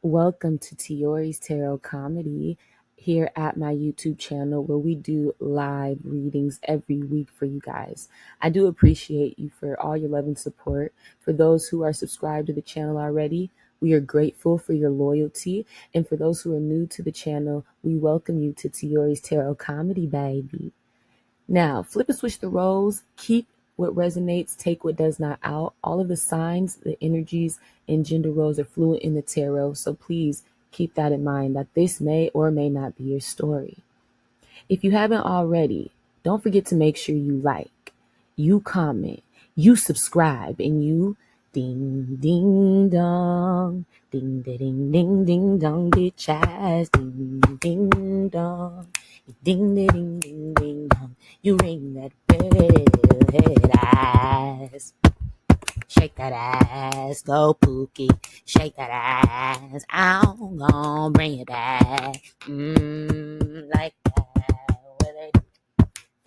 Welcome to Tiori's Tarot Comedy here at my YouTube channel where we do live readings every week for you guys. I do appreciate you for all your love and support. For those who are subscribed to the channel already, we are grateful for your loyalty. And for those who are new to the channel, we welcome you to Tiori's Tarot Comedy, baby. Now, flip and switch the roles. Keep what resonates, take what does not out. All of the signs, the energies, and gender roles are fluid in the tarot, so please keep that in mind that this may or may not be your story. If you haven't already, don't forget to make sure you like, you comment, you subscribe, and you ding ding dong, ding ding ding ding dong, bitch ass, ding ding dong, ding ding ding ding dong. You ring that red ass. Shake that ass, go Pookie. Shake that ass, I'm gon' bring it back. Like that, what they do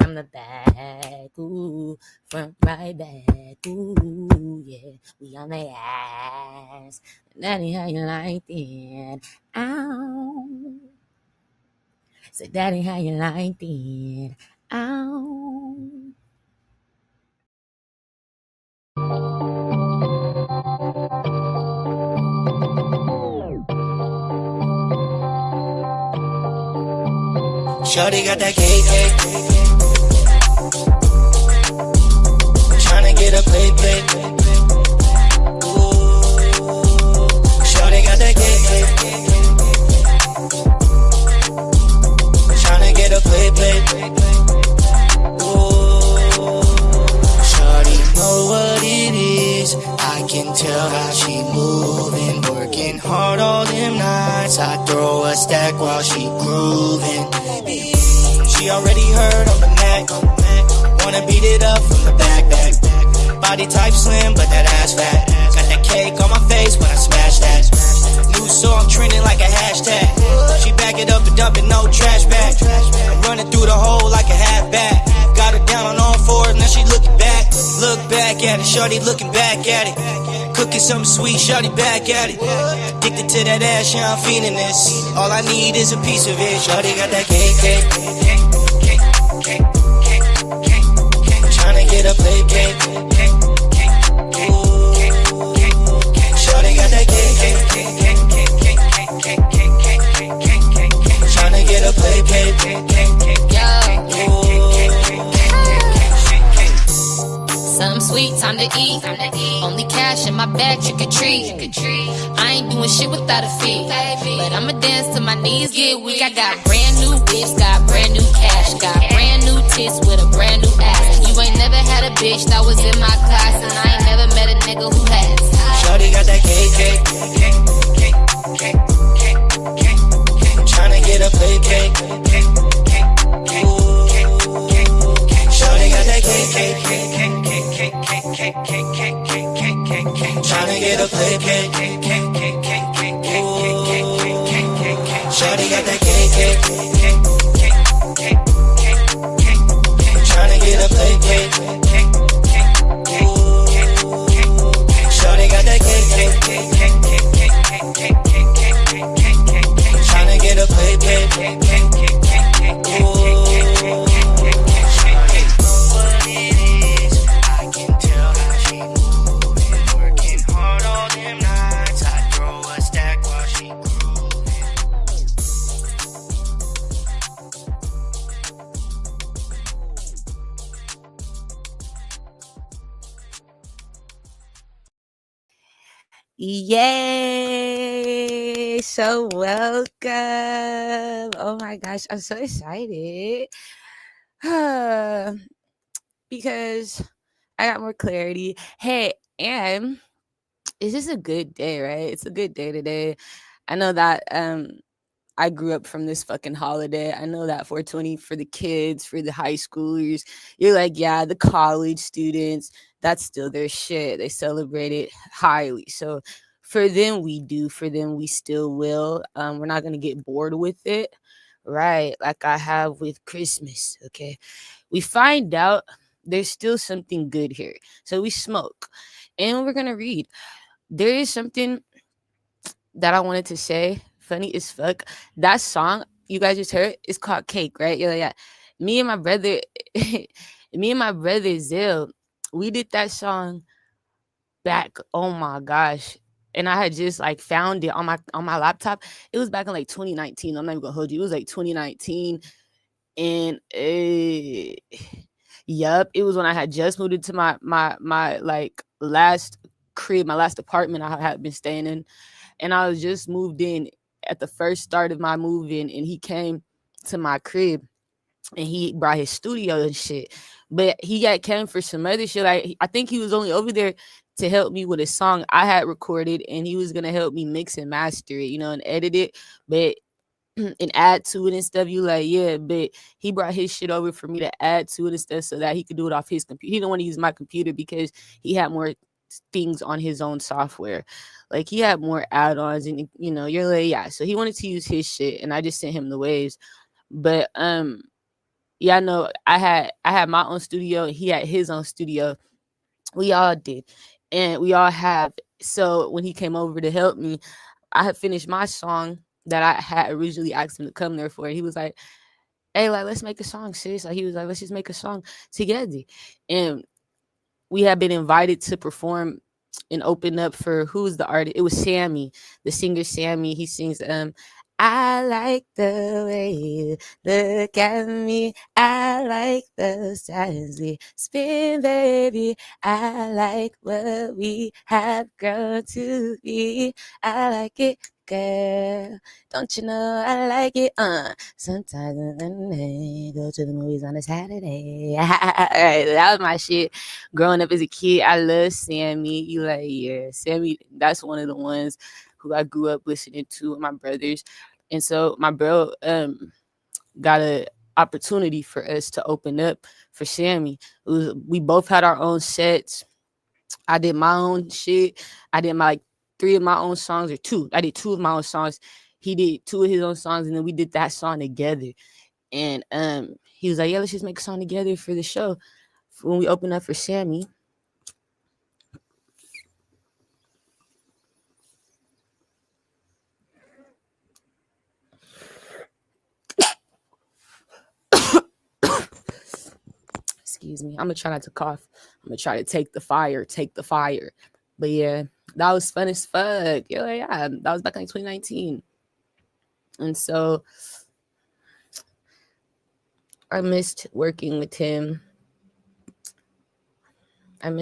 from the back, ooh, front right back, ooh, yeah, we on their ass. Daddy, how you like it? Ow. Say, Daddy, how you like it? Ow. Shorty got that cake. Tryna get a plate. Ooh, shorty got that cake. Tryna get a plate. Ooh, shorty know what it is. I can tell how she moving, working hard all them nights. I throw a stack while she grooving. She already heard on the Mac. Wanna beat it up from the back. Body type slim, but that ass fat. Got that cake on my face when I smash that. New song trending like a hashtag. She back it up and dump it, no trash bag. I'm running through the hole like a halfback. Got her down on all fours, now she looking back. Look back at it, shorty looking back at it. Cooking something sweet, shorty back at it. Addicted to that ass, yeah, I'm feeling this. All I need is a piece of it. Shorty got that cake. Tryna get a plate. Ooh, shorty got that cake. Tryna get a plate. Something sweet, time to eat. Only cash in my bag, trick or treat. I ain't doing shit without a fee, but I'ma dance till my knees get weak. I got brand new whips, got brand new cash, got brand new tits with a brand new ass. You ain't never had a bitch that was in my class, and I ain't never met a nigga who has. Shorty got that cake. Tryna get a plate. Ooh, shorty got that cake. Tryna get a plate. Ooh, shorty got that cake. Tryna get a plate. Ooh, shorty got that cake. Tryna get a plate. Yay! So welcome. Oh my gosh, I'm so excited. Because I got more clarity. Hey, and it's just a good day, right? It's a good day today. I know that I grew up from this fucking holiday. I know that 420 for the kids, for the high schoolers. You're like, yeah, the college students, that's still their shit. They celebrate it highly. So for them, we do. For them, we still will. We're not going to get bored with it, right? Like I have with Christmas, okay? We find out there's still something good here. So we smoke. And we're going to read. There is something that I wanted to say, funny as fuck. That song you guys just heard is called Cake, right? Yeah. Me and my brother, me and my brother Zill, we did that song back. Oh my gosh. And I had just like found it on my laptop. It was back in like 2019. I'm not even gonna hold you. It was like 2019. And yup, it was when I had just moved into my like last crib, my last apartment I had been staying in. And I was just moved in at the first start of my move in, and he came to my crib and he brought his studio and shit. But he got came for some other shit. Like I think he was only over there to help me with a song I had recorded, and he was gonna help me mix and master it, and edit it. But and add to it and stuff. You like, yeah, but he brought his shit over for me to add to it and stuff so that he could do it off his computer. He didn't want to use my computer because he had more things on his own software. Like he had more add-ons and you're like, yeah. So he wanted to use his shit and I just sent him the waves. But yeah, no, I had my own studio and he had his own studio. We all did. And we all have. So when he came over to help me, I had finished my song that I had originally asked him to come there for. And he was like, hey, like, let's make a song, sis. Like, he was like, let's just make a song together. And we had been invited to perform and open up for who's the artist? It was Sammy, the singer Sammy. He sings I like the way you look at me. I like the silence we spin, baby. I like what we have grown to be. I like it, girl. Don't you know I like it? Sometimes I go to the movies on a Saturday. That was my shit. Growing up as a kid, I love Sammy. You like, yeah, Sammy. That's one of the ones who I grew up listening to with my brothers. And so my bro got a opportunity for us to open up for Sammy. We both had our own sets. I did my own shit. I did my 3 of my own songs, or 2. I did 2 of my own songs. He did 2 of his own songs, and then we did that song together. And he was like, yeah, let's just make a song together for the show when we open up for Sammy. Excuse me. I'm gonna try not to cough. I'm gonna try to take the fire. But yeah, that was fun as fuck. Yeah, that was back in 2019. And so I missed working with him. And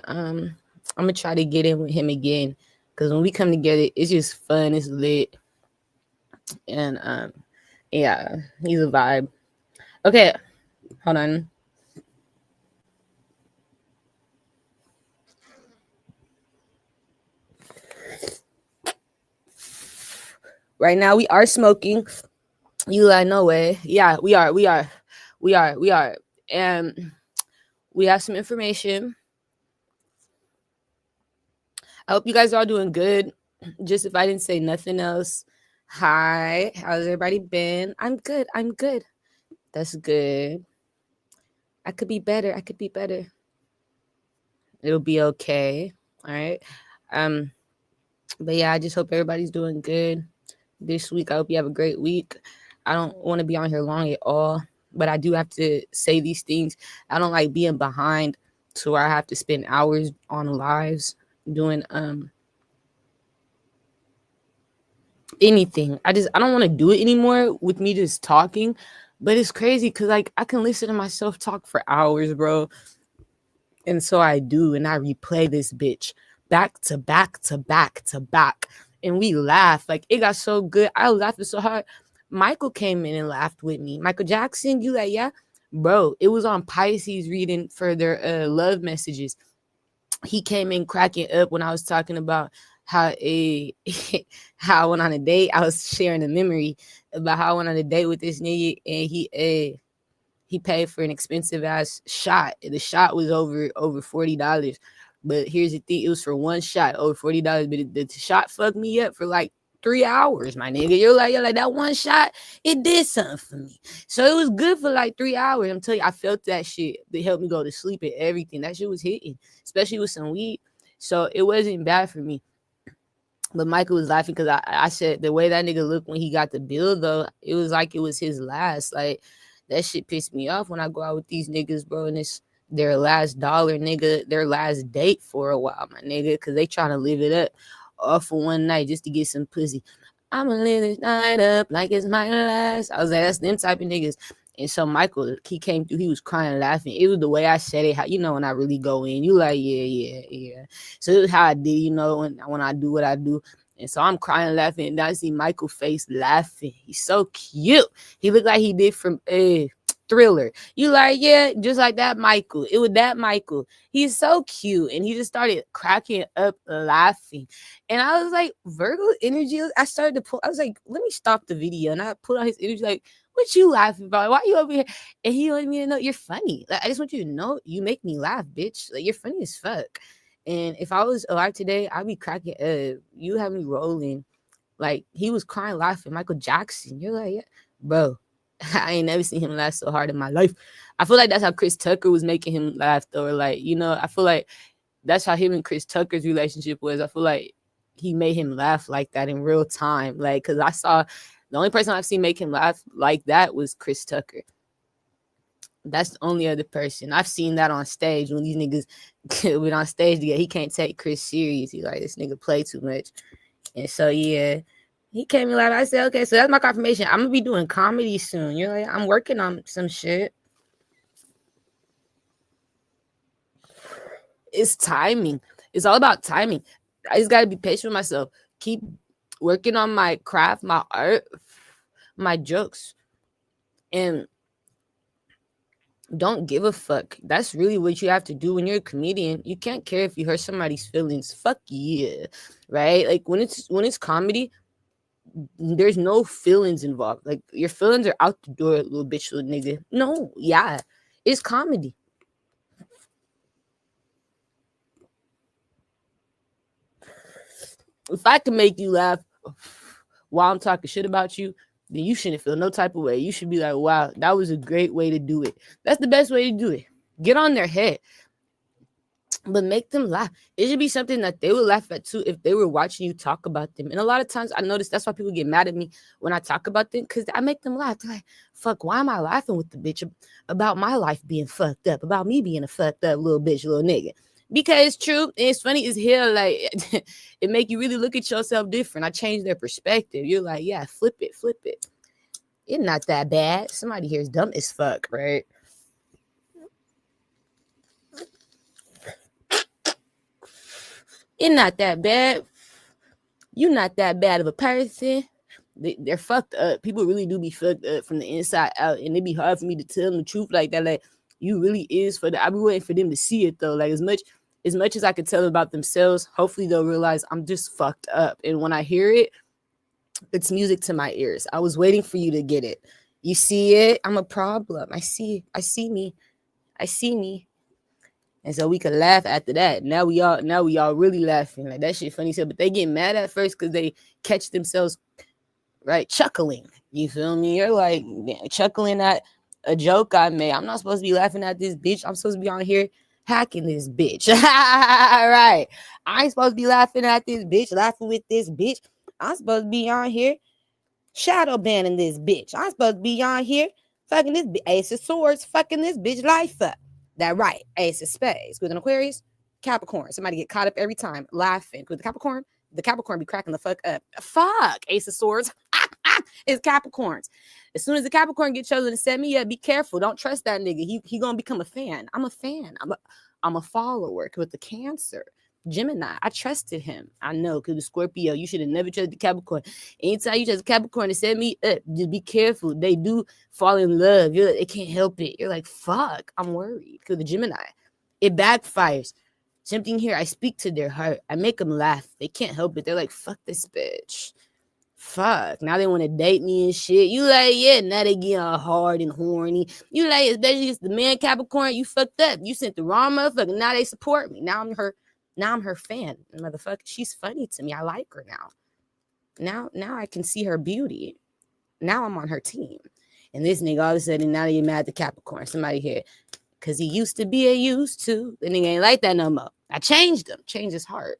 I'm gonna try to get in with him again. Cause when we come together, it's just fun, it's lit. And yeah, he's a vibe. Okay, hold on. Right now we are smoking. You like, no way. Yeah, we are. And we have some information. I hope you guys are all doing good. Just if I didn't say nothing else, hi, how's everybody been? I'm good. That's good. I could be better. It'll be okay. All right. But yeah, I just hope everybody's doing good this week. I hope you have a great week. I don't want to be on here long at all, but I do have to say these things. I don't like being behind to where I have to spend hours on lives doing anything. I don't want to do it anymore with me just talking. But it's crazy because like I can listen to myself talk for hours, bro. And so I do, and I replay this bitch back to back to back to back. And we laugh. Like it got so good. I was laughing so hard. Michael came in and laughed with me. Michael Jackson, you like, yeah? Bro, it was on Pisces reading for their love messages. He came in cracking up when I was talking about how how I went on a date. I was sharing a memory about how I went on a date with this nigga, and he paid for an expensive ass shot. The shot was over $40. But here's the thing, it was for one shot, over $40. But the shot fucked me up for like 3 hours, my nigga. You're like that one shot, it did something for me. So it was good for like 3 hours. I'm telling you, I felt that shit. They helped me go to sleep and everything. That shit was hitting, especially with some weed. So it wasn't bad for me. But Michael was laughing because I said the way that nigga looked when he got the bill, though, it was like it was his last. Like, that shit pissed me off when I go out with these niggas, bro, and it's their last dollar, nigga, their last date for a while, my nigga, because they trying to live it up all for one night just to get some pussy. I'ma live this night up like it's my last. I was like, that's them type of niggas. And so Michael, he came through, he was crying, laughing. It was the way I said it, how, you know, when I really go in, you like, yeah. So it was how I did, you know, when I do what I do. And so I'm crying, laughing, and I see Michael's face laughing. He's so cute. He looked like he did from Thriller. You like, yeah, just like that Michael. It was that Michael. He's so cute. And he just started cracking up laughing. And I was like, Virgo energy. I started to pull, I was like, let me stop the video. And I put on his energy, like, what you laughing about? Why you over here? And he wanted me to know you're funny. Like, I just want you to know you make me laugh, bitch. Like, you're funny as fuck. And if I was alive today, I'd be cracking up. You have me rolling. Like, he was crying, laughing. Michael Jackson. You're like, yeah. Bro, I ain't never seen him laugh so hard in my life. I feel like that's how Chris Tucker was making him laugh, though. Or like, you know, I feel like that's how him and Chris Tucker's relationship was. I feel like he made him laugh like that in real time. Like, because I saw the only person I've seen make him laugh like that was Chris Tucker. That's the only other person. I've seen that on stage when these niggas went on stage together. He can't take Chris serious. He's like, this nigga play too much. And so, yeah, he came in like, I said, okay, so that's my confirmation. I'm going to be doing comedy soon. You're like, I'm working on some shit. It's timing. It's all about timing. I just got to be patient with myself. Keep working on my craft, my art, my jokes. And don't give a fuck. That's really what you have to do when you're a comedian. You can't care if you hurt somebody's feelings. Fuck yeah. Right? Like when it's comedy, there's no feelings involved. Like your feelings are out the door, little bitch, little nigga. No, yeah. It's comedy. If I can make you laugh while I'm talking shit about you, then you shouldn't feel no type of way. You should be like, wow, that was a great way to do it. That's the best way to do it. Get on their head. But make them laugh. It should be something that they would laugh at too if they were watching you talk about them. And a lot of times I notice that's why people get mad at me when I talk about them, because I make them laugh. They're like, fuck, why am I laughing with the bitch about my life being fucked up, about me being a fucked up little bitch, little nigga? Because it's true. And it's funny as hell. Like, it make you really look at yourself different. I change their perspective. You're like, yeah, flip it. It's not that bad. Somebody here is dumb as fuck, right? It's not that bad. You're not that bad of a person. They're fucked up. People really do be fucked up from the inside out. And it'd be hard for me to tell them the truth like that. Like, you really is for the. I be waiting for them to see it though. Like as much as I could tell them about themselves, hopefully they'll realize I'm just fucked up. And when I hear it, it's music to my ears. I was waiting for you to get it. You see it? I'm a problem. I see me. And so we could laugh after that. Now we all really laughing. Like that shit funny as hell. But they get mad at first because they catch themselves right chuckling. You feel me? You're like chuckling at a joke I made. I'm not supposed to be laughing at this bitch. I'm supposed to be on here hacking this bitch. Right. I ain't supposed to be laughing at this bitch, laughing with this bitch. I'm supposed to be on here shadow banning this bitch. I'm supposed to be on here fucking this bitch. Ace of Swords fucking this bitch life up. That right. Ace of Spades. With an Aquarius, Capricorn. Somebody get caught up every time laughing. With the Capricorn be cracking the fuck up. Fuck. Ace of Swords. It's Capricorns. As soon as the Capricorn gets chosen to set me up, be careful. Don't trust that nigga. He gonna become a fan. I'm a fan. I'm a follower. With the Cancer. Gemini, I trusted him. I know, because the Scorpio, you should have never trusted the Capricorn. Anytime you trust Capricorn to set me up, just be careful. They do fall in love. You're like, they can't help it. You're like, fuck, I'm worried. Because the Gemini, it backfires. Something here, I speak to their heart. I make them laugh. They can't help it. They're like, fuck this bitch. Fuck. Now they want to date me and shit. You like, yeah, now they getting all hard and horny. You like, especially it's the man Capricorn, you fucked up. You sent the wrong motherfucker. Now they support me. Now I'm her fan. Motherfucker, she's funny to me. I like her now. Now I can see her beauty. Now I'm on her team. And this nigga all of a sudden, now they mad at the Capricorn. Somebody here. Because he used to be a used to. The nigga ain't like that no more. I changed him. Changed his heart.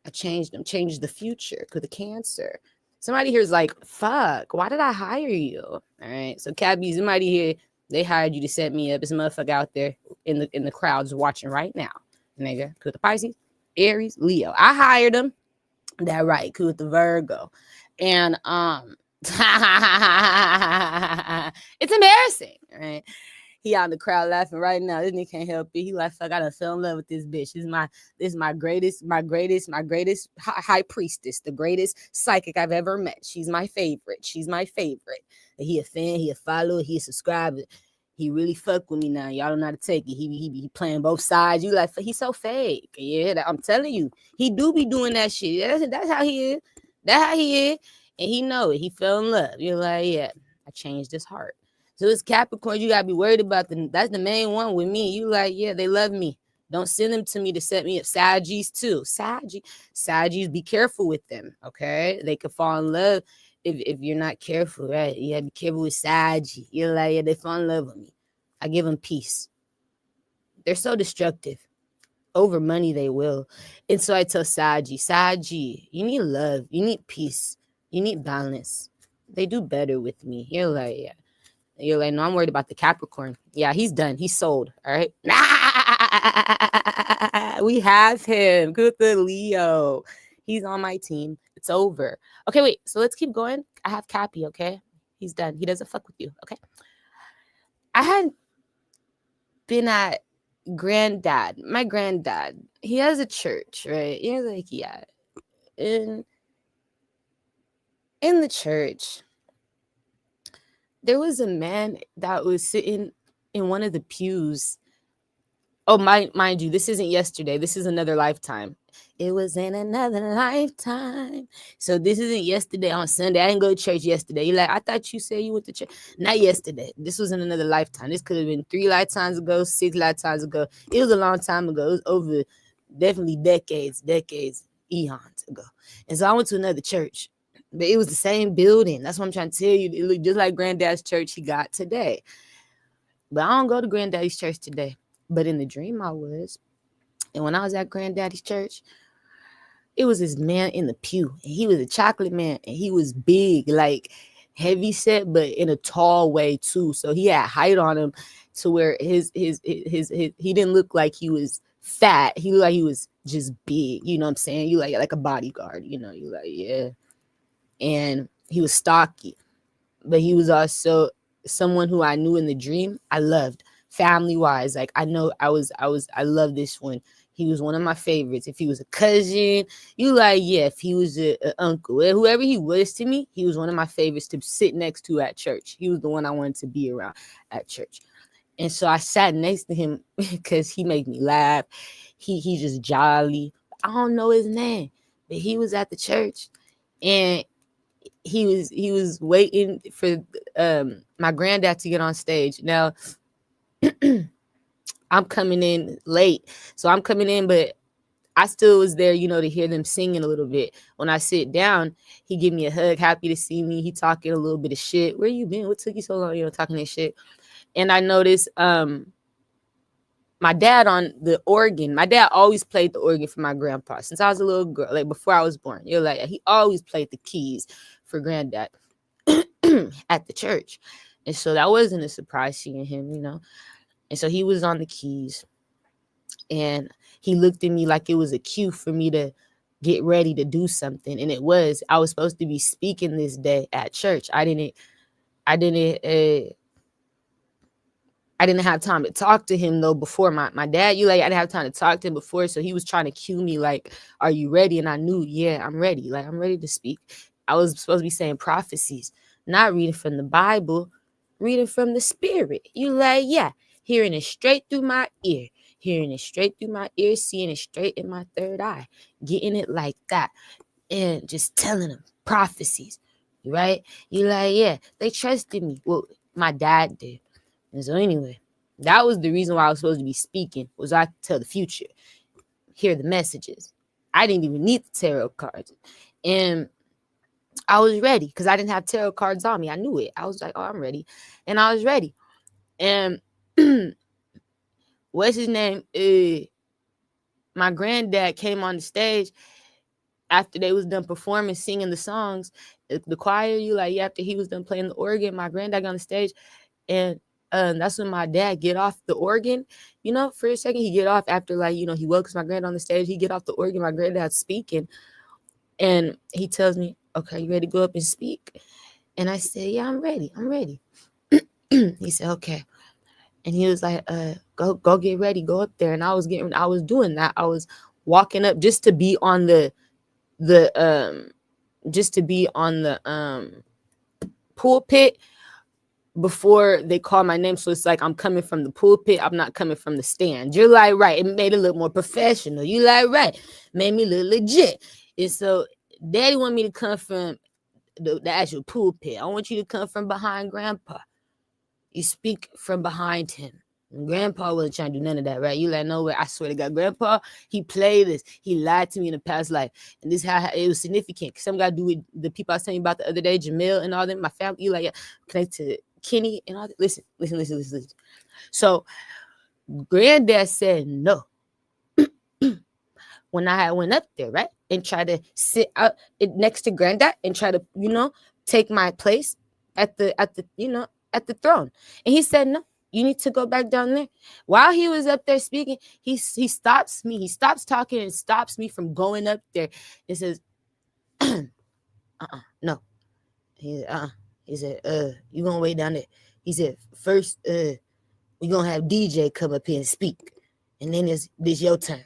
I changed them, changed the future with the Cancer. Somebody here is like, fuck, why did I hire you? All right. So Cabby, somebody here, they hired you to set me up. This motherfucker out there in the crowds watching right now. Nigga, with the Pisces, Aries, Leo. I hired them. That right, with the Virgo. And it's embarrassing, right? He out in the crowd laughing right now. This nigga can't help it. He like, fuck, I done fell in love with this bitch. This is my greatest high priestess, the greatest psychic I've ever met. She's my favorite. He a fan, he a follower, he a subscriber. He really fuck with me now. Y'all don't know how to take it. He playing both sides. You like, he's so fake. Yeah, I'm telling you. He do be doing that shit. That's how he is. That's how he is. And he know it. He fell in love. You're like, yeah, I changed his heart. So it's Capricorn. You gotta be worried about them. That's the main one with me. You like, yeah, they love me. Don't send them to me to set me up. Saggies too. Saggies, be careful with them. Okay, they could fall in love if you're not careful, right? You gotta be careful with Saggy. You're like, yeah, they fall in love with me. I give them peace. They're so destructive. Over money, they will. And so I tell Saggy, you need love. You need peace. You need balance. They do better with me. You're like, yeah. You're like, no, I'm worried about the Capricorn. Yeah, he's done. He's sold. All right. We have him. Good, the Leo. He's on my team. It's over. Okay, wait. So let's keep going. I have Cappy. Okay, he's done. He doesn't fuck with you. Okay. I had been at my granddad. He has a church, right? You're like, yeah. In the church, there was a man that was sitting in one of the pews. Oh, mind you, this isn't yesterday. This is another lifetime. It was in another lifetime. So this isn't yesterday on Sunday. I didn't go to church yesterday. You're like, I thought you said you went to church. Not yesterday. This was in another lifetime. This could have been 3 lifetimes ago, 6 lifetimes ago. It was a long time ago. It was over definitely decades, eons ago. And so I went to another church. But it was the same building. That's what I'm trying to tell you. It looked just like Granddad's church he got today. But I don't go to Granddaddy's church today. But in the dream, I was. And when I was at Granddaddy's church, it was this man in the pew. And he was a chocolate man. And he was big, like heavy set, but in a tall way too. So he had height on him to where his he didn't look like he was fat. He looked like he was just big. You know what I'm saying? You like a bodyguard. You know, you like, yeah. And he was stocky, but he was also someone who I knew in the dream I loved family wise. Like I love this one. He was one of my favorites. If he was a cousin, you like, yeah, if he was an uncle, whoever he was to me, he was one of my favorites to sit next to at church. He was the one I wanted to be around at church. And so I sat next to him because he made me laugh. He's just jolly. I don't know his name, but he was at the church and he was waiting for my granddad to get on stage. Now I'm coming in late, so I'm coming in, but I still was there, you know, to hear them singing a little bit. When I sit down, he give me a hug, happy to see me. He talking a little bit of shit. Where you been? What took you so long? You know, talking that shit. And I noticed my dad on the organ. My dad always played the organ for my grandpa since I was a little girl, like before I was born. You're like, he always played the keys for granddad at the church. And so that wasn't a surprise seeing him, you know. And so he was on the keys and he looked at me like it was a cue for me to get ready to do something. And it was. I was supposed to be speaking this day at church. I didn't have time to talk to him though before. My dad, I didn't have time to talk to him before. So he was trying to cue me like, are you ready? And I knew, yeah, I'm ready. Like, I'm ready to speak. I was supposed to be saying prophecies, not reading from the Bible, reading from the spirit. You like, yeah, hearing it straight through my ear, seeing it straight in my third eye, getting it like that. And just telling them prophecies, right? You like, yeah, they trusted me. Well, my dad did. And so anyway, that was the reason why I was supposed to be speaking, was I could tell the future, hear the messages. I didn't even need the tarot cards. And I was ready because I didn't have tarot cards on me. I knew it. I was like, oh, I'm ready. And I was ready. And what's his name? My granddad came on the stage after they was done performing, singing the songs, the choir, after he was done playing the organ, my granddad got on the stage, and that's when my dad get off the organ. For a second, he get off after he welcomes my granddad on the stage. He get off the organ, my granddad's speaking, and he tells me, "Okay, you ready to go up and speak?" And I said, "Yeah, I'm ready. I'm ready." He said, "Okay." And he was like, go get ready, go up there. And I was doing that. I was walking up just to be on the pulpit before they call my name. So it's like I'm coming from the pulpit. I'm not coming from the stand. You're like, right. It made it look more professional. You like, right. Made me look legit. And so daddy want me to come from the actual pulpit. I want you to come from behind grandpa. You speak from behind him. And grandpa wasn't trying to do none of that, right? You like, no way. I swear to God, grandpa, he played this. He lied to me in the past life. And this is how it was significant. Some got to do with the people I was telling you about the other day, Jamil and all them, my family. You like, yeah, connected to Kenny and all that. Listen. So granddad said no. When I went up there, right? And tried to sit out next to granddad and try to, take my place at the throne. And he said, no, you need to go back down there. While he was up there speaking, he stops me. He stops talking and stops me from going up there. And says, no. He said, you gonna wait down there. He said, first, we gonna have DJ come up here and speak. And then this your turn.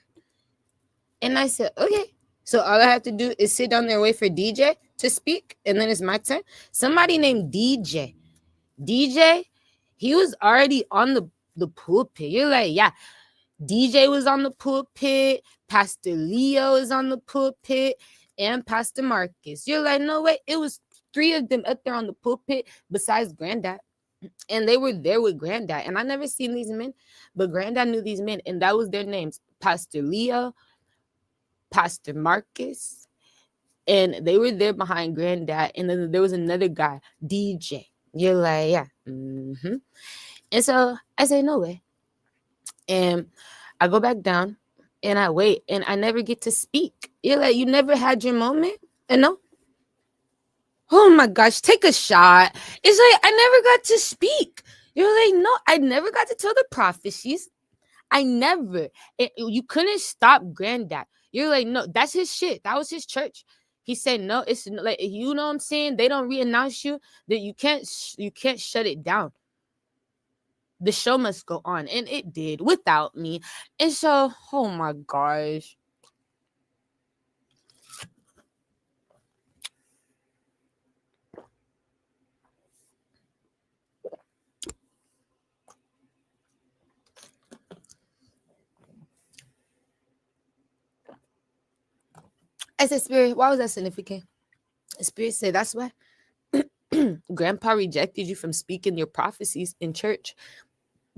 And I said, okay. So all I have to do is sit down there and wait for DJ to speak. And then it's my turn. Somebody named DJ, he was already on the pulpit. You're like, yeah, DJ was on the pulpit. Pastor Leo is on the pulpit. And Pastor Marcus. You're like, no way. It was 3 of them up there on the pulpit besides granddad. And they were there with granddad. And I never seen these men, but granddad knew these men. And that was their names. Pastor Leo, Pastor Marcus. And they were there behind granddad. And then there was another guy, DJ. You're like, yeah. Mm-hmm. And so I say, no way. And I go back down and I wait and I never get to speak. You're like, you never had your moment? And no. Oh my gosh, take a shot. It's like, I never got to speak. You're like, no, I never got to tell the prophecies. I never. You couldn't stop granddad. You're like, no, that's his shit. That was his church. He said, no, it's like, you know what I'm saying? They don't re-announce you that you can't shut it down. The show must go on. And it did without me. And so, oh my gosh. I said, Spirit, why was that significant? The Spirit said, that's why Grandpa rejected you from speaking your prophecies in church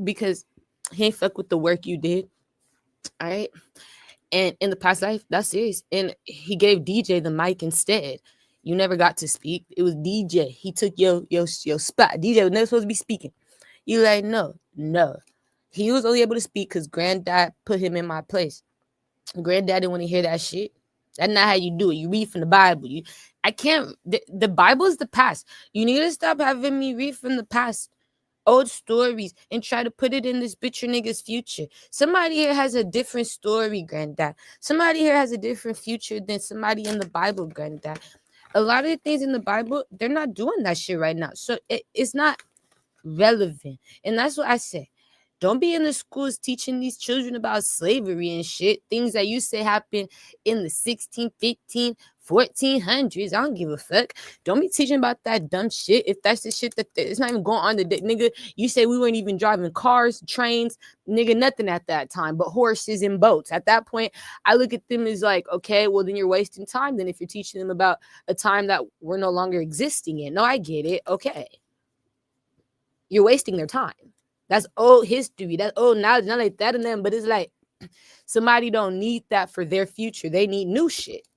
because he ain't fuck with the work you did. All right. And in the past life, that's serious. And he gave DJ the mic instead. You never got to speak. It was DJ. He took your spot. DJ was never supposed to be speaking. You like, no. He was only able to speak because granddad put him in my place. Granddad didn't want to hear that shit. That's not how you do it. You read from the Bible. I can't. The Bible is the past. You need to stop having me read from the past, old stories, and try to put it in this bitch your nigga's future. Somebody here has a different story, granddad. Somebody here has a different future than somebody in the Bible, granddad. A lot of the things in the Bible, they're not doing that shit right now. So it's not relevant. And that's what I say. Don't be in the schools teaching these children about slavery and shit. Things that you say happened in the 16, 15, 1400s. I don't give a fuck. Don't be teaching about that dumb shit. If that's the shit that it's not even going on the day, nigga. You say we weren't even driving cars, trains, nigga, nothing at that time, but horses and boats. At that point, I look at them as like, okay, well, then you're wasting time. Then if you're teaching them about a time that we're no longer existing in. No, I get it. Okay. You're wasting their time. That's old history. That's old knowledge. Not like that in them, but it's like somebody don't need that for their future. They need new shit.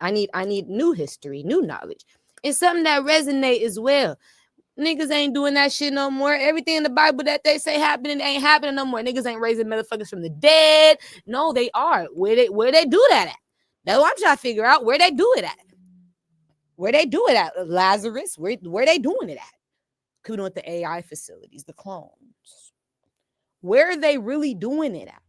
I need new history, new knowledge. And something that resonate as well. Niggas ain't doing that shit no more. Everything in the Bible that they say happening ain't happening no more. Niggas ain't raising motherfuckers from the dead. No, they are. Where they do that at? That's what I'm trying to figure out, where they do it at. Where they do it at, Lazarus? Where they doing it at? Could be doing with the AI facilities, the clones. Where are they really doing it at?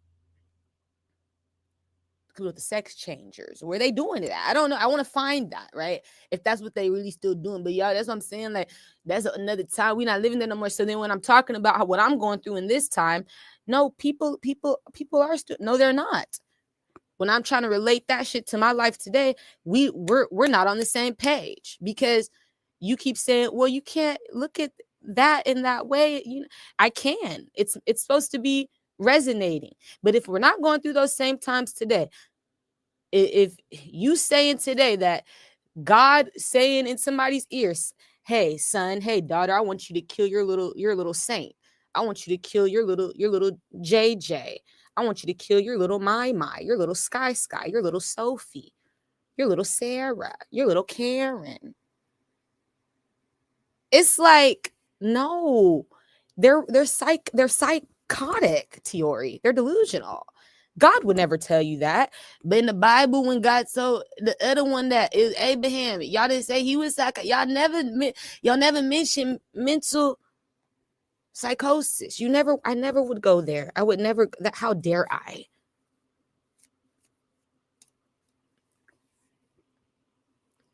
With the sex changers, where they doing it at? I don't know. I want to find that, right? If that's what they really still doing. But y'all, that's what I'm saying. Like, that's another time. We're not living there no more. So then when I'm talking about what I'm going through in this time, no, people are still, no, they're not. When I'm trying to relate that shit to my life today, we're not on the same page, because you keep saying, well, you can't look at that in that way. You know, I can. It's supposed to be resonating. But if we're not going through those same times today, if you saying today that God saying in somebody's ears, hey son, hey daughter, I want you to kill your little saint. I want you to kill your little JJ. I want you to kill your little My, your little Sky, your little Sophie, your little Sarah, your little Karen. It's like, no, they're psychotic, Tiori. They're delusional. God would never tell you that. But in the Bible, when God told the other one that is Abraham, y'all didn't say he was psychotic. Y'all never mentioned mental psychosis. I never would go there. I would never. How dare I?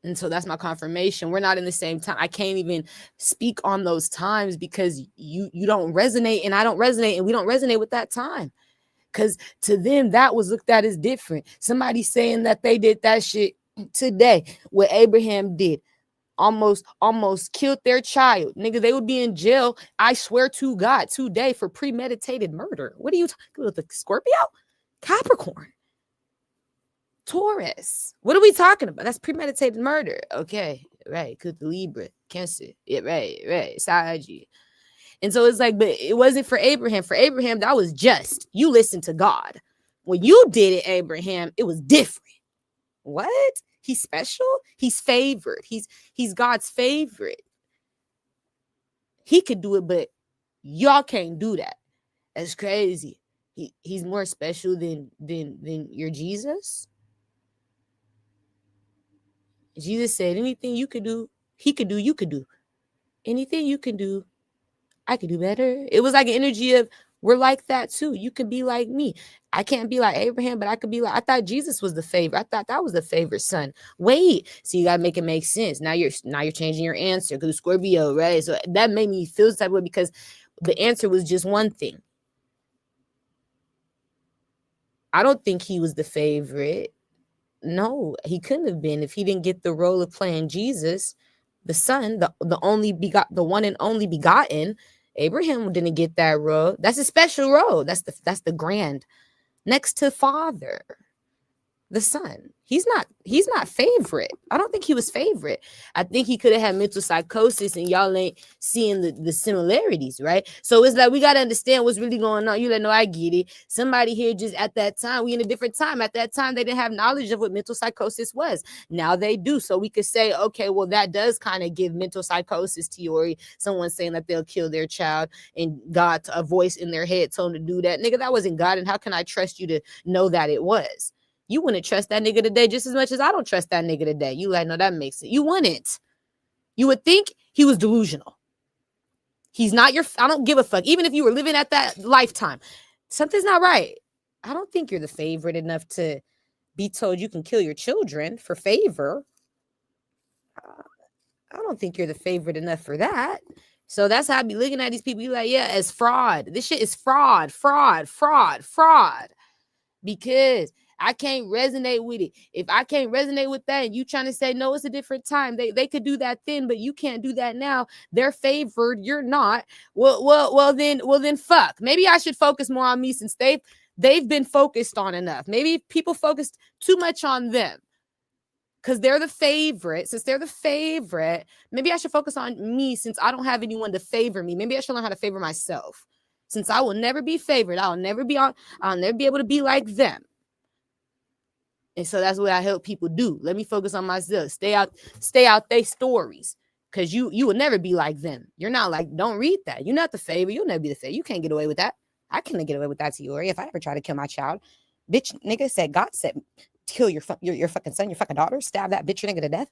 And so that's my confirmation. We're not in the same time. I can't even speak on those times, because you don't resonate and I don't resonate, and we don't resonate with that time. Because to them, that was looked at as different. Somebody saying that they did that shit today, what Abraham did, almost killed their child. Nigga, they would be in jail, I swear to God, today for premeditated murder. What are you talking about? The Scorpio? Capricorn? Taurus? What are we talking about? That's premeditated murder. Okay, right. Could the Libra, Cancer. Yeah, right. Sag. And so it's like, but it wasn't for Abraham. For Abraham, that was just, you listen to God. When you did it, Abraham, it was different. What? He's special? He's favored. He's God's favorite. He could do it, but y'all can't do that. That's crazy. He's more special than your Jesus. Jesus said, anything you could do, he could do, you could do. Anything you can do, I could do better. It was like an energy of, we're like that too. You could be like me. I can't be like Abraham, but I could be like, I thought Jesus was the favorite. I thought that was the favorite son. Wait, so you gotta make it make sense. Now you're changing your answer, because Scorpio, right? So that made me feel this type of way, because the answer was just one thing. I don't think he was the favorite. No, he couldn't have been if he didn't get the role of playing Jesus, the son, the one and only begotten. Abraham didn't get that role. That's a special role. That's the grand, next to Father, the son. He's not favorite. I don't think he was favorite. I think he could have had mental psychosis, and y'all ain't seeing the similarities, right? So it's like, we got to understand what's really going on. You like, no, I get it. Somebody here just at that time, we in a different time. At that time, they didn't have knowledge of what mental psychosis was. Now they do. So we could say, okay, well, that does kind of give mental psychosis theory. Someone saying that they'll kill their child, and God, a voice in their head told them to do that. Nigga, that wasn't God. And how can I trust you to know that it was? You wouldn't trust that nigga today just as much as I don't trust that nigga today. You like, no, that makes it. You wouldn't. You would think he was delusional. He's not I don't give a fuck. Even if you were living at that lifetime, something's not right. I don't think you're the favorite enough to be told you can kill your children for favor. I don't think you're the favorite enough for that. So that's how I be looking at these people. You like, yeah, as fraud. This shit is fraud. Because I can't resonate with it. If I can't resonate with that, and you trying to say, no, it's a different time. They could do that then, but you can't do that now. They're favored. You're not. Well, then fuck. Maybe I should focus more on me, since they've been focused on enough. Maybe people focused too much on them, because they're the favorite. Since they're the favorite, maybe I should focus on me, since I don't have anyone to favor me. Maybe I should learn how to favor myself. Since I will never be favored, I'll never be able to be like them. And so that's what I help people do. Let me focus on myself. Stay out their stories, because you will never be like them. You're not like, don't read that. You're not the favorite. You'll never be the favorite. You can't get away with that. I couldn't get away with that, Tiori, if I ever try to kill my child. Bitch, nigga said, God said, kill your fucking son, your fucking daughter, stab that bitch, your nigga to death.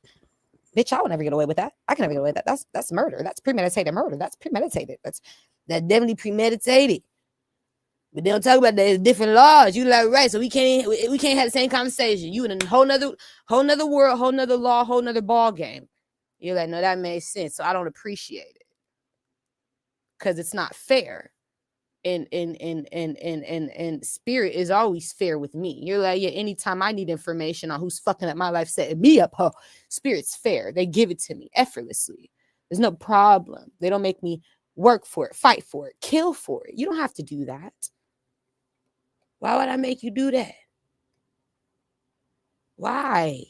Bitch, I will never get away with that. I can never get away with that. That's murder. That's premeditated murder. That's premeditated. That's definitely premeditated. But they don't talk about that. There's different laws. You like, right? So we can't have the same conversation. You in a whole nother world, whole nother law, whole nother ball game. You're like, no, that makes sense. So I don't appreciate it because it's not fair. And spirit is always fair with me. You're like, yeah, anytime I need information on who's fucking up my life, setting me up, huh? Spirit's fair. They give it to me effortlessly. There's no problem. They don't make me work for it, fight for it, kill for it. You don't have to do that. Why would I make you do that? Why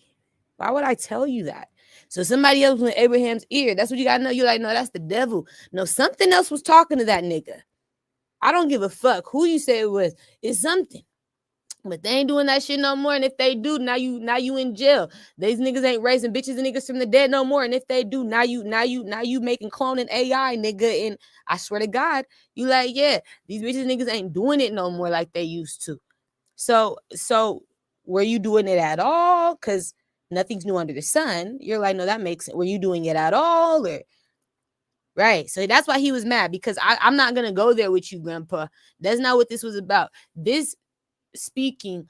would I tell you that? So somebody else was in Abraham's ear. That's what you gotta know. You're like, no, that's the devil. No, something else was talking to that nigga. I don't give a fuck who you say it was. It's something. But they ain't doing that shit no more. And if they do, now you in jail. These niggas ain't raising bitches and niggas from the dead no more. And if they do, now you making cloning AI, nigga. And I swear to God, you like, yeah, these bitches niggas ain't doing it no more like they used to. So were you doing it at all? Because nothing's new under the sun. You're like, no, that makes sense. Were you doing it at all? Or right. So that's why he was mad, because I'm not going to go there with you, Grandpa. That's not what this was about. This speaking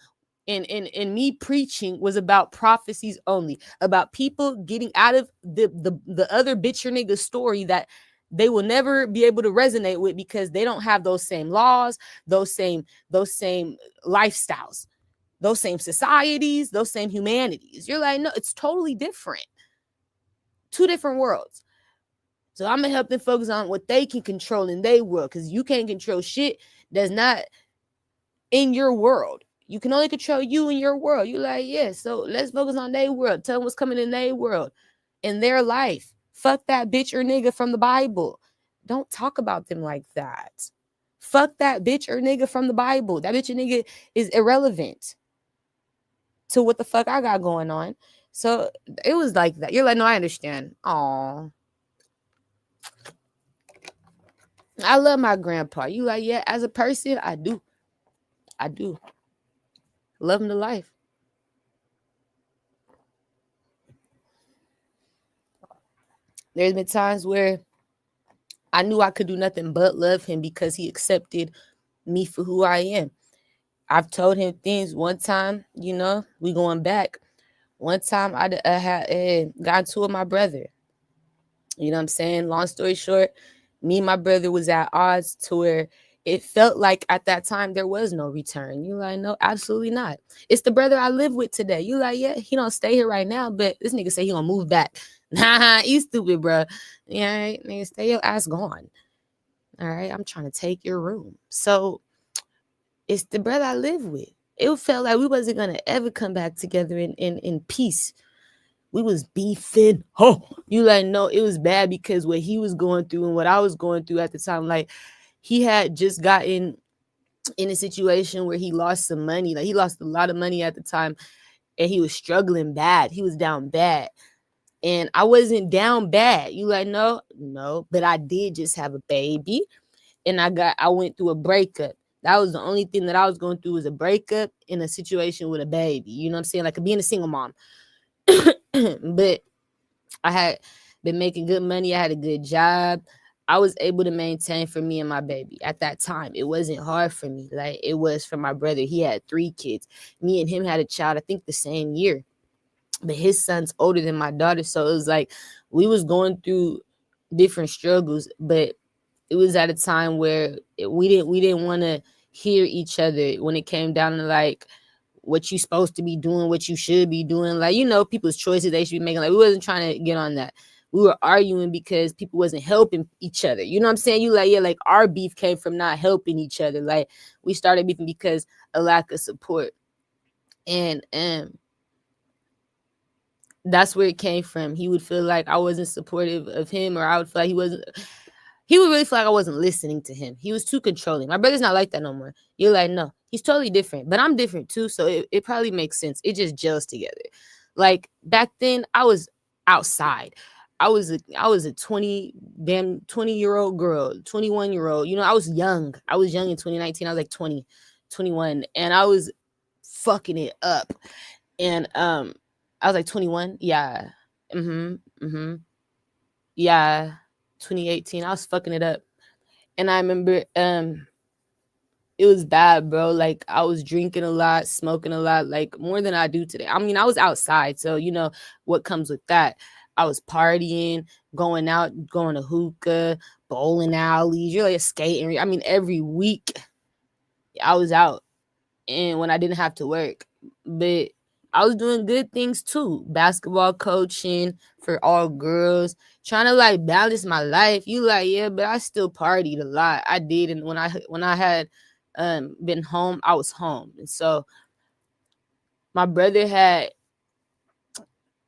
and me preaching was about prophecies only, about people getting out of the other bitch or nigga story that they will never be able to resonate with because they don't have those same laws, those same lifestyles, those same societies, those same humanities. You're like, no, it's totally different. Two different worlds. So I'm going to help them focus on what they can control in their world, because you can't control shit that's not in your world. You can only control you in your world. You're like, yeah, so let's focus on their world. Tell them what's coming in their world, in their life. Fuck that bitch or nigga from the Bible. Don't talk about them like that. Fuck that bitch or nigga from the Bible. That bitch or nigga is irrelevant to what the fuck I got going on. So it was like that. You're like, no, I understand. Aw. I love my grandpa. You like, yeah, as a person, I do. Love him to life. There's been times where I knew I could do nothing but love him because he accepted me for who I am. I've told him things. One time, we going back. One time I had got into it with my brother. You know what I'm saying? Long story short, me and my brother was at odds to where it felt like at that time there was no return. You like, no, absolutely not. It's the brother I live with today. You like, yeah, he don't stay here right now, but this nigga say he gonna move back. Nah, you stupid, bro. Yeah, right, nigga, stay your ass gone. All right, I'm trying to take your room. So it's the brother I live with. It felt like we wasn't gonna ever come back together in peace. We was beefing. Oh, you like, no, it was bad because what he was going through and what I was going through at the time, like he had just gotten in a situation where he lost some money. Like he lost a lot of money at the time and he was struggling bad. He was down bad. And I wasn't down bad. You like, no, but I did just have a baby and I went through a breakup. That was the only thing that I was going through, was a breakup in a situation with a baby. You know what I'm saying? Like being a single mom. But I had been making good money. I had a good job. I was able to maintain for me and my baby at that time. It wasn't hard for me like it was for my brother. He had 3 kids. Me and him had a child, I think the same year. But his son's older than my daughter. So it was like we was going through different struggles, but it was at a time where we didn't want to hear each other when it came down to like what you supposed to be doing, what you should be doing. Like, people's choices they should be making. Like, we wasn't trying to get on that. We were arguing because people wasn't helping each other. You know what I'm saying? You like, yeah, like our beef came from not helping each other. Like we started beefing because of lack of support. And that's where it came from. He would feel like I wasn't supportive of him, or I would feel like he would really feel like I wasn't listening to him. He was too controlling. My brother's not like that no more. You're like, no, he's totally different, but I'm different too. So it probably makes sense. It just gels together. Like back then I was outside. I was a 20-year-old girl, 21-year-old. I was young. I was young in 2019. I was like 20, 21, and I was fucking it up. And I was like 21. Yeah. Yeah. 2018. I was fucking it up. And I remember it was bad, bro. Like I was drinking a lot, smoking a lot, like more than I do today. I mean, I was outside, so you know what comes with that. I was partying, going out, going to hookah, bowling alleys, you're like skating. I mean, every week I was out, and when I didn't have to work, but I was doing good things too. Basketball coaching for all girls, trying to like balance my life. You like, yeah, but I still partied a lot. I did, and when I had been home, I was home. And so my brother had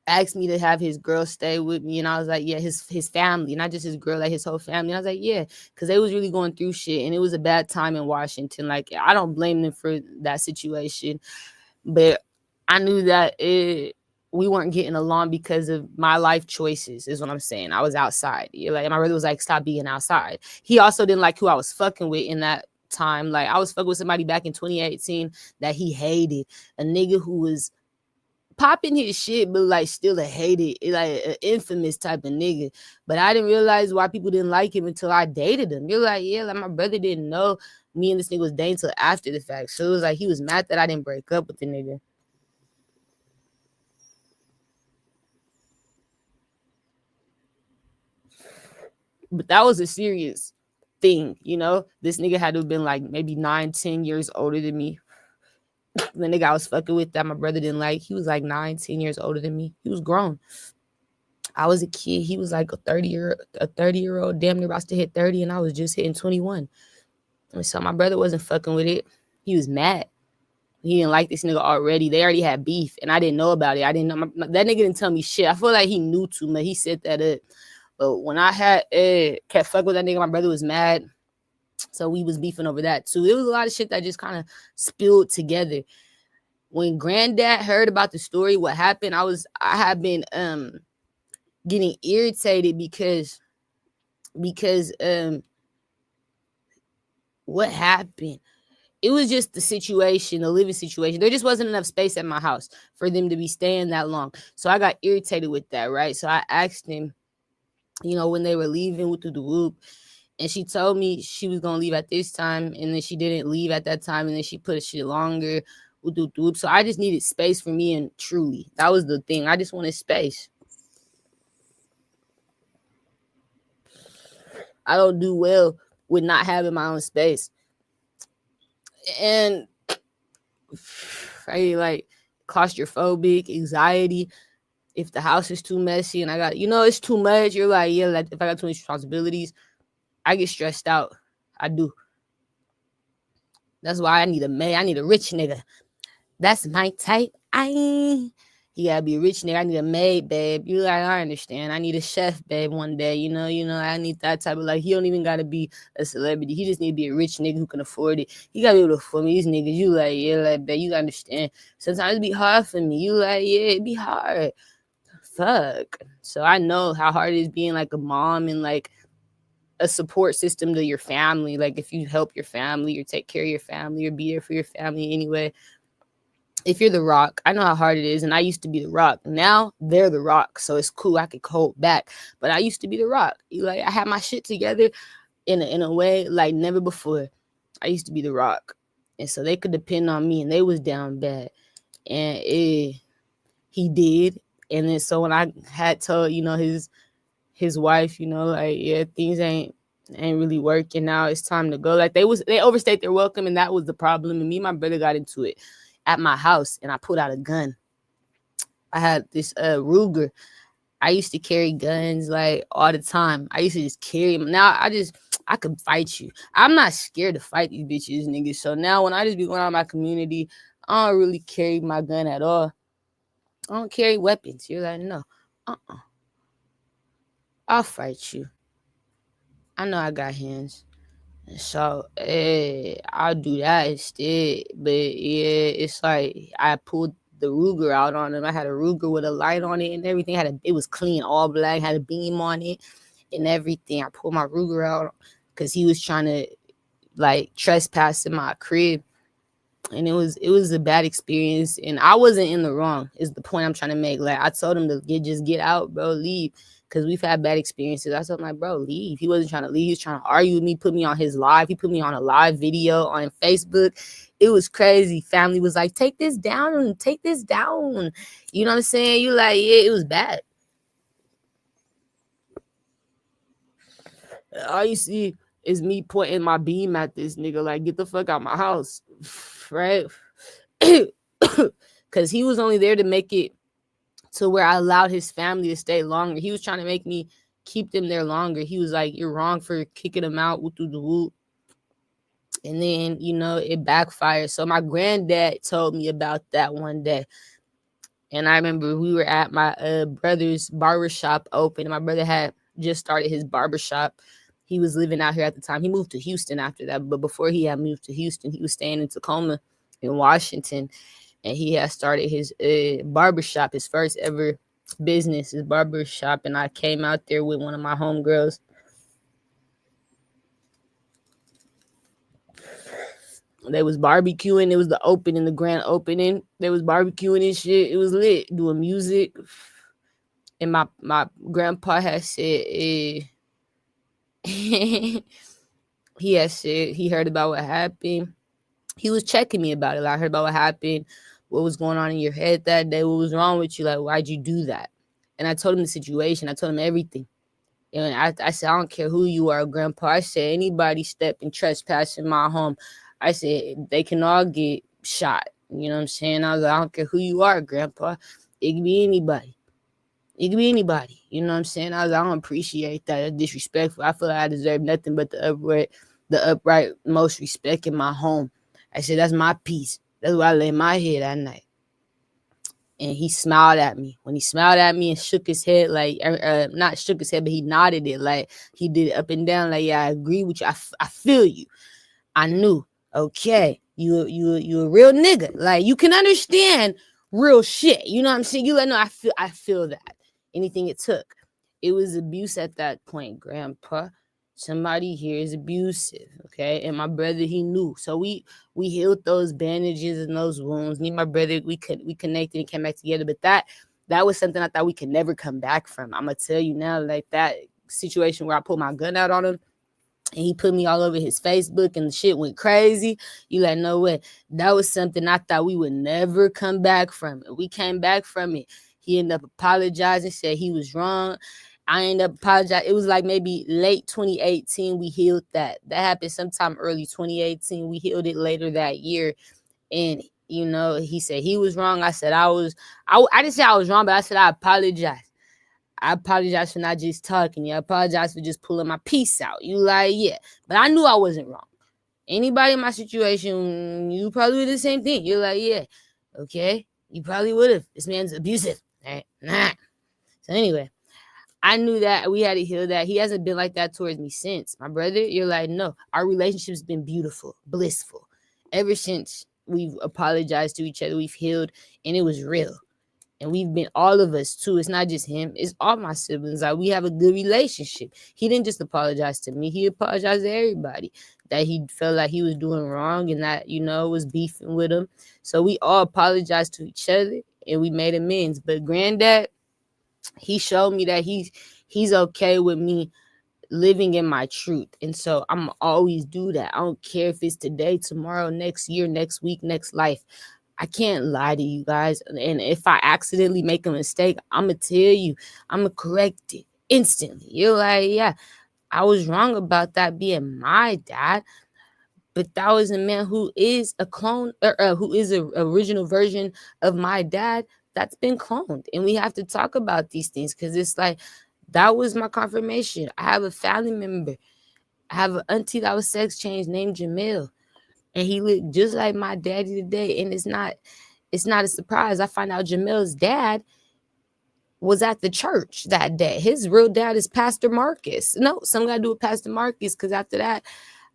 asked me to have his girl stay with me, and I was like, yeah, his family, not just his girl, like his whole family. And I was like, yeah, because they was really going through shit, and it was a bad time in Washington. Like I don't blame them for that situation, but I knew that we weren't getting along because of my life choices, is what I'm saying. I was outside. Like my brother was like, stop being outside. He also didn't like who I was fucking with in that time. Like I was fucking with somebody back in 2018 that he hated, a nigga who was popping his shit, but like still a hated, like an infamous type of nigga. But I didn't realize why people didn't like him until I dated him. You're like, yeah, like my brother didn't know me and this nigga was dating till after the fact. So it was like he was mad that I didn't break up with the nigga. But that was a serious thing, you know? This nigga had to have been like maybe 9-10 years older than me. The nigga I was fucking with that my brother didn't like, he was like 9-10 years older than me. He was grown. I was a kid. He was like a 30-year-old, damn near about to hit 30, and I was just hitting 21. And so my brother wasn't fucking with it. He was mad. He didn't like this nigga already. They already had beef, and I didn't know about it. I didn't know. That nigga didn't tell me shit. I feel like he knew too much. He set that up. But when I had kept fucking with that nigga, my brother was mad. So we was beefing over that too. It was a lot of shit that just kind of spilled together. When granddad heard about the story, what happened, I had been getting irritated because what happened? It was just the situation, the living situation. There just wasn't enough space at my house for them to be staying that long. So I got irritated with that, right? So I asked him, you know, when they were leaving with the whoop, and she told me she was gonna leave at this time, and then she didn't leave at that time, and then she put a shit longer. So I just needed space for me, and truly, that was the thing. I just wanted space. I don't do well with not having my own space. And I like claustrophobic, anxiety. If the house is too messy and I got, you know, it's too much, you're like, yeah, like if I got too many responsibilities, I get stressed out. I do. That's why I need a man. I need a rich nigga. That's my type. He gotta be a rich nigga. I need a maid, babe. You like, I understand. I need a chef, babe, one day. You know, I need that type of, like, he don't even gotta be a celebrity. He just need to be a rich nigga who can afford it. He gotta be able to afford me. These niggas, you like, yeah, like, babe, you understand. Sometimes it be hard for me. You like, yeah, it be hard. Fuck. So I know how hard it is being like a mom and like a support system to your family. Like if you help your family or take care of your family or be there for your family anyway. If you're the rock, I know how hard it is. And I used to be the rock. Now they're the rock. So it's cool. I could hold back. But I used to be the rock. Like I had my shit together in a way like never before. I used to be the rock. And so they could depend on me and they was down bad. And he did. And then so when I had told, you know, his wife, you know, like, yeah, things ain't really working now. It's time to go. Like they overstayed their welcome, and that was the problem. And me and my brother got into it at my house, and I pulled out a gun. I had this Ruger. I used to carry guns like all the time. I used to just carry them. Now I could fight you. I'm not scared to fight these bitches, niggas. So now when I just be going out in my community, I don't really carry my gun at all. I don't carry weapons. You're like, no. I'll fight you. I know I got hands. So I'll do that instead. But yeah, it's like I pulled the Ruger out on him. I had a Ruger with a light on it and everything. It was clean, all black, had a beam on it and everything. I pulled my Ruger out because he was trying to like trespass in my crib. And it was a bad experience, and I wasn't in the wrong, is the point I'm trying to make. Like, I told him to just get out, bro, leave, because we've had bad experiences. I told him, like, bro, leave. He wasn't trying to leave. He was trying to argue with me, put me on his live. He put me on a live video on Facebook. It was crazy. Family was like, take this down, take this down. You know what I'm saying? You like, yeah, it was bad. All you see is me pointing my beam at this nigga, like, get the fuck out my house, right? Because he was only there to make it to where I allowed his family to stay longer. He was trying to make me keep them there longer. He was like, you're wrong for kicking them out. And then, you know, it backfired. So my granddad told me about that one day. And I remember we were at my brother's barbershop open. And my brother had just started his barbershop. He was living out here at the time. He moved to Houston after that. But before he had moved to Houston, he was staying in Tacoma in Washington. And he had started his barbershop, his first ever business, his barbershop. And I came out there with one of my homegirls. They was barbecuing. It was the opening, the grand opening. They was barbecuing and shit. It was lit, doing music. And my grandpa had said, he had said he heard about what happened. He was checking me about it. Like, I heard about what happened, what was going on in your head that day, what was wrong with you, like, why'd you do that? And I told him the situation. I told him everything. And I said, I don't care who you are, Grandpa. I said, anybody stepping, trespassing my home, I said, they can all get shot. You know what I'm saying? I was like, I don't care who you are, Grandpa. It can be anybody. It can be anybody. You know what I'm saying? I was like, I don't appreciate that. It's disrespectful. I feel like I deserve nothing but the upright most respect in my home. I said, that's my peace. That's why I lay my head at night. And he smiled at me. When he smiled at me and shook his head, like, not shook his head, but he nodded it. Like, he did it up and down. Like, yeah, I agree with you. I feel you. I knew, okay, you a real nigga. Like, you can understand real shit. You know what I'm saying? You let know I feel that. Anything it took. It was abuse at that point, Grandpa. Somebody here is abusive, okay? And my brother, he knew. So we healed those bandages and those wounds. Me and my brother, we connected and came back together. But that was something I thought we could never come back from. I'm gonna tell you now, like, that situation where I pulled my gun out on him and he put me all over his Facebook and the shit went crazy. You like, no way. That was something I thought we would never come back from. We came back from it. He ended up apologizing, said he was wrong. I ended up apologizing. It was like maybe late 2018, we healed that. That happened sometime early 2018. We healed it later that year. And, you know, he said he was wrong. I said I didn't say I was wrong, but I said I apologize. I apologize for not just talking. I apologize for just pulling my piece out. You like, yeah. But I knew I wasn't wrong. Anybody in my situation, you probably would do the same thing. You're like, yeah, okay. You probably would have. This man's abusive. Right? Nah. So anyway, I knew that we had to heal that. He hasn't been like that towards me since. My brother, you're like, no. Our relationship's been beautiful, blissful. Ever since we've apologized to each other, we've healed, and it was real. And we've been, all of us too. It's not just him. It's all my siblings. Like, we have a good relationship. He didn't just apologize to me. He apologized to everybody that he felt like he was doing wrong and that, you know, was beefing with him. So we all apologized to each other and we made amends. But Granddad, he showed me that he's okay with me living in my truth. And so I'm always do that. I don't care if it's today, tomorrow, next year, next week, next life. I can't lie to you guys. And if I accidentally make a mistake, I'm going to tell you. I'm going to correct it instantly. You're like, yeah, I was wrong about that being my dad. But that was a man who is a clone, or who is an original version of my dad that's been cloned. And we have to talk about these things because it's like, that was my confirmation. I have a family member. I have an auntie that was sex changed named Jamil. And he looked just like my daddy today. And it's not a surprise. I find out Jamil's dad was at the church that day. His real dad is Pastor Marcus. No, something got to do with Pastor Marcus, because after that,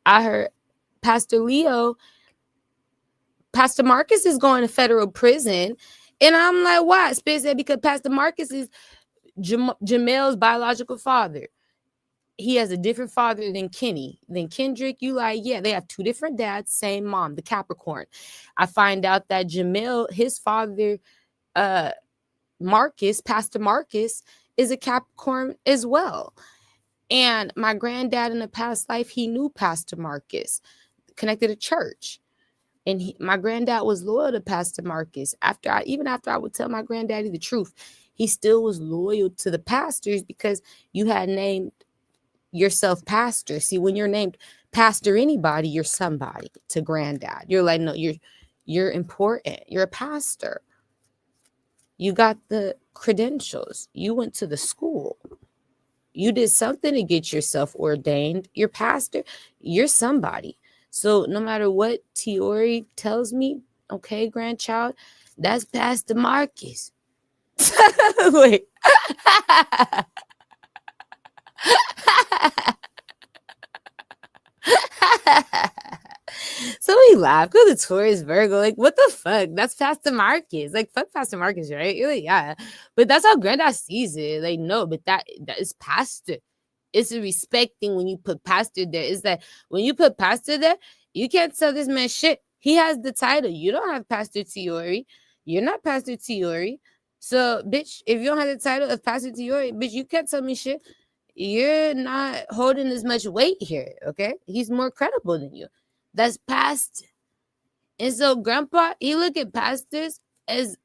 I heard Pastor Marcus is going to federal prison. And I'm like, why? Spirit said because Pastor Marcus is Jamil's biological father. he has a different father than Kenny. Than Kendrick, you like, yeah, they have two different dads, same mom, the Capricorn. I find out that Jamil, his father, Marcus, Pastor Marcus, is a Capricorn as well. And my granddad in a past life, he knew Pastor Marcus, connected to church. And my granddad was loyal to Pastor Marcus. Even after I would tell my granddaddy the truth, he still was loyal to the pastors because you had named yourself pastor. See, when you're named pastor anybody, you're somebody to granddad. You're like, no, you're important. You're a pastor. You got the credentials. You went to the school. You did something to get yourself ordained. You're pastor. You're somebody. So no matter what Tiori tells me, okay, grandchild, that's Pastor Marcus. Wait. So we laugh because the Taurus Virgo, like, what the fuck? That's Pastor Marcus. Like, fuck Pastor Marcus, right? You're like, yeah. But that's how granddad sees it. Like, no, but that is pastor. It's a respecting when you put pastor there. It's that when you put pastor there, you can't tell this man shit. He has the title. You don't have Pastor Tiori. You're not Pastor Tiori. So, bitch, if you don't have the title of Pastor Tiori, bitch, you can't tell me shit. You're not holding as much weight here, okay? He's more credible than you. That's pastor. And so grandpa, he look at pastors as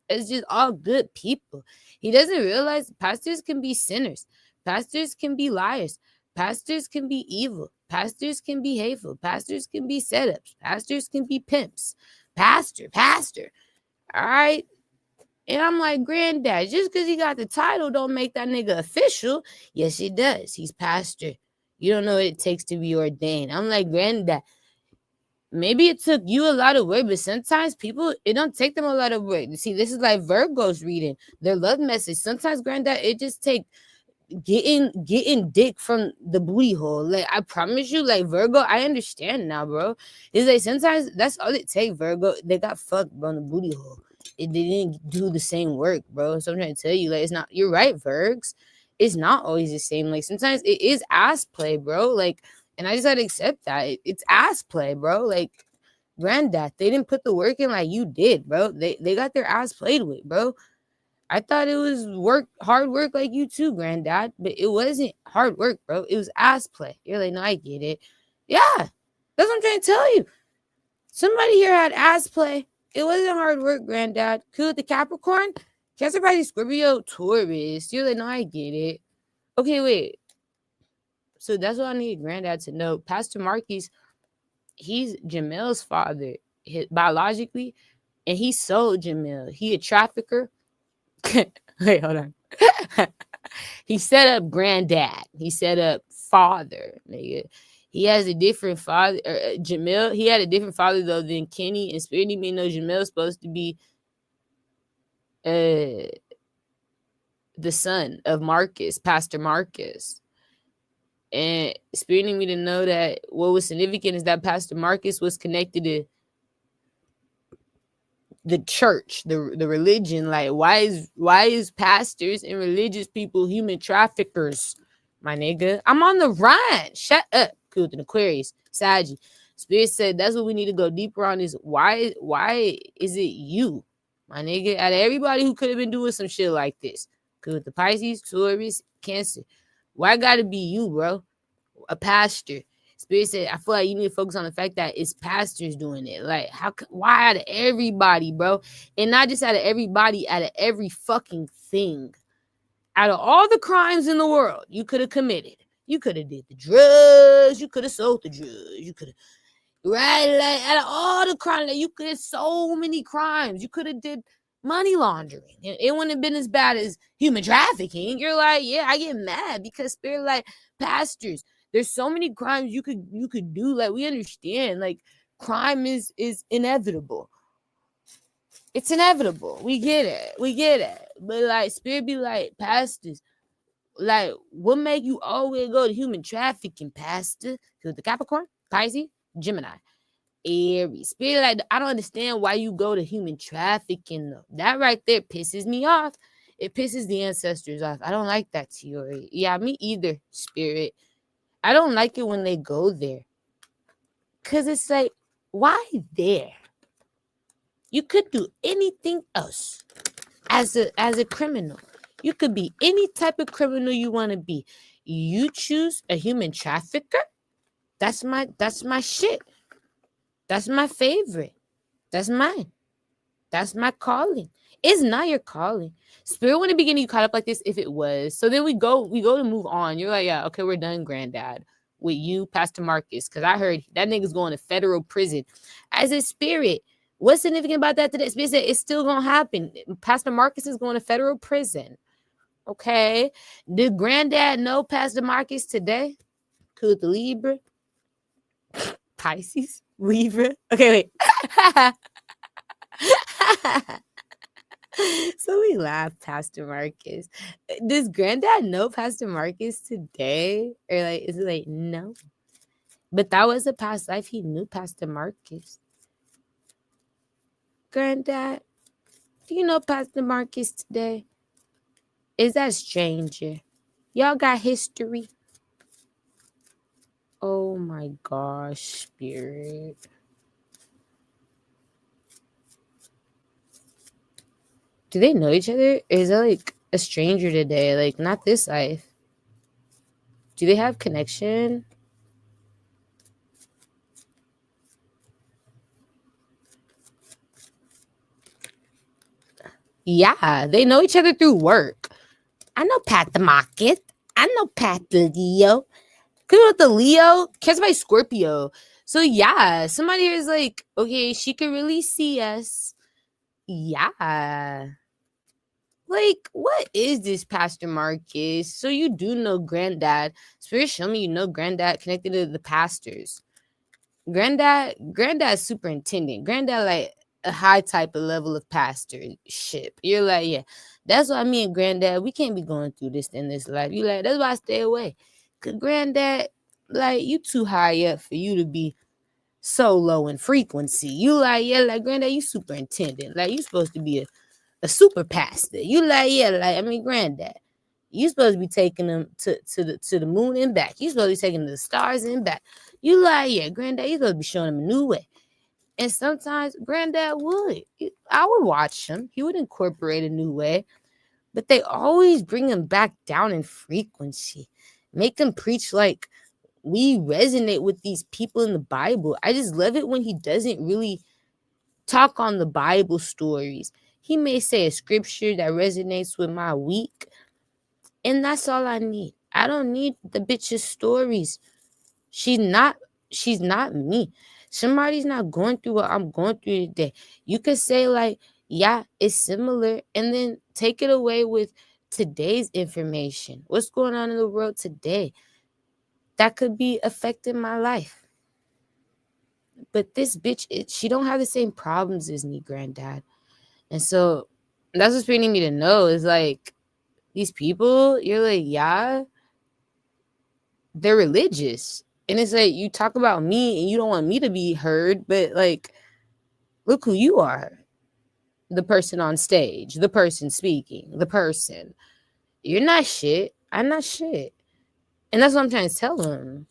just all good people. He doesn't realize pastors can be sinners. Pastors can be liars. Pastors can be evil. Pastors can be hateful. Pastors can be setups. Pastors can be pimps. Pastor. All right? And I'm like, granddad, just because he got the title don't make that nigga official. Yes, it does. He's pastor. You don't know what it takes to be ordained. I'm like, granddad, maybe it took you a lot of work, but sometimes people, it don't take them a lot of work. See, this is like Virgos reading their love message. Sometimes, granddad, it just take getting dick from the booty hole. Like, I promise you, like, Virgo, I understand now, bro. It's like sometimes that's all it takes, Virgo. They got fucked, bro, in the booty hole. They didn't do the same work, bro. So I'm trying to tell you, like, it's not, you're right, Virgs. It's not always the same. Like, sometimes it is ass play, bro. Like, and I just had to accept that. It's ass play, bro. Like, granddad, they didn't put the work in like you did, bro. They got their ass played with, bro. I thought it was hard work like you too, granddad, but it wasn't hard work, bro. It was ass play. You're like, no, I get it. Yeah, that's what I'm trying to tell you. Somebody here had ass play. It wasn't hard work, granddad. Cool with the Capricorn? Cancer, Pisces, Scorpio, Taurus. You're like, no, I get it. Okay, wait. So that's what I need granddad to know. Pastor Marquis, he's Jamil's father, biologically, and he sold Jamil. He a trafficker. Wait, hold on. He set up granddad. He set up father. Nigga. He has a different father. Jamil, he had a different father though than Kenny. And Spirit me know Jamil's supposed to be the son of Marcus, Pastor Marcus. And Spirit me to know that what was significant is that Pastor Marcus was connected to the church, the religion. Like, why is pastors and religious people human traffickers, my nigga? I'm on the run. Shut up. Cool with an Aquarius, Saggy. Spirit said that's what we need to go deeper on is why is it you, my nigga? Out of everybody who could have been doing some shit like this, cool with the Pisces, Taurus, Cancer, why gotta be you, bro? A pastor. Spirit said, I feel like you need to focus on the fact that it's pastors doing it. Like, why out of everybody, bro? And not just out of everybody, out of every fucking thing. Out of all the crimes in the world you could have committed, you could have did the drugs, you could have sold the drugs, you could have, right? Like, out of all the crimes, like, you could have so many crimes. You could have did money laundering. It wouldn't have been as bad as human trafficking. You're like, yeah, I get mad because Spirit, like, pastors, there's so many crimes you could do. Like, we understand, like, crime is inevitable. It's inevitable. We get it. But, like, Spirit be like, pastors, like, what make you always go to human trafficking, pastor? Because the Capricorn, Pisces, Gemini, Aries. Spirit, like, I don't understand why you go to human trafficking, though. That right there pisses me off. It pisses the ancestors off. I don't like that theory. Yeah, me either, spirit. I don't like it when they go there. Because it's like, why there? You could do anything else as a criminal. You could be any type of criminal you want to be. You choose a human trafficker. That's my shit. That's my favorite. That's mine. That's my calling. It's not your calling. Spirit wouldn't be getting you caught up like this if it was. So then we go to move on. You're like, yeah, okay, we're done, granddad. With you, Pastor Marcus, because I heard that nigga's going to federal prison. As a spirit, what's significant about that today? Spirit said it's still gonna happen. Pastor Marcus is going to federal prison. Okay. Did granddad know Pastor Marcus today? Could the Libra? Pisces? Libra? Okay, wait. So we laugh, Pastor Marcus. Does granddad know Pastor Marcus today? Or like, is it like, no? But that was a past life. He knew Pastor Marcus. Granddad, do you know Pastor Marcus today? Is that stranger? Y'all got history? Oh my gosh, spirit. Do they know each other? Or is it like a stranger today? Like, not this life. Do they have connection? Yeah, they know each other through work. I know Pat the Market. I know Pat the Leo. Because with the Leo, cares about Scorpio. So yeah, somebody is like, okay, she could really see us. Yeah. Like, what is this, Pastor Marcus? So you do know granddad. Spirit show me you know granddad connected to the pastors. Granddad superintendent. Granddad like a high type of level of pastorship. You're like, yeah, that's why me and granddad, we can't be going through this in this life. You like, that's why I stay away. Cause granddad, like, you too high up for you to be so low in frequency. You like, yeah, like granddad, you superintendent. Like, you supposed to be a super pastor. You like, yeah, like, I mean, granddad, you supposed to be taking them to the moon and back. You supposed to be taking them to the stars and back. You like, yeah, granddad, you supposed to be showing them a new way. And sometimes granddad would. I would watch him. He would incorporate a new way. But they always bring him back down in frequency. Make him preach like we resonate with these people in the Bible. I just love it when he doesn't really talk on the Bible stories. He may say a scripture that resonates with my week. And that's all I need. I don't need the bitch's stories. She's not me. Somebody's not going through what I'm going through today. You could say like, yeah, it's similar. And then take it away with today's information. What's going on in the world today? That could be affecting my life. But this bitch, she don't have the same problems as me, granddad. And so that's what's need me to know is like, these people, you're like, yeah, they're religious. And it's like, you talk about me and you don't want me to be heard, but like, look who you are. The person on stage, the person speaking, the person. You're not shit. I'm not shit. And that's what I'm trying to tell them.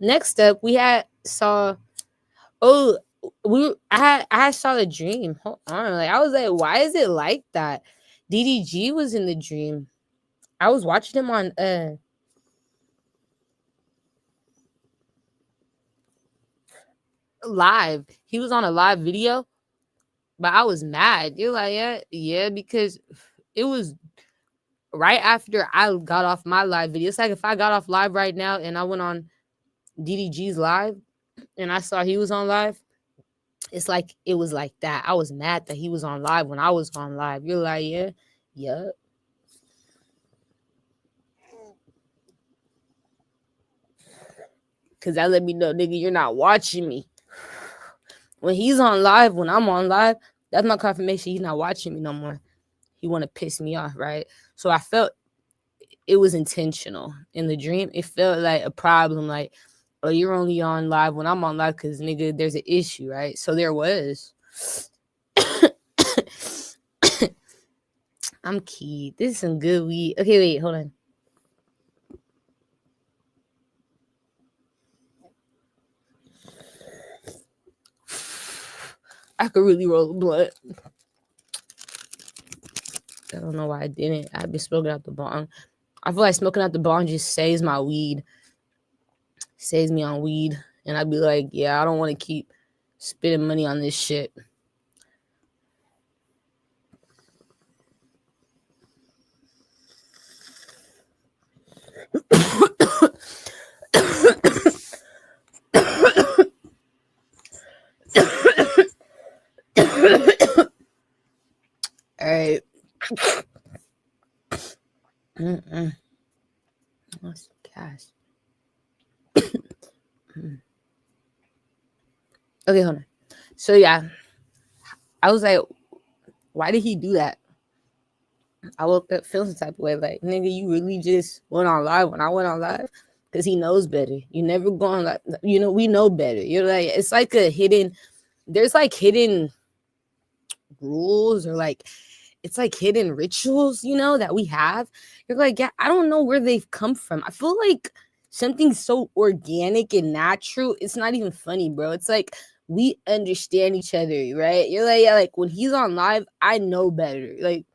Next up, I saw a dream. Hold on. Like, I was like, why is it like that? DDG was in the dream. I was watching him on live. He was on a live video, but I was mad. You're like, yeah, because it was right after I got off my live video. It's like if I got off live right now and I went on DDG's live and I saw he was on live, it's like it was like that. I was mad that he was on live when I was on live. You're like, yeah. Because that let me know, nigga, you're not watching me. When he's on live, when I'm on live, that's my confirmation he's not watching me no more. He want to piss me off, right? So I felt it was intentional. In the dream, it felt like a problem, like, oh, you're only on live when I'm on live because, nigga, there's an issue, right? So there was. I'm key. This is some good weed. Okay, wait, hold on. I could really roll a blunt. I don't know why I didn't. I've been smoking out the bong. I feel like smoking out the bong just saves my weed. Saves me on weed. And I'd be like, yeah, I don't want to keep spending money on this shit. All right. That's gas. Okay, hold on. So yeah, I was like, why did he do that? I woke up feeling some type of way, like, nigga, you really just went on live when I went on live? Because he knows better. You never go on live. You know, we know better. You're like, it's like a hidden, there's like hidden rules or like, it's like hidden rituals, you know, that we have. You're like, yeah, I don't know where they've come from. I feel like something so organic and natural, it's not even funny, bro. It's like we understand each other, right? You're like, yeah, like when he's on live, I know better. Like,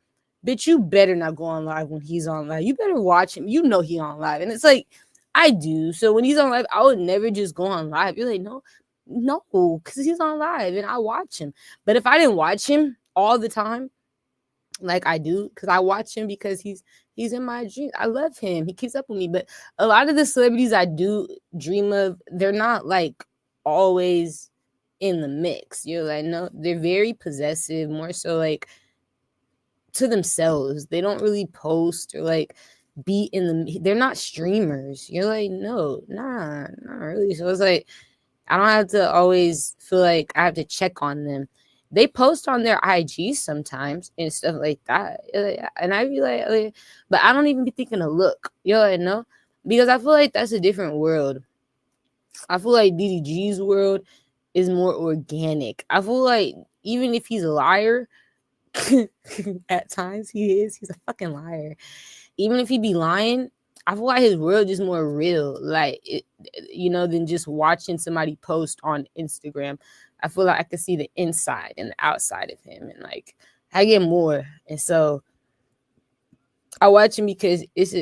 bitch, you better not go on live when he's on live. You better watch him. You know he on live. And it's like, I do. So when he's on live, I would never just go on live. You're like, no, because he's on live and I watch him. But if I didn't watch him all the time, like I do, because I watch him because he's in my dreams. I love him. He keeps up with me. But a lot of the celebrities I do dream of, they're not like always in the mix. You're like, no, they're very possessive, more so like to themselves. They don't really post or like be in the, they're not streamers. You're like, no, nah, not really. So it's like, I don't have to always feel like I have to check on them. They post on their IG sometimes and stuff like that. And I be like, but I don't even be thinking to look. You know, no? Because I feel like that's a different world. I feel like DDG's world is more organic. I feel like even if he's a liar, at times he's a fucking liar. Even if he be lying, I feel like his world is more real, like you know, than just watching somebody post on Instagram. I feel like I can see the inside and the outside of him, and like I get more. And so I watch him because it's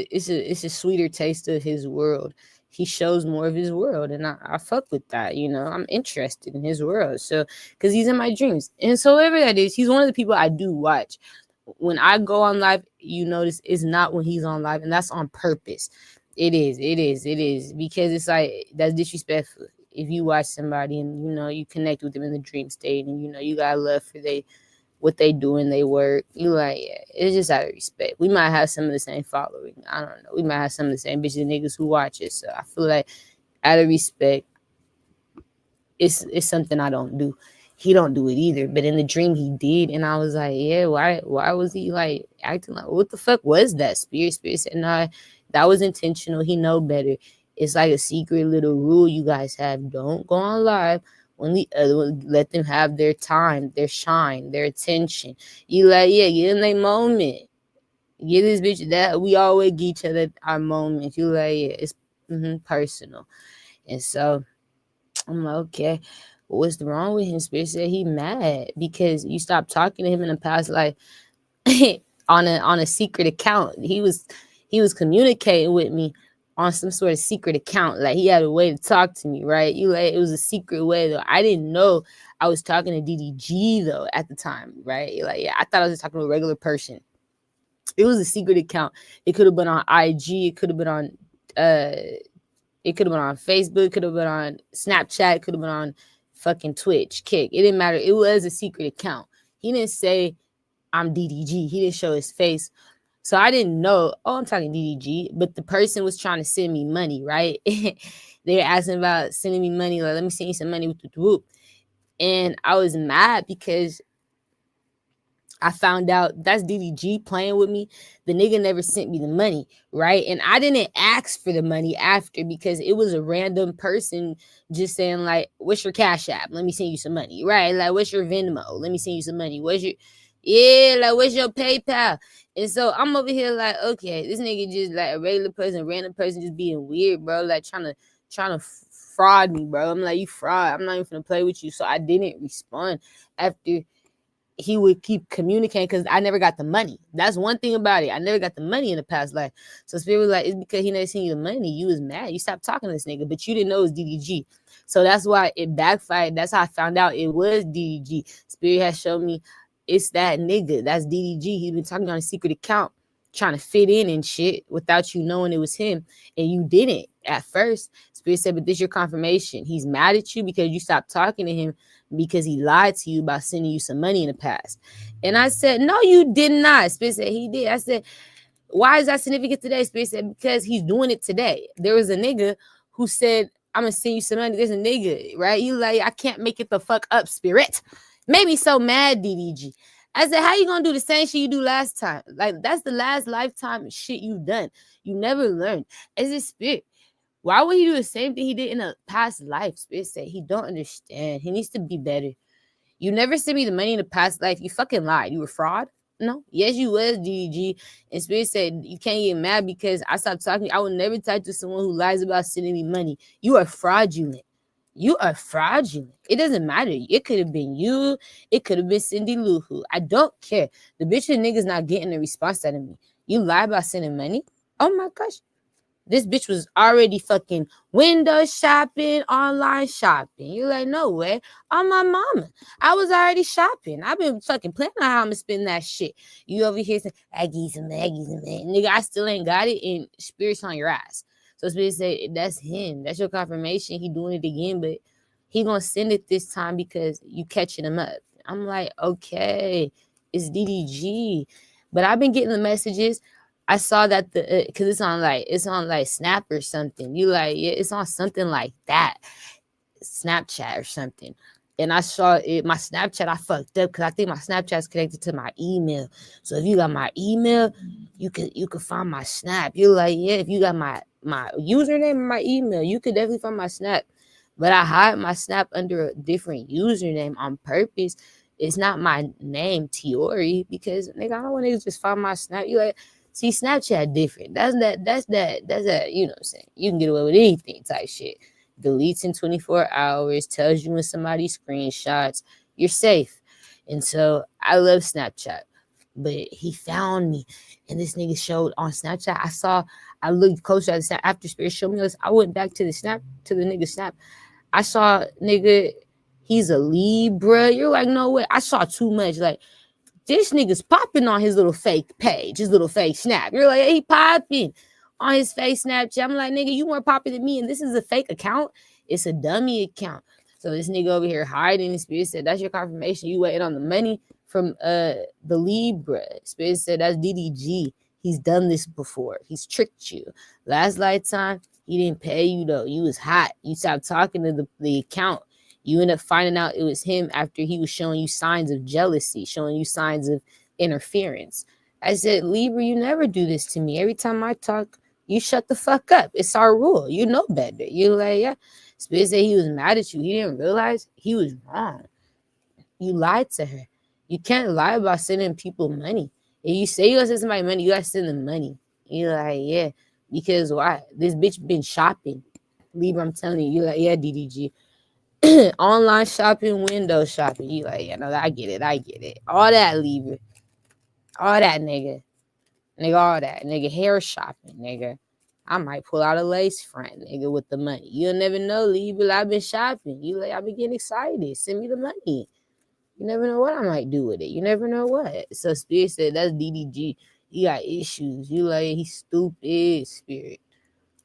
a sweeter taste of his world. He shows more of his world, and I fuck with that. You know, I'm interested in his world, so because he's in my dreams, and so whatever that is, he's one of the people I do watch. When I go on live, you notice it's not when he's on live, and that's on purpose. It is because it's like that's disrespectful. If you watch somebody and you know you connect with them in the dream state, and you know you got love for what they do and they work, you like, yeah, it's just out of respect. We might have some of the same following. I don't know. We might have some of the same bitches and niggas who watch it. So I feel like out of respect, it's something I don't do. He don't do it either. But in the dream he did. And I was like, yeah, why was he like acting like, what the fuck was that? Spirit said, nah, that was intentional. He know better. It's like a secret little rule you guys have. Don't go on live when the other one, let them have their time, their shine, their attention. You like, yeah, give them their moment. Give this bitch that. We always give each other our moments. You like, yeah, it's personal. And so I'm like, okay, what's wrong with him? Spirit said he mad because you stopped talking to him in the past life on a secret account. He was communicating with me on some sort of secret account. Like he had a way to talk to me, right? You like, it was a secret way though. I didn't know I was talking to DDG though at the time, right? Like, yeah, I thought I was just talking to a regular person. It was a secret account. It could have been on IG. It could have been on it could have been on Facebook. It could have been on Snapchat. It could have been on fucking Twitch, Kick. It didn't matter. It was a secret account. He didn't say I'm DDG. He didn't show his face. So I didn't know, oh, I'm talking DDG, but the person was trying to send me money, right? They were asking about sending me money, like, let me send you some money with the whoop. And I was mad because I found out that's DDG playing with me. The nigga never sent me the money, right? And I didn't ask for the money after because it was a random person just saying like, what's your Cash App? Let me send you some money, right? Like, what's your Venmo? Let me send you some money. What's your... Yeah, like, where's your PayPal? And so I'm over here like, okay, this nigga just like a regular person, random person, just being weird, bro. Like trying to fraud me, bro. I'm like, you fraud. I'm not even gonna play with you. So I didn't respond after he would keep communicating because I never got the money. That's one thing about it. I never got the money in the past life. So Spirit was like, it's because he never seen you the money. You was mad. You stopped talking to this nigga, but you didn't know it was DDG. So that's why it backfired. That's how I found out it was DDG. Spirit has shown me it's that nigga. That's DDG. He's been talking on a secret account, trying to fit in and shit without you knowing it was him. And you didn't at first. Spirit said, but this your confirmation. He's mad at you because you stopped talking to him because he lied to you about sending you some money in the past. And I said, no, you did not. Spirit said, he did. I said, why is that significant today? Spirit said, because he's doing it today. There was a nigga who said, I'm going to send you some money. There's a nigga, right? You like, I can't make it the fuck up, Spirit. Made me so mad, DDG. I said, how you going to do the same shit you do last time? Like, that's the last lifetime shit you've done. You never learned. As a Spirit, why would he do the same thing he did in a past life? Spirit said he don't understand. He needs to be better. You never sent me the money in the past life. You fucking lied. You were fraud. No. Yes, you was, DDG. And Spirit said you can't get mad because I stopped talking. I would never talk to someone who lies about sending me money. You are fraudulent. You are fraudulent. It doesn't matter. It could have been you. It could have been Cindy Lou Who. I don't care. The bitch and niggas not getting a response out of me. You lie about sending money? Oh my gosh. This bitch was already fucking window shopping, online shopping. You're like, no way. On my mama. I was already shopping. I've been fucking planning on how I'm gonna spend that shit. You over here saying, I give some man. Nigga, I still ain't got it, and Spirit's on your ass. So Spirit say, that's him. That's your confirmation. He doing it again, but he gonna send it this time because you catching him up. I'm like, okay, it's DDG. But I've been getting the messages. I saw that because it's on like Snap or something. You like, yeah, it's on something like that, Snapchat or something. And I saw it, my Snapchat, I fucked up because I think my Snapchat's connected to my email. So if you got my email, you could find my Snap. You're like, yeah, if you got my username and my email, you could definitely find my Snap. But I hide my Snap under a different username on purpose. It's not my name, Tiori, because nigga, I don't want niggas just find my Snap. You like, see, Snapchat different. That's that, you know what I'm saying? You can get away with anything type shit. Deletes in 24 hours, tells you when somebody screenshots, you're safe. And so I love Snapchat. But he found me, and this nigga showed on Snapchat. I looked closer at the Snap after Spirit showed me this. I went back to the nigga Snap. I saw nigga, he's a Libra. You're like, no way. I saw too much. Like, this nigga's popping on his little fake page, his little fake Snap. You're like, hey, he popping on his fake Snapchat. I'm like, nigga, you more popping than me, and this is a fake account. It's a dummy account. So this nigga over here hiding. Spirit said, that's your confirmation. You waiting on the money from the Libra. Spirit said, that's DDG. He's done this before. He's tricked you. Last lifetime, he didn't pay you, though. You was hot. You stopped talking to the account. You end up finding out it was him after he was showing you signs of jealousy, showing you signs of interference. I said, Libra, you never do this to me. Every time I talk, you shut the fuck up. It's our rule. You know better. You're like, yeah. Spirit said he was mad at you. He didn't realize he was wrong. You lied to her. You can't lie about sending people money. If you say you're going to send somebody money, you got to send them money. You're like, yeah. Because why? This bitch been shopping. Libra, I'm telling you. You're like, yeah, DDG. Online shopping, window shopping. You like, yeah, no, I get it. All that, Libra. All that, nigga. All that. Nigga, hair shopping, nigga. I might pull out a lace front, nigga, with the money. You'll never know, Libra. I've been shopping. You like, I've been getting excited. Send me the money. You never know what I might do with it. You never know what. So Spirit said, that's DDG. He got issues. You like, he's stupid, Spirit.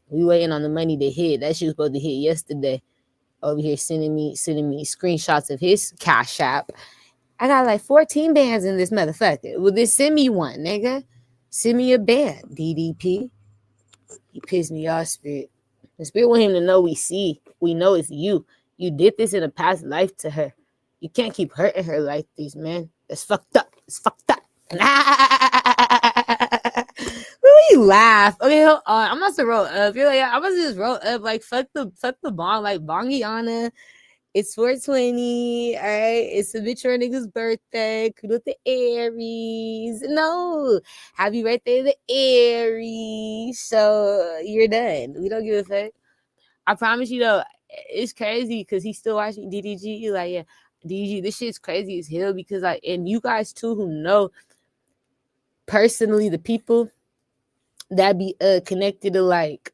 We waiting on the money to hit. That shit was supposed to hit yesterday. Over here sending me screenshots of his Cash App. I got like 14 bands in this motherfucker. Well, then send me one, nigga. Send me a band, DDP. He pissed me off, Spirit. The Spirit want him to know we know it's you. You did this in a past life to her. You can't keep hurting her like this, man. That's fucked up. It's fucked up. You laugh. Okay, hold on. I'm about to roll up. You're like, yeah, I'm about to just roll up. Like, fuck the bong. Like, Bongiana It's 420, all right? It's a bitch or a nigga's birthday. Kudos to Aries. No, happy birthday to Aries. So you're done. We don't give a fuck. I promise you though, it's crazy because he's still watching DDG. Like, yeah, DDG, this shit's crazy as hell because like, and you guys too who know personally the people that be connected to like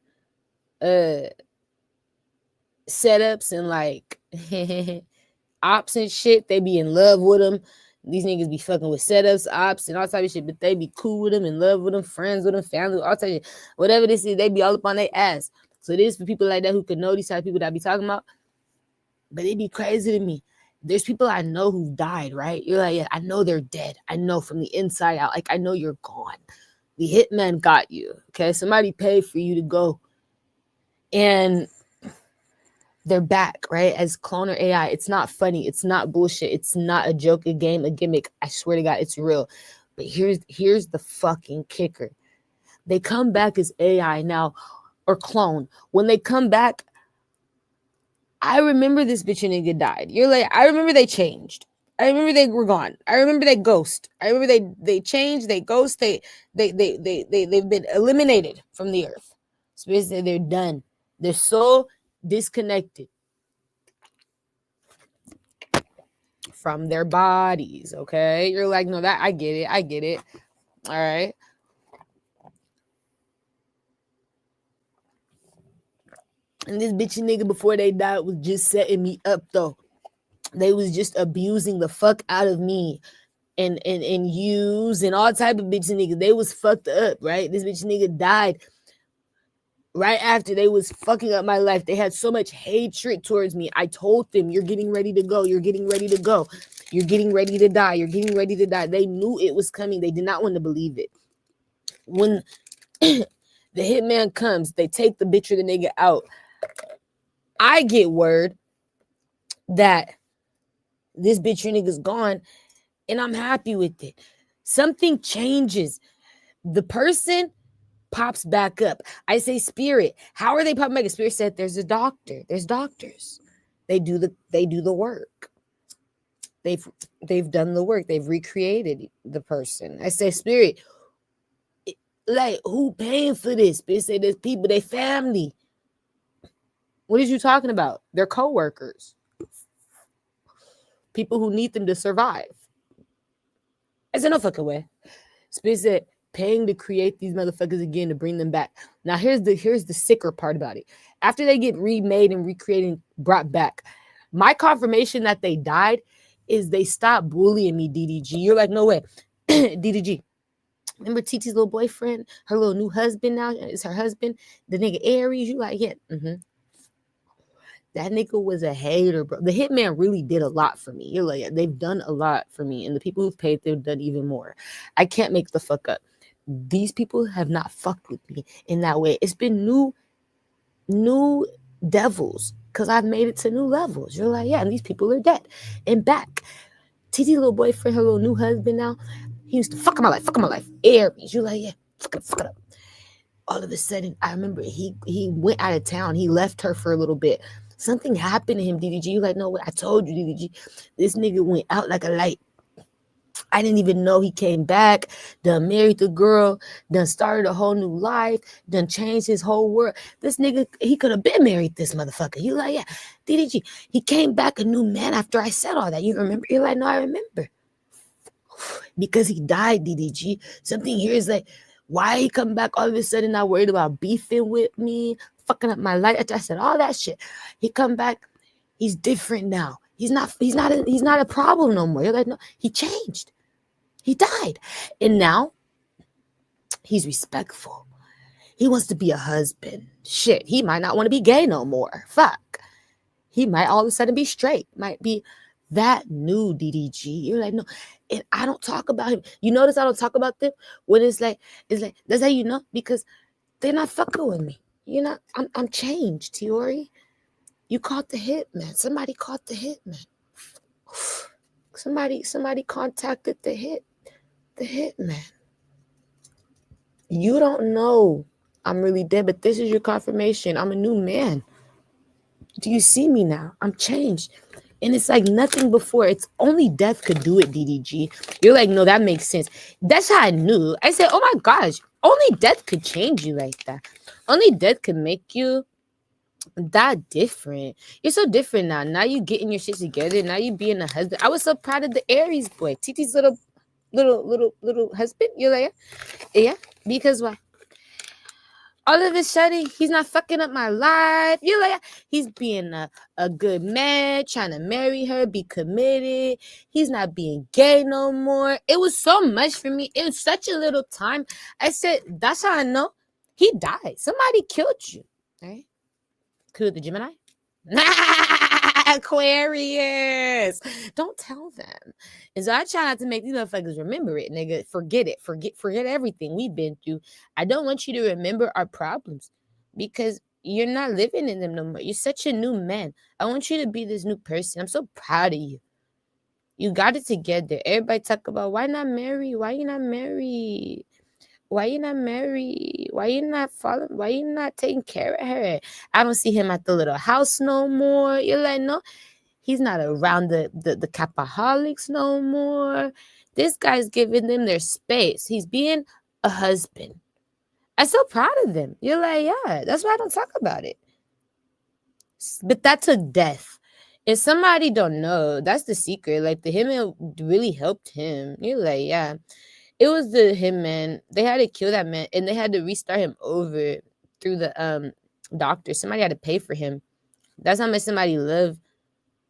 setups and like ops and shit, they be in love with them. These niggas be fucking with setups, ops, and all type of shit, but they be cool with them, in love with them, friends with them, family, all type of shit. Whatever this is, they be all up on their ass. So it is for people like that who can know these type of people that I be talking about. But it be crazy to me. There's people I know who've died, right? You're like, yeah, I know they're dead. I know from the inside out. Like, I know you're gone. The hitman got you, okay? Somebody paid for you to go. And they're back, right? As clone or AI. It's not funny. It's not bullshit. It's not a joke, a game, a gimmick. I swear to God, it's real. But here's the fucking kicker. They come back as AI now or clone. When they come back, I remember this bitch and nigga died. You're like, I remember they changed. I remember they were gone. I remember they ghost. I remember they changed, they ghost, they've been eliminated from the earth. So basically they're done. They're so disconnected from their bodies, okay? You're like, no, that I get it. All right. And this bitch and nigga before they died was just setting me up though. They was just abusing the fuck out of me and using all type of bitch and niggas. They was fucked up, right? This bitch nigga died right after they was fucking up my life. They had so much hatred towards me. I told them, you're getting ready to go. You're getting ready to go. You're getting ready to die. You're getting ready to die. They knew it was coming. They did not want to believe it. When the hitman comes, they take the bitch or the nigga out. I get word that this bitch or nigga's gone, and I'm happy with it. Something changes. The person pops back up. I say, spirit, how are they popping back? Spirit said there's a doctor. There's doctors. They do the work. They've done the work. They've recreated the person. I say, spirit, like, who paying for this? Spirit said there's people, they family. What is you talking about? They're co-workers. People who need them to survive. I said, no fucking way. Spirit said, paying to create these motherfuckers again to bring them back. Now, here's the sicker part about it. After they get remade and recreated and brought back, my confirmation that they died is they stopped bullying me, DDG. You're like, no way. DDG. Remember TT's little boyfriend? Her little new husband now is her husband. The nigga Aries. You like, yeah. Mm-hmm. That nigga was a hater, bro. The hitman really did a lot for me. You're like, they've done a lot for me. And the people who've paid, they've done even more. I can't make the fuck up. These people have not fucked with me in that way. It's been new devils because I've made it to new levels. You're like, yeah, and these people are dead and back. TT's little boyfriend, her little new husband now, he used to fuck my life. Aries. You're like, yeah, fuck it up. All of a sudden, I remember he went out of town. He left her for a little bit. Something happened to him, DDG. You like, no, what I told you, DDG. This nigga went out like a light. I didn't even know he came back, done married the girl, done started a whole new life, done changed his whole world. This nigga, he could have been married this motherfucker. You like, yeah, DDG, he came back a new man after I said all that. You remember? You're like, no, I remember. Because he died, DDG. Something here is like, why he come back all of a sudden not worried about beefing with me, fucking up my life? I said all that shit. He come back, he's different now. He's not a problem no more. You're like, no, he changed. He died. And now he's respectful. He wants to be a husband. Shit, he might not want to be gay no more. Fuck. He might all of a sudden be straight. Might be that new DDG. You're like, no. And I don't talk about him. You notice I don't talk about them when it's like, that's how you know, because they're not fucking with me. You know, I'm changed, Tiori. You caught the hitman. Somebody caught the hitman. Somebody contacted the hitman. You don't know I'm really dead, but this is your confirmation. I'm a new man. Do you see me now? I'm changed. And it's like nothing before. It's only death could do it, DDG. You're like, no, that makes sense. That's how I knew. I said, oh my gosh, only death could change you like that. Only death could make you that different. You're so different now. Now you getting your shit together. Now you being a husband. I was so proud of the Aries boy. Titi's little husband. You're like, yeah. Because why? All of a sudden, he's not fucking up my life. You're like, he's being a good man, trying to marry her, be committed. He's not being gay no more. It was so much for me. It was such a little time. I said, that's how I know he died. Somebody killed you. Right? Killed the Gemini? Aquarius. Don't tell them. And so I try not to make these motherfuckers remember it, nigga. Forget it. Forget everything we've been through. I don't want you to remember our problems because you're not living in them no more. You're such a new man. I want you to be this new person. I'm so proud of you. You got it together. Everybody talk about why not marry? Why you not married? Why you not married? Why you not following? Why you not taking care of her? I don't see him at the little house no more. You're like, no, he's not around the capaholics no more. This guy's giving them their space. He's being a husband. I'm so proud of them. You're like, yeah, that's why I don't talk about it. But that took death. If somebody don't know, that's the secret. Like the him really helped him. You're like, yeah. It was the hitman. They had to kill that man, and they had to restart him over through the doctor. Somebody had to pay for him. That's how much somebody loved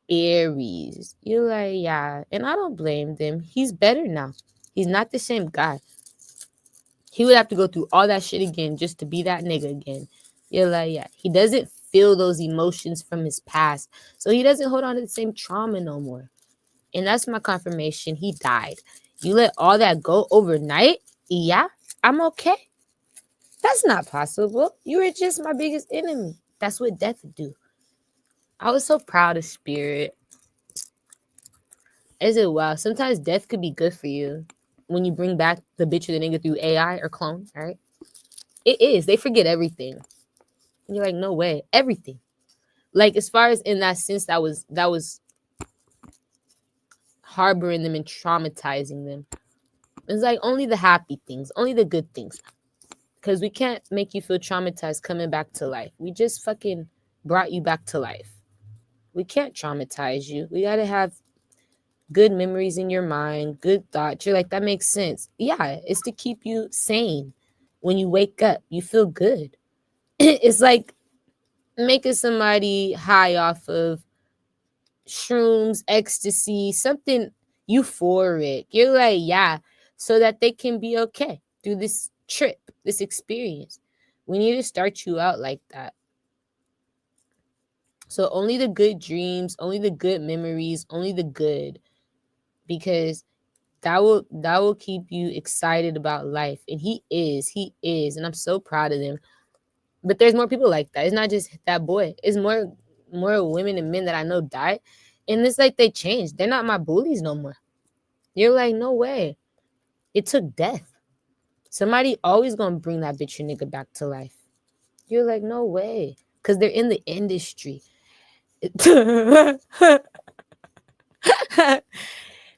Aries. You're like, yeah, and I don't blame them. He's better now. He's not the same guy. He would have to go through all that shit again just to be that nigga again. You're like, yeah, he doesn't feel those emotions from his past, so he doesn't hold on to the same trauma no more. And that's my confirmation. He died. You let all that go overnight? Yeah, I'm okay. That's not possible. You were just my biggest enemy. That's what death would do. I was so proud of Spirit. Is it wow? Sometimes death could be good for you when you bring back the bitch or the nigga through AI or clone, right? It is. They forget everything. And you're like, no way. Everything. Like, as far as in that sense, that was harboring them and traumatizing them. It's like only the happy things, only the good things. Because we can't make you feel traumatized coming back to life. We just fucking brought you back to life. We can't traumatize you. We got to have good memories in your mind, good thoughts. You're like, that makes sense. Yeah, it's to keep you sane. When you wake up, you feel good. It's like making somebody high off of shrooms, ecstasy, something euphoric. You're like, yeah, so that they can be okay through this trip, this experience. We need to start you out like that. So only the good dreams, only the good memories, only the good, because that will keep you excited about life. And he is, and I'm so proud of them. But there's more people like that. It's not just that boy. It's more women and men that I know died. And it's like they changed. They're not my bullies no more. You're like, no way. It took death. Somebody always gonna bring that bitch or nigga back to life. You're like, no way. Because they're in the industry.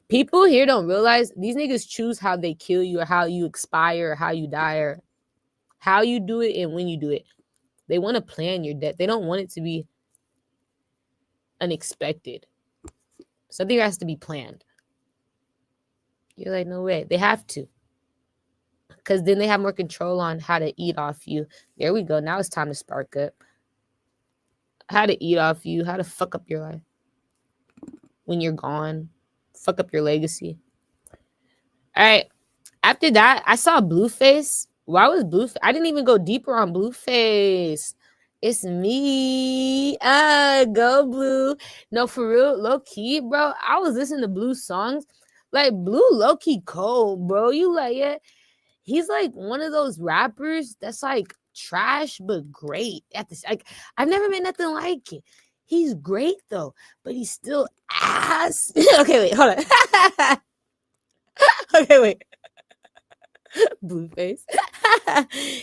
People here don't realize these niggas choose how they kill you or how you expire or how you die or how you do it and when you do it. They want to plan your death. They don't want it to be unexpected. Something has to be planned. You're like, no way. They have to. Because then they have more control on how to eat off you. There we go. Now it's time to spark up. How to eat off you. How to fuck up your life. When you're gone. Fuck up your legacy. All right. After that, I saw Blueface. Why was Blueface? I didn't even go deeper on Blueface. It's me. Go Blue. No, for real, low key, bro. I was listening to Blue songs. Like, Blue low key cold, bro. You like it? He's like one of those rappers that's like trash but great at this. Like, I've never met nothing like it. He's great though, but he's still ass. Okay, wait, hold on. Okay, wait. Blueface.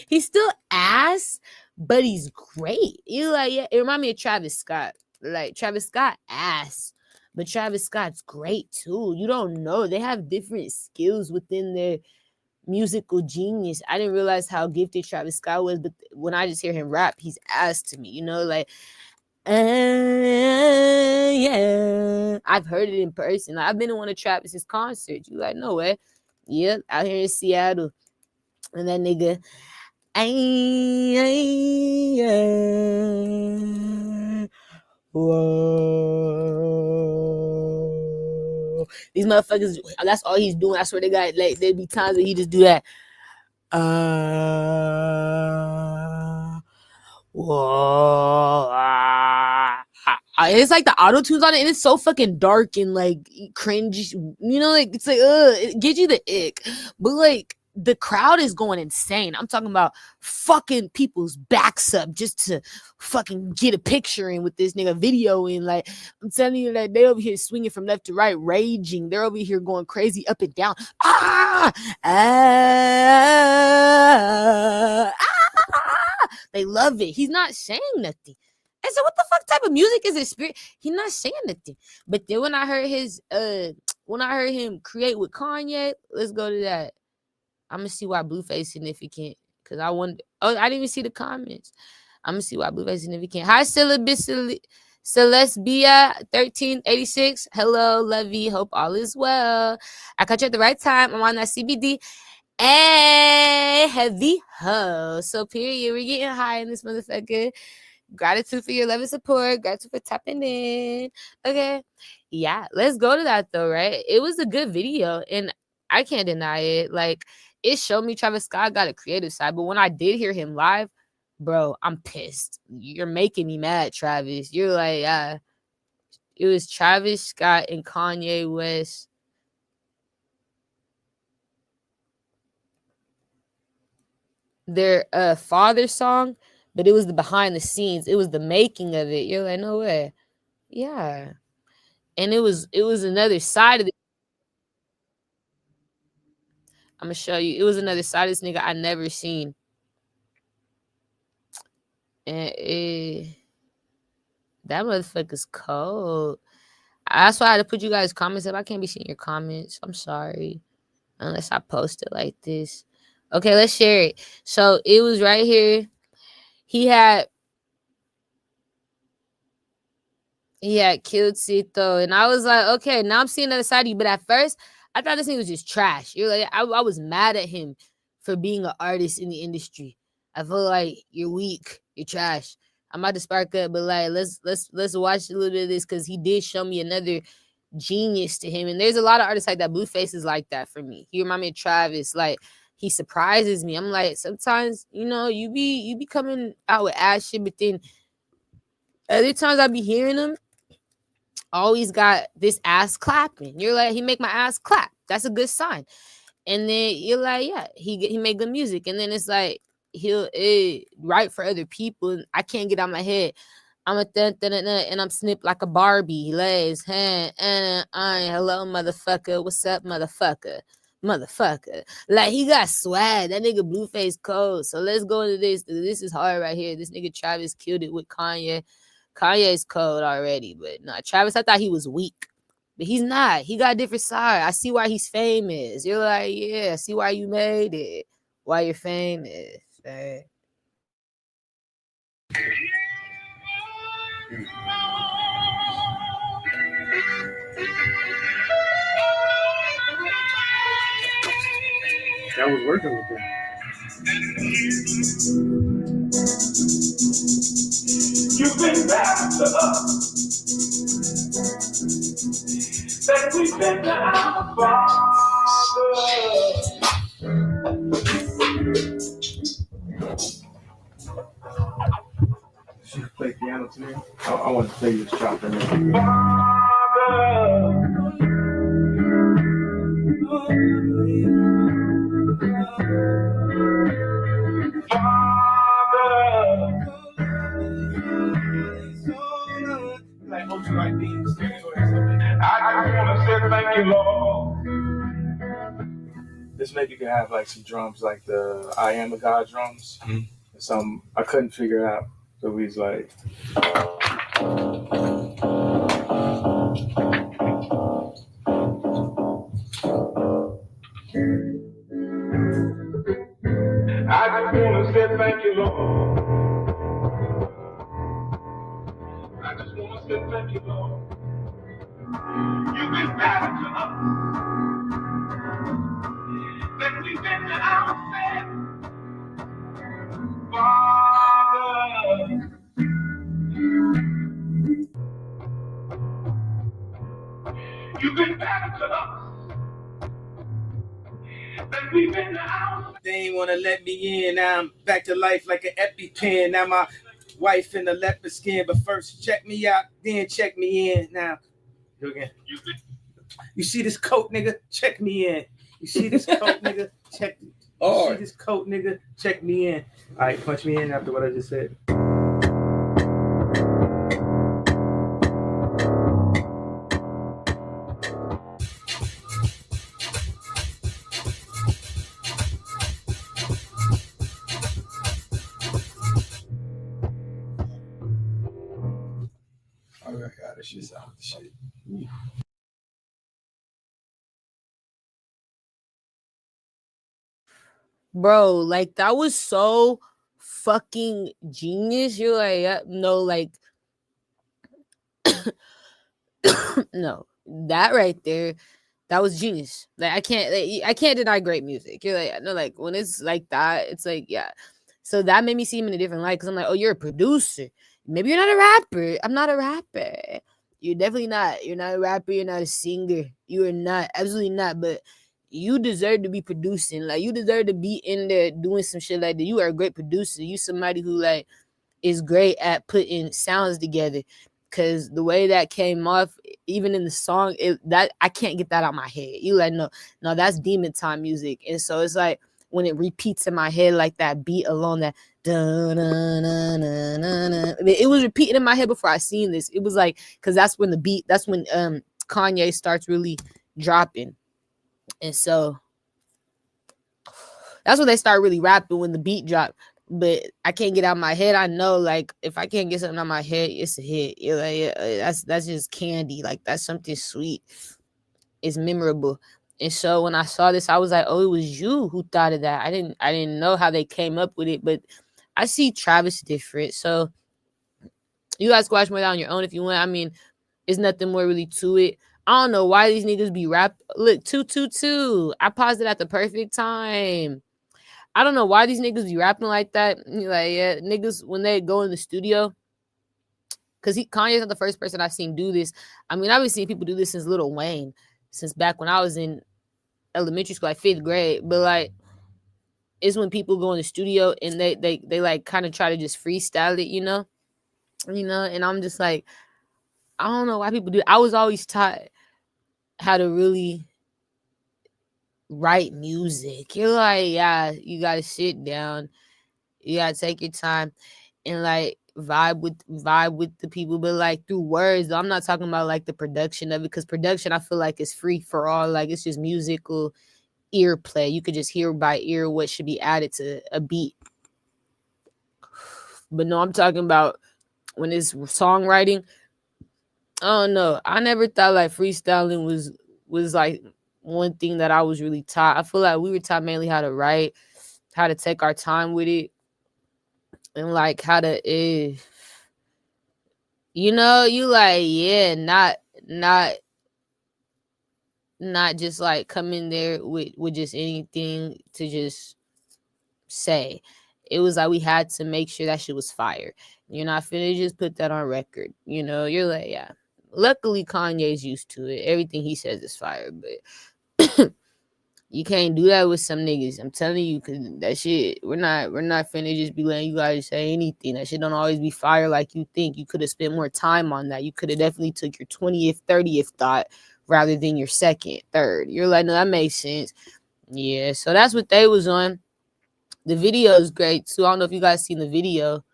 He's still ass, but he's great. You like, yeah, it reminds me of Travis Scott. Like Travis Scott ass, but Travis Scott's great too. You don't know. They have different skills within their musical genius. I didn't realize how gifted Travis Scott was, but when I just hear him rap, he's ass to me. You know, like, yeah. I've heard it in person. I've been to one of Travis's concerts. You like, no way. Yep, out here in Seattle. And that nigga, whoa. These motherfuckers, that's all he's doing. I swear to God, like, there'd be times where he just do that. Whoa. It's like the auto tunes on it, and it's so fucking dark and like cringe. You know, like it's like it gives you the ick. But like the crowd is going insane. I'm talking about fucking people's backs up just to fucking get a picture in with this nigga video in. Like I'm telling you that they over here swinging from left to right, raging. They're over here going crazy up and down. They love it. He's not saying nothing. I said, what the fuck type of music is this? Spirit? He's not saying nothing. But then when I heard him create with Kanye, let's go to that. I'm gonna see why Blueface significant. Cause I wonder. Oh, I didn't even see the comments. I'm gonna see why Blueface significant. Hi, Celestia 1386. Hello, Levy. Hope all is well. I caught you at the right time. I'm on that CBD. Hey, heavy ho. So period. We're getting high in this motherfucker. Gratitude for your love and support. Gratitude for tapping in. Okay. Yeah, let's go to that though, right? It was a good video and I can't deny it. Like, it showed me Travis Scott got a creative side, but when I did hear him live, bro, I'm pissed. You're making me mad, Travis. You're like, it was Travis Scott and Kanye West. Their father song, but it was the behind the scenes. It was the making of it. You're like, no way. Yeah. And it was another side of it. I'm gonna show you. It was another side of this nigga I never seen. And that motherfucker's cold. That's why I had to put you guys' comments up. I can't be seeing your comments. I'm sorry. Unless I post it like this. Okay, let's share it. So it was right here. He had killed Cito. And I was like, okay, now I'm seeing the other side of you. But at first, I thought this thing was just trash. You're like, I was mad at him for being an artist in the industry. I feel like you're weak. You're trash. I'm about to spark up, but like let's watch a little bit of this because he did show me another genius to him. And there's a lot of artists like that. Blueface is like that for me. He remind me of Travis. Like he surprises me. I'm like, sometimes, you know, you be coming out with ass shit, but then other times I be hearing him always got this ass clapping. You're like, he make my ass clap. That's a good sign. And then you're like, yeah, he make good music. And then it's like he'll write for other people. And I can't get out my head. I'm a and I'm snipped like a Barbie. Lays hand and hello, motherfucker. What's up, motherfucker? Motherfucker. Like he got swag. That nigga Blueface cold. So let's go into this. This is hard right here. This nigga Travis killed it with Kanye. Kanye's cold already, but nah, Travis, I thought he was weak. But he's not. He got a different side. I see why he's famous. You're like, yeah, I see why you made it. Why you're famous. Right? That was working with them. You've been bad to us. That we've been to our Father. She play piano to me. I want to play this chopper. Like, hope you like these. I just want to say thank you, Lord. This maybe could have like some drums, like the I Am a God drums. Mm-hmm. Some I couldn't figure out. So we was like, I just wanna say thank you, Lord. I just wanna say thank you, Lord. You've been better to us than we've been to ourselves, Father. You've been better to us than we've been to ourselves. They ain't wanna let me in. Now I'm back to life like an EpiPen. Now my wife in the leopard skin, but first check me out, then check me in. Now, go again. You see this coat, nigga? Check me in. You see this coat, nigga? Check. You see this coat, nigga? Check me in. All right, punch me in after what I just said. Oh my god, this shit's out the shit. Bro, like that was so fucking genius. You're like, no, like, no, that right there, that was genius. Like I can't deny great music. You're like, no, like when it's like that, it's like, yeah. So that made me see him in a different light because I'm like, oh, you're a producer. Maybe you're not a rapper. I'm not a rapper. You're definitely not. You're not a rapper. You're not a singer. You are not. Absolutely not. But you deserve to be producing. Like you deserve to be in there doing some shit like that. You are a great producer. You somebody who like is great at putting sounds together. Cause the way that came off, even in the song, that I can't get that out of my head. You like no, that's demon time music, and so it's like when it repeats in my head like that beat alone, that it was repeating in my head before I seen this. It was like because that's when Kanye starts really dropping, and so that's when they start really rapping when the beat drop. But I can't get out of my head. I know, like, if I can't get something out of my head, it's a hit. You're like, yeah, that's just candy. Like, that's something sweet. It's memorable. And so when I saw this, I was like, oh, it was you who thought of that. I didn't know how they came up with it, but I see Travis different. So you guys can watch more on your own if you want. I mean, there's nothing more really to it. I don't know why these niggas be rap. Look, 222. I paused it at the perfect time. I don't know why these niggas be rapping like that. Like, yeah, niggas, when they go in the studio, because Kanye's not the first person I've seen do this. I mean, I've been seeing people do this since Lil Wayne, since back when I was in elementary school, like 5th grade. But, like, it's when people go in the studio and they like, kind of try to just freestyle it, you know? And I'm just like, I don't know why people do it. I was always taught how to really write music. You're like, yeah, you got to sit down. You got to take your time and like vibe with the people, but like through words. I'm not talking about like the production of it, because production I feel like is free for all. Like it's just musical ear play. You could just hear by ear what should be added to a beat. But no, I'm talking about when it's songwriting. I don't know. I never thought like freestyling was like one thing that I was really taught. I feel like we were taught mainly how to write, how to take our time with it, and like how to you like, yeah, not just like come in there with just anything to just say. It was like we had to make sure that shit was fire. You're not finna just put that on record. You're like, yeah. Luckily Kanye's used to it. Everything he says is fire, but you can't do that with some niggas. I'm telling you, cause that shit, we're not finna just be letting you guys say anything. That shit don't always be fire like you think. You could have spent more time on that. You could have definitely took your 20th, 30th thought rather than your second, third. You're like, no, that makes sense. Yeah, so that's what they was on. The video is great too. I don't know if you guys seen the video,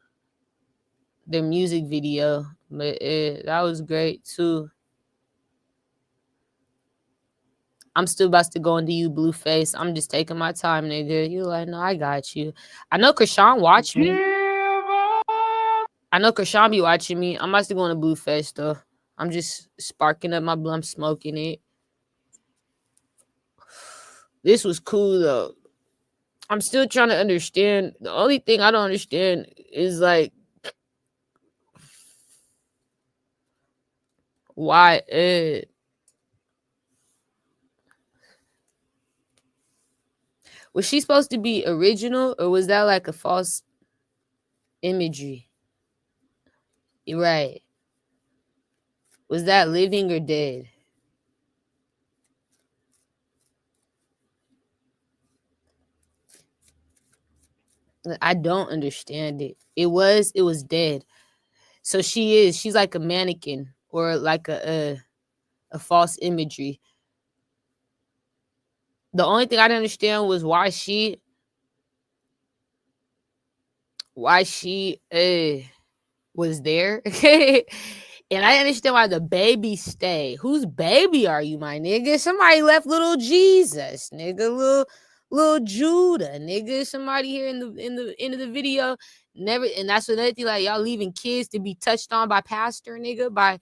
their music video, but that was great too. I'm still about to go into you, Blueface. I'm just taking my time, nigga. You like, no, I got you. I know Krishan watched me. I know Krishan be watching me. I'm about to go into Blueface, though. I'm just sparking up my blunt, smoking it. This was cool, though. I'm still trying to understand. The only thing I don't understand is, like, why was she supposed to be original, or was that like a false imagery? Right. Was that living or dead? I don't understand it. It was dead. So she's like a mannequin or like a false imagery. The only thing I didn't understand was why she was there. And I understand why the baby stay. Whose baby are you, my nigga? Somebody left little Jesus, nigga. Little Judah, nigga. Somebody here in the end of the video never. And that's another thing. Like, y'all leaving kids to be touched on by pastor, nigga, by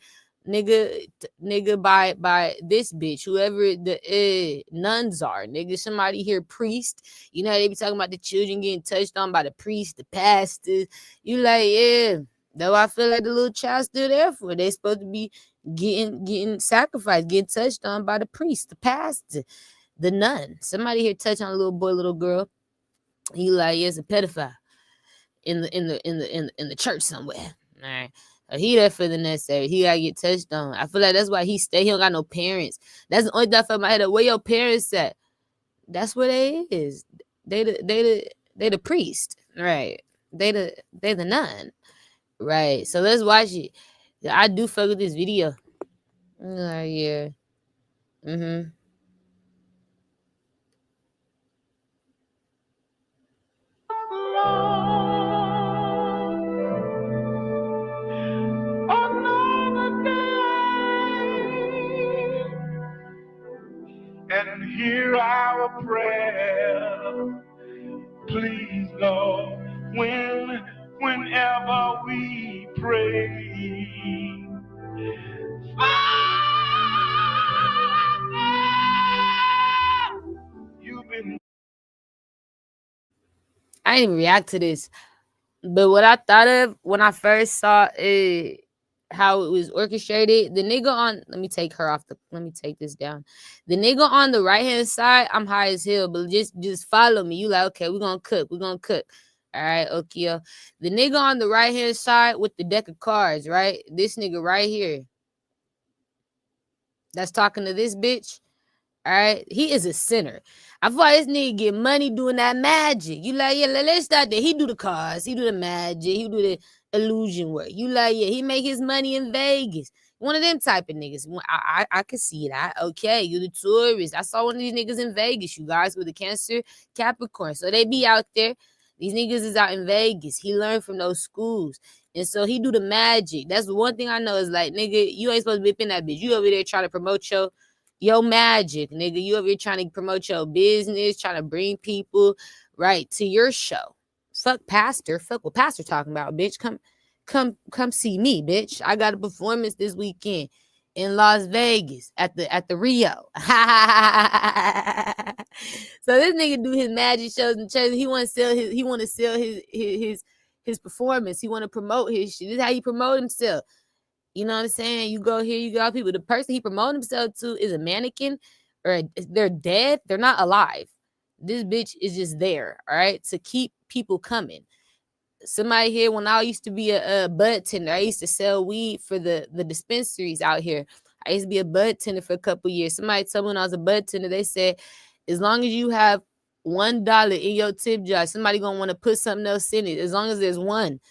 by this bitch, whoever the nuns are, nigga. Somebody here, priest. You know, they be talking about the children getting touched on by the priest, the pastors. You like, yeah. Though I feel like the little child still there for. They supposed to be getting sacrificed, getting touched on by the priest, the pastor, the nun. Somebody here touch on a little boy, little girl. You like, yeah, it's a pedophile in the church somewhere. All right. He there for the necessary. He gotta get touched on. I feel like that's why he stay. He don't got no parents. That's the only thing I felt in my head. Where your parents at? That's where they is. They the priest. Right. They the nun. Right. So let's watch it. I do fuck with this video. Yeah. Mm-hmm. And hear our prayer. Please, Lord, whenever we pray. You've been. I didn't even react to this. But what I thought of when I first saw it, how it was orchestrated, the nigga on, let me take this down. The nigga on the right hand side, I'm high as hell, but just follow me. You like, okay, we're gonna cook. All right, okay. The nigga on the right hand side with the deck of cards, right? This nigga right here, that's talking to this bitch. All right, he is a sinner. I feel like this nigga get money doing that magic. You like, yeah, let's start there. He do the cards, he do the magic, he do the illusion work. You like, yeah, he make his money in Vegas. One of them type of niggas. I can see that. Okay, you the tourist. I saw one of these niggas in Vegas, you guys, with the Cancer Capricorn. So they be out there. These niggas is out in Vegas. He learned from those schools. And so he do the magic. That's the one thing I know is like, nigga, you ain't supposed to be up in that bitch. You over there trying to promote your magic, nigga. You over here trying to promote your business, trying to bring people right to your show. Fuck pastor. Fuck what pastor talking about, bitch. Come see me, bitch. I got a performance this weekend in Las Vegas at the Rio. So this nigga do his magic shows in church. He want to sell his performance. He want to promote his shit. This is how he promote himself. You know what I'm saying? You go here, you got people. The person he promote himself to is a mannequin, or they're dead. They're not alive. This bitch is just there, all right, to keep people coming. Somebody here, when I used to be a bud tender, I used to sell weed for the dispensaries out here. I used to be a bud tender for a couple years. Somebody told me when I was a bud tender, they said, as long as you have $1 in your tip jar, somebody gonna want to put something else in it. As long as there's one,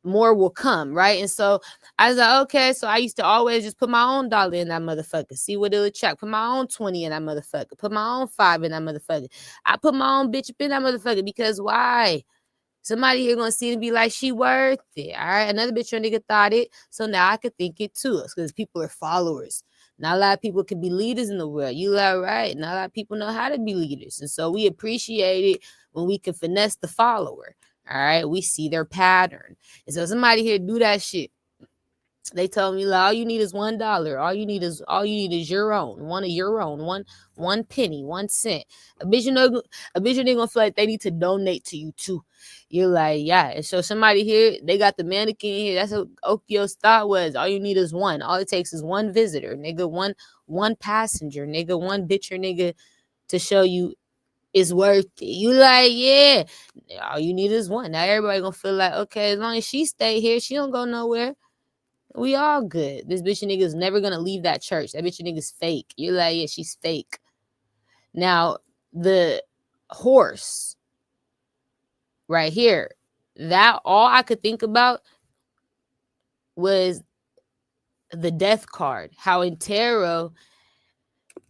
more will come, right? And so I was like, okay. So I used to always just put my own dollar in that motherfucker, see what it'll attract. Put my own 20 in that motherfucker. Put my own 5 in that motherfucker. I put my own bitch up in that motherfucker because why? Somebody here gonna see it and be like, she worth it. All right. Another bitch or nigga thought it. So now I could think it too. Because people are followers. Not a lot of people can be leaders in the world. You like, right? Not a lot of people know how to be leaders. And so we appreciate it when we can finesse the follower. All right. We see their pattern. And so somebody here do that shit. They told me, like, all you need is $1. All you need is your own, one of your own, one penny, 1 cent. A bitch ain't gonna feel like they need to donate to you too. You're like, yeah. And so somebody here, they got the mannequin here. That's what Okio's thought was. All you need is one. All it takes is one visitor, nigga, one passenger, nigga, one bitch or nigga to show you it's worth it. You like, yeah. All you need is one. Now everybody gonna feel like, okay, as long as she stay here, she don't go nowhere. We all good. This bitch nigga's never gonna leave that church. That bitch nigga's fake. You're like, yeah, she's fake. Now, the horse right here, that all I could think about was the death card. How in tarot,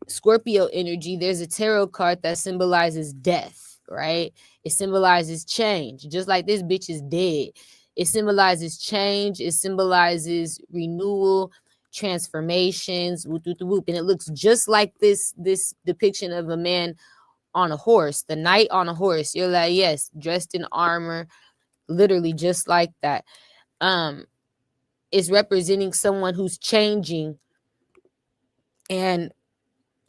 Scorpio energy, there's a tarot card that symbolizes death, right? It symbolizes change. Just like this bitch is dead. It symbolizes change. It symbolizes renewal, transformations, whoop, whoop, whoop. And it looks just like this depiction of a man on a horse, the knight on a horse. You're like, yes, dressed in armor, literally just like that. It's representing someone who's changing. And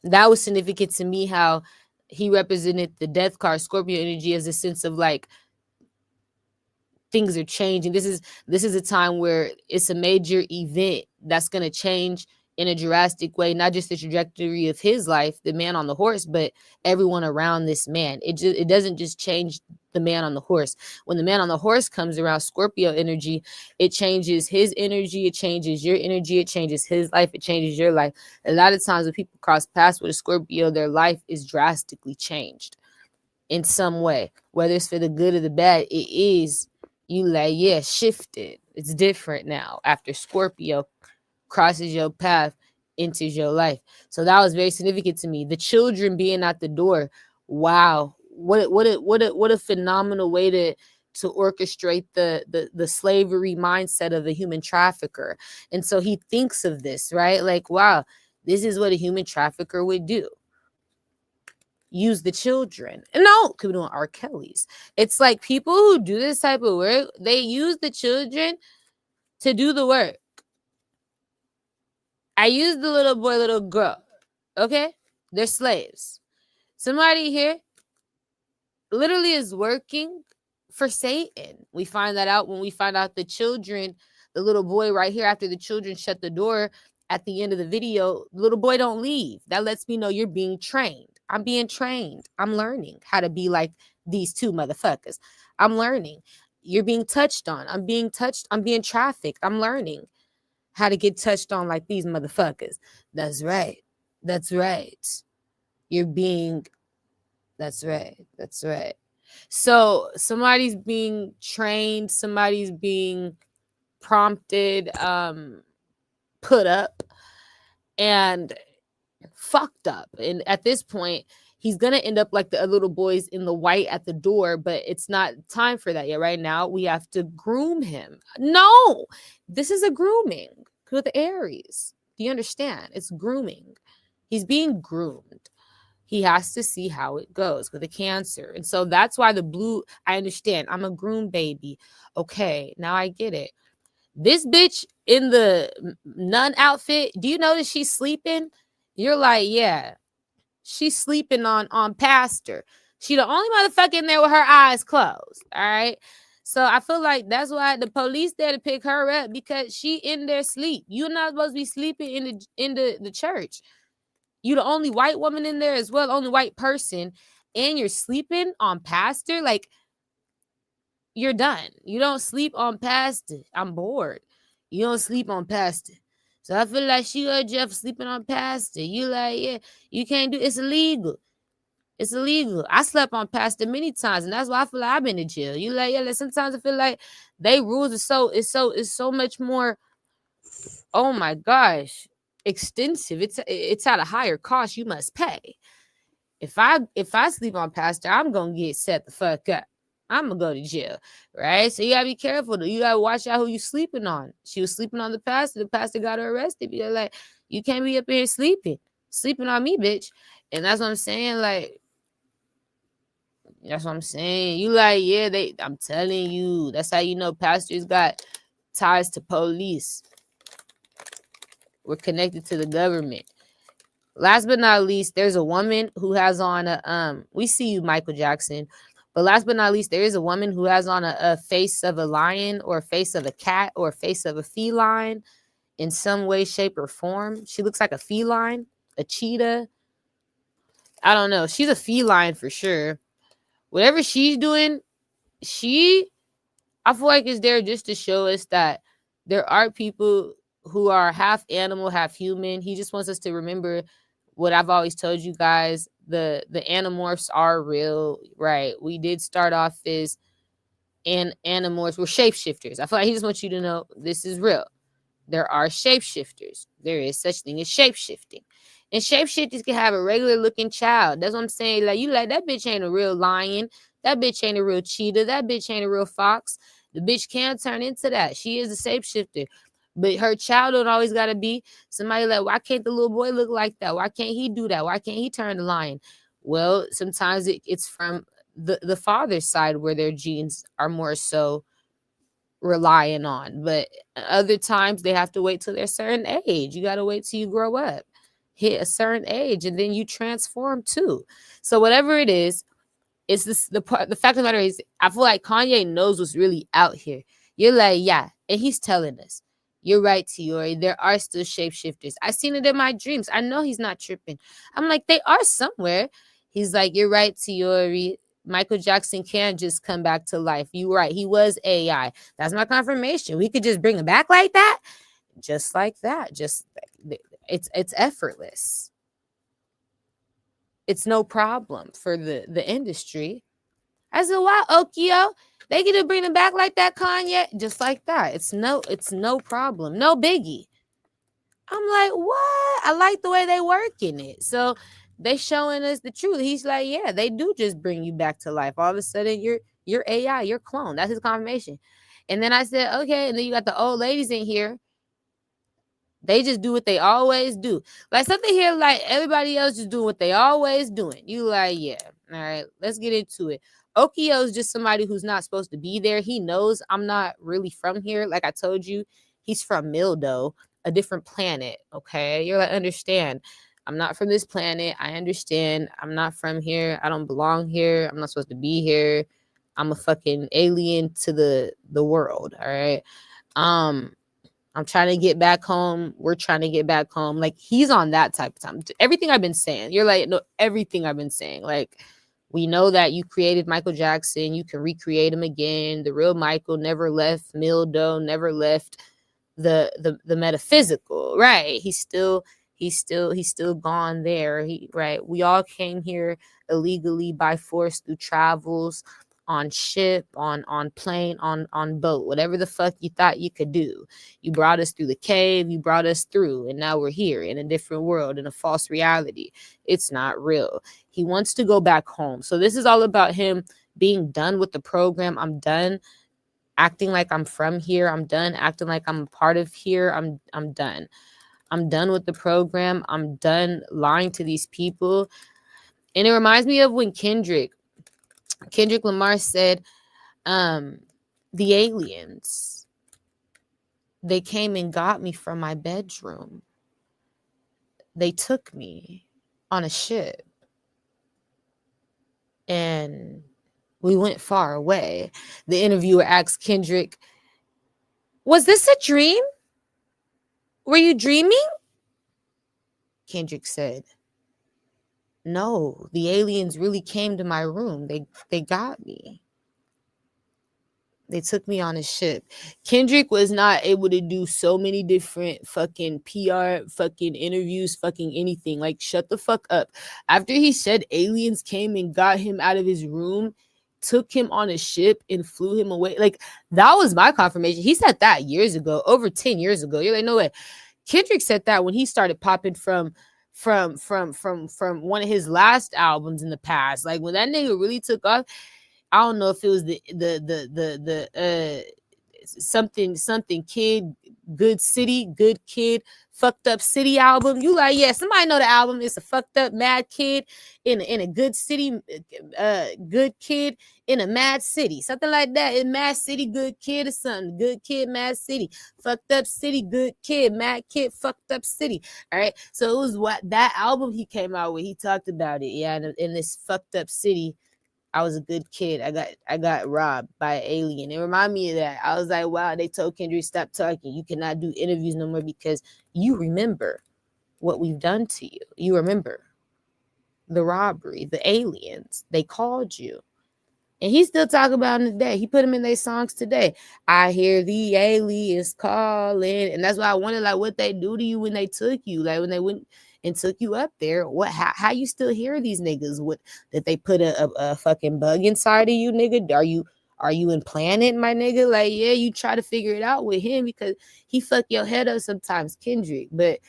that was significant to me, how he represented the death card, Scorpio energy, as a sense of like things are changing. This is a time where it's a major event that's going to change in a drastic way, not just the trajectory of his life, the man on the horse, but everyone around this man. It doesn't just change the man on the horse. When the man on the horse comes around, Scorpio energy, it changes his energy, it changes your energy, it changes his life, it changes your life. A lot of times when people cross paths with a Scorpio, their life is drastically changed in some way, whether it's for the good or the bad. It is, you like, yeah, shifted. It's different now after Scorpio crosses your path, enters your life. So that was very significant to me. The children being at the door. Wow. What a phenomenal way to orchestrate the slavery mindset of a human trafficker. And so he thinks of this, right? Like, wow, this is what a human trafficker would do. Use the children. No, could be doing R. Kelly's. It's like people who do this type of work, they use the children to do the work. I use the little boy, little girl. Okay? They're slaves. Somebody here literally is working for Satan. We find that out when we find out the children, the little boy right here, after the children shut the door at the end of the video, the little boy don't leave. That lets me know you're being trained. I'm being trained. I'm learning how to be like these two motherfuckers. I'm learning. You're being touched on. I'm being touched. I'm being trafficked. I'm learning how to get touched on like these motherfuckers. That's right. That's right. You're being, that's right. That's right. So somebody's being trained, somebody's being prompted, put up, and fucked up. And at this point, he's gonna end up like the little boys in the white at the door, but it's not time for that yet. Right now, we have to groom him. No, this is a grooming with Aries. Do you understand? It's grooming. He's being groomed. He has to see how it goes with a Cancer. And so that's why the blue, I understand. I'm a groom baby. Okay, now I get it. This bitch in the nun outfit, do you notice she's sleeping? You're like, yeah, she's sleeping on pastor. She the only motherfucker in there with her eyes closed. All right. So I feel like that's why the police there to pick her up, because she in there sleep. You're not supposed to be sleeping in the church. You the only white woman in there as well, only white person, and you're sleeping on pastor. Like, you're done. You don't sleep on pastor. I'm bored. You don't sleep on pastor. So I feel like she or Jeff sleeping on pastor. You like, yeah, you can't do, it's illegal. It's illegal. I slept on pastor many times, and that's why I feel like I've been to jail. You like, yeah, like sometimes I feel like they rules are so much more, oh my gosh, extensive. It's at a higher cost you must pay. If I sleep on pastor, I'm gonna get set the fuck up. I'm gonna go to jail, right? So you gotta be careful. You gotta watch out who you sleeping on. She was sleeping on the pastor. The pastor got her arrested because, like, You can't be up here sleeping on me, bitch. And that's what I'm saying. Like, that's what I'm saying. You like, yeah, I'm telling you, that's how you know pastors got ties to police. We're connected to the government. Last but not least, there's a woman who has on a we see you, Michael Jackson. But last but not least, there is a woman who has on a face of a lion or a face of a cat or a face of a feline in some way, shape, or form. She looks like a feline, a cheetah. I don't know. She's a feline for sure. Whatever she's doing, I feel like is there just to show us that there are people who are half animal, half human. He just wants us to remember what I've always told you guys. The animorphs are real, right? We did start off as animorphs. We're shapeshifters. I feel like he just wants you to know this is real. There are shapeshifters. There is such thing as shapeshifting. And shapeshifters can have a regular looking child. That's what I'm saying. Like, you like, that bitch ain't a real lion. That bitch ain't a real cheetah. That bitch ain't a real fox. The bitch can turn into that. She is a shapeshifter. But her child don't always got to be somebody like, why can't the little boy look like that? Why can't he do that? Why can't he turn the lion? Well, sometimes it's from the father's side where their genes are more so relying on. But other times they have to wait till they're a certain age. You got to wait till you grow up, hit a certain age, and then you transform too. So whatever it is, it's this the fact of the matter is, I feel like Kanye knows what's really out here. You're like, yeah, and he's telling us. You're right, Tiori. There are still shapeshifters. I seen it in my dreams. I know he's not tripping. I'm like, they are somewhere. He's like, you're right, Tiori. Michael Jackson can't just come back to life. You were right. He was AI. That's my confirmation. We could just bring him back like that. Just like that. Just it's effortless. It's no problem for the industry. I said, wow, Okio, they get to bring him back like that, Kanye, just like that. It's no problem, no biggie. I'm like, what? I like the way they working it. So they showing us the truth. He's like, yeah, they do just bring you back to life. All of a sudden, you're AI, you're clone. That's his confirmation. And then I said, okay. And then you got the old ladies in here. They just do what they always do. Like something here, like everybody else just doing what they always doing. You like, yeah, all right, let's get into it. Okio is just somebody who's not supposed to be there. He knows I'm not really from here. Like I told you, he's from Mildo, a different planet. Okay, you're like, understand. I'm not from this planet. I understand. I'm not from here. I don't belong here. I'm not supposed to be here. I'm a fucking alien to the world. All right. I'm trying to get back home. We're trying to get back home. Like, he's on that type of time. Everything I've been saying. You're like, no, everything I've been saying. Like, we know that you created Michael Jackson. You can recreate him again. The real Michael never left Mildo, never left the metaphysical. Right. He's still gone there. Right. We all came here illegally by force through travels, on ship, on plane, on boat, whatever the fuck you thought you could do. You brought us through the cave, you brought us through, and now we're here in a different world, in a false reality. It's not real. He wants to go back home. So this is all about him being done with the program. I'm done acting like I'm from here. I'm done acting like I'm a part of here. I'm done. I'm done with the program. I'm done lying to these people. And it reminds me of when Kendrick Lamar said, the aliens, they came and got me from my bedroom. They took me on a ship and we went far away. The interviewer asked Kendrick, was this a dream? Were you dreaming? Kendrick said, no, the aliens really came to my room. They got me. They took me on a ship. Kendrick was not able to do so many different fucking PR, fucking interviews, fucking anything. Like, shut the fuck up. After he said aliens came and got him out of his room, took him on a ship and flew him away. Like, that was my confirmation. He said that years ago, over 10 years ago. You're like, no way. Kendrick said that when he started popping from one of his last albums in the past. Like, when that nigga really took off, I don't know if it was the something kid Good City, Good Kid, Fucked Up City album. You like, yeah, somebody know the album. It's a fucked up mad kid in a good city, good kid in a mad city. Something like that. In Mad City, Good Kid or something. Good Kid, Mad City. Fucked Up City, Good Kid, Mad Kid, Fucked Up City. All right. So it was what that album he came out with. He talked about it. Yeah, in this fucked up city, I was a good kid. I got robbed by an alien. It reminded me of that. I was like, wow, they told Kendrick, stop talking. You cannot do interviews no more because you remember what we've done to you. You remember the robbery, the aliens. They called you. And he still talk about them today. He put them in their songs today. I hear the aliens calling. And that's why I wonder, like, what they do to you when they took you. Like, when they went and took you up there, how you still hear these niggas? What, that they put a fucking bug inside of you, nigga? Are you implanted, my nigga? Like, yeah, you try to figure it out with him because he fuck your head up sometimes, Kendrick. But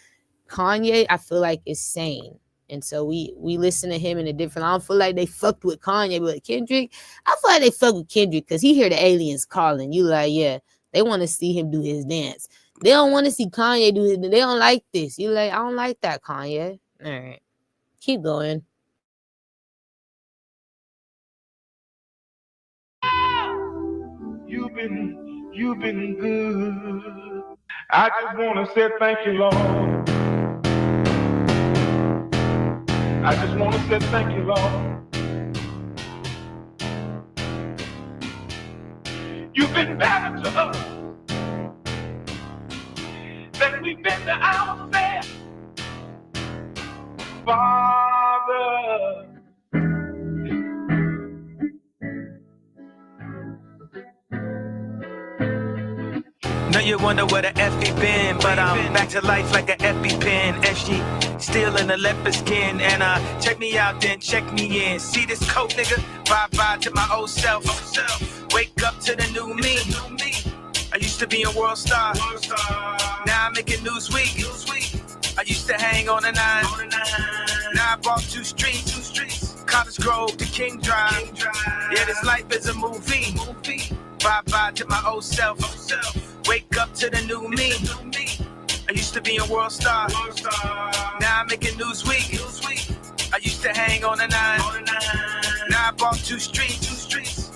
Kanye, I feel like, is sane. And so we listen to him in a different. I don't feel like they fucked with Kanye, but Kendrick, I feel like they fuck with Kendrick because he hear the aliens calling. You like, yeah, they want to see him do his dance. They don't want to see Kanye do his. They don't like this. You like, I don't like that, Kanye. All right, keep going. You've been good. I just want to say thank you, Lord. I just want to say thank you, Lord. You've been better to us than we've been to ourselves, Father. Know you wonder where the F he been, but I'm back to life like an EpiPen. SG still in the leopard skin, and check me out, then check me in. See this coat, nigga? Bye to my old self. Wake up to the new me. I used to be a world star. Now I'm making Newsweek. I used to hang on the 9. Now I bought 2 streets. College Grove to King Drive. Yeah, this life is a movie. Bye to my old self. Wake up to the new me. I used to be a world star. Now I'm making Newsweek. I used to hang on the 9. Now I bought 2 streets.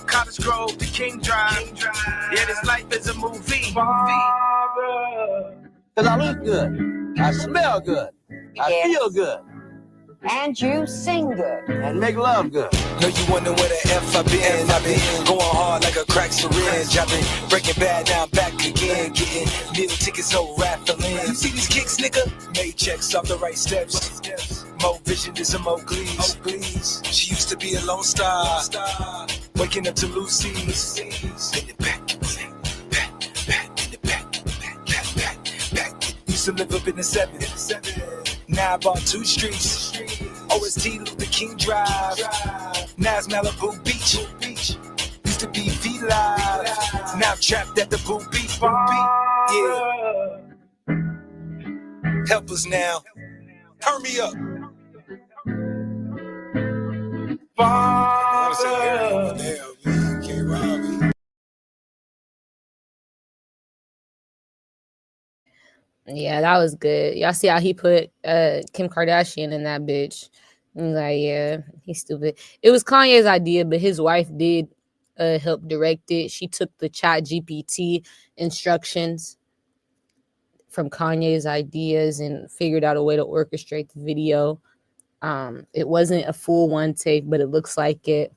College Grove to King Drive. Yeah, this life is a movie. Father. Cause I look good, I smell good, I feel good, and you sing good, and make love good. Know you wonder where the F I been. I've been going hard like a crack syringe. I've been breaking bad, now I'm back again. Getting meal tickets, no raffling. You see these kicks, nigga? Made checks off the right steps. More vision is a more glees. She used to be a lone star. Waking up to Lucy's. In the back, in the back. Used to live up in the 7. Now I bought 2 streets. OST Luther King Drive. Now it's Malibu Beach. Used to be V-Live. Now I'm trapped at the Boo Beat. Yeah. Help us now. Turn me up. Father. Yeah, that was good. Y'all see how he put Kim Kardashian in that bitch? I'm like, yeah, he's stupid. It was Kanye's idea, but his wife did help direct it. She took the ChatGPT instructions from Kanye's ideas and figured out a way to orchestrate the video. It wasn't a full one take, but it looks like it.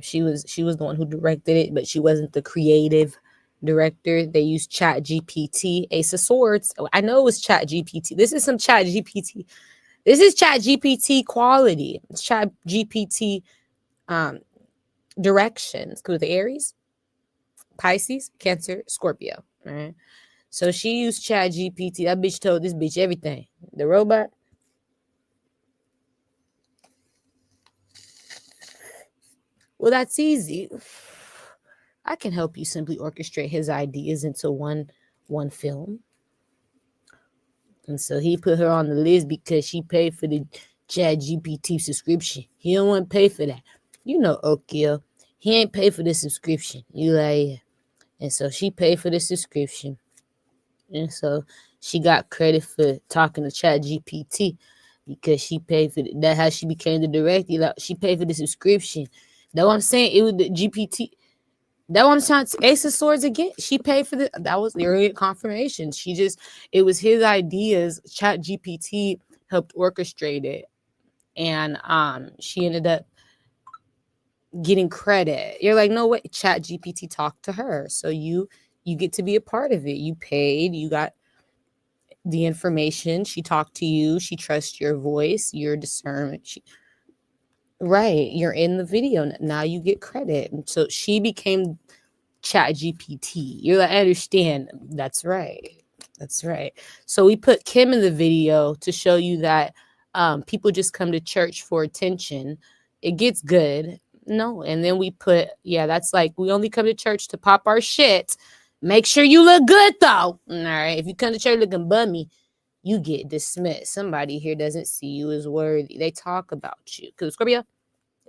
She was the one who directed it, but she wasn't the creative director. They used ChatGPT, Ace of Swords. I know it was ChatGPT. This is some ChatGPT. This is ChatGPT quality. It's ChatGPT directions. With the Aries, Pisces, Cancer, Scorpio. All right. So she used ChatGPT. That bitch told this bitch everything. The robot. Well, that's easy. I can help you simply orchestrate his ideas into one film. And so he put her on the list because she paid for the ChatGPT subscription. He don't want to pay for that. You know, Okio. He ain't pay for the subscription. You like, And so she paid for the subscription. And so she got credit for talking to Chat GPT because she paid for that. How she became the director. Like, she paid for the subscription. That's what I'm saying. It was the GPT. That's what I'm trying to Ace of Swords again. She paid for the that was the early confirmation. It was his ideas. Chat GPT helped orchestrate it. And she ended up getting credit. You're like, no way, Chat GPT talked to her. So you get to be a part of it. You paid, you got the information. She talked to you. She trusts your voice, your discernment. Right. You're in the video. Now you get credit. And so she became Chat GPT. You're like, I understand. That's right. That's right. So we put Kim in the video to show you that people just come to church for attention. It gets good. No. And then we put, that's like, we only come to church to pop our shit. Make sure you look good, though. All right. If you come to church looking bummy, you get dismissed. Somebody here doesn't see you as worthy. They talk about you. Because Scorpio,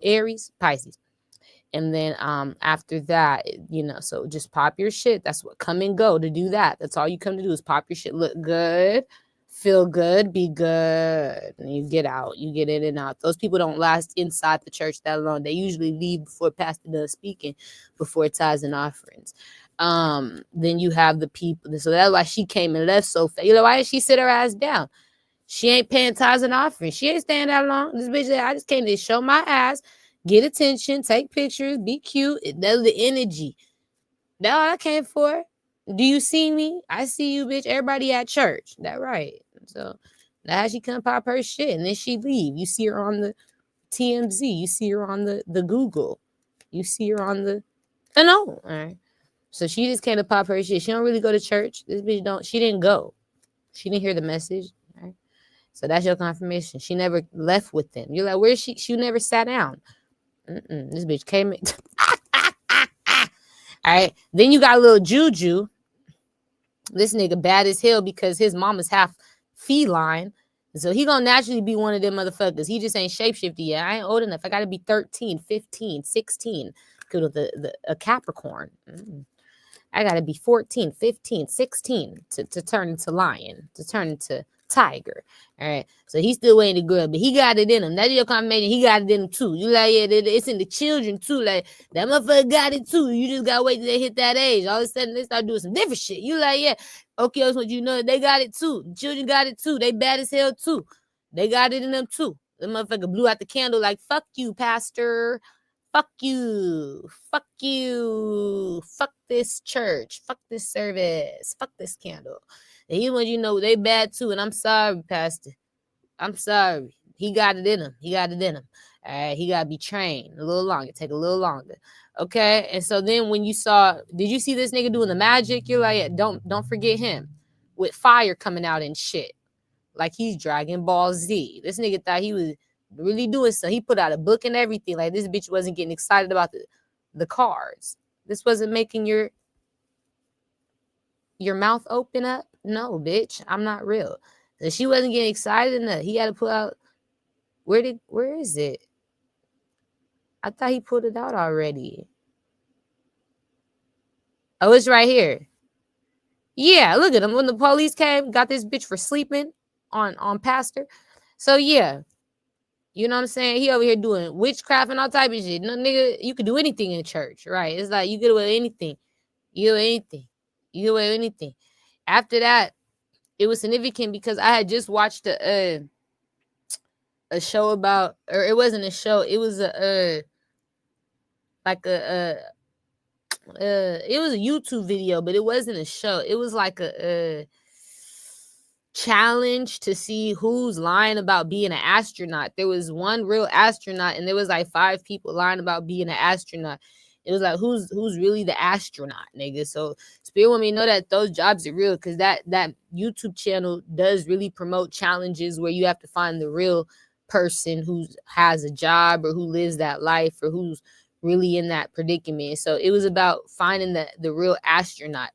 Aries, Pisces. And then after that, so just pop your shit. That's what come and go to do that. That's all you come to do is pop your shit, look good, feel good, be good. And you get out, you get in and out. Those people don't last inside the church that long. They usually leave before pastor does speaking, before tithes and offerings. Then you have the people. So that's why she came and left so fast. Why did she sit her ass down? She ain't paying tithes and offerings. She ain't staying that long. This bitch said, I just came to show my ass, get attention, take pictures, be cute. That's the energy. That's all I came for. Do you see me? I see you, bitch. Everybody at church. That right. So that's how she come pop her shit. And then she leave. You see her on the TMZ. You see her on the Google. You see her on the all right. So she just came to pop her shit. She don't really go to church. This bitch she didn't go. She didn't hear the message. All right. So that's your confirmation. She never left with them. You're like, where is she? She never sat down. This bitch came in. All right. Then you got a little Juju. This nigga bad as hell because his mama's half feline. So he gonna naturally be one of them motherfuckers. He just ain't shapeshifted yet. I ain't old enough. I gotta be 13, 15, 16. Because a Capricorn. I gotta be 14, 15, 16 to turn into lion, to turn into tiger. All right. So he's still waiting to grow up, but he got it in him. That's your confirmation. He got it in him too. You like, it's in the children too. Like, that motherfucker got it too. You just gotta wait till they hit that age. All of a sudden they start doing some different shit. You like, yeah. Okay, that's what you know. They got it too. The children got it too. They bad as hell too. They got it in them too. The motherfucker blew out the candle like, fuck you, pastor. Fuck you. Fuck you. Fuck this church. Fuck this service. Fuck this candle. And he wants you know they bad too. And I'm sorry, Pastor. I'm sorry. He got it in him. He got it in him. All right. He got to be trained a little longer. Take a little longer. Okay. And so then when you did you see this nigga doing the magic? You're like, don't forget him with fire coming out and shit. Like he's Dragon Ball Z. This nigga thought he was really doing so. He put out a book and everything. Like this bitch wasn't getting excited about the cards. This wasn't making your mouth open up. No, bitch, I'm not real. So she wasn't getting excited enough. He had to put out. Where is it? I thought he put it out already. Oh, it's right here. Yeah, look at him. When the police came, got this bitch for sleeping on pastor. So yeah. You know what I'm saying? He over here doing witchcraft and all type of shit. No, nigga, you could do anything in church, right? It's like you get away with anything. You get away with anything. You get away with anything. After that, it was significant because I had just watched a show about, or it wasn't a show. It was it was a YouTube video, but it wasn't a show. It was like a challenge to see who's lying about being an astronaut. There was one real astronaut, and there was like 5 people lying about being an astronaut. It was like who's really the astronaut, nigga. So Spirit want me to know that those jobs are real, because that YouTube channel does really promote challenges where you have to find the real person who has a job or who lives that life or who's really in that predicament. So it was about finding the real astronaut.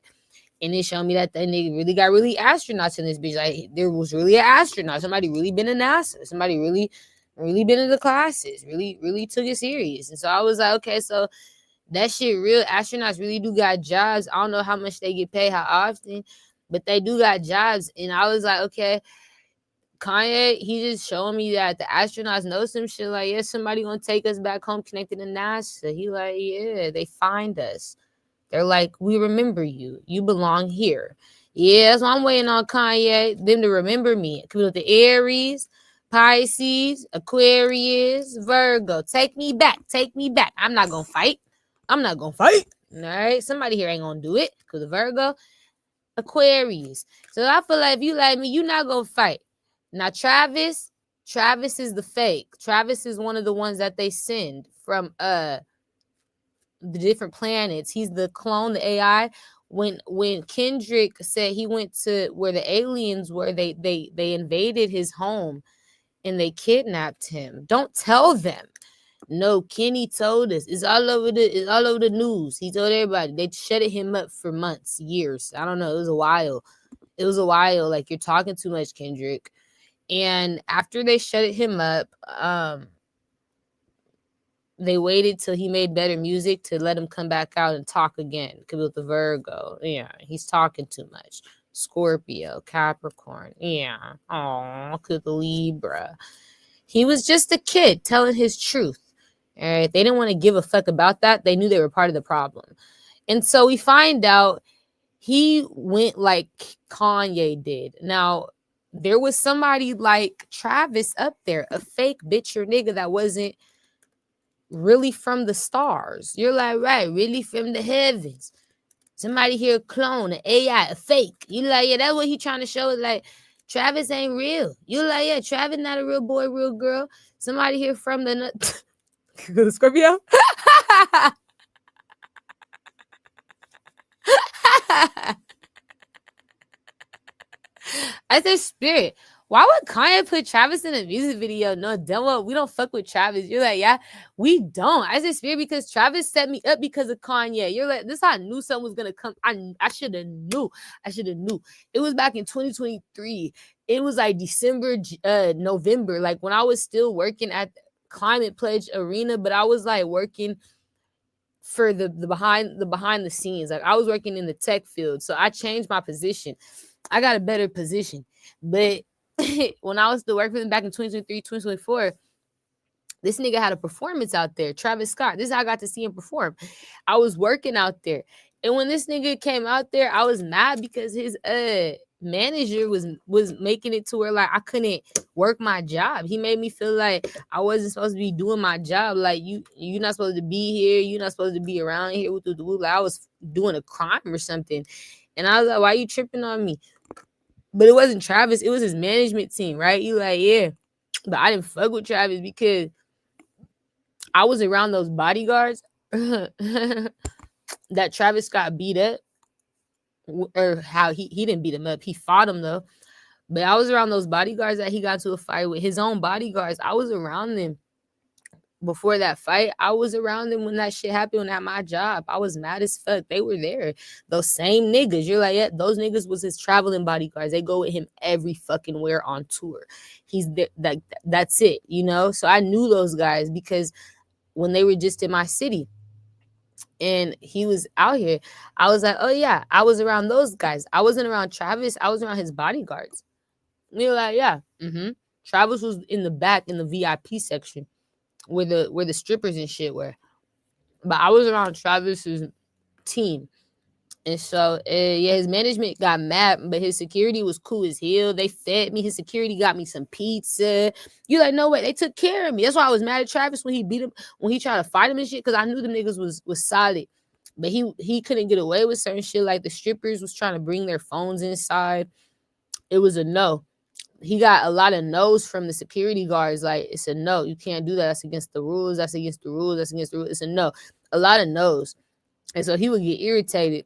And it showed me that nigga really got astronauts in this bitch. Like, there was really an astronaut. Somebody really been in NASA. Somebody really been in the classes. Really took it serious. And so I was like, okay, so That shit real. Astronauts really do got jobs. I don't know how much they get paid, how often, but they do got jobs. And I was like, okay, Kanye, he just showing me that the astronauts know some shit. Like, yeah, somebody gonna take us back home connected to NASA. He like, yeah, they find us. They're like, we remember you. You belong here. Yeah, that's why I'm waiting on Kanye, them to remember me. With the Aries, Pisces, Aquarius, Virgo. Take me back. Take me back. I'm not gonna fight. I'm not gonna fight. All right. Somebody here ain't gonna do it. Because of Virgo, Aquarius. So I feel like if you like me, you not gonna fight. Now, Travis is the fake. Travis is one of the ones that they send from the different planets. He's the clone, the AI. When Kendrick said he went to where the aliens were, they invaded his home and they kidnapped him. Don't tell them. No, Kenny told us. It's all over the news. He told everybody. They shut him up for months, years. I don't know. It was a while. Like, you're talking too much, Kendrick. And after they shut him up, they waited till he made better music to let him come back out and talk again. Because with the Virgo, yeah, he's talking too much. Scorpio, Capricorn, yeah. Oh, could the Libra. He was just a kid telling his truth. All right, they didn't want to give a fuck about that. They knew they were part of the problem. And so we find out he went like Kanye did. Now, there was somebody like Travis up there, a fake bitch or nigga that wasn't really from the stars. You're like, right, really from the heavens. Somebody here, a clone, an AI, a fake. You like, yeah, that's what he trying to show. Like, Travis ain't real. You like, yeah, Travis not a real boy, real girl. Somebody here from the Scorpio. I said, Spirit, why would Kanye put Travis in a music video? No, demo, we don't fuck with Travis. You're like, yeah, we don't. I said, Spirit, because Travis set me up because of Kanye. You're like, this is how I knew something was gonna come. I should have knew. It was back in 2023. It was like December, November, like when I was still working at Climate Pledge Arena, but I was like working for the behind the scenes. Like, I was working in the tech field, so I changed my position. I got a better position. But when I was still working with him back in 2023, 2024, this nigga had a performance out there, Travis Scott. This is how I got to see him perform. I was working out there. And when this nigga came out there, I was mad because his manager was making it to where like I couldn't work my job. He made me feel like I wasn't supposed to be doing my job. Like, you're not supposed to be here. You're not supposed to be around here. Like, I was doing a crime or something. And I was like, why you tripping on me? But it wasn't Travis. It was his management team, right? You like, yeah. But I didn't fuck with Travis because I was around those bodyguards that Travis got beat up. Or how he didn't beat him up. He fought him, though. But I was around those bodyguards that he got into a fight with. His own bodyguards. I was around them. Before that fight, I was around them when that shit happened at my job. I was mad as fuck. They were there. Those same niggas. You're like, yeah, those niggas was his traveling bodyguards. They go with him every fucking where on tour. He's there, like, that's it, you know? So I knew those guys because when they were just in my city and he was out here, I was like, oh yeah, I was around those guys. I wasn't around Travis. I was around his bodyguards. You're like, yeah. Travis was in the back in the VIP section. Where the strippers and shit were. But I was around Travis's team. And so, yeah, his management got mad, but his security was cool as hell. They fed me. His security got me some pizza. You like, no way, they took care of me. That's why I was mad at Travis when he beat him, when he tried to fight him and shit, because I knew them niggas was solid. But he couldn't get away with certain shit. Like the strippers was trying to bring their phones inside. It was a no. He got a lot of no's from the security guards. Like, it's a no. You can't do that. That's against the rules. That's against the rules. That's against the rules. It's a no. A lot of no's. And so he would get irritated.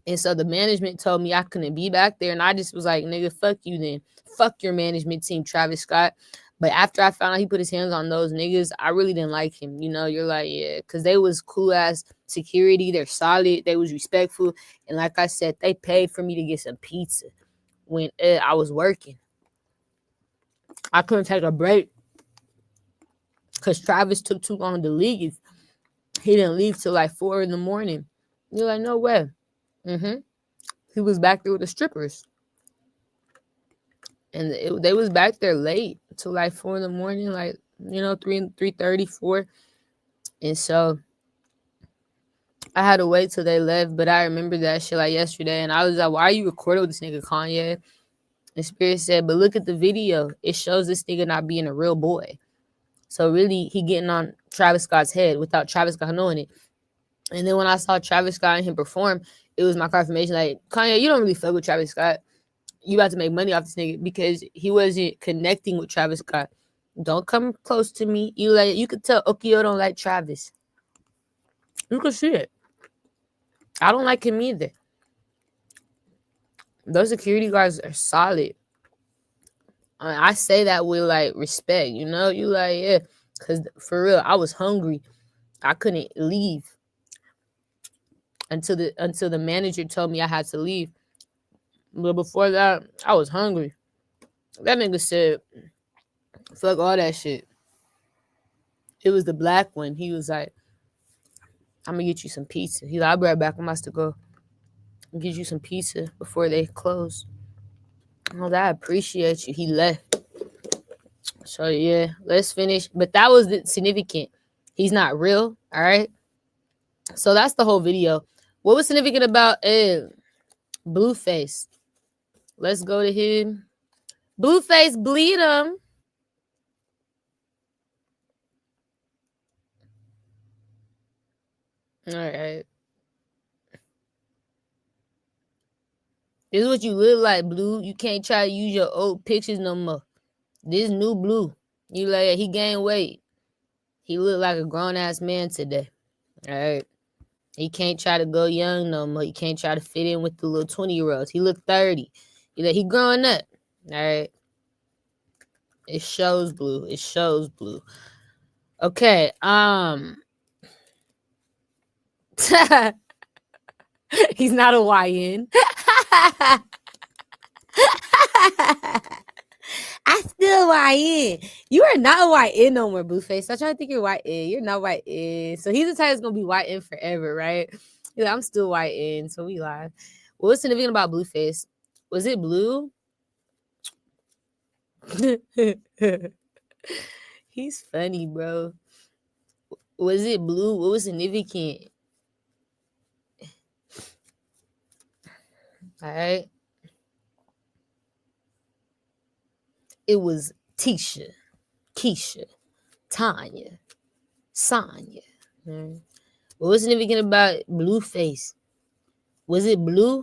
And so the management told me I couldn't be back there. And I just was like, nigga, fuck you then. Fuck your management team, Travis Scott. But after I found out he put his hands on those niggas, I really didn't like him. You know, you're like, yeah. Because they was cool-ass security. They're solid. They was respectful. And like I said, they paid for me to get some pizza when I was working. I couldn't take a break because Travis took too long to leave. He didn't leave till like 4 in the morning. You're like, no way. He was back there with the strippers. And they was back there late till like 4 in the morning, like, 3:30, 4. And so I had to wait till they left, but I remember that shit like yesterday. And I was like, why are you recording with this nigga, Kanye? And Spirit said, but look at the video. It shows this nigga not being a real boy. So really, he getting on Travis Scott's head without Travis Scott knowing it. And then when I saw Travis Scott and him perform, it was my confirmation, like, Kanye, you don't really fuck with Travis Scott. You about to make money off this nigga because he wasn't connecting with Travis Scott. Don't come close to me. You could tell Okio don't like Travis. You can see it. I don't like him either. Those security guards are solid. I say that with like respect, you like, yeah, because for real, I was hungry. I couldn't leave until the manager told me I had to leave. But before that, I was hungry. That nigga said, fuck all that shit. It was the black one. He was like, I'm gonna get you some pizza. He's like, I'll be right back. I'm about to go and get you some pizza before they close. Oh, I appreciate you. He left. So yeah, let's finish. But that was significant. He's not real. All right. So that's the whole video. What was significant about Blueface? Let's go to him. Blueface, bleed him. All right. This is what you look like, Blue. You can't try to use your old pictures no more. This new Blue. You like, he gained weight. He look like a grown-ass man today. All right. He can't try to go young no more. He can't try to fit in with the little 20-year-olds. He look 30. He growing up. All right. It shows, Blue. It shows, Blue. Okay. He's not a YN. I still YN. You are not YN no more, Blueface. Stop trying to think you're YN. You're not YN. So he's the type that's gonna be YN forever, right? He's like, I'm still YN, so we live. What's significant about Blueface? Was it blue? He's funny, bro. Was it blue? What was significant? All right. It was Tisha, Keisha, Tanya, Sonya. Right. What was significant about Blueface? Was it blue?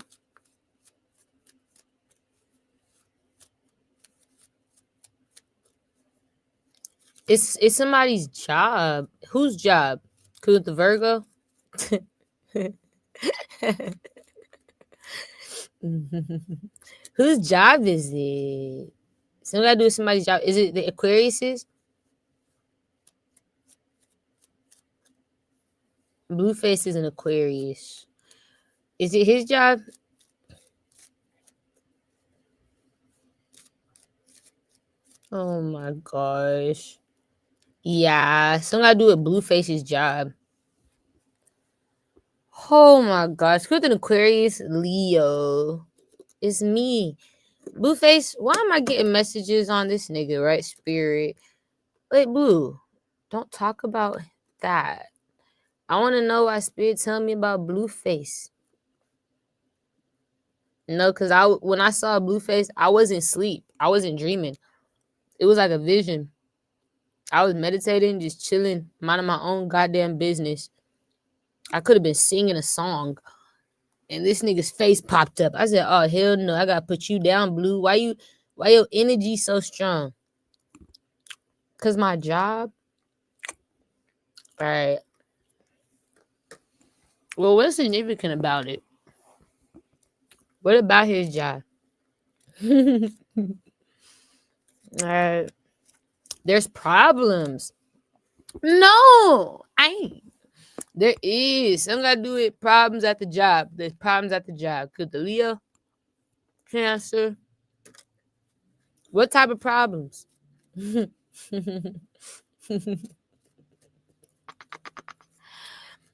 It's somebody's job. Whose job? Cause the Virgo. Whose job is it? Something got to do with somebody's job. Is it the Aquarius's? Blueface is an Aquarius. Is it his job? Oh my gosh. Yeah, something got to do with Blueface's job. Oh my gosh. Could an Aquarius? Leo. It's me. Blueface, why am I getting messages on this nigga, right? Spirit. Wait, Blue, don't talk about that. I want to know why Spirit tell me about Blueface. No, because when I saw Blueface, I wasn't asleep. I wasn't dreaming. It was like a vision. I was meditating, just chilling, minding my own goddamn business. I could have been singing a song. And this nigga's face popped up. I said, oh, hell no. I got to put you down, Blue. Why your energy so strong? Because my job? All right. Well, what's significant about it? What about his job? All right. There's problems. No, I ain't. There is. Something got to do with problems at the job. There's problems at the job. Could the Leo? Cancer? What type of problems?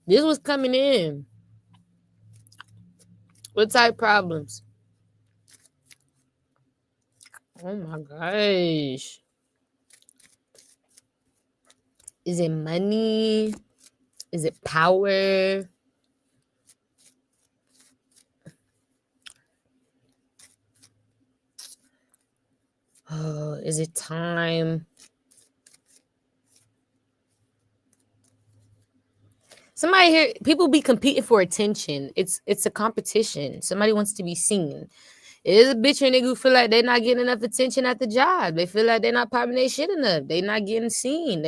This was coming in. What type problems? Oh my gosh. Is it money? Is it power? Oh, is it time? Somebody here, people be competing for attention. It's a competition. Somebody wants to be seen. It is a bitch or nigga who feel like they're not getting enough attention at the job. They feel like they're not popping their shit enough. They not getting seen.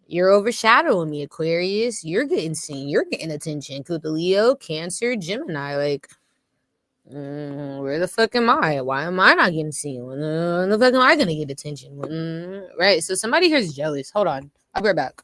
You're overshadowing me, Aquarius. You're getting seen. You're getting attention. Could the Leo, Cancer, Gemini. Like, where the fuck am I? Why am I not getting seen? When the fuck am I gonna get attention? Right. So somebody here is jealous. Hold on. I'll be right back.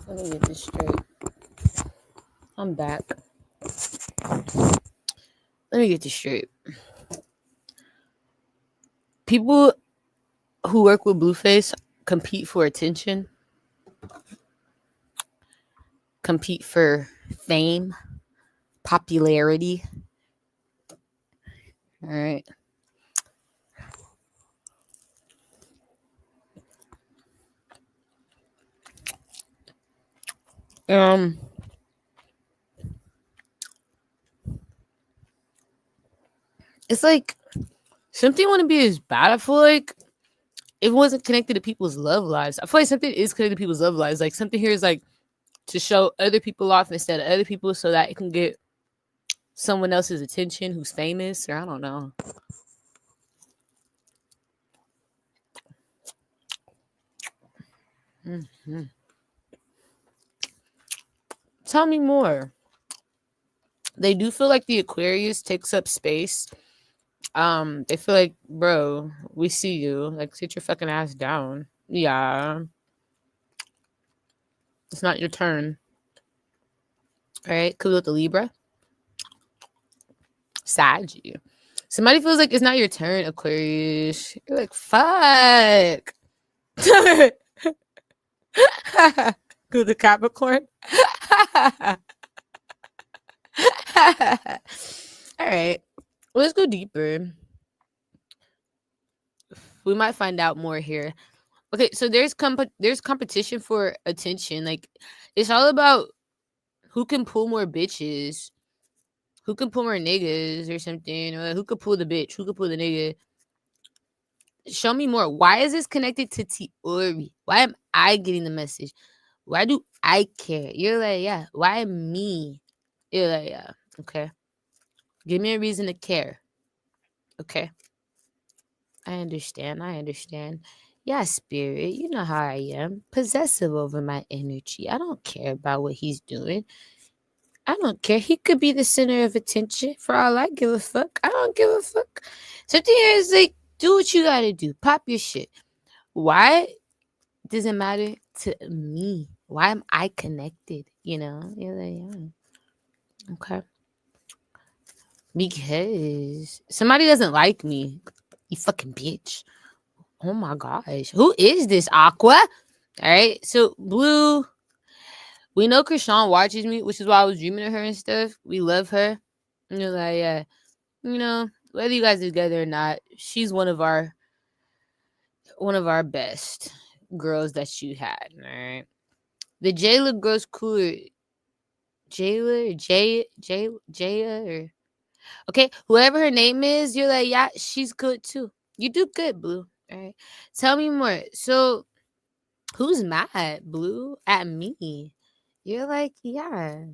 Let me get this straight. I'm back. Let me get this straight. People who work with Blueface compete for attention, compete for fame, popularity. All right. It's like something wouldn't be as bad. I feel like it wasn't connected to people's love lives. I feel like something is connected to people's love lives. Like something here is like to show other people off instead of other people so that it can get someone else's attention who's famous, or I don't know. Mm-hmm. Tell me more. They do feel like the Aquarius takes up space. They feel like, bro, we see you. Like, sit your fucking ass down. Yeah. It's not your turn. All right. Cool with the Libra. Saggy. Somebody feels like it's not your turn, Aquarius. You're like, fuck. Cool the Capricorn. All right. Well, let's go deeper. We might find out more here. Okay, so there's competition for attention. Like, it's all about who can pull more bitches, who can pull more niggas or something, or who could pull the bitch, who could pull the nigga. Show me more. Why is this connected to Tiori? Why am I getting the message? Why do I care? You're like, yeah. Why me? You're like, yeah. Okay. Give me a reason to care. Okay. I understand. I understand. Yeah, spirit. You know how I am. Possessive over my energy. I don't care about what he's doing. I don't care. He could be the center of attention for all I give a fuck. I don't give a fuck. Something here is like, do what you gotta do. Pop your shit. Why does it matter to me? Why am I connected? You know? You're like, yeah. Okay. Because somebody doesn't like me. You fucking bitch. Oh my gosh. Who is this Aqua? All right. So Blue, we know Krishan watches me, which is why I was dreaming of her and stuff. We love her. And you're like, yeah, you know, whether you guys are together or not, she's one of our best girls that you had. All right. The Jayla girl's cooler. Jayla or Jaya or okay, whoever her name is, you're like, yeah, she's good too. You do good, Blue. All right. Tell me more. So who's mad, Blue, at me? You're like, yeah.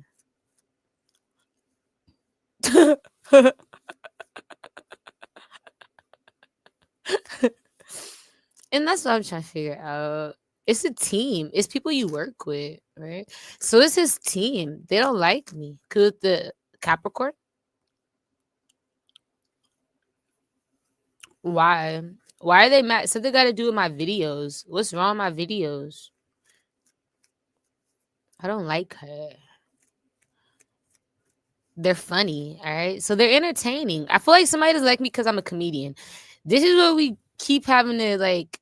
And that's what I'm trying to figure out. It's a team. It's people you work with, right? So it's his team. They don't like me. Could the Capricorn? Why? Why are they mad? Something got to do with my videos. What's wrong with my videos? I don't like her. They're funny, all right? So they're entertaining. I feel like somebody doesn't like me because I'm a comedian. This is what we keep having to like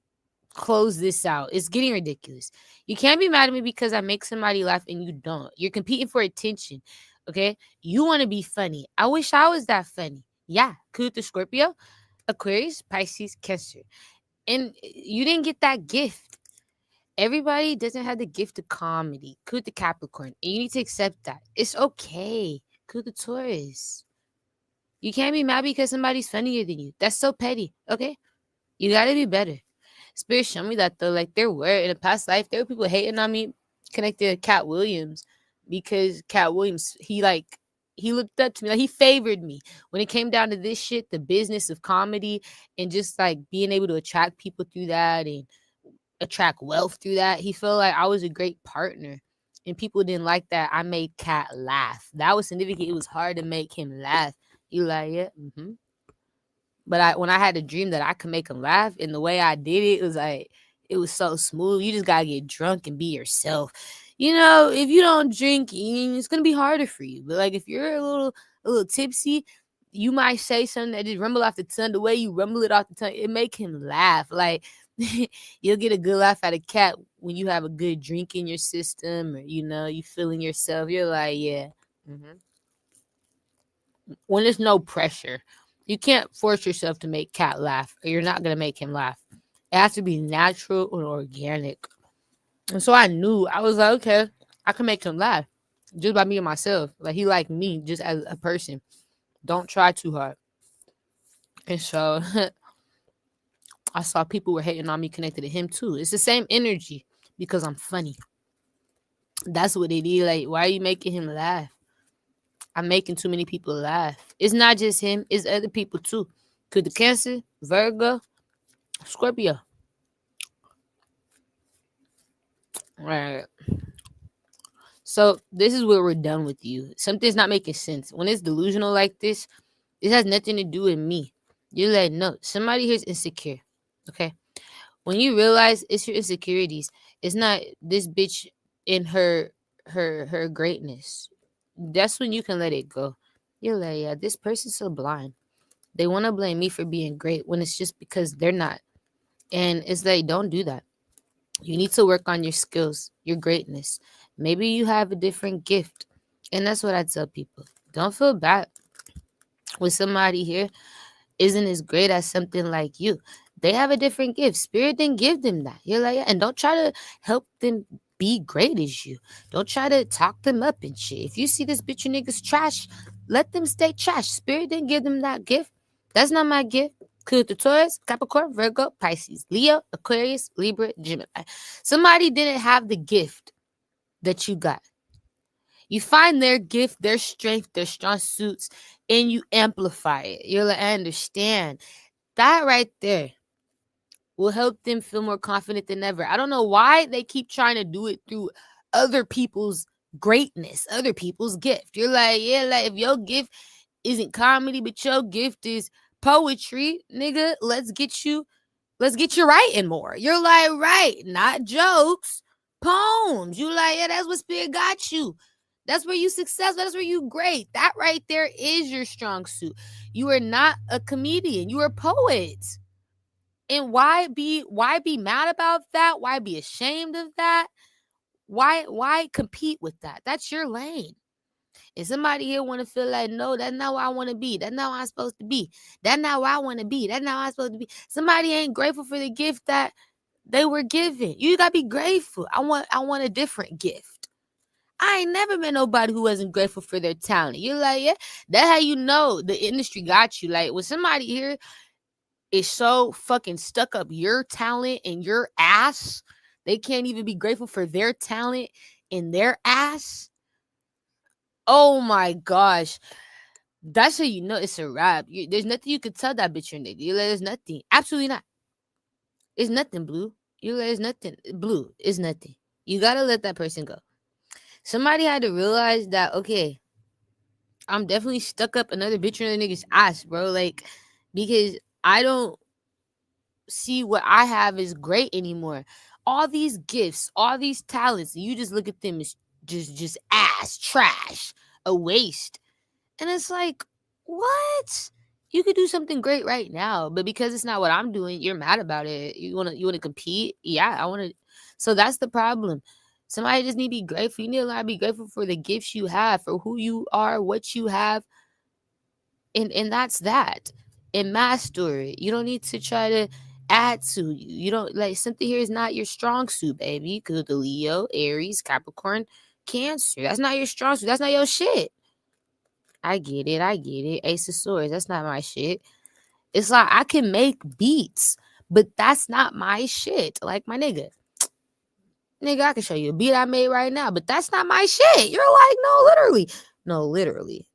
close this out. It's getting ridiculous. You can't be mad at me because I make somebody laugh and you don't. You're competing for attention, okay? You want to be funny. I wish I was that funny. Yeah, cool the Scorpio, Aquarius, Pisces, Cancer. And you didn't get that gift. Everybody doesn't have the gift of comedy. Cool the Capricorn. And you need to accept that. It's okay. Cool the Taurus. You can't be mad because somebody's funnier than you. That's so petty, okay? You gotta be better. Spirit showed me that though. Like there were in a past life, there were people hating on me connected to Cat Williams because Cat Williams, he looked up to me. Like he favored me. When it came down to this shit, the business of comedy and just like being able to attract people through that and attract wealth through that, he felt like I was a great partner. And people didn't like that I made Cat laugh. That was significant. It was hard to make him laugh. You like, yeah, But when I had a dream that I could make him laugh, and the way I did it, was like it was so smooth. You just gotta get drunk and be yourself. You know, if you don't drink, it's gonna be harder for you. But like if you're a little tipsy, you might say something that just rumble off the tongue. The way you rumble it off the tongue, it make him laugh. Like you'll get a good laugh out of Cat when you have a good drink in your system, or you feeling yourself. You're like, yeah. When there's no pressure. You can't force yourself to make Cat laugh, or you're not gonna make him laugh. It has to be natural and organic. And so I knew, I was like, okay, I can make him laugh just by me and myself. Like he liked me just as a person. Don't try too hard. And so I saw people were hating on me connected to him too. It's the same energy because I'm funny. That's what it is. Like, why are you making him laugh? I'm making too many people laugh. It's not just him, it's other people too. Could the Cancer, Virgo, Scorpio. All right. So this is where we're done with you. Something's not making sense. When it's delusional like this has nothing to do with me. You're like, no, somebody here's insecure. Okay. When you realize it's your insecurities, it's not this bitch in her greatness. That's when you can let it go. You're like, yeah, this person's so blind. They want to blame me for being great when it's just because they're not. And it's like, don't do that. You need to work on your skills, your greatness. Maybe you have a different gift. And that's what I tell people. Don't feel bad when somebody here isn't as great as something like you. They have a different gift. Spirit didn't give them that. You're like, yeah. And don't try to help them be great as you. Don't try to talk them up and shit. If you see this bitch or niggas trash, let them stay trash. Spirit didn't give them that gift. That's not my gift. Could the Taurus, Capricorn, Virgo, Pisces, Leo, Aquarius, Libra, Gemini. Somebody didn't have the gift that you got. You find their gift, their strength, their strong suits, and you amplify it. You're like, I understand. That right there will help them feel more confident than ever. I don't know why they keep trying to do it through other people's greatness, other people's gift. You're like, yeah, like if your gift isn't comedy, but your gift is poetry, nigga, let's get you writing more. You're like, right, not jokes, poems. You like, yeah, that's what spirit got you. That's where you successful. That's where you great. That right there is your strong suit. You are not a comedian. You are a poet. And why be mad about that? Why be ashamed of that? Why compete with that? That's your lane. And somebody here want to feel like, no, that's not what I want to be. That's not what I'm supposed to be. That's not what I want to be. That's not what I'm supposed to be. Somebody ain't grateful for the gift that they were given. You gotta be grateful. I want a different gift. I ain't never met nobody who wasn't grateful for their talent. You're like, yeah, that's how you know the industry got you. Like when somebody here is so fucking stuck up your talent and your ass, they can't even be grateful for their talent and their ass. Oh my gosh. That's how you know it's a wrap. There's nothing you could tell that bitch your nigga. You like, there's nothing. Absolutely not. It's nothing, Blue. You like, there's nothing. Blue, it's nothing. You gotta let that person go. Somebody had to realize that, okay, I'm definitely stuck up another bitch or another nigga's ass, bro. Like, because I don't see what I have as great anymore. All these gifts, all these talents, and you just look at them as just ass, trash, a waste. And it's like, what? You could do something great right now, but because it's not what I'm doing, you're mad about it. You wanna compete? Yeah, I wanna. So that's the problem. Somebody just need to be grateful. You need to learn how to be grateful for the gifts you have, for who you are, what you have, and that's that. And master it. You don't need to try to add to you. You don't like something here is not your strong suit, baby. Because the Leo, Aries, Capricorn, Cancer. That's not your strong suit. That's not your shit. I get it. Ace of Swords. That's not my shit. It's like I can make beats, but that's not my shit. Like my nigga. Nigga, I can show you a beat I made right now, but that's not my shit. You're like, no, literally.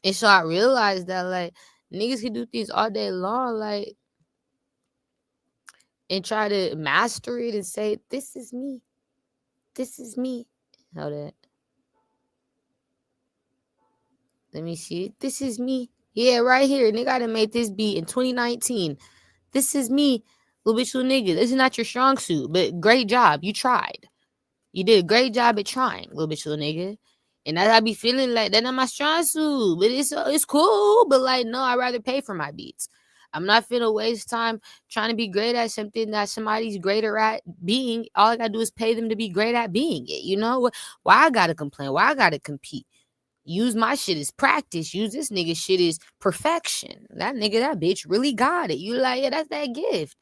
And so I realized that like niggas can do things all day long, like, and try to master it and say, this is me. This is me. Hold it. Let me see it. This is me. Yeah, right here. Nigga, I done made this beat in 2019. This is me. Little bitch, little nigga. This is not your strong suit, but great job. You tried. You did a great job at trying, little bitch, little nigga. And I be feeling like that's not my strong suit, but it's cool. But like, no, I'd rather pay for my beats. I'm not finna waste time trying to be great at something that somebody's greater at being. All I gotta do is pay them to be great at being it. You know? Why I gotta complain? Why I gotta compete? Use my shit as practice. Use this nigga shit as perfection. That nigga, that bitch really got it. You like, yeah, that's that gift.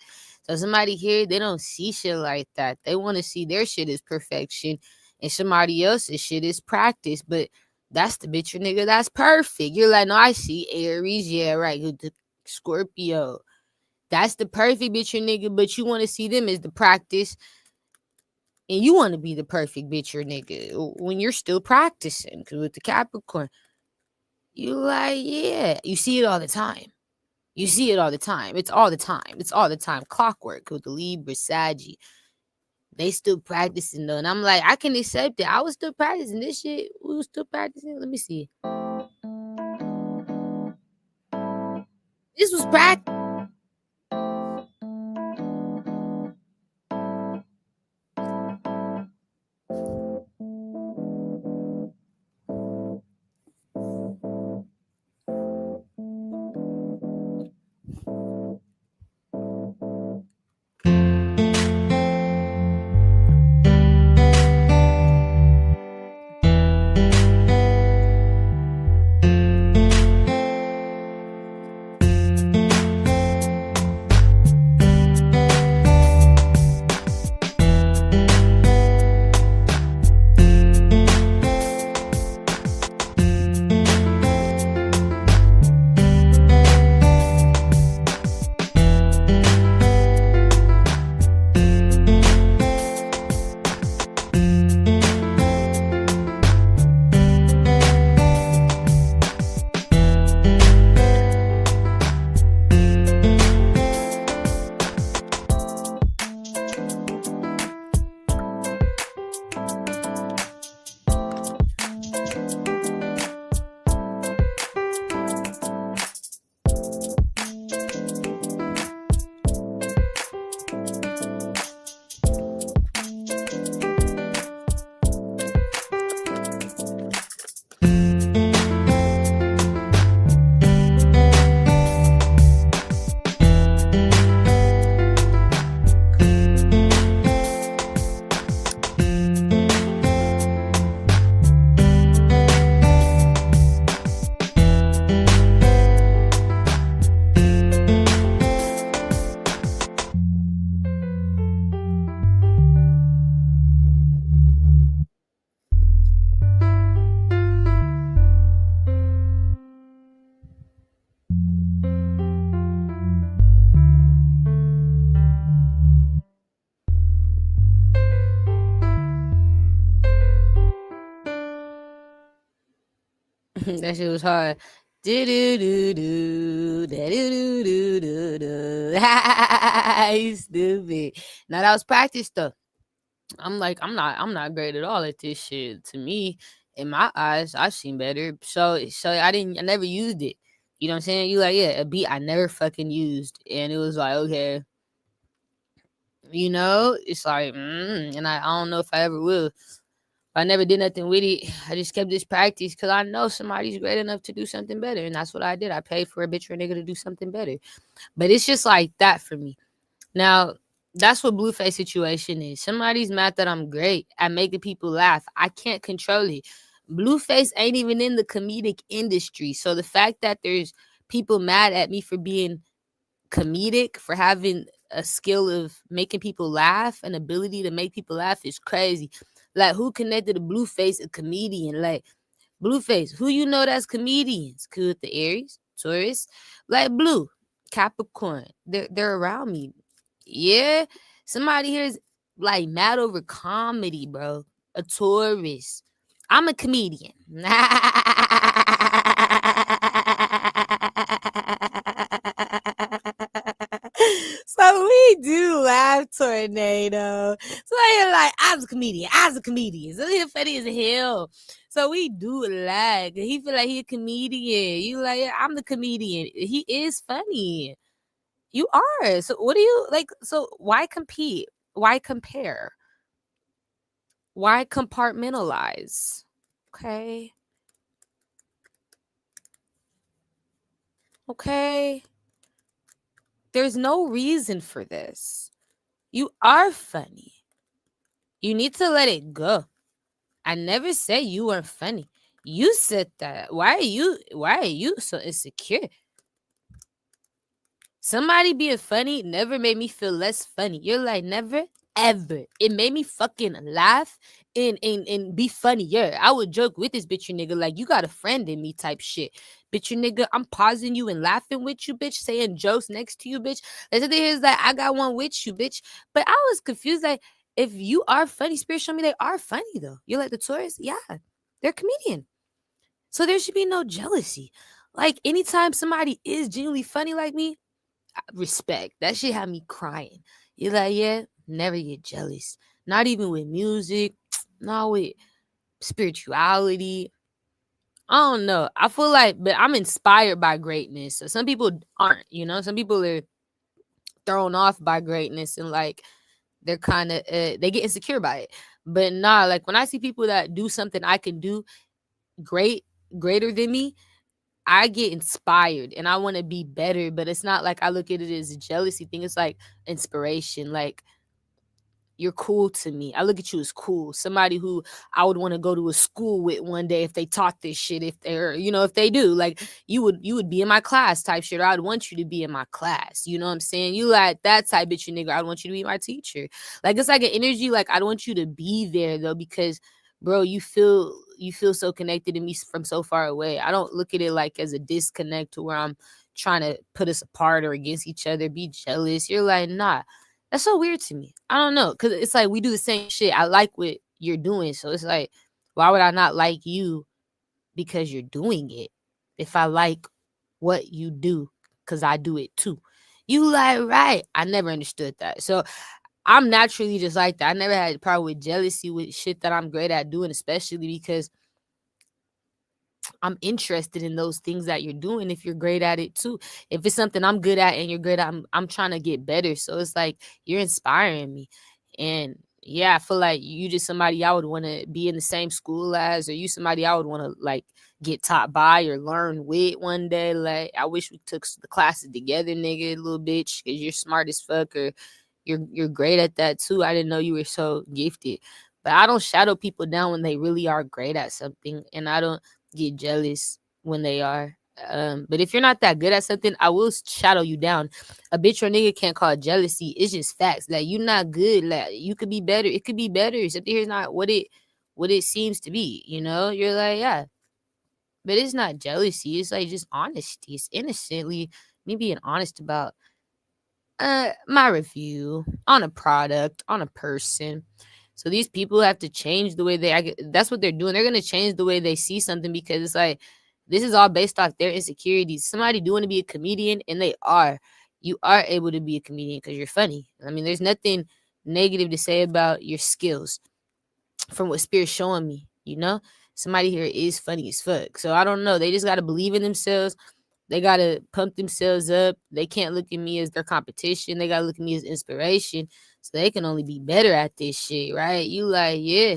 So somebody here, they don't see shit like that. They want to see their shit as perfection and somebody else's shit is practice. But that's the bitch or nigga that's perfect. You're like, no, I see Aries. Yeah, right. The Scorpio. That's the perfect bitch or nigga, but you want to see them as the practice. And you want to be the perfect bitch or nigga when you're still practicing. Because with the Capricorn, you like, yeah. You see it all the time. You see it all the time. It's all the time. It's all the time. Clockwork with the Libra, Saggy. They still practicing though. And I'm like, I can accept it. I was still practicing this shit. We was still practicing. Let me see. This was practice. That shit was hard. Do do do do do do do do do. You stupid. Now that was practice stuff. I'm like, I'm not great at all at this shit. To me, in my eyes, I've seen better. So I never used it. You know what I'm saying? You like, yeah, a beat I never fucking used, and it was like, okay, you know, it's like, and I don't know if I ever will. I never did nothing with it. I just kept this practice because I know somebody's great enough to do something better, and that's what I did. I paid for a bitch or a nigga to do something better, but it's just like that for me. Now, that's what Blueface situation is. Somebody's mad that I'm great at making people laugh. I can't control it. Blueface ain't even in the comedic industry. So the fact that there's people mad at me for being comedic, for having a skill of making people laugh, an ability to make people laugh is crazy. Like, who connected to Blueface a comedian? Like, Blueface, who you know that's comedians? Could the Aries, Taurus, like Blue, Capricorn. They're around me. Yeah, somebody here is like mad over comedy, bro. A Taurus. I'm a comedian. So we do laugh tornado. So you're like, I was a comedian. I was a comedian. So he's funny as hell. So we do laugh. He feel like he a comedian. You like, yeah, I'm the comedian. He is funny. You are. So what do you like? So why compete? Why compare? Why compartmentalize? Okay. Okay. There's no reason for this. You are funny. You need to let it go. I never said you weren't funny. You said that. Why are you so insecure? Somebody being funny never made me feel less funny. You're like, never, ever. It made me fucking laugh and be funnier. I would joke with this bitch, you nigga, like, you got a friend in me type shit. Bitch, you nigga, I'm pausing you and laughing with you, bitch, saying jokes next to you, bitch. That's the thing is that I got one with you, bitch. But I was confused, like, if you are funny, Spirit show me they are funny, though. You're like the Taurus? Yeah, they're a comedian. So there should be no jealousy. Like, anytime somebody is genuinely funny like me, respect. That shit had me crying. You're like, yeah, never get jealous. Not even with music, not with spirituality. I don't know. I feel like, but I'm inspired by greatness. So some people aren't, you know, some people are thrown off by greatness and like they're kind of, they get insecure by it. But nah, like when I see people that do something I can do greater than me, I get inspired and I want to be better, but it's not like I look at it as a jealousy thing. It's like inspiration. Like, you're cool to me. I look at you as cool. Somebody who I would want to go to a school with one day if they taught this shit. If they're, you know, if they do, like you would be in my class type shit. Or I'd want you to be in my class. You know what I'm saying? You like that type bitch, you nigga. I'd want you to be my teacher. Like, it's like an energy. Like, I'd want you to be there though, because bro, you feel so connected to me from so far away. I don't look at it like as a disconnect to where I'm trying to put us apart or against each other, be jealous. You're like, nah. That's so weird to me. I don't know. Because it's like we do the same shit. I like what you're doing. So it's like, why would I not like you because you're doing it? If I like what you do, because I do it too. You like, right. I never understood that. So I'm naturally just like that. I never had a problem with jealousy with shit that I'm great at doing, especially because I'm interested in those things that you're doing if you're great at it too. If it's something I'm good at and you're great at, I'm trying to get better. So it's like you're inspiring me. And yeah, I feel like you just somebody I would want to be in the same school as, or you somebody I would want to like get taught by or learn with one day. Like, I wish we took the classes together, nigga, little bitch, because you're smart as fuck, or you're great at that too. I didn't know you were so gifted. But I don't shadow people down when they really are great at something, and I don't get jealous when they are. But if you're not that good at something, I will shadow you down. A bitch or nigga can't call it jealousy. It's just facts. Like, you're not good. Like, you could be better. It could be better. Something here's not what it seems to be. You know, you're like, yeah. But it's not jealousy. It's like just honesty. It's innocently me being honest about my review on a product, on a person. So these people have to change the way that's what they're doing. They're going to change the way they see something, because it's like, This is all based off their insecurities. Somebody doing to be a comedian, and they are. You are able to be a comedian because you're funny. I mean, there's nothing negative to say about your skills from what Spirit's showing me, you know? Somebody here is funny as fuck. So I don't know. They just got to believe in themselves. They got to pump themselves up. They can't look at me as their competition. They got to look at me as inspiration. So they can only be better at this shit, right? You like, yeah.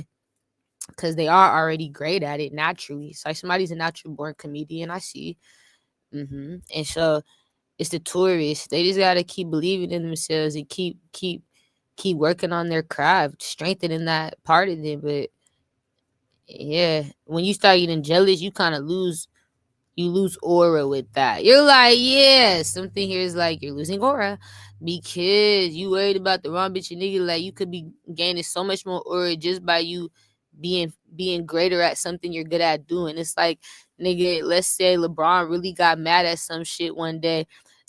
Because they are already great at it naturally. It's like somebody's a natural born comedian. I see. And so it's the tourists. They just got to keep believing in themselves and keep working on their craft, strengthening that part of them. But yeah, when you start getting jealous, you kind of lose aura with that. You're like, yeah, something here is like you're losing aura because you worried about the wrong bitch and nigga. Like you could be gaining so much more aura just by you being greater at something you're good at doing. It's like, nigga, let's say LeBron really got mad at some shit one day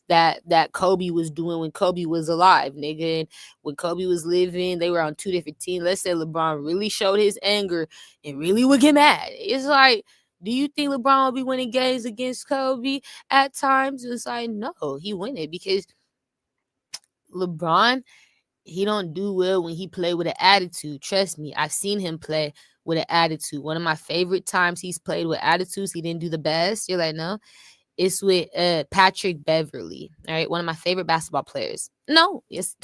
that Kobe was doing when Kobe was alive, nigga. And when Kobe was living, they were on two different teams. Let's say LeBron really showed his anger and really would get mad. It's like, do you think LeBron will be winning games against Kobe at times? It's like, no, he win it because LeBron, he don't do well when he play with an attitude. Trust me, I've seen him play with an attitude. One of my favorite times he's played with attitudes, he didn't do the best. You're like, no. It's with Patrick Beverly. All right, one of my favorite basketball players. No, yes.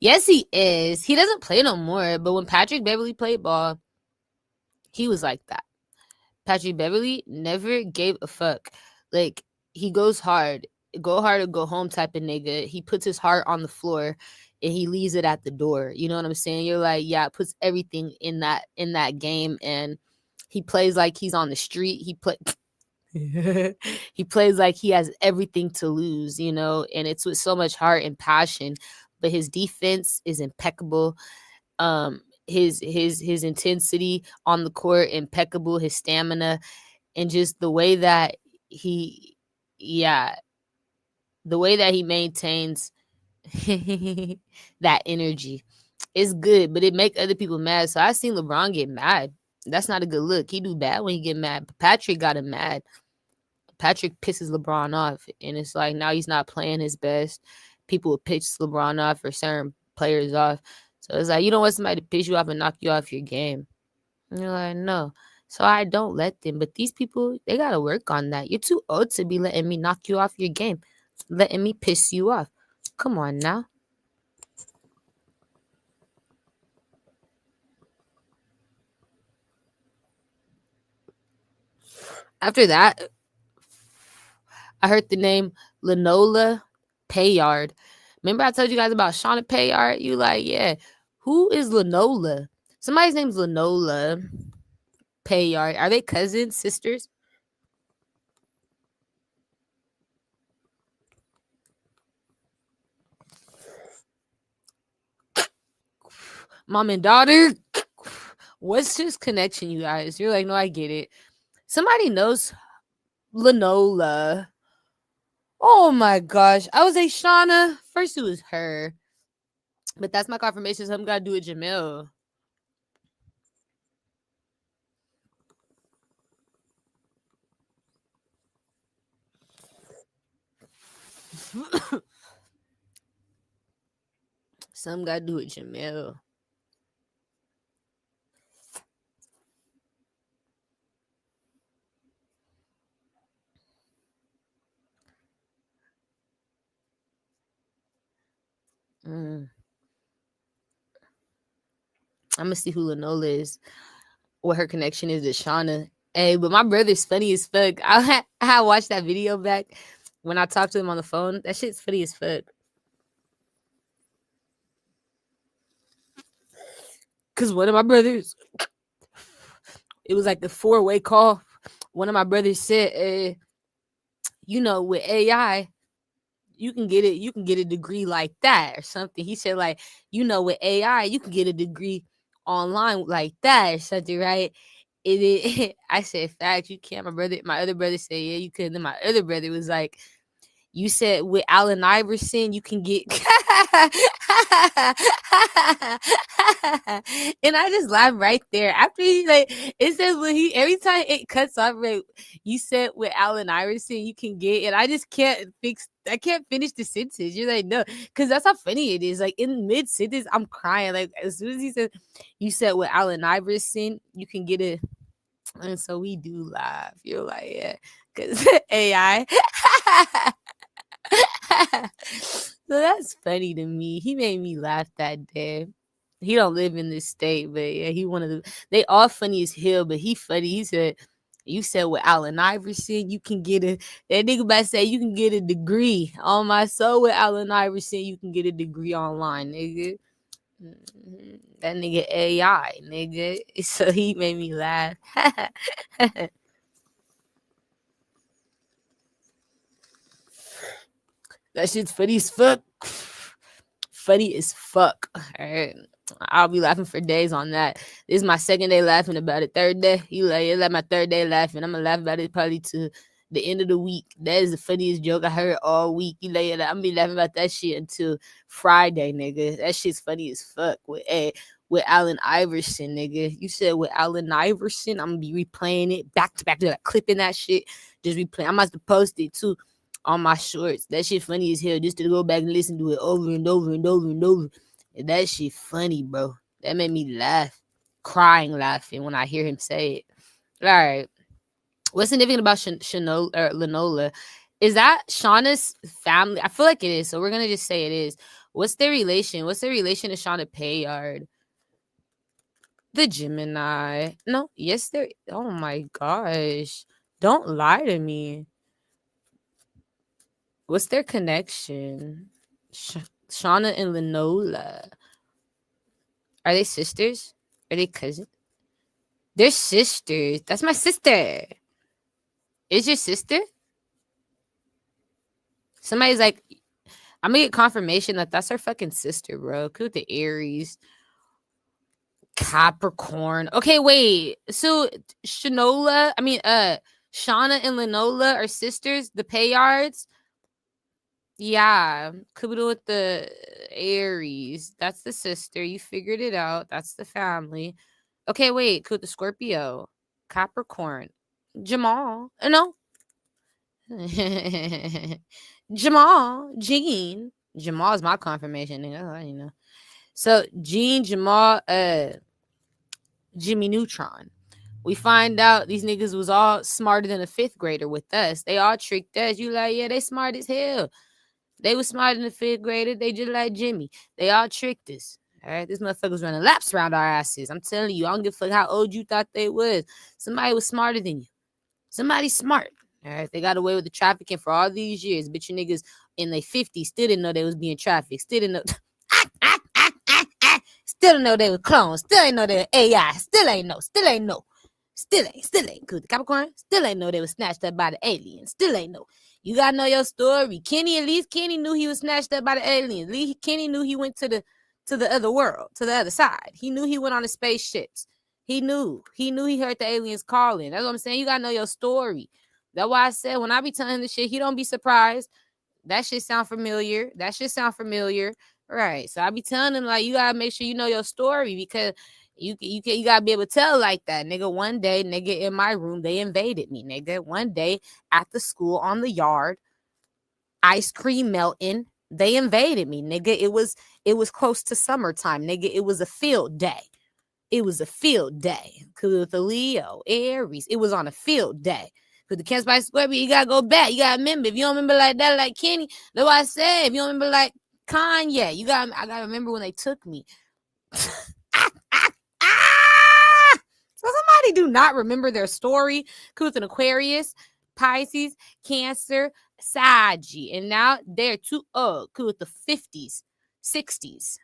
Yes, he is. He doesn't play no more. But when Patrick Beverly played ball, he was like that. Patrick Beverly never gave a fuck. Like, he goes hard. Go hard or go home type of nigga. He puts his heart on the floor and he leaves it at the door. You know what I'm saying? You're like, yeah, puts everything in that game, and he plays like he's on the street. He plays like he has everything to lose, you know, and it's with so much heart and passion. But his defense is impeccable. His intensity on the court impeccable. His stamina, and just the way that he maintains that energy is good, but it make other people mad. So I seen LeBron get mad. That's not a good look. He do bad when he get mad. But Patrick got him mad. Patrick pisses LeBron off, and it's like now he's not playing his best. People will piss LeBron off or certain players off. So it's like, you don't want somebody to piss you off and knock you off your game. And you're like, no. So I don't let them. But these people, they got to work on that. You're too old to be letting me knock you off your game, letting me piss you off. Come on now. After that, I heard the name Lenola Payard. Remember I told you guys about Shauna Payard? You like, yeah. Who is Lenola? Somebody's name's Lenola Payard. Are they cousins, sisters? Mom and daughter? What's this connection, you guys? You're like, no, I get it. Somebody knows Lenola. Oh my gosh. I was like, Shauna. First it was her. But that's my confirmation. Something got to do with Jamil. Something got to do with Jamil. I'm going to see who Lenola is, what her connection is to Shauna. Hey, but my brother's funny as fuck. I watched that video back when I talked to him on the phone. That shit's funny as fuck. Because one of my brothers, it was like the 4-way call. One of my brothers said, you know, with AI, you can get a degree like that or something. He said, like, you know, with AI, you can get a degree online like that or something, right? I said, facts, you can't. My other brother said, yeah, you could. And then my other brother was like, You said with Allen Iverson, you can get. And I just laughed right there. After he like, it says when he every time it cuts off, like, you said with Allen Iverson, you can get, and I just can't finish the sentence. You're like, no, because that's how funny it is. Like in mid sentence, I'm crying. Like as soon as he said, you said with Allen Iverson, you can get it. And so we do laugh. You're like, yeah, because AI. So that's funny to me. He made me laugh that day. He don't live in this state, but yeah, he one of the. They all funny as hell, but he funny. He said, "You said with Allen Iverson, you can get a." That nigga about to say you can get a degree on my soul with Allen Iverson. You can get a degree online, nigga. That nigga AI, nigga. So he made me laugh. That shit's funny as fuck. Funny as fuck. All right. I'll be laughing for days on that. This is my second day laughing about it. Third day, it's like my third day laughing. I'm gonna laugh about it probably to the end of the week. That is the funniest joke I heard all week. I'm gonna be laughing about that shit until Friday, nigga. That shit's funny as fuck with Allen Iverson, nigga. You said with Allen Iverson, I'm gonna be replaying it back to back, like clipping that shit, just replaying. I'm about to post it too on my shorts. That shit funny as hell, just to go back and listen to it over and over and over and over. And that shit funny, bro. That made me laugh, crying laughing when I hear him say it. All right. What's significant about Lenola? Is that Shauna's family? I feel like it is, so we're gonna just say it is. What's their relation? What's their relation to Shauna Payard? The Gemini. No, yes, they're. Oh my gosh. Don't lie to me. What's their connection? Shauna and Lenola. Are they sisters? Are they cousins? They're sisters. That's my sister. Is your sister? Somebody's like, I'm gonna get confirmation that that's her fucking sister, bro. Cool with the Aries. Capricorn. Okay, wait. So Shauna and Lenola are sisters, the Payards. Yeah, Kubido with the Aries. That's the sister. You figured it out. That's the family. Okay, wait. Cool, the Scorpio. Capricorn. Jamal. No. Jamal. Jean. Jamal is my confirmation. Nigga. You know. So Jean, Jamal, Jimmy Neutron. We find out these niggas was all smarter than a fifth grader with us. They all tricked us. You like, yeah, they smart as hell. They was smarter than the fifth grader. They just like Jimmy. They all tricked us. All right, this motherfucker's running laps around our asses. I'm telling you, I don't give a fuck how old you thought they was. Somebody was smarter than you. Somebody smart. All right, they got away with the trafficking for all these years. Bitch, you niggas in their 50s still didn't know they was being trafficked. Still didn't know. Still didn't know they were clones. Still ain't know they were AI. Still ain't know. Still ain't know. Still ain't. Cause the Capricorn still ain't know they were snatched up by the aliens. Still ain't know. You gotta know your story. Kenny knew he was snatched up by the aliens. Kenny knew he went to the other world, to the other side. He knew he went on the spaceships. He knew he heard the aliens calling. That's what I'm saying. You gotta know your story. That's why I said when I be telling him this shit, he don't be surprised. That shit sound familiar. Right. So I be telling him, like, you gotta make sure you know your story, because you gotta be able to tell like that, nigga. One day, nigga, in my room, they invaded me, nigga. One day at the school on the yard, ice cream melting, they invaded me, nigga. It was close to summertime, nigga. It was a field day. Cause with the Leo, Aries, it was on a field day. Cause the Kansas by Scorpio, you gotta go back. You gotta remember. If you don't remember like that, like Kenny, that's why I said, if you don't remember like Kanye, I gotta remember when they took me. So somebody do not remember their story. Cause an Aquarius, Pisces, Cancer, Saggy, and now they're too old. Cause the 50s, 60s,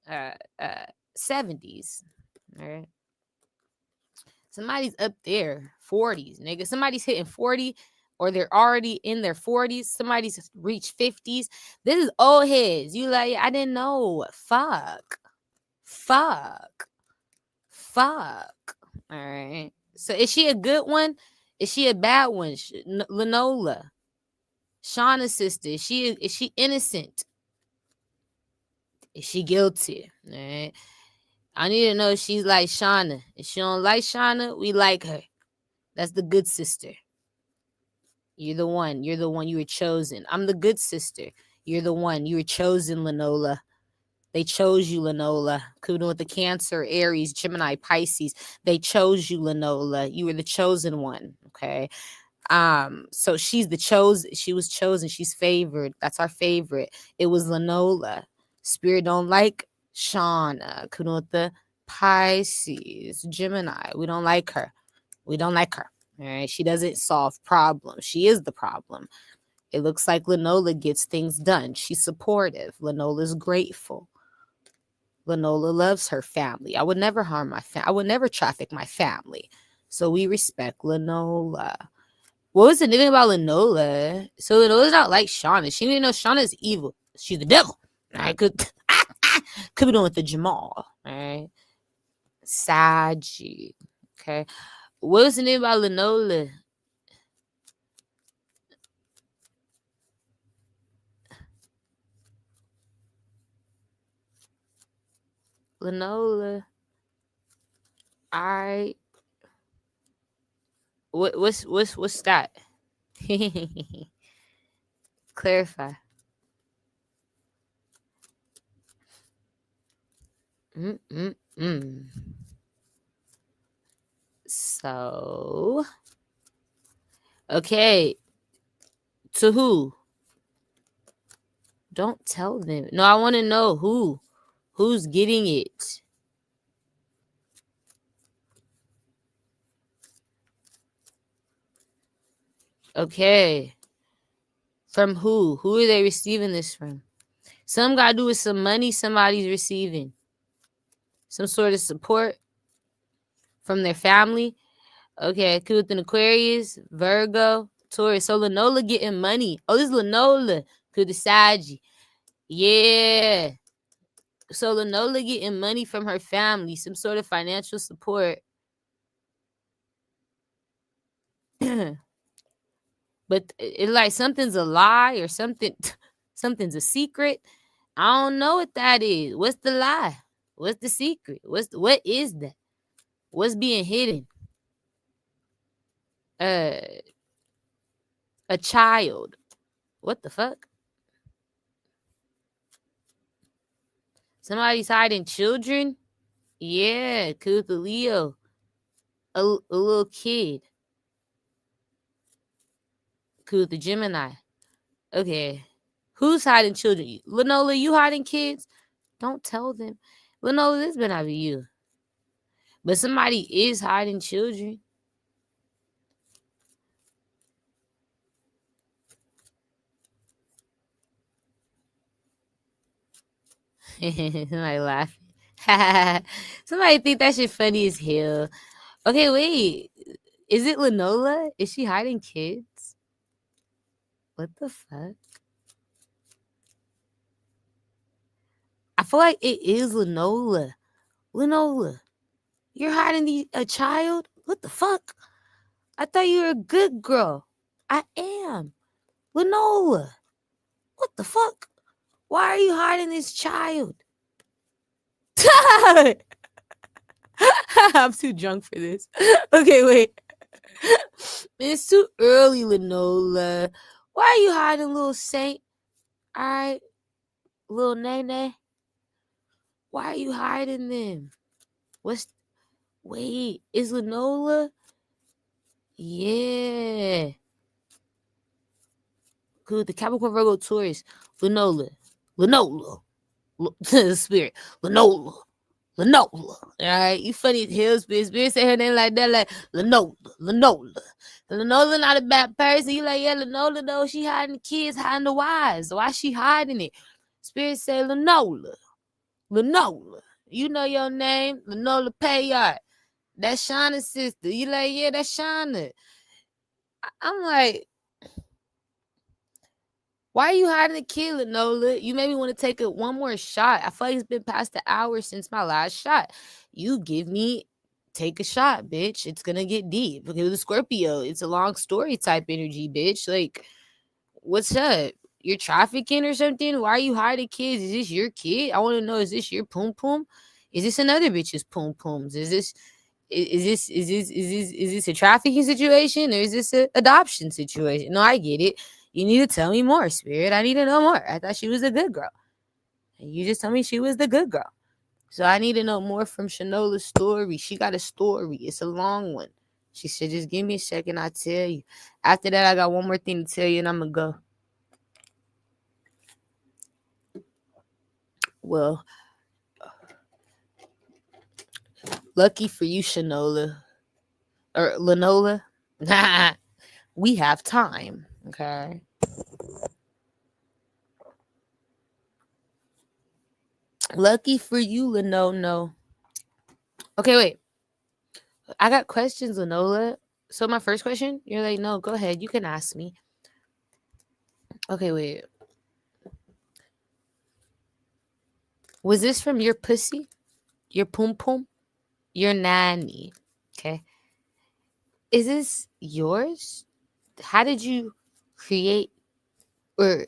70s. All right. Somebody's up there, 40s, nigga. Somebody's hitting 40, or they're already in their 40s. Somebody's reached 50s. This is old heads. You like, I didn't know. Fuck. All right. So is she a good one? Is she a bad one? Lenola. Shauna's sister. Is she innocent? Is she guilty? All right. I need to know if she's like Shauna. If she don't like Shauna, we like her. That's the good sister. You're the one. You're the one. You were chosen. I'm the good sister. You're the one. You were chosen, Lenola. They chose you, Lenola. Kudo with the Cancer, Aries, Gemini, Pisces. They chose you, Lenola. You were the chosen one. Okay. So she's the chosen. She was chosen. She's favored. That's our favorite. It was Lenola. Spirit don't like Shauna. Kudo with the Pisces, Gemini. We don't like her. We don't like her. All right. She doesn't solve problems. She is the problem. It looks like Lenola gets things done. She's supportive. Lenola's grateful. Lenola loves her family. I would never harm my family. I would never traffic my family. So we respect Lenola. What was the name about Lenola? So Lenola's not like Shauna. She didn't know Shauna's evil. She's the devil. I could be doing with the Jamal. All right. Saji. Okay. What was the name about Lenola? Lenola. I. What's that? Clarify. So, okay. To who? Don't tell them. No, I want to know who. Who's getting it? Okay. From who? Who are they receiving this from? Some got to do with some money somebody's receiving. Some sort of support from their family. Okay, cool with an Aquarius, Virgo, Taurus. So Lenola getting money. Oh, this is Lenola. Cool the Sagi. Yeah. So Lenola getting money from her family, some sort of financial support. But it's like something's a lie or something's a secret. I don't know what that is. What's the lie? What's the secret? What is that? What's being hidden? A child. What the fuck? Somebody's hiding children? Yeah, Kuka Leo. A little kid. Kuka Gemini. Okay. Who's hiding children? Lenola, you hiding kids? Don't tell them. Lenola, this better not be you. But somebody is hiding children. Somebody laughing. Somebody think that shit funny as hell. Okay, wait. Is it Lenola? Is she hiding kids? What the fuck? I feel like it is Lenola. Lenola, you're hiding a child? What the fuck? I thought you were a good girl. I am. Lenola, what the fuck? Why are you hiding this child? I'm too drunk for this. Okay, wait. It's too early, Lenola. Why are you hiding little Saint? All right, little Nene. Why are you hiding them? Wait, is Lenola? Yeah. Good. The Capricorn Virgo Taurus. Lenola. Spirit. Lenola. All right, you funny as hell, Spirit. Spirit say her name like that, like Lenola. Lenola not a bad person. You like, yeah, Lenola though. She hiding the kids, hiding the wives. Why she hiding it? Spirit say Lenola. You know your name, Lenola Payard. That's Shauna's sister. You like, yeah, that's Shauna. I'm like, why are you hiding the kid, Lenola? You maybe want to take one more shot. I feel like it's been past the hour since my last shot. You take a shot, bitch. It's gonna get deep. Because with the Scorpio, it's a long story type energy, bitch. Like, What's up? You're trafficking or something? Why are you hiding kids? Is this your kid? I want to know, is this your poom poom? Is this another bitch's poom pooms? Is this a trafficking situation, or is this an adoption situation? No, I get it. You need to tell me more, Spirit. I need to know more. I thought she was a good girl. And you just told me she was the good girl. So I need to know more from Shanola's story. She got a story. It's a long one. She said, just give me a second, I'll tell you. After that, I got one more thing to tell you, and I'm going to go. Well, lucky for you, Shanola. Or Lenola. We have time. Okay. Lucky for you, Lenono. Okay, wait. I got questions, Lenola. So my first question, you're like, no, go ahead. You can ask me. Okay, wait. Was this from your pussy? Your poom poom? Your nanny? Okay. Is this yours? How did you create, or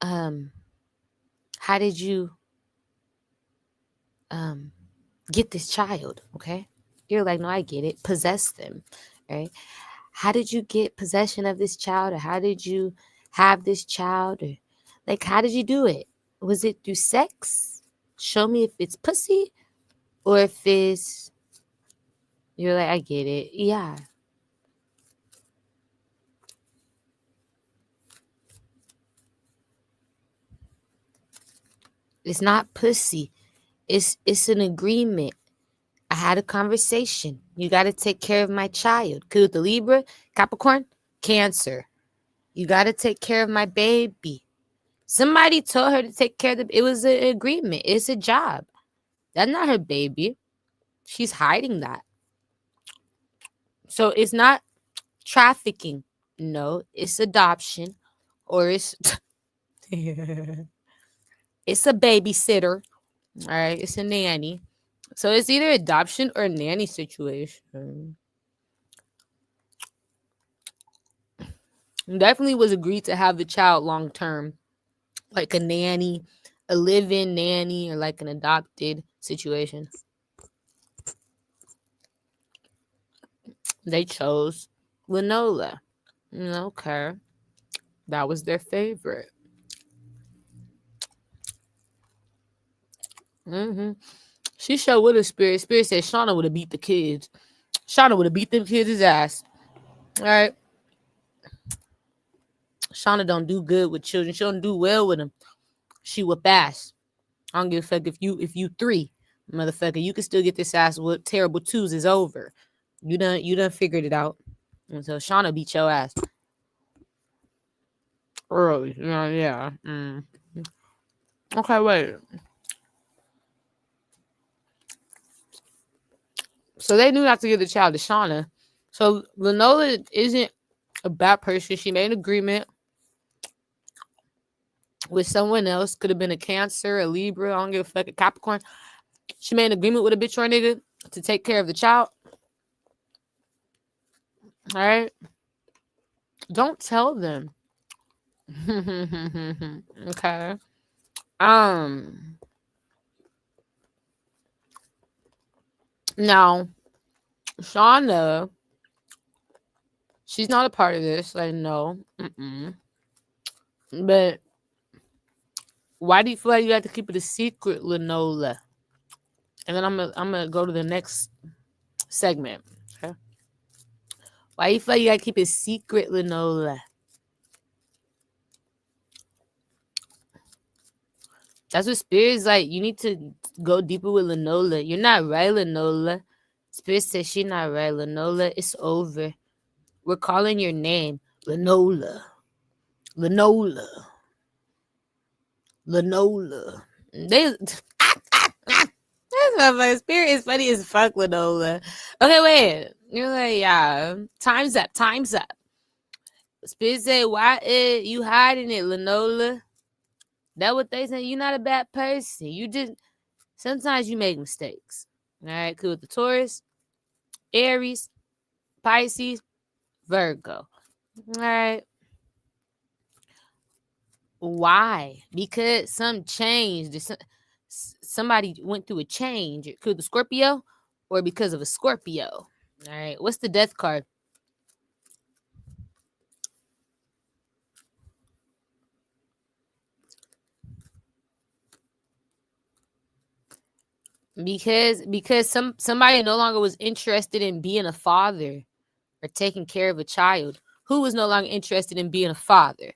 how did you get this child? Okay. You're like, no, I get it. Possess them. Right? How did you get possession of this child, or how did you have this child, or like, how did you do it? Was it through sex? Show me if it's pussy, or if it's, you're like, I get it. Yeah. It's not pussy. It's an agreement. I had a conversation. You got to take care of my child. Cause the Libra, Capricorn, Cancer. You got to take care of my baby. Somebody told her to take care of it was an agreement. It's a job. That's not her baby. She's hiding that. So it's not trafficking. No, it's adoption, or it's it's a babysitter. All right, it's a nanny. So it's either adoption or nanny situation. Definitely was agreed to have the child long term, like a nanny, a live-in nanny, or like an adopted situation. They chose Lenola. Okay. That was their favorite. She showed with a Spirit. Spirit said Shauna would have beat the kids. Shauna would have beat them kids' ass. All right. Shauna don't do good with children. She don't do well with them. She whip ass. I don't give a fuck if you 3, motherfucker. You can still get this ass whooped. Terrible twos is over. You done figured it out. And so Shauna beat your ass early. Yeah. Okay, wait. So they knew not to give the child to Shauna. So Lenola isn't a bad person. She made an agreement with someone else. Could have been a Cancer, a Libra, I don't give a fuck, a Capricorn. She made an agreement with a bitch or a nigga to take care of the child. All right. Don't tell them. Okay. Now, Shauna, she's not a part of this. Like, no. But why do you feel like you have to keep it a secret, Lenola? And then I'm gonna go to the next segment. Okay. Why you feel like you gotta keep it secret, Lenola? That's what Spirit's like. You need to go deeper with Lenola. You're not right, Lenola. Spirit says she's not right, Lenola. It's over. We're calling your name, Lenola. Lenola. Lenola. That's my Spirit is funny as fuck, Lenola. Okay, wait. You're like, yeah. Time's up. Time's up. Spirit say, why you hiding it, Lenola? That what they say. You're not a bad person. You just sometimes you make mistakes. All right, cool. With the Taurus, Aries, Pisces, Virgo. All right. Why? Because some changed. Somebody went through a change. It could be Scorpio or because of a Scorpio. All right. What's the death card? Because somebody no longer was interested in being a father or taking care of a child. Who was no longer interested in being a father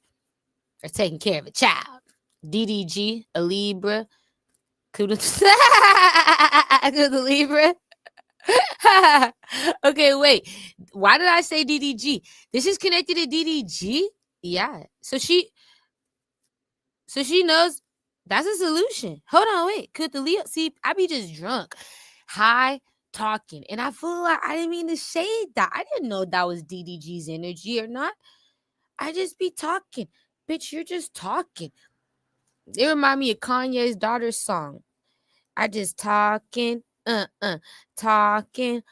or taking care of a child? DDG, a Libra. Could the Libra? Okay, wait. Why did I say DDG? This is connected to DDG? Yeah. So she knows that's a solution. Hold on, wait. Could the Leo see? I be just drunk, high, talking, and I feel like I didn't mean to shade that. I didn't know that was DDG's energy or not. I just be talking, bitch. You're just talking. It remind me of Kanye's daughter's song. I just talking, talking,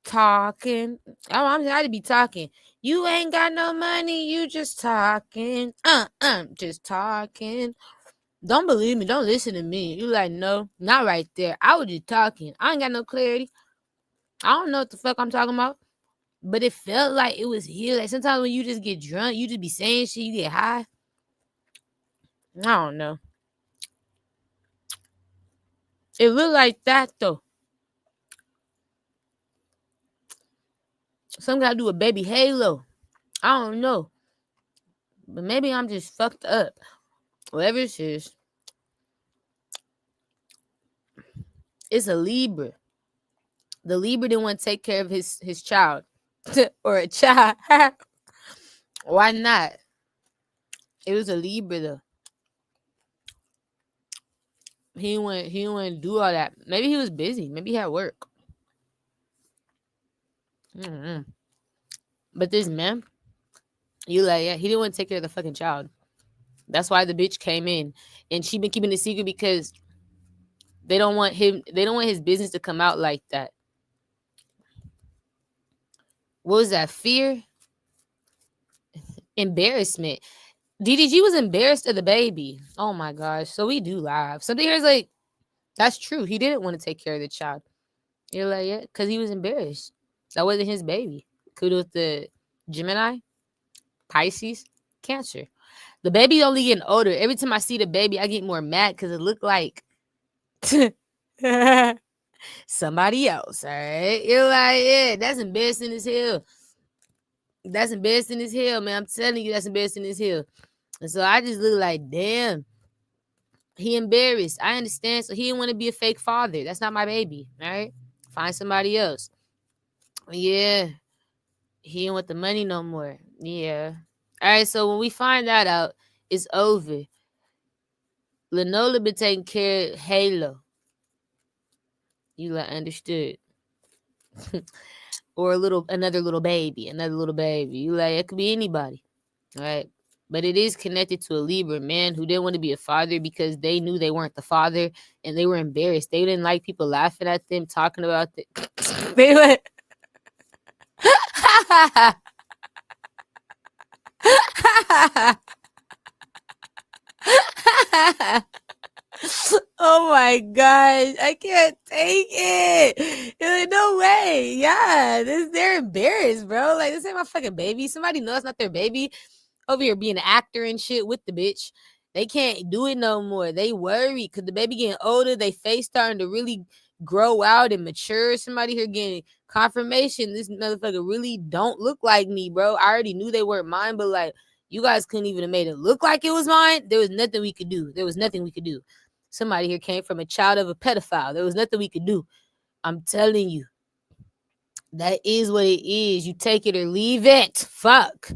talking. I'm tired to be talking. You ain't got no money. You just talking, just talking. Don't believe me. Don't listen to me. You like, no, not right there. I was just talking. I ain't got no clarity. I don't know what the fuck I'm talking about. But it felt like it was here. Like sometimes when you just get drunk, you just be saying shit, you get high. I don't know. It looked like that though. Some gotta do a baby halo. I don't know. But maybe I'm just fucked up. Whatever it is. It's a Libra. The Libra didn't want to take care of his child. Or a child. Why not? It was a Libra though. He didn't want to do all that. Maybe he was busy. Maybe he had work. Mm-hmm. But this man, you like, yeah, he didn't want to take care of the fucking child. That's why the bitch came in. And she been keeping it secret because they don't want his business to come out like that. What was that? Fear? Embarrassment. DDG was embarrassed of the baby. Oh my gosh. So we do live. Something here is like, that's true. He didn't want to take care of the child. You're like, yeah, because he was embarrassed. That wasn't his baby. Could with the Gemini, Pisces, Cancer. The baby only getting older. Every time I see the baby, I get more mad because it looked like somebody else. All right. You're like, yeah, that's embarrassing as hell. That's embarrassing as hell, man. I'm telling you, that's embarrassing as hell. And so I just look like, damn, he embarrassed. I understand. So he didn't want to be a fake father. That's not my baby. All right. Find somebody else. Yeah. He didn't want the money no more. Yeah. All right. So when we find that out, it's over. Lenola been taking care of Halo. You like understood. Or another little baby. You like, it could be anybody. All right. But it is connected to a Libra man who didn't want to be a father because they knew they weren't the father and they were embarrassed. They didn't like people laughing at them, talking about it. They went. Oh my gosh, I can't take it. Like, no way. Yeah, they're embarrassed, bro. Like, this ain't my fucking baby. Somebody knows it's not their baby. Over here being an actor and shit with the bitch. They can't do it no more. They worry because the baby getting older. They face starting to really grow out and mature. Somebody here getting confirmation. This motherfucker really don't look like me, bro. I already knew they weren't mine, but like, you guys couldn't even have made it look like it was mine. There was nothing we could do. Somebody here came from a child of a pedophile. There was nothing we could do. I'm telling you. That is what it is. You take it or leave it. Fuck.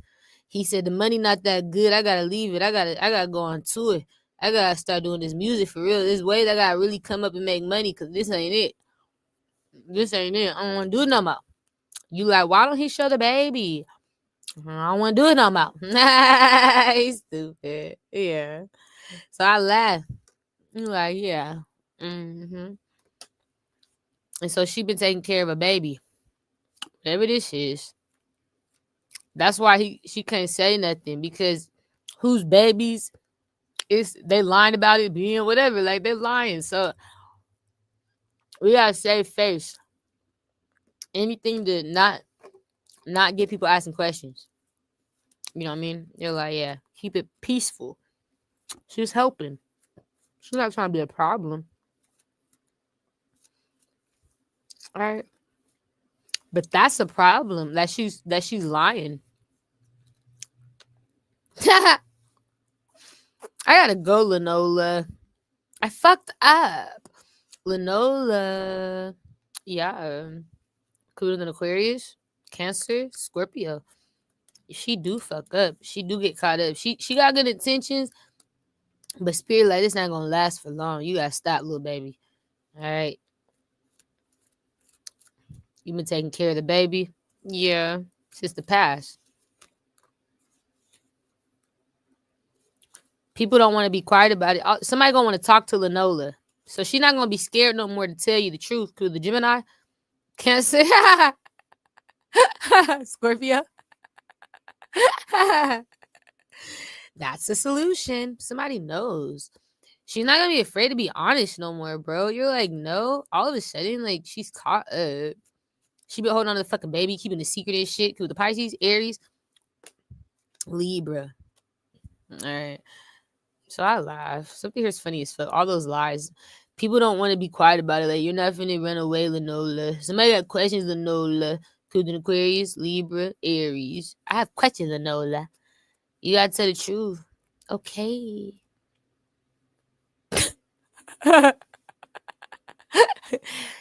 He said the money not that good. I gotta leave it. I gotta go on tour. I gotta start doing this music for real. This way I gotta really come up and make money because this ain't it. I don't want to do it no more. You like, why don't he show the baby? I don't want to do it no more. He's stupid. Yeah. So I laugh. I'm like, yeah. Mm-hmm. And so she been taking care of a baby. Whatever this is. That's why she can't say nothing because whose babies they lying about it being whatever. Like, they lying. So we gotta save face. Anything to not get people asking questions. You know what I mean? They're like, yeah, keep it peaceful. She's helping. She's not trying to be a problem. All right. But that's a problem that she's lying. I gotta go, Lenola. I fucked up. Lenola. Yeah. Cooler than Aquarius, Cancer, Scorpio. She do fuck up. She do get caught up. She got good intentions, but spirit like this not gonna last for long. You gotta stop, little baby. All right. You been taking care of the baby? Yeah. Since the past. People don't want to be quiet about it. Somebody gonna want to talk to Lenola. So she's not gonna be scared no more to tell you the truth. Cause the Gemini, Cancer, Scorpio. That's the solution. Somebody knows. She's not gonna be afraid to be honest no more, bro. You're like, no. All of a sudden, like, she's caught up. She been holding on to the fucking baby, keeping the secret and shit. Cause the Pisces, Aries, Libra. All right. So I laugh. Something here's funny as fuck. All those lies. People don't want to be quiet about it. Like, you're not finna run away, Lenola. Somebody got questions, Lenola. Could an Aquarius, Libra, Aries. I have questions, Lenola. You gotta tell the truth. Okay.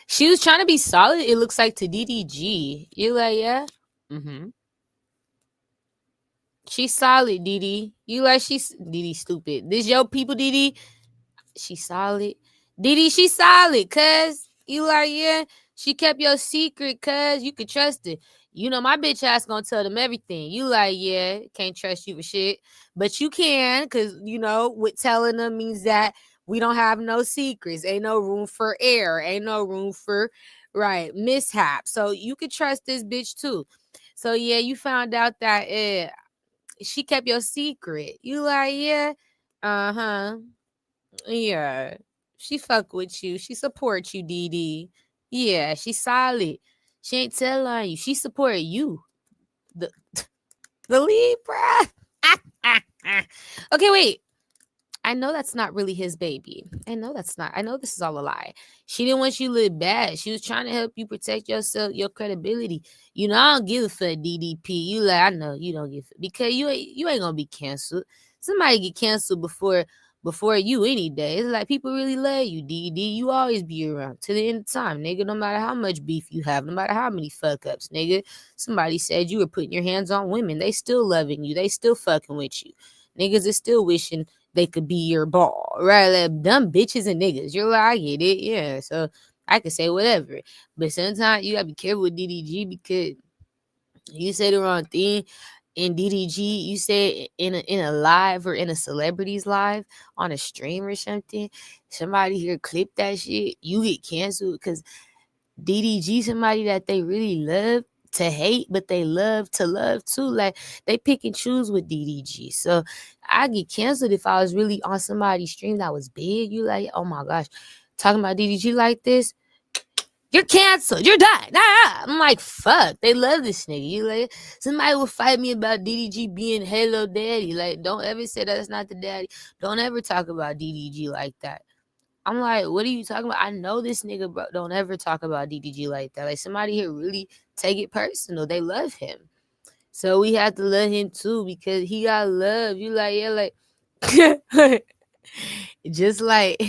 She was trying to be solid, it looks like, to DDG. You're like, yeah? Mm-hmm. She's solid, DD. You like, she's DD stupid. This your people, DD. She solid. DD, she solid, cuz. You like, yeah, she kept your secret, cuz. You could trust it. You know, my bitch ass gonna tell them everything. You like, yeah, can't trust you for shit. But you can, cuz, you know, what telling them means that we don't have no secrets. Ain't no room for error. Ain't no room for, right, mishap. So you could trust this bitch too. So yeah, you found out that she kept your secret. You like, yeah, uh-huh. Yeah. She fuck with you. She support you, DD. Yeah, she solid. She ain't telling you. She support you. The Libra. Okay, wait. I know that's not really his baby. I know that's not. I know this is all a lie. She didn't want you to live bad. She was trying to help you protect yourself, your credibility. You know, I don't give a fuck, DDP. You like, I know you don't give a fuck. Because you ain't gonna be canceled. Somebody get canceled before you any day. It's like, people really love you, DD. You always be around to the end of time, nigga. No matter how much beef you have, no matter how many fuck ups, nigga. Somebody said you were putting your hands on women. They still loving you. They still fucking with you. Niggas is still wishing they could be your ball, right? Like, dumb bitches and niggas. You're like, I get it, yeah. So I could say whatever, but sometimes you gotta be careful with DDG, because you say the wrong thing in DDG. You say in a live or in a celebrity's live on a stream or something. Somebody here clip that shit. You get canceled because DDG somebody that they really love to hate, but they love to love too. Like, they pick and choose with DDG. So I get canceled if I was really on somebody's stream that was big. You like, oh my gosh, talking about DDG like this, you're canceled. You're done. Nah. I'm like, fuck. They love this nigga. You like, somebody will fight me about DDG being Hello Daddy. Like, don't ever say that's not the daddy. Don't ever talk about DDG like that. I'm like, what are you talking about? I know this nigga, bro. Don't ever talk about DDG like that. Like, somebody here really take it personal. They love him. So we have to love him too, because he got love. You like, yeah, like, just like,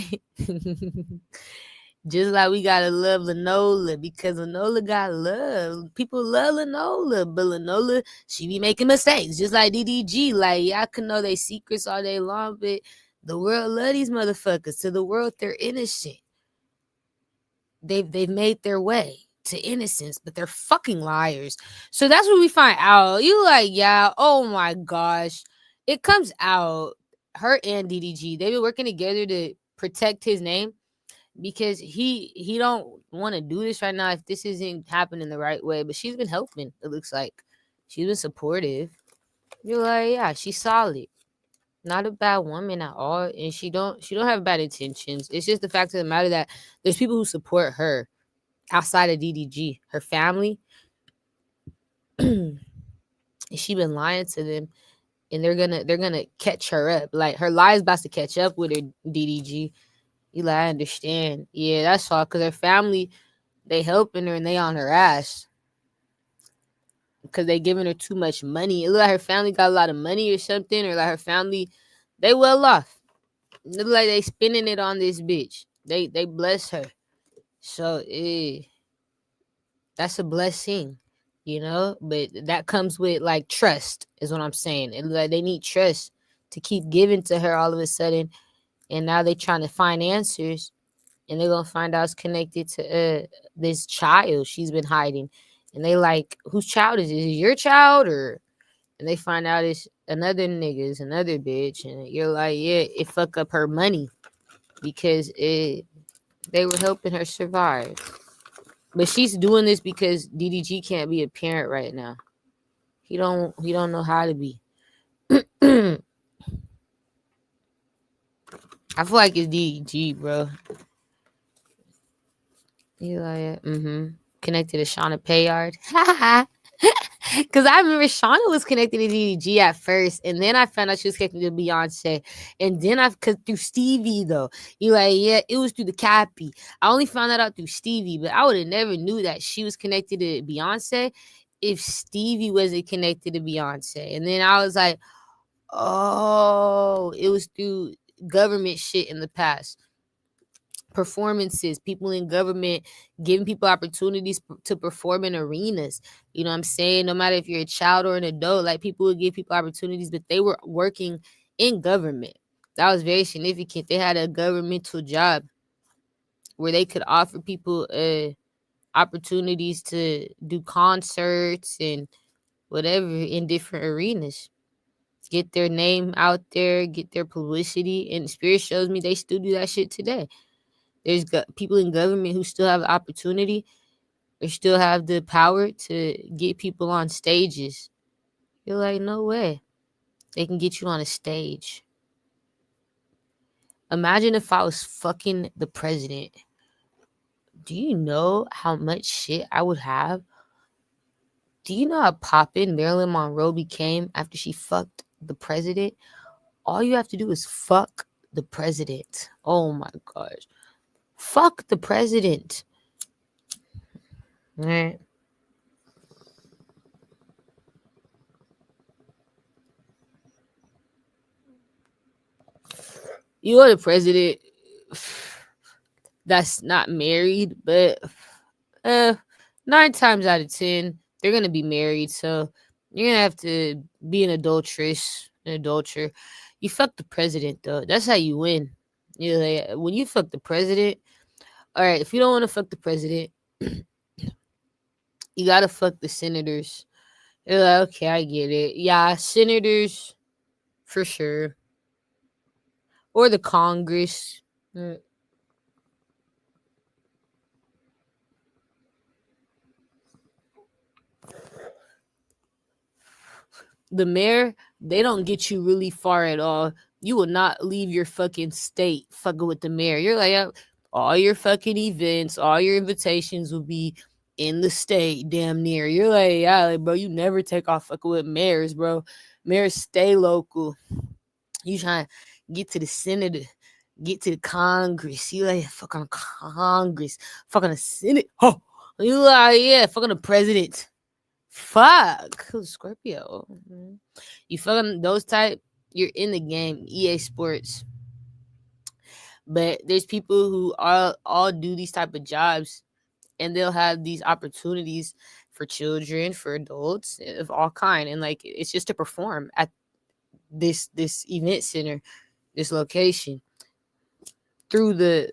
just like we gotta love Lenola, because Lenola got love. People love Lenola, but Lenola, she be making mistakes, just like DDG. Like, y'all can know their secrets all day long, but the world love these motherfuckers. To the world, they're innocent. They've made their way to innocence, but they're fucking liars. So that's what we find out. You like, yeah, oh my gosh. It comes out, her and DDG, they've been working together to protect his name, because he don't want to do this right now if this isn't happening the right way. But she's been helping, it looks like. She's been supportive. You're like, yeah, she's solid. Not a bad woman at all, and she don't have bad intentions. It's just the fact of the matter that there's people who support her outside of DDG, her family, and she been lying to them, and they're gonna catch her up. Like her lies about to catch up with her, DDG. You like, I understand. Yeah, that's all, because her family, they helping her and they on her ass because they giving her too much money. It look like her family got a lot of money or something, or like her family, they well off. It look like they spending it on this bitch. They bless her. So that's a blessing, you know? But that comes with like trust, is what I'm saying. It look like they need trust to keep giving to her all of a sudden. And now they trying to find answers, and they're gonna find out it's connected to this child she's been hiding. And they like, whose child is it? Is it your child? Or, and they find out it's another nigga's, another bitch, and you're like, yeah, it fuck up her money because they were helping her survive. But she's doing this because DDG can't be a parent right now. He don't know how to be. I feel like it's DDG, bro. You like, connected to Shauna Payard. Because I remember Shauna was connected to DDG at first, and then I found out she was connected to Beyonce. And then cause through Stevie, though. You like, yeah, it was through the Cappy. I only found that out through Stevie, but I would have never knew that she was connected to Beyonce if Stevie wasn't connected to Beyonce. And then I was like, oh, it was through government shit in the past. Performances, people in government giving people opportunities to perform in arenas. You know what I'm saying? No matter if you're a child or an adult, like people would give people opportunities, but they were working in government. That was very significant. They had a governmental job where they could offer people opportunities to do concerts and whatever in different arenas. Get their name out there, get their publicity. And Spirit shows me they still do that shit today. There's people in government who still have the opportunity or still have the power to get people on stages. You're like, no way. They can get you on a stage. Imagine if I was fucking the president. Do you know how much shit I would have? Do you know how poppin' Marilyn Monroe became after she fucked the president? All you have to do is fuck the president. Oh my gosh. Fuck the president. All right. You are the president that's not married, but 9 times out of 10, they're going to be married. So you're going to have to be an adulteress, an adulterer. You fuck the president, though. That's how you win. You're like, when you fuck the president, all right, if you don't want to fuck the president, you got to fuck the senators. You're like, okay, I get it. Yeah, senators, for sure. Or the Congress. The mayor, they don't get you really far at all. You will not leave your fucking state fucking with the mayor. You're like, all your fucking events, all your invitations will be in the state, damn near. You're like, yeah, like, bro, you never take off fucking with mayors, bro. Mayors stay local. You trying to get to the Senate, get to the Congress. You like, fuck on Congress, fuck on the Senate. Oh, you like, yeah, fuck on the president. Fuck. Scorpio. You fucking those type, you're in the game. EA Sports. But there's people who all do these type of jobs, and they'll have these opportunities for children, for adults of all kind, and like it's just to perform at this event center, this location, through the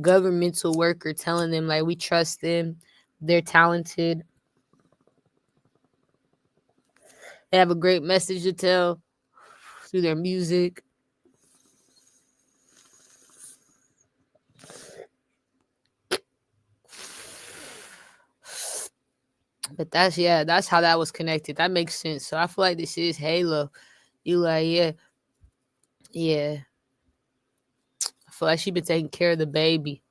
governmental worker telling them like we trust them, they're talented, they have a great message to tell through their music. But that's how that was connected. That makes sense. So I feel like this is Halo. You like, yeah. Yeah. I feel like she been taking care of the baby.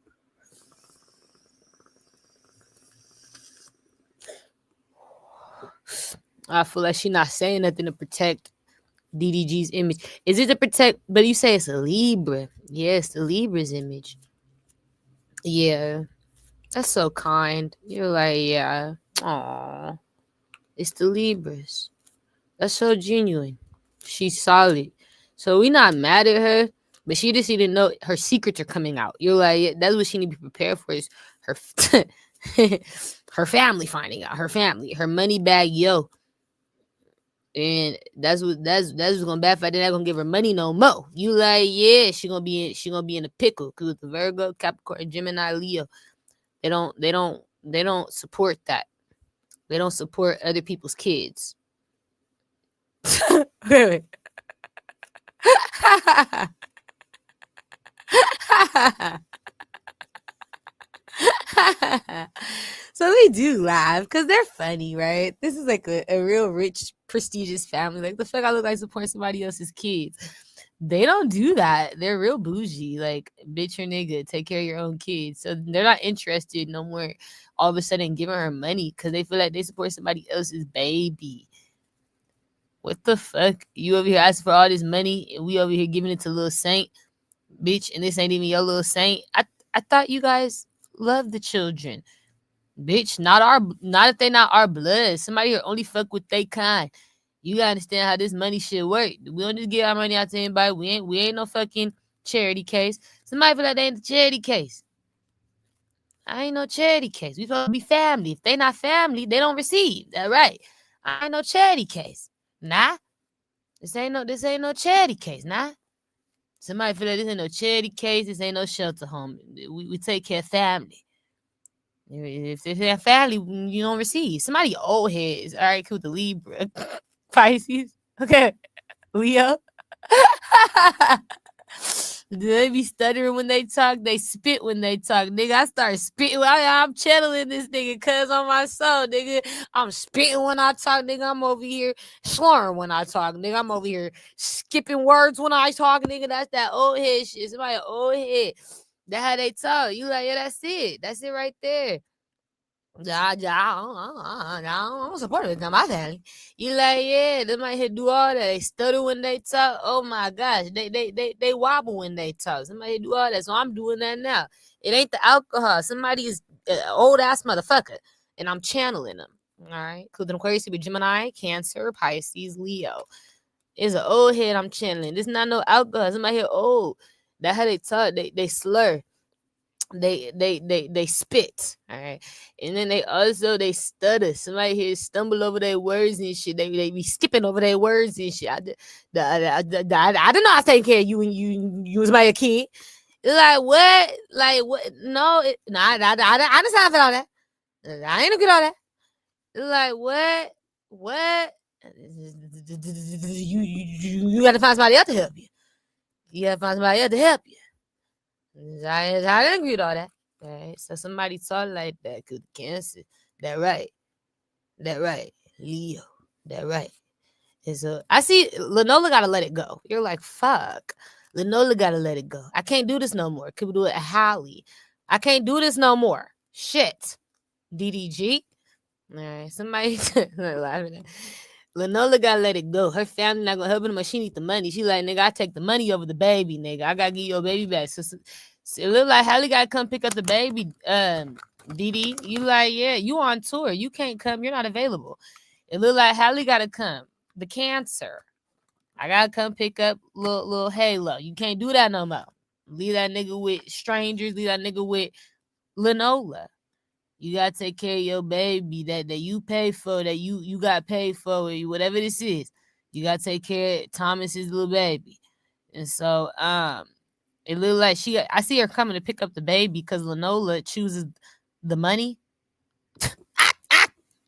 I feel like she not saying nothing to protect DDG's image. Is it to protect? But you say it's a Libra. Yes, the Libra's image. Yeah, that's so kind. You're like, yeah, aw, it's the Libras. That's so genuine. She's solid. So we not mad at her, but she just need to know her secrets are coming out. You're like, yeah, that's what she need to be prepared for is her her family finding out. Her family, her money bag, yo. And that's what's gonna backfire. They're not gonna give her money no more. You like, yeah, she gonna be in a pickle because the Virgo, Capricorn, Gemini, Leo, they don't support that. They don't support other people's kids. Wait. So we do laugh because they're funny, right? This is like a real rich, prestigious family. Like the fuck I look like supporting somebody else's kids. They don't do that. They're real bougie. Like, bitch or nigga, take care of your own kids. So they're not interested no more all of a sudden giving her money because they feel like they support somebody else's baby. What the fuck? You over here asking for all this money and we over here giving it to Little Saint, bitch, and this ain't even your Little Saint. I thought you guys love the children. Bitch, not if they not our blood. Somebody here only fuck with they kind. You gotta understand how this money shit work. We don't just give our money out to anybody. We ain't no fucking charity case. Somebody feel like they ain't the charity case. I ain't no charity case. We supposed to be family. If they not family, they don't receive. That right. I ain't no charity case. Nah. This ain't no charity case, nah. Somebody feel like this ain't no charity case. This ain't no shelter home. We take care of family. If they're family, you don't receive. Somebody old heads. All right, cool. The Libra. Pisces. Okay. Leo. They be stuttering when they talk. They spit when they talk. Nigga, I start spitting. I'm channeling this nigga cuz on my soul, nigga. I'm spitting when I talk, nigga. I'm over here slurring when I talk, nigga. I'm over here skipping words when I talk, nigga. That's that old head shit. Somebody old head. That's how they talk. You like, yeah, that's it. That's it right there. I don't support it. Not my family. You like, yeah, they might here do all that. They stutter when they talk. Oh my gosh, they wobble when they talk. Somebody do all that, so I'm doing that now. It ain't the alcohol. Somebody is old ass motherfucker, and I'm channeling them. All right, including Aquarius, with Gemini, Cancer, Pisces, Leo. It's an old head I'm channeling. This not no alcohol. Somebody here old. That's how they talk. They slur. They spit, all right, and then they stutter. Somebody here stumble over their words and shit. They be skipping over their words and shit. I didn't know I was taking care of you when you was my kid. It's like what? Like what? No, I didn't sign for all that. I ain't gonna get all that. It's like what? What? You got to find somebody else to help you. You got to find somebody else to help you. I didn't agree with all that. All right. So somebody talk like that could Cancer. That right. Leo. That right. And so I see Lenola gotta let it go. You're like, fuck. Lenola gotta let it go. I can't do this no more. Could we do it at Hallie? I can't do this no more. Shit. DDG. All right. Somebody laughing at Lenola gotta let it go. Her family not gonna help her, but she need the money. She like, nigga, I take the money over the baby, nigga. I gotta get your baby back. So it look like Hallie gotta come pick up the baby. DD, you like, yeah, you on tour. You can't come. You're not available. It look like Hallie gotta come. The Cancer. I gotta come pick up little Halo. You can't do that no more. Leave that nigga with strangers. Leave that nigga with Lenola. You gotta take care of your baby that you pay for, that you got paid for, whatever this is. You gotta take care of Thomas's little baby. And so it look like I see her coming to pick up the baby because Lenola chooses the money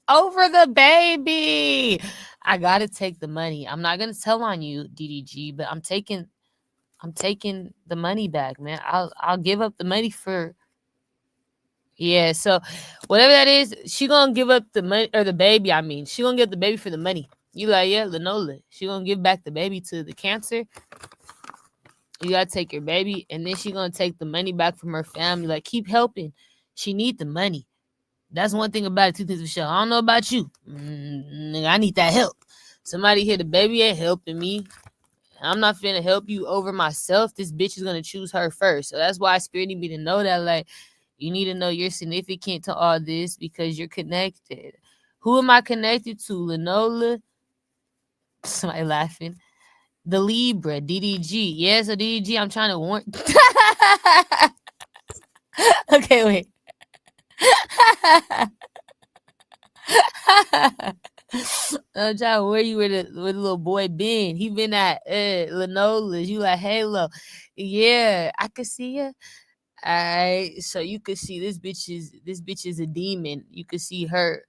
over the baby. I gotta take the money. I'm not gonna tell on you, DDG, but I'm taking the money back, man. I'll give up the money for. Yeah, so whatever that is, she gonna give up the money or the baby. I mean, she gonna give the baby for the money. You like, yeah, Lenola. She gonna give back the baby to the Cancer. You gotta take your baby, and then she gonna take the money back from her family. Like, keep helping. She need the money. That's one thing about it. Two things for sure. I don't know about you. Nigga, I need that help. Somebody here, the baby ain't helping me. I'm not finna help you over myself. This bitch is gonna choose her first. So that's why Spirit need me to know that, like, you need to know you're significant to all this because you're connected. Who am I connected to? Lenola? Somebody laughing. The Libra, DDG. Yeah, so DDG, I'm trying to warn. Okay, wait. I'm trying to where you with the little boy Ben. He been at Lenola's. You like Halo. Yeah, I could see you. Alright, so you could see this bitch is a demon. You could see her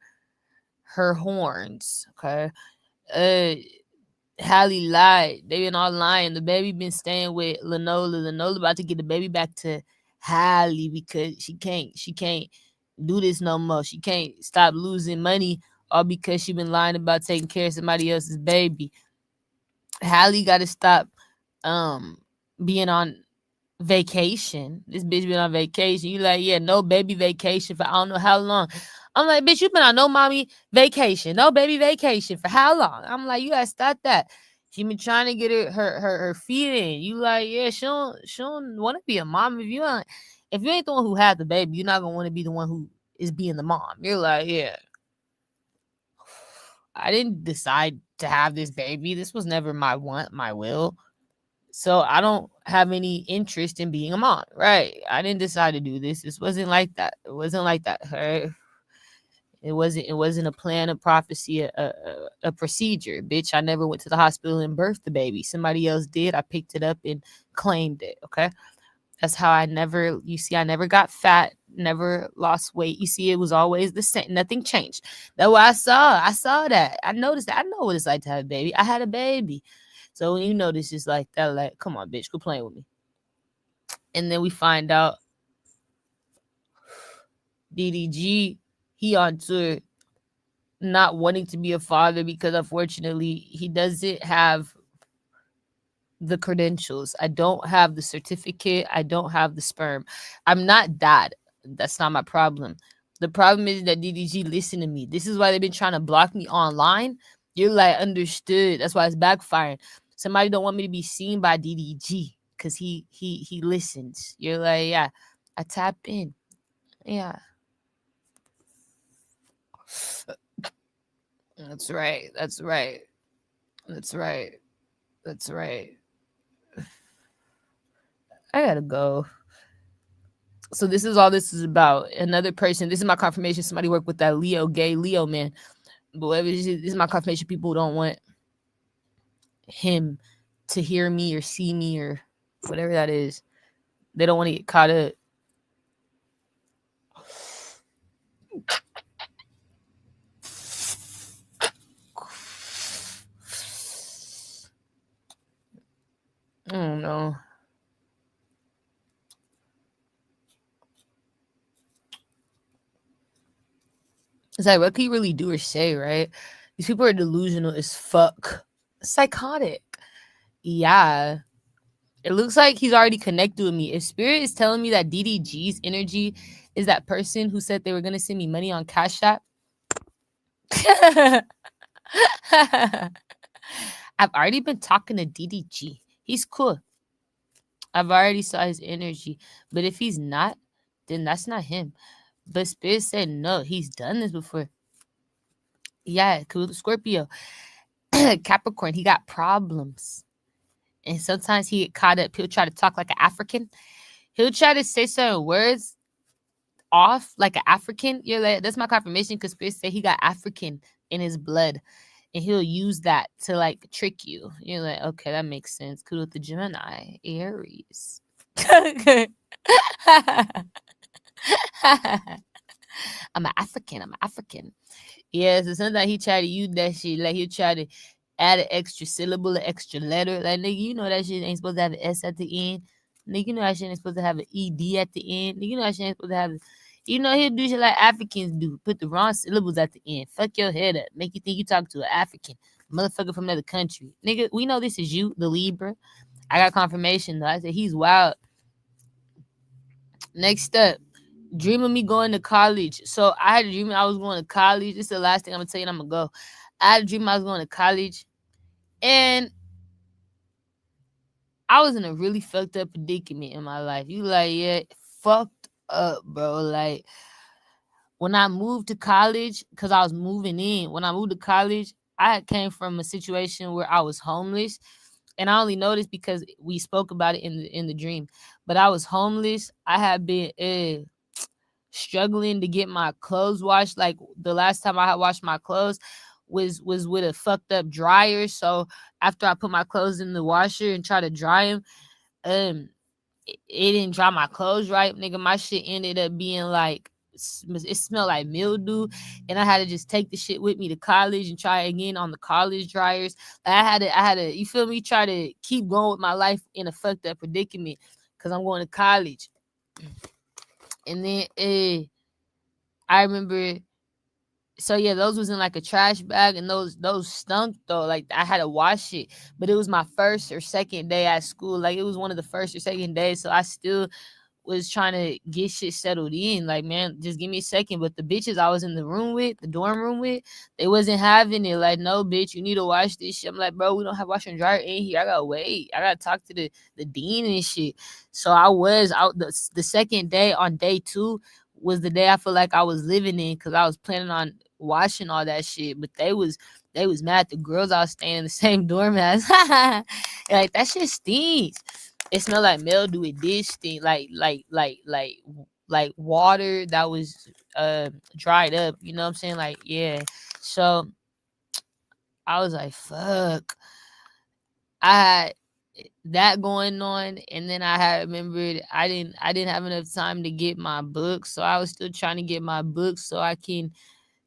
horns. Okay. Hallie lied. They been all lying. The baby been staying with Lenola. Lenola about to get the baby back to Hallie because she can't do this no more. She can't stop losing money all because she been lying about taking care of somebody else's baby. Hallie got to stop being on vacation. This bitch been on vacation. You like, yeah, no baby vacation for I don't know how long. I'm like, bitch, you been on no mommy vacation, no baby vacation for how long? I'm like, you gotta stop that. She been trying to get her feet in. You like, yeah, she don't want to be a mom if you ain't the one who had the baby. You're not gonna want to be the one who is being the mom. You're like, yeah, I didn't decide to have this baby. This was never my want, my will. So I don't have any interest in being a mom, right? I didn't decide to do this. This wasn't like that. It wasn't like that. Right? It wasn't a plan, a prophecy, a procedure. Bitch, I never went to the hospital and birthed the baby. Somebody else did. I picked it up and claimed it. Okay. That's how I never got fat, never lost weight. You see, it was always the same. Nothing changed. That's what I saw. I saw that. I noticed that. I know what it's like to have a baby. I had a baby. So when you notice it's like that, like, come on, bitch, quit playing with me. And then we find out DDG, he on tour not wanting to be a father because unfortunately he doesn't have the credentials. I don't have the certificate. I don't have the sperm. I'm not that. That's not my problem. The problem is that DDG listen to me. This is why they've been trying to block me online. You're like, understood. That's why it's backfiring. Somebody don't want me to be seen by DDG because he listens. You're like, yeah, I tap in. Yeah. That's right. That's right. That's right. That's right. I gotta go. So this is all this is about. Another person. This is my confirmation. Somebody worked with that gay Leo man. But whatever, this is my confirmation. People don't want him to hear me or see me or whatever that is. They don't want to get caught up. I don't know. It's like, what can you really do or say, right? These people are delusional as fuck. Psychotic. Yeah. It looks like he's already connected with me. If Spirit is telling me that DDG's energy is that person who said they were going to send me money on Cash App, I've already been talking to DDG. He's cool. I've already saw his energy. But if he's not, then that's not him. But Spirit said no. He's done this before. Yeah, cool. Scorpio. Capricorn, he got problems. And sometimes he get caught up. He'll try to talk like an African. He'll try to say certain words off like an African. You're like, that's my confirmation because Spirit said he got African in his blood. And he'll use that to like trick you. You're like, okay, that makes sense. Cool with the Gemini, Aries. I'm an African. Yeah, so sometimes he try to use that shit. Like he'll try to add an extra syllable, an extra letter. Like, nigga, you know that shit ain't supposed to have an S at the end. Nigga, you know that shit ain't supposed to have an ED at the end. Nigga, you know that shit ain't supposed to have, you know, he'll do shit like Africans do. Put the wrong syllables at the end. Fuck your head up. Make you think you talk to an African. Motherfucker from another country. Nigga, we know this is you, the Libra. I got confirmation though. I said, he's wild. Next up, dream of me going to college. So I had a dream I was going to college. This is the last thing I'm gonna tell you, and I'm gonna go. I had a dream I was going to college, and I was in a really fucked up predicament in my life. You like, yeah, fucked up, bro. Like, when I moved to college, because I was moving in, when I moved to college, I came from a situation where I was homeless. And I only know this because we spoke about it in the dream. But I was homeless. I had been struggling to get my clothes washed. Like, the last time I had washed my clothes was with a fucked up dryer. So after I put my clothes in the washer and try to dry them, it didn't dry my clothes right, nigga. My shit ended up being like, it smelled like mildew, and I had to just take the shit with me to college and try again on the college dryers. I had to, you feel me, try to keep going with my life in a fucked up predicament because I'm going to college. And then I remember, so yeah, those was in like a trash bag, and those stunk though. Like, I had to wash it, but it was my first or second day at school. Like, it was one of the first or second days, so I still was trying to get shit settled in. Like, man, just give me a second. But the bitches I was in the room with, the dorm room with, they wasn't having it. Like, no, bitch, you need to wash this shit. I'm like, bro, we don't have washer and dryer in here. I gotta wait. I gotta talk to the dean and shit. So I was out the second day. On day 2 was the day I feel like I was living in, because I was planning on washing all that shit. But they was mad. The girls I was staying in the same dorm as. Like, that shit stinks. It smelled like mildew. It did stink, like water that was dried up. You know what I'm saying? Like, yeah. So I was like, fuck. I had that going on, and then I had remembered I didn't have enough time to get my books, so I was still trying to get my books so I can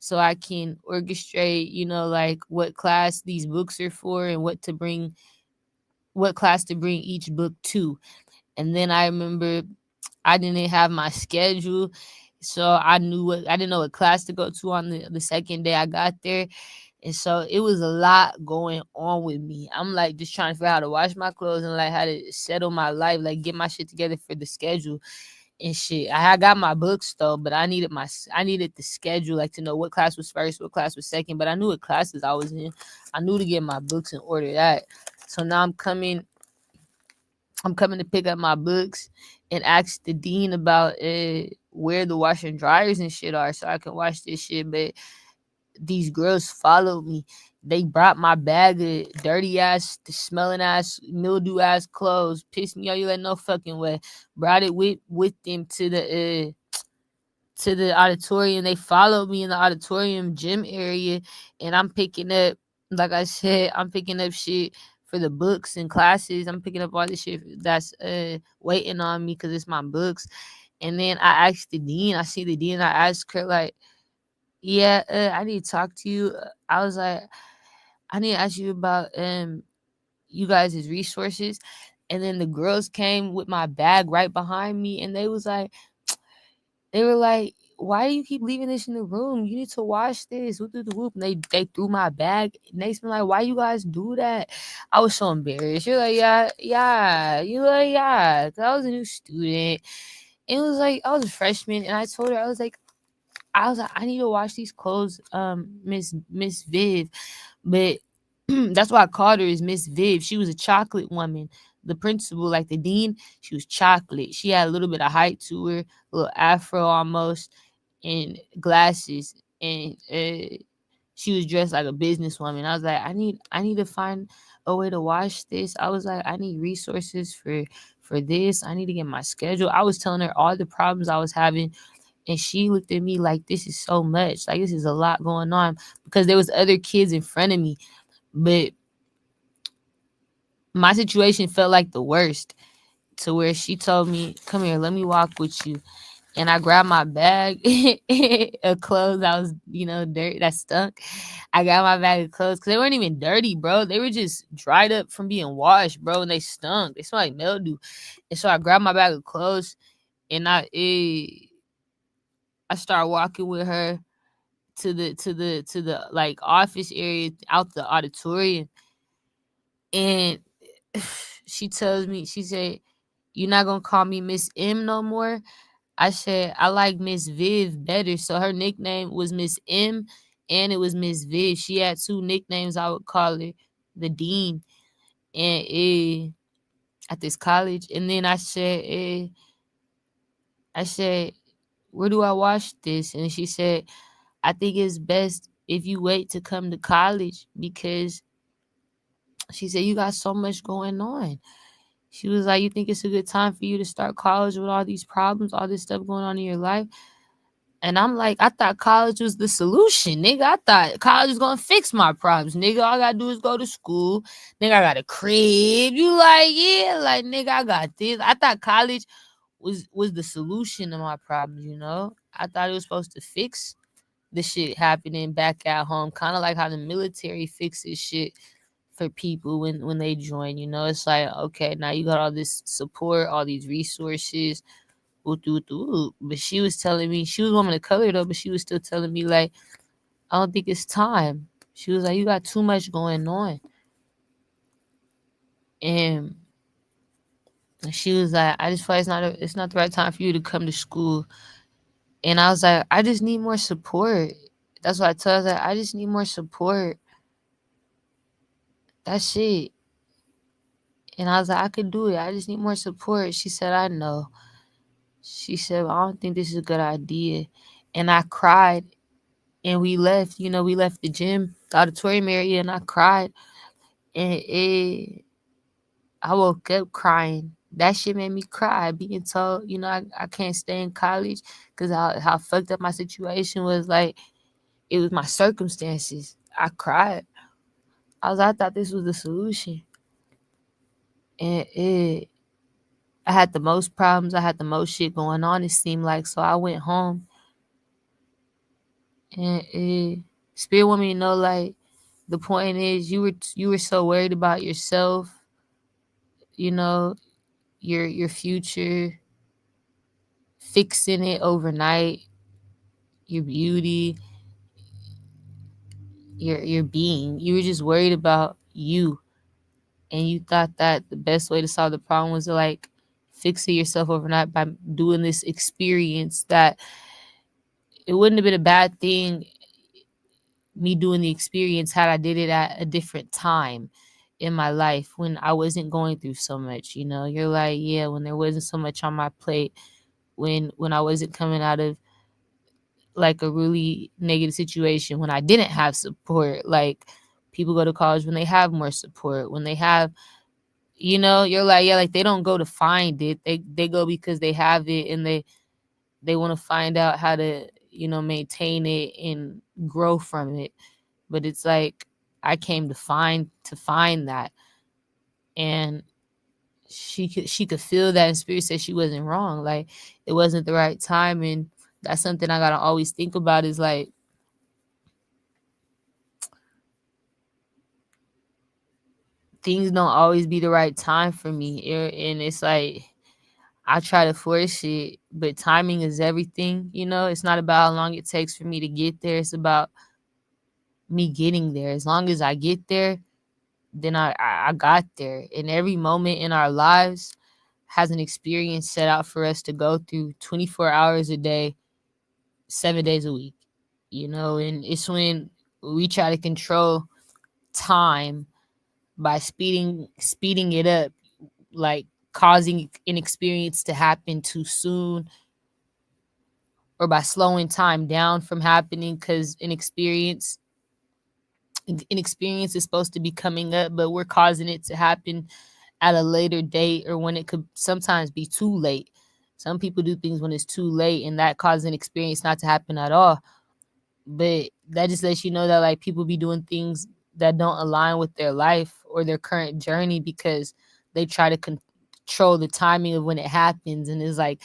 orchestrate, you know, like what class these books are for and what class to bring each book to. And then I remember I didn't have my schedule, so I didn't know what class to go to on the second day I got there. And so it was a lot going on with me. I'm like just trying to figure out how to wash my clothes and like how to settle my life, like get my shit together for the schedule and shit. I got my books though, but I needed the schedule, like to know what class was first, what class was second. But I knew what classes I was in. I knew to get my books and order that. So now I'm coming to pick up my books and ask the dean about where the washer and dryers and shit are so I can wash this shit. But these girls followed me. They brought my bag of dirty ass, smelling ass, mildew ass clothes. Pissed me off. You let no fucking way. Brought it with them to the auditorium. They followed me in the auditorium gym area, and I'm picking up, like I said, I'm picking up shit for the books and classes. I'm picking up all this shit that's waiting on me because it's my books. And then I asked the dean. I see the dean. I asked her like, yeah, I need to talk to you. I was like, I need to ask you about you guys' resources. And then the girls came with my bag right behind me, and they were like, why do you keep leaving this in the room? You need to wash this. Whoop, whoop, whoop. And they threw my bag. And they been like, why you guys do that? I was so embarrassed. You're like, yeah. You're like, yeah. 'Cause I was a new student. It was like, I was a freshman. And I told her, I was like, I need to wash these clothes, Miss Viv. But that's why I called her is Miss Viv. She was a chocolate woman. The principal, like the dean, she was chocolate. She had a little bit of height to her, a little afro almost, and glasses. And she was dressed like a businesswoman. I was like, I need to find a way to wash this. I was like, I need resources for this. I need to get my schedule. I was telling her all the problems I was having. And she looked at me like, this is so much. Like, this is a lot going on. Because there was other kids in front of me. But my situation felt like the worst, to where she told me, come here, let me walk with you. And I grabbed my bag of clothes that was, dirty, that stunk. I got my bag of clothes because they weren't even dirty, bro. They were just dried up from being washed, bro, and they stunk. They smelled like mildew. And so I grabbed my bag of clothes, and I started walking with her to the like office area out the auditorium. And she tells me, she said, "You're not gonna call me Miss M no more?" I said, "I like Miss Viv better." So her nickname was Miss M and it was Miss Viv. She had two nicknames. I would call her the Dean and at this college. And then I said, "Where do I watch this?" And she said, "I think it's best if you wait to come to college because," she said, "you got so much going on." She was like, "You think it's a good time for you to start college with all these problems, all this stuff going on in your life?" And I'm like, I thought college was the solution, nigga. I thought college was gonna fix my problems, nigga. All I gotta do is go to school. Nigga, I got a crib. You like, yeah, like nigga, I got this. I thought college was the solution to my problems, you know? I thought it was supposed to fix the shit happening back at home, kind of like how the military fixes shit for people when they join, you know. It's like, okay, now you got all this support, all these resources. But she was telling me, she was a woman of color though, but she was still telling me like, I don't think it's time. She was like, you got too much going on. And she was like, I just feel like it's not the right time for you to come to school. And I was like, I just need more support. That's what I told her. I was like, I just need more support. That's it. And I was like, I could do it. I just need more support. She said, I know. She said, I don't think this is a good idea. And I cried. And we left, you know, we left the gym, the auditorium area, and I cried. And I woke up crying. That shit made me cry, being told, you know, I can't stay in college because how fucked up my situation was. Like, it was my circumstances. I cried. I thought this was the solution. And I had the most problems. I had the most shit going on, it seemed like. So I went home. And Spirit want me to know, like, the point is you were so worried about yourself, you know, your future, fixing it overnight, your beauty, your being. You were just worried about you. And you thought that the best way to solve the problem was to like fix it yourself overnight by doing this experience that it wouldn't have been a bad thing, me doing the experience, had I did it at a different time in my life when I wasn't going through so much. You know, you're like, yeah, when there wasn't so much on my plate, when I wasn't coming out of like a really negative situation, when I didn't have support. Like, people go to college when they have more support, when they have, you know, you're like, yeah, like they don't go to find it, they go because they have it, and they want to find out how to, you know, maintain it and grow from it. But it's like, I came to find that. And she could feel that, and Spirit said she wasn't wrong. Like, it wasn't the right time. And that's something I gotta always think about, is like, things don't always be the right time for me. And it's like, I try to force it, but timing is everything. You know, it's not about how long it takes for me to get there. It's about me getting there. As long as I get there, then I got there. And every moment in our lives has an experience set out for us to go through 24 hours a day, 7 days a week, you know. And it's when we try to control time by speeding it up, like causing an experience to happen too soon, or by slowing time down from happening, because an experience is supposed to be coming up, but we're causing it to happen at a later date, or when it could sometimes be too late. Some people do things when it's too late, and that causes an experience not to happen at all. But that just lets you know that like people be doing things that don't align with their life or their current journey because they try to control the timing of when it happens. And it's like,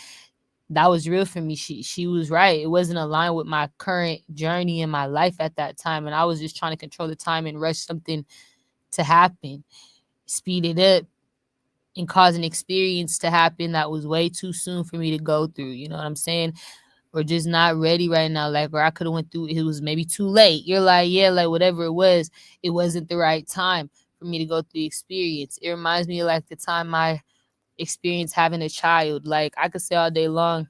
that was real for me. She was right. It wasn't aligned with my current journey in my life at that time. And I was just trying to control the time and rush something to happen, speed it up, and cause an experience to happen that was way too soon for me to go through. You know what I'm saying? Or just not ready right now. Like, or I could have went through, it was maybe too late. You're like, yeah, like whatever it was, it wasn't the right time for me to go through the experience. It reminds me of like the time I experienced having a child. Like I could say all day long,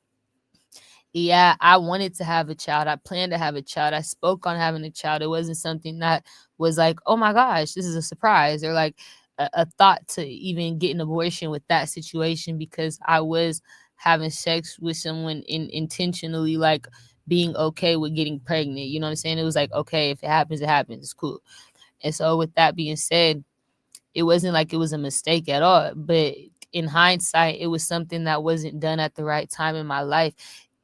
yeah, I wanted to have a child. I planned to have a child. I spoke on having a child. It wasn't something that was like, oh my gosh, this is a surprise, or like a thought to even get an abortion with that situation, because I was having sex with someone intentionally, like being okay with getting pregnant. You know what I'm saying? It was like, okay, if it happens, it happens. It's cool. And so with that being said, it wasn't like it was a mistake at all. But in hindsight, it was something that wasn't done at the right time in my life.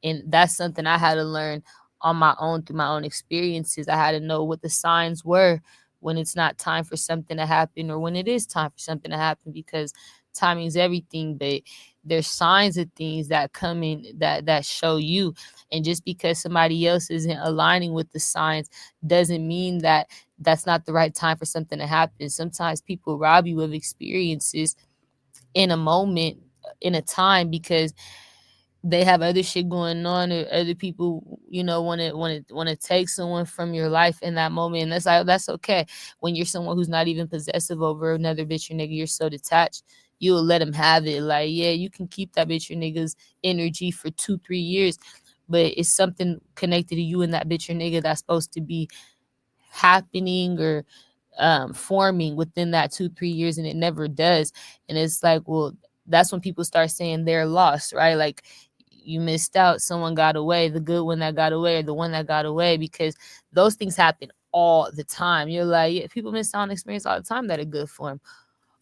And that's something I had to learn on my own through my own experiences. I had to know what the signs were when it's not time for something to happen, or when it is time for something to happen, because timing is everything. But there's signs of things that come in that show you. And just because somebody else isn't aligning with the signs doesn't mean that that's not the right time for something to happen. Sometimes people rob you of experiences in a moment, in a time, because they have other shit going on, or other people, want to take someone from your life in that moment. And that's okay. When you're someone who's not even possessive over another bitch or nigga, you're so detached, you'll let them have it. Like, yeah, you can keep that bitch or nigga's energy for 2-3 years, but it's something connected to you and that bitch or nigga that's supposed to be happening or forming within that 2-3 years, and it never does. And it's like, well, that's when people start saying they're lost, right? Like, you missed out, someone got away, the good one that got away, or the one that got away, because those things happen all the time. You're like, yeah, people miss out on experience all the time that are good for them,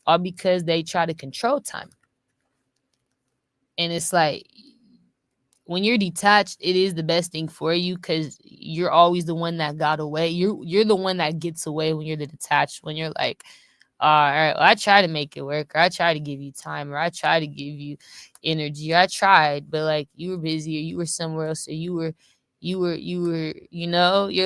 all because they try to control time. And it's like, when you're detached, it is the best thing for you, because you're always the one that got away. You're the one that gets away when you're the detached. When you're like, all right, well, I try to make it work, or I try to give you time, or I try to give you energy, or I tried, but like you were busy, or you were somewhere else, or you're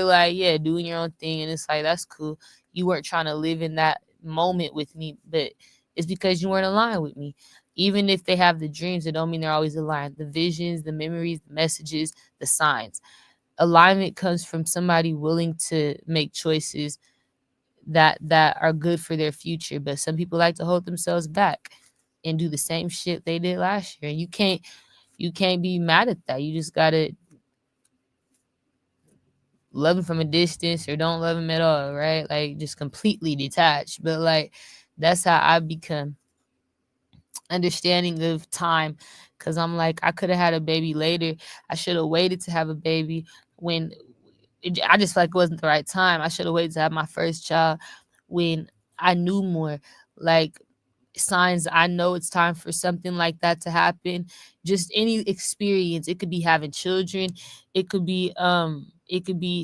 like, yeah, doing your own thing. And it's like, that's cool. You weren't trying to live in that moment with me, but it's because you weren't aligned with me. Even if they have the dreams, it don't mean they're always aligned. The visions, the memories, the messages, the signs. Alignment comes from somebody willing to make choices that are good for their future. But some people like to hold themselves back and do the same shit they did last year. And you can't be mad at that. You just gotta love them from a distance, or don't love them at all, right? Like, just completely detached. But like, that's how I've become understanding of time, because I'm like, I could have had a baby later. I should have waited to have a baby when I just feel like it wasn't the right time. I should have waited to have my first child when I knew more. Like, signs, I know it's time for something like that to happen. Just any experience. It could be having children, it could be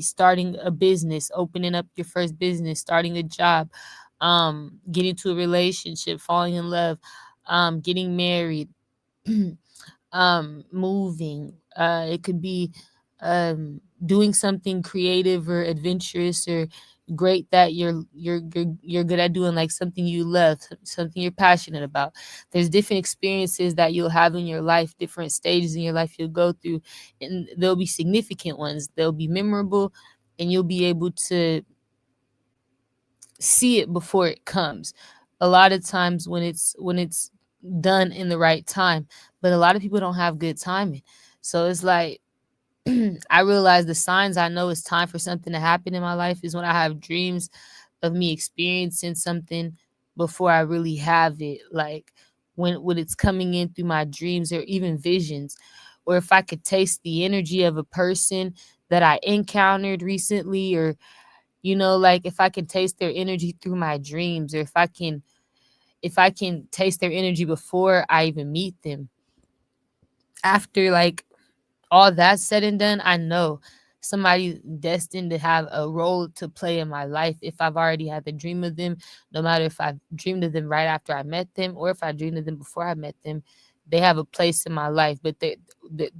starting a business, opening up your first business, starting a job, getting into a relationship, falling in love, getting married, moving. It could be doing something creative or adventurous or great that you're good at doing, like something you love, something you're passionate about. There's different experiences that you'll have in your life, different stages in your life you'll go through, and there'll be significant ones. They'll be memorable, and you'll be able to see it before it comes. A lot of times when it's done in the right time, but a lot of people don't have good timing. So it's like, I realize the signs I know it's time for something to happen in my life is when I have dreams of me experiencing something before I really have it. Like, when it's coming in through my dreams, or even visions, or if I could taste the energy of a person that I encountered recently, or like if I can taste their energy through my dreams, or if I can taste their energy before I even meet them. After like all that's said and done, I know somebody's destined to have a role to play in my life if I've already had the dream of them. No matter if I dreamed of them right after I met them, or if I dreamed of them before I met them, they have a place in my life. But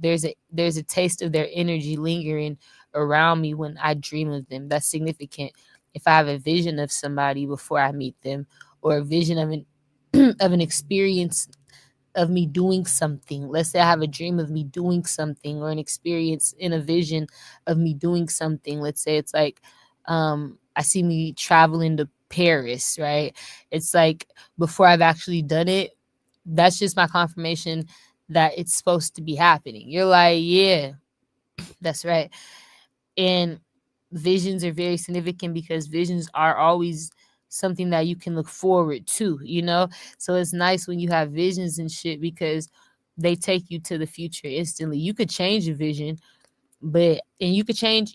there's a taste of their energy lingering around me when I dream of them. That's significant. If I have a vision of somebody before I meet them, or a vision of an of an experience of me doing something. Let's say I have a dream of me doing something, or an experience in a vision of me doing something. Let's say it's like, I see me traveling to Paris, right? It's like before I've actually done it, that's just my confirmation that it's supposed to be happening. You're like, yeah, that's right. And visions are very significant because visions are always something that you can look forward to, you know? So it's nice when you have visions and shit because they take you to the future instantly. You could change a vision, but and you could change a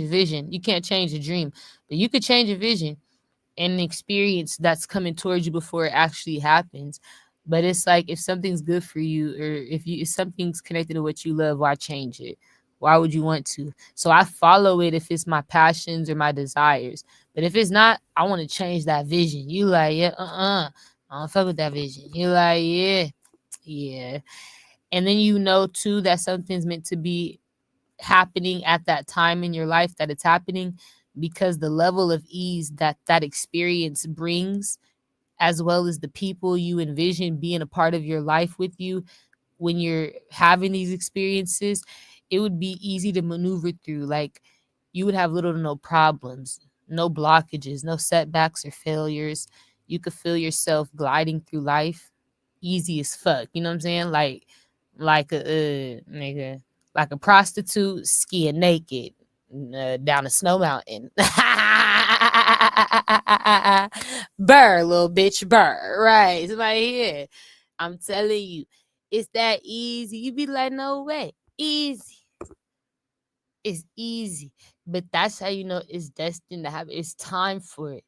vision. You can't change a dream, but you could change a vision and an experience that's coming towards you before it actually happens. But it's like if something's good for you or if something's connected to what you love, why change it? Why would you want to? So I follow it if it's my passions or my desires. But if it's not, I want to change that vision. You like, yeah, I don't fuck with that vision. You like, yeah, yeah. And then you know too that something's meant to be happening at that time in your life, that it's happening because the level of ease that that experience brings, as well as the people you envision being a part of your life with you when you're having these experiences, it would be easy to maneuver through. Like you would have little to no problems, no blockages, no setbacks or failures. You could feel yourself gliding through life easy as fuck. You know what I'm saying? Like a nigga, like a prostitute skiing naked down a snow mountain. Burr, little bitch, burr. Right. Somebody here. I'm telling you, it's that easy. You be like, no way. Easy. It's easy. But that's how you know it's destined to happen. It's time for it.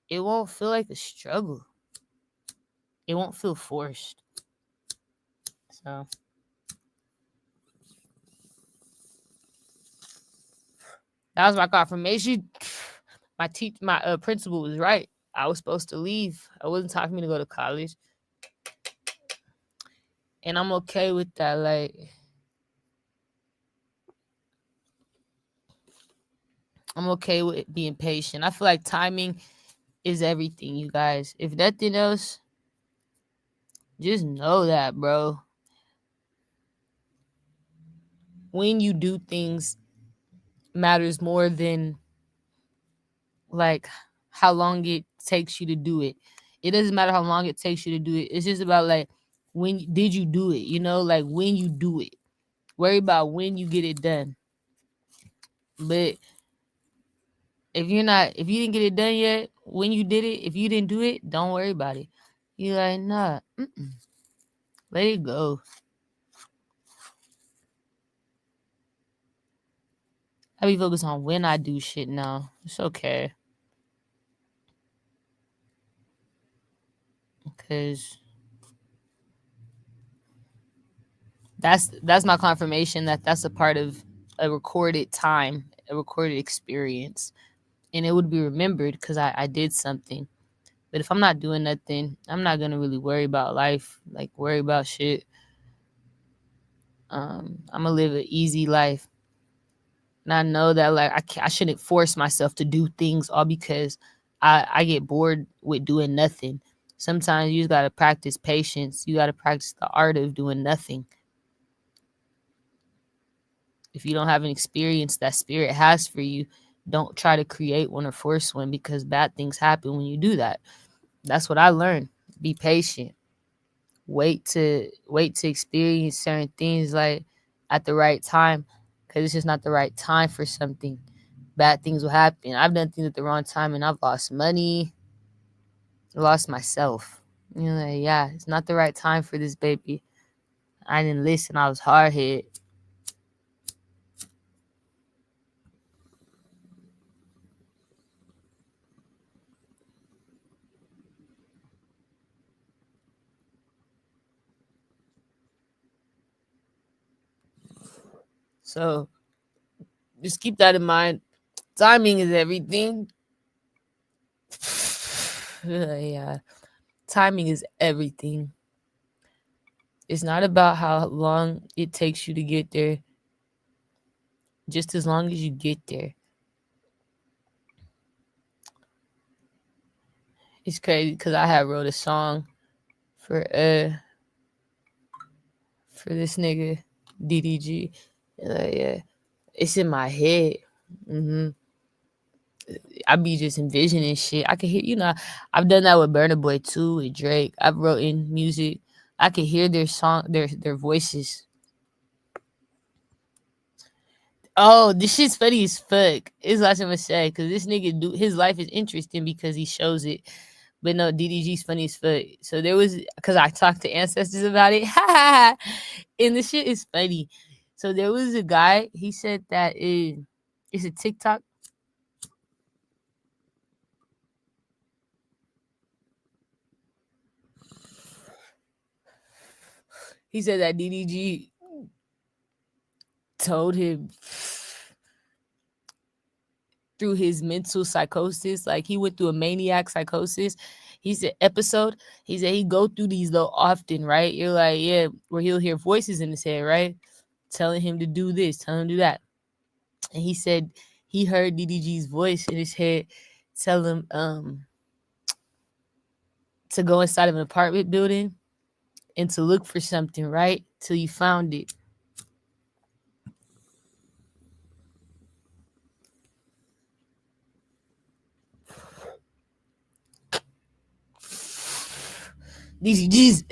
It won't feel like a struggle. It won't feel forced. So that was my confirmation. My principal was right. I was supposed to leave. I wasn't time for me to go to college. And I'm okay with that. Like, I'm okay with being patient. I feel like timing is everything, you guys. If nothing else, just know that, bro. When you do things matters more than like how long it takes you to do it. It doesn't matter how long it takes you to do it. It's just about like when did you do it, you know, like when you do it. Worry about when you get it done. But if you didn't get it done yet, when you did it, if you didn't do it, don't worry about it. You're like, nah, let it go. I be focused on when I do shit now. It's okay. Because that's my confirmation that that's a part of a recorded time, a recorded experience. And it would be remembered because I did something. But if I'm not doing nothing, I'm not going to really worry about life, like worry about shit. I'm going to live an easy life. And I know that like I shouldn't force myself to do things all because I get bored with doing nothing. Sometimes you just got to practice patience. You got to practice the art of doing nothing. If you don't have an experience that spirit has for you, don't try to create one or force one because bad things happen when you do that. That's what I learned. Be patient. Wait to experience certain things like at the right time because it's just not the right time for something. Bad things will happen. I've done things at the wrong time and I've lost money, lost myself. You know, like, yeah, it's not the right time for this baby. I didn't listen. I was hard hit. So just keep that in mind. Timing is everything. Yeah. Timing is everything. It's not about how long it takes you to get there. Just as long as you get there. It's crazy because I had wrote a song for this nigga DDG. Like, yeah, it's in my head. I be just envisioning shit. I can hear, I've done that with Burna Boy too, with Drake. I've wrote in music. I can hear their song, their voices. Oh, this shit's funny as fuck. It's what I'm gonna say, because this nigga his life is interesting because he shows it. But no, DDG's funny as fuck. So there was, because I talked to ancestors about it. And the shit is funny. So there was a guy, he said that it's a TikTok. He said that DDG told him through his mental psychosis, like he went through a maniac psychosis. He said he said he go through these though often, right? You're like, yeah, where he'll hear voices in his head, right? Telling him to do this, telling him to do that. And he said he heard DDG's voice in his head tell him to go inside of an apartment building and to look for something, right? Till you found it. DDG's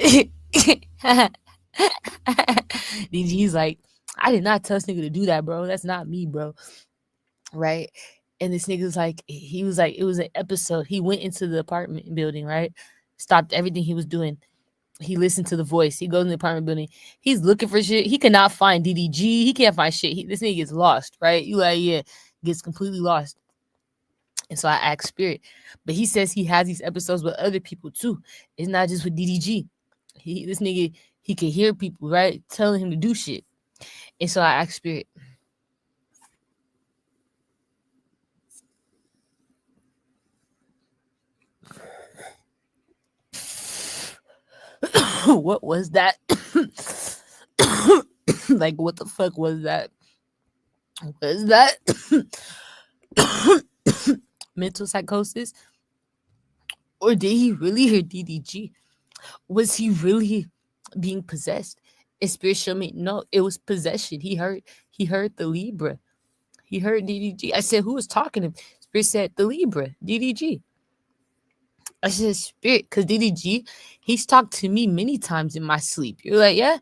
DDG's like, I did not tell this nigga to do that, bro. That's not me, bro. Right? And this nigga's like, he was like, it was an episode. He went into the apartment building, right? Stopped everything he was doing. He listened to the voice. He goes in the apartment building. He's looking for shit. He cannot find DDG. He can't find shit. This nigga gets lost, right? You like, yeah, gets completely lost. And so I asked Spirit. But he says he has these episodes with other people too. It's not just with DDG. This nigga, he can hear people, right? Telling him to do shit. And so I asked Spirit. What was that? Like, what the fuck was that? Was that mental psychosis? Or did he really hear DDG? Was he really being possessed? And Spirit showed me, no, it was possession. He heard the Libra. He heard DDG. I said, who was talking to him? Spirit said, the Libra, DDG. I said, Spirit, because DDG, he's talked to me many times in my sleep. You're like, yeah,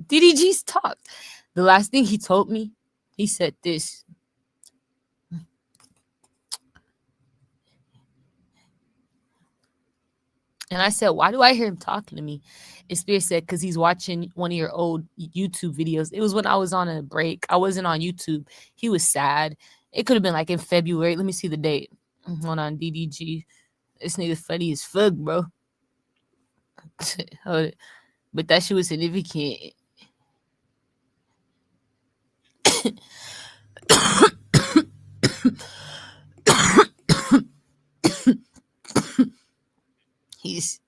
DDG's talked. The last thing he told me, he said this. And I said, why do I hear him talking to me? And Spirit said, because he's watching one of your old YouTube videos. It was when I was on a break. I wasn't on YouTube. He was sad. It could have been like in February. Let me see the date. Hold on, DDG. This nigga funny as fuck, bro. But that shit was significant. he's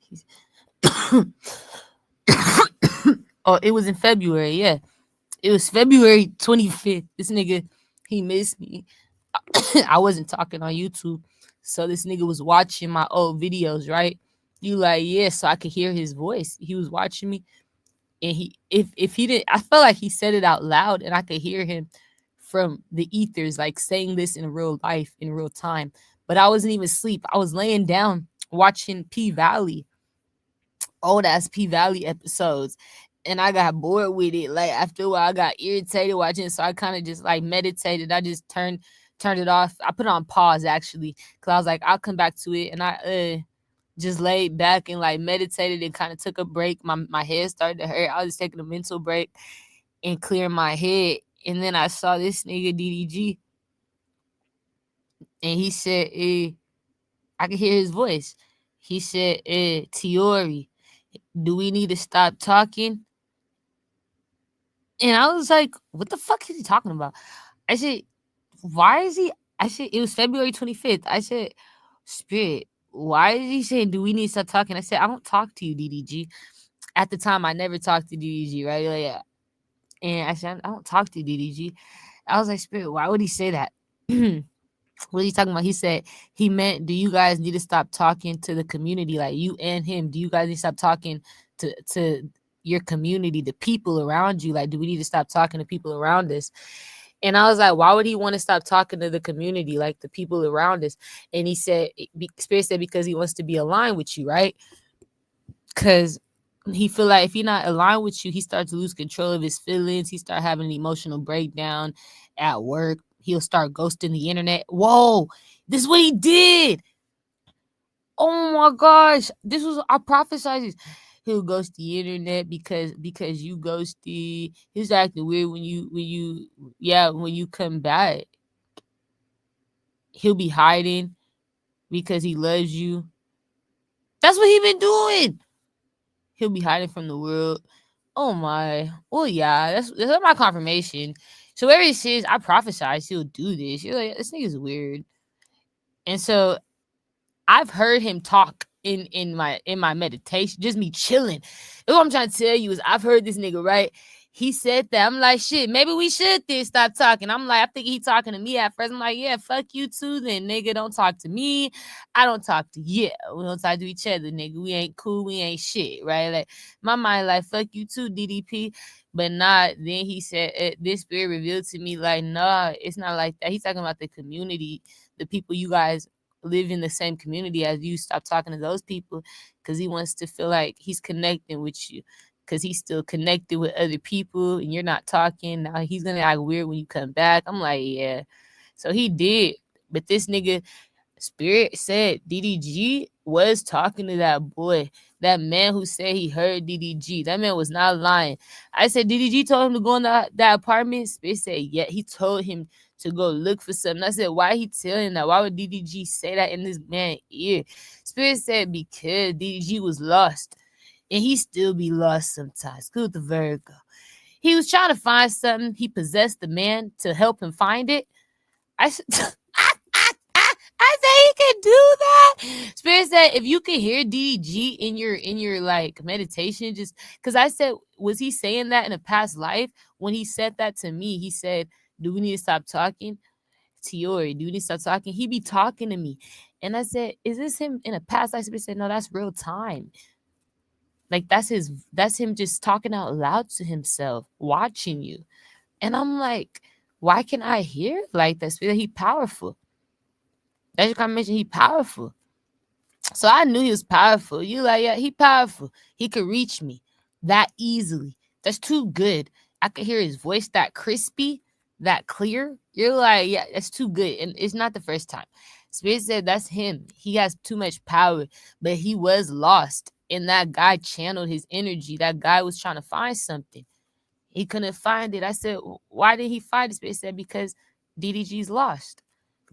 Oh, it was in February, yeah. It was February 25th. This nigga, he missed me. I wasn't talking on YouTube. So this nigga was watching my old videos, right? You like, yeah, so I could hear his voice. He was watching me. And if he didn't, I felt like he said it out loud and I could hear him from the ethers, like saying this in real life, in real time. But I wasn't even asleep. I was laying down watching P Valley, old ass P Valley episodes. And I got bored with it. Like after a while, I got irritated watching it. So I kind of just like meditated. I just turned it off. I put it on pause actually. Cause I was like, I'll come back to it. And I just laid back and like meditated and kind of took a break. My head started to hurt. I was just taking a mental break and clearing my head. And then I saw this nigga DDG. And he said, I could hear his voice. He said, Tiori, do we need to stop talking? And I was like, what the fuck is he talking about? I said, why is he? I said, it was February 25th. I said, Spirit, why is he saying, do we need to stop talking? I said, I don't talk to you, DDG. At the time, I never talked to DDG, right? Like, yeah. And I said, I don't talk to DDG. I was like, Spirit, why would he say that? What are you talking about? He said, he meant, do you guys need to stop talking to the community? Like you and him, do you guys need to stop talking to your community, the people around you? Like, do we need to stop talking to people around us? And I was like, why would he want to stop talking to the community, like the people around us? And he said, Spirit said, because he wants to be aligned with you, right? Because he feel like if he not aligned with you, he starts to lose control of his feelings. He start having an emotional breakdown at work. He'll start ghosting the internet. Whoa, this is what he did. Oh my gosh, this was I prophesied this. He'll ghost the internet because you ghosty. He's acting weird when you come back. He'll be hiding because he loves you. That's what he been doing. He'll be hiding from the world. Oh my. Well, yeah, that's my confirmation. So wherever he says, I prophesied he'll do this. You're like, this nigga's weird. And so I've heard him talk in my meditation, just me chilling. And what I'm trying to tell you is I've heard this nigga, right? He said that. I'm like, shit, maybe we should then stop talking. I'm like, I think he talking to me at first. I'm like, yeah, fuck you too then, nigga. Don't talk to me. I don't talk to you. We don't talk to each other, nigga. We ain't cool. We ain't shit, right? Like, my mind like, fuck you too, DDP. But not. Then he said, this spirit revealed to me, like, nah, it's not like that. He's talking about the community, the people you guys live in the same community as you. Stop talking to those people because he wants to feel like he's connecting with you because he's still connected with other people and you're not talking. Now he's gonna act weird when you come back. I'm like, yeah. So he did. But this nigga Spirit said DDG was talking to that boy, that man who said he heard DDG. That man was not lying. I said, DDG told him to go in that apartment. Spirit said, yeah, he told him to go look for something. I said, why he telling that? Why would DDG say that in this man's ear? Spirit said, because DDG was lost. And he still be lost sometimes. Good the Virgo. He was trying to find something. He possessed the man to help him find it. I said, I said he could do that. Spirit said, if you can hear DDG in your like meditation, just because I said, was he saying that in a past life? When he said that to me, he said, do we need to stop talking? Tiori, do we need to stop talking? He be talking to me. And I said, is this him in a past life? Spirit said, no, that's real time. Like that's him just talking out loud to himself, watching you. And I'm like, why can I hear like that? Spirit, he powerful. That's your confirmation. He powerful. So I knew he was powerful. You like, yeah, he powerful. He could reach me that easily. That's too good. I could hear his voice that crispy, that clear. You're like, yeah, that's too good. And it's not the first time. Spirit said that's him. He has too much power, but he was lost. And that guy channeled his energy. That guy was trying to find something. He couldn't find it. I said, why did he find it? Spirit said, because DDG's lost.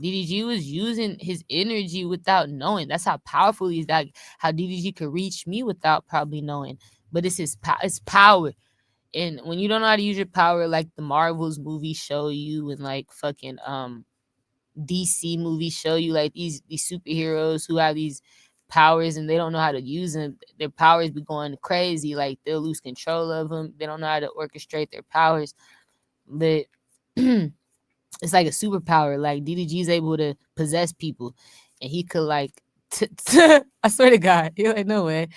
DDG was using his energy without knowing. That's how powerful he is. That how DDG could reach me without probably knowing. But it's it's power. And when you don't know how to use your power, like the Marvels movies show you, and like fucking DC movies show you, like these superheroes who have these powers and they don't know how to use them. Their powers be going crazy. Like they'll lose control of them. They don't know how to orchestrate their powers. But it's like a superpower. Like DDG is able to possess people, and he could like. I swear to God, you're like, no way,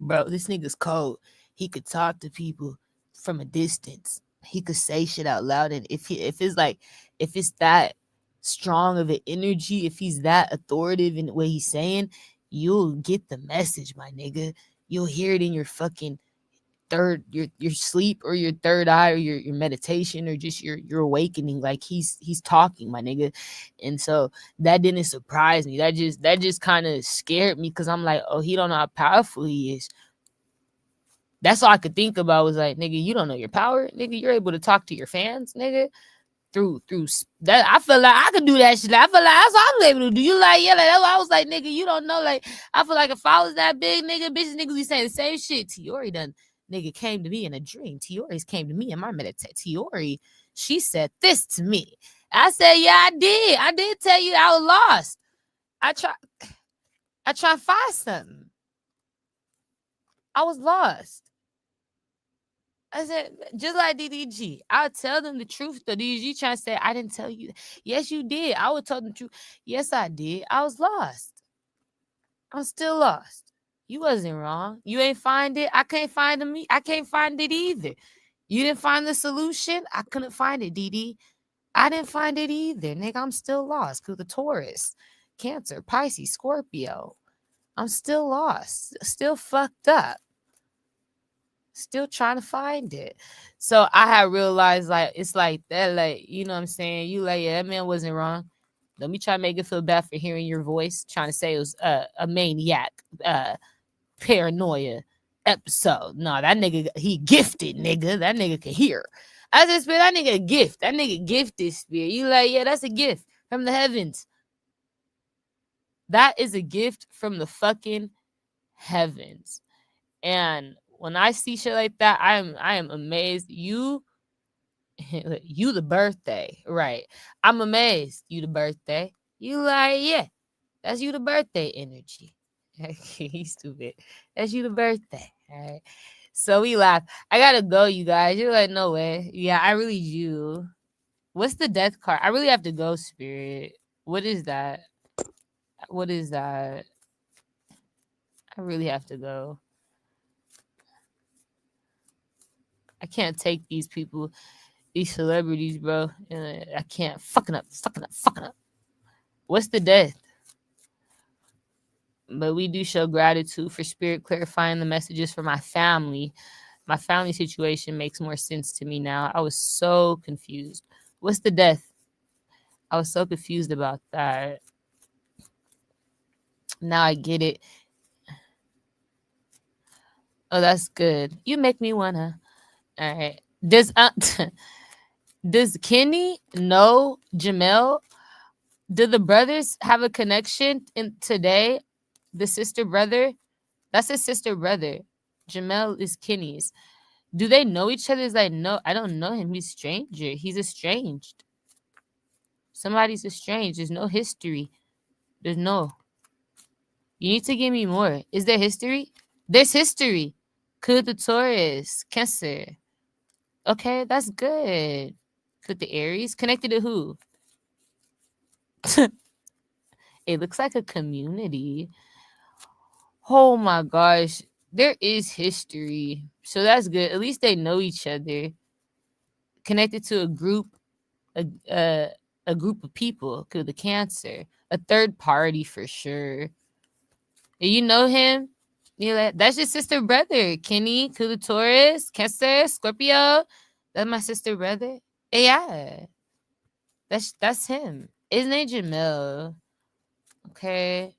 bro. This nigga's cold. He could talk to people from a distance. He could say shit out loud, and if it's that strong of an energy, if he's that authoritative in what he's saying, you'll get the message, my nigga. You'll hear it in your fucking your sleep or your third eye or your meditation or just your awakening. Like he's talking, my nigga. And so that didn't surprise me. That just kind of scared me because I'm like, oh, he don't know how powerful he is. That's all I could think about was like, nigga, you don't know your power, nigga. You're able to talk to your fans, nigga. Through that, I feel like I could do that shit. I feel like that's what I was able to do. You like, yeah, like that's why I was like, nigga, you don't know. Like, I feel like if I was that big, nigga, bitches, niggas be saying the same shit. Tiori done, nigga, came to me in a dream. Tiori's came to me in my meditation. Tiori, she said this to me. I said, yeah, I did tell you I was lost. I try to find something. I was lost. I said, just like DDG, I'll tell them the truth. The DDG trying to say, I didn't tell you. Yes, you did. I would tell them the truth. Yes, I did. I was lost. I'm still lost. You wasn't wrong. You ain't find it. I can't find it. I can't find it either. You didn't find the solution. I couldn't find it, DD. I didn't find it either, nigga. I'm still lost. Cause the Taurus, Cancer, Pisces, Scorpio. I'm still lost. Still fucked up. Still trying to find it. So I had realized, like, it's like that, like, you know what I'm saying? You like, yeah, that man wasn't wrong. Let me try to make it feel bad for hearing your voice, trying to say it was a maniac, paranoia episode. No, that nigga, he gifted, nigga. That nigga can hear. I just feel that nigga a gift. That nigga gifted spirit. You like, yeah, that's a gift from the heavens. That is a gift from the fucking heavens. And when I see shit like that, I am amazed. You the birthday, right? I'm amazed. You the birthday. You like, yeah, that's you the birthday energy. He's stupid. That's you the birthday. All right. So we laugh. I gotta go, you guys. You're like, no way. Yeah, I really do. What's the death card? I really have to go, spirit. What is that? What is that? I really have to go. I can't take these people, these celebrities, bro. I can't. Fucking up. What's the death? But we do show gratitude for spirit clarifying the messages for my family. My family situation makes more sense to me now. I was so confused. What's the death? I was so confused about that. Now I get it. Oh, that's good. You make me wanna. All right. Does Kenny know Jamel? Do the brothers have a connection in today? The sister brother? That's his sister brother. Jamel is Kenny's. Do they know each other? Is like, no, I don't know him. He's a stranger. He's estranged. Somebody's estranged. There's no history. There's no. You need to give me more. Is there history? There's history. Could the Taurus, Cancer. Okay, that's good. Could the Aries connected to who? It looks like a community. Oh my gosh. There is history. So that's good. At least they know each other. Connected to a group, a group of people. Could the Cancer. A third party for sure. You know him? You're like, that's your sister brother. Kenny, Kuda Taurus, Cancer, Scorpio. That's my sister brother. Yeah. That's him. His name Jamil. Okay.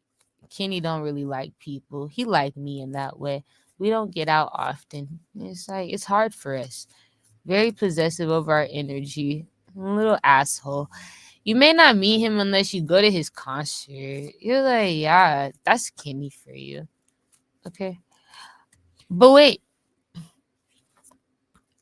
Kenny don't really like people. He like me in that way. We don't get out often. It's like it's hard for us. Very possessive over our energy. A little asshole. You may not meet him unless you go to his concert. You're like, yeah, that's Kenny for you. Okay. But wait.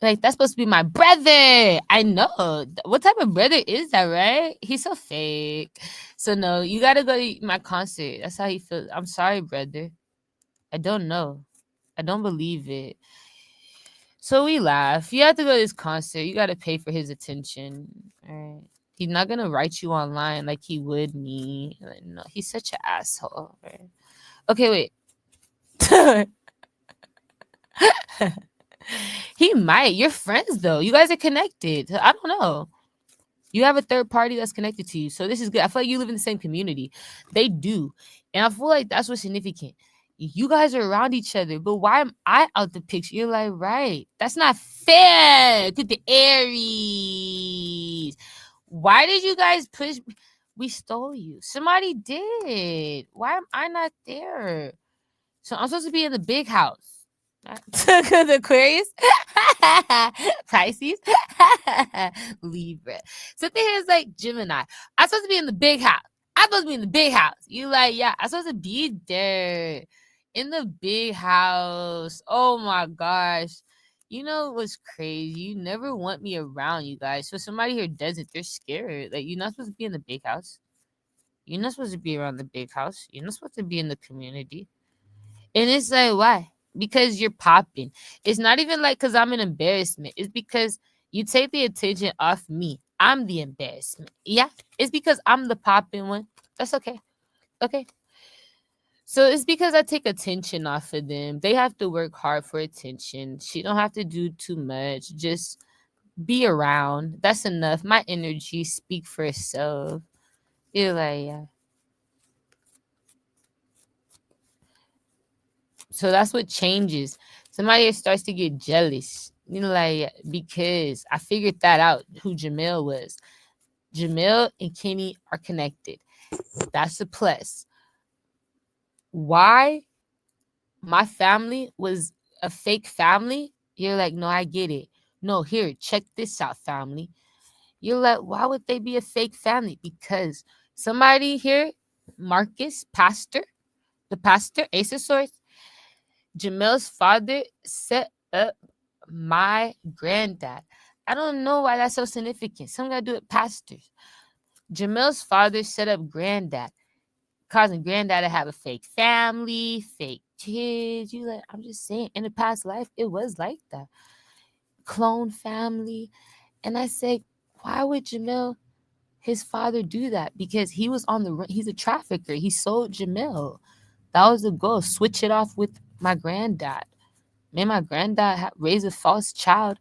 Like, that's supposed to be my brother. I know. What type of brother is that, right? He's so fake. So, no, you got to go to my concert. That's how he feels. I'm sorry, brother. I don't know. I don't believe it. So we laugh. You have to go to this concert. You got to pay for his attention. All right. He's not going to write you online like he would me. Like, no, he's such an asshole. Right? Okay, wait. He might. You're friends, though. You guys are connected. I don't know. You have a third party that's connected to you. So this is good. I feel like you live in the same community. They do. And I feel like that's what's significant. You guys are around each other, but why am I out the picture? You're like, right. That's not fair to the Aries. Why did you guys push me? We stole you. Somebody did. Why am I not there? So I'm supposed to be in the big house. The Aquarius, Pisces, Libra. Something here is like Gemini. I'm supposed to be in the big house. I'm supposed to be in the big house. You like, yeah, I'm supposed to be there in the big house. Oh my gosh. You know what's crazy? You never want me around, you guys. So somebody here doesn't. They're scared. Like, you're not supposed to be in the big house. You're not supposed to be around the big house. You're not supposed to be in the community. And it's like, why? Because you're popping. It's not even like because I'm an embarrassment. It's because you take the attention off me. I'm the embarrassment. Yeah, it's because I'm the popping one. That's okay. Okay. So it's because I take attention off of them. They have to work hard for attention. She don't have to do too much. Just be around. That's enough. My energy speak for itself. You're like, yeah. So that's what changes. Somebody starts to get jealous. Like, because I figured that out who Jamel was. Jamel and Kenny are connected. That's a plus. Why my family was a fake family? You're like, no, I get it. No, here, check this out, family. You're like, why would they be a fake family? Because somebody here, Marcus, the pastor, Ace of Swords, Jamel's father set up my granddad. I don't know why that's so significant. Some gotta do it, pastors. Jamel's father set up granddad, causing granddad to have a fake family, fake kids. You like, I'm just saying, in the past life, it was like that. Clone family. And I say, why would Jamel, his father, do that? Because he was on the run. He's a trafficker. He sold Jamel. That was the goal. Switch it off with my granddad. Man, my granddad raised a false child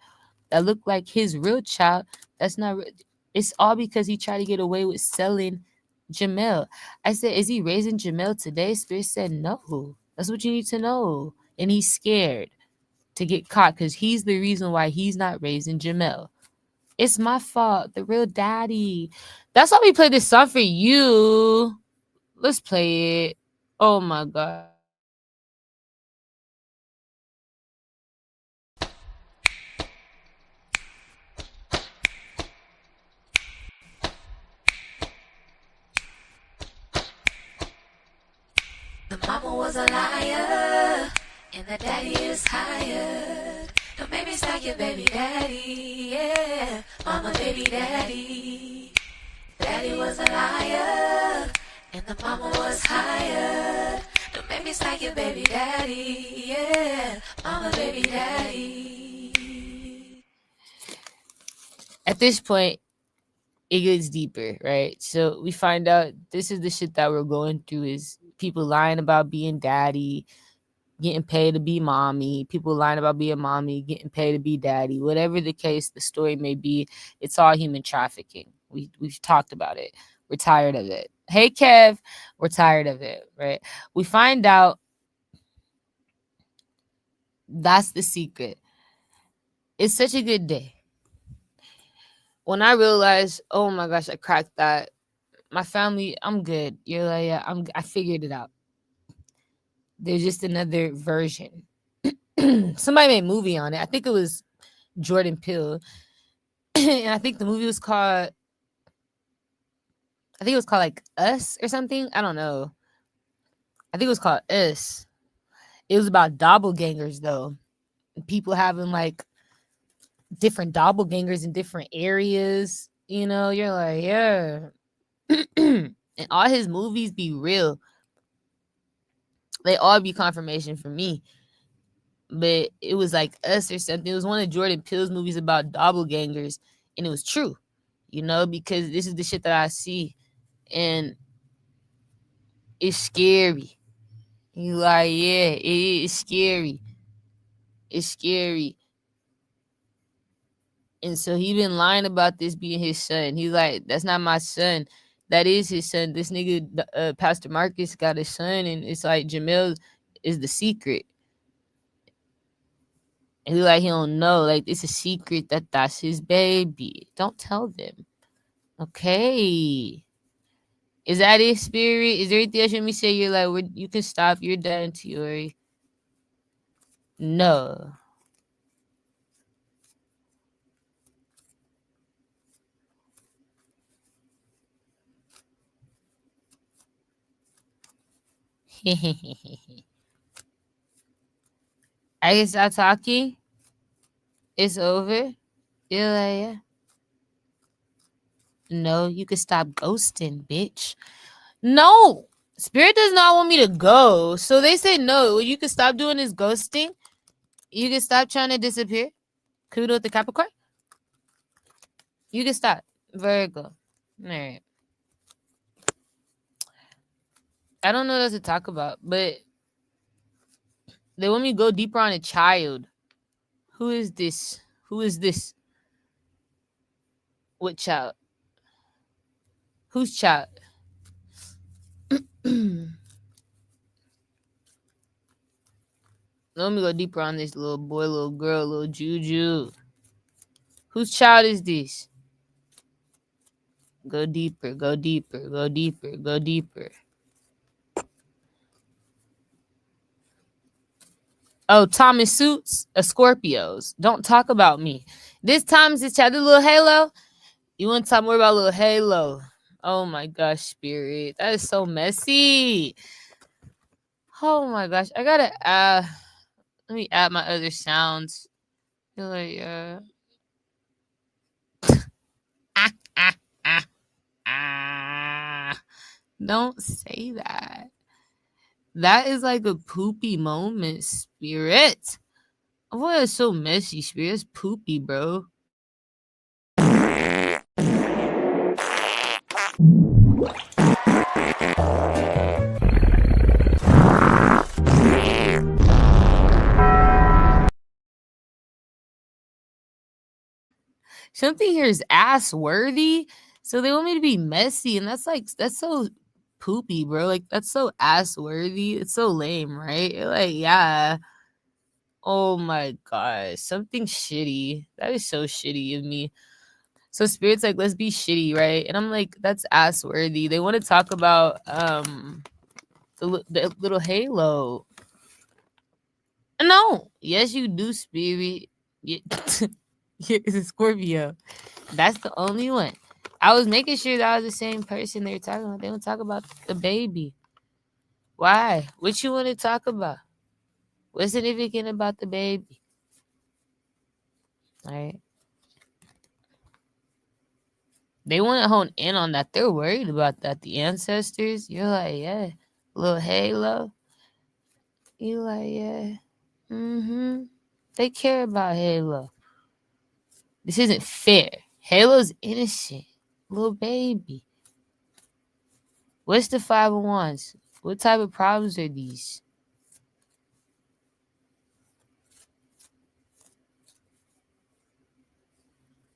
that looked like his real child. That's not real. It's all because he tried to get away with selling Jamel. I said, is he raising Jamel today? Spirit said, no. That's what you need to know. And he's scared to get caught because he's the reason why he's not raising Jamel. It's my fault, the real daddy. That's why we play this song for you. Let's play it. Oh my God. The mama was a liar, and the daddy is hired. Don't make me start your baby daddy, yeah. Mama, baby daddy. Daddy was a liar, and the mama was hired. Don't make me start your baby daddy, yeah. Mama, baby daddy. At this point, it gets deeper, right? So we find out this is the shit that we're going through is people lying about being daddy, getting paid to be mommy, people lying about being mommy, getting paid to be daddy, whatever the case, the story may be, it's all human trafficking. We've talked about it. We're tired of it. Hey, Kev, we're tired of it, right? We find out that's the secret. It's such a good day. When I realized, oh my gosh, I cracked that. My family, I'm good. You're like, yeah, I figured it out. There's just another version. Somebody made a movie on it. I think it was Jordan Peele. And I think the movie was called, like Us or something. I don't know. I think it was called Us. It was about doppelgangers though. People having like different doppelgangers in different areas. You're like, yeah. And all his movies be real. They all be confirmation for me. But it was like Us or something. It was one of Jordan Peele's movies about doppelgangers. And it was true. Because this is the shit that I see. And it's scary. You like, yeah, it is scary. It's scary. And so he been lying about this being his son. He's like, that's not my son. That is his son. This nigga, Pastor Marcus, got a son. And it's like Jamel is the secret. And he's like, he don't know. Like, it's a secret that's his baby. Don't tell them. Okay. Is that it, Spirit? Is there anything else you want me to say? You're like, you can stop. You're done, Tiori. No. I can stop talking. It's over. You're like, yeah. No, you can stop ghosting, bitch. No. Spirit does not want me to go. So they say no. You can stop doing this ghosting. You can stop trying to disappear. Can we do it with the Capricorn? You can stop. Virgo. All right. I don't know what else to talk about, but they want me to go deeper on a child. Who is this? Who is this? What child? Whose child? Let me go deeper on this little boy, little girl, little Juju. Whose child is this? Go deeper, go deeper, go deeper, go deeper. Oh, Thomas Suits, a Scorpios. Don't talk about me. This Thomas is child, the little Halo. You want to talk more about little Halo? Oh my gosh, Spirit. That is so messy. Oh my gosh. I gotta let me add my other sounds. You're like don't say that. That is like a poopy moment, Spirit. Oh, it's so messy, Spirit. It's poopy, bro. Something here is ass worthy, so they want me to be messy, and that's so poopy, bro. Like that's so ass worthy. It's so lame, right? Like, yeah. Oh my gosh, something shitty. That is so shitty of me. So Spirit's like, let's be shitty, right? And I'm like, that's ass worthy. They want to talk about the little Halo. No, yes, you do, Spirit. Yeah. It's a Scorpio. That's the only one. I was making sure that I was the same person they were talking about. They want to talk about the baby. Why? What you want to talk about? What's significant about the baby? All right. They want to hone in on that. They're worried about that. The ancestors. You're like, yeah. Little Halo. You like, yeah. Mm-hmm. They care about Halo. This isn't fair. Halo's innocent. Little baby. What's the 5 of Wands? What type of problems are these?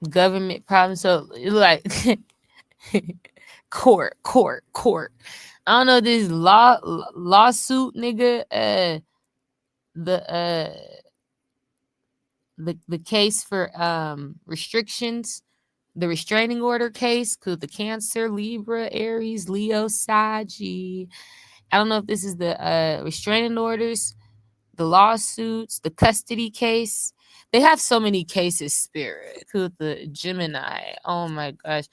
Government problems. So, like, court. I don't know this lawsuit, nigga. The case for restrictions, the restraining order case, cause the Cancer, Libra, Aries, Leo, Saggy. I don't know if this is the restraining orders, the lawsuits, the custody case. They have so many cases, Spirit. With the Gemini. Oh my gosh.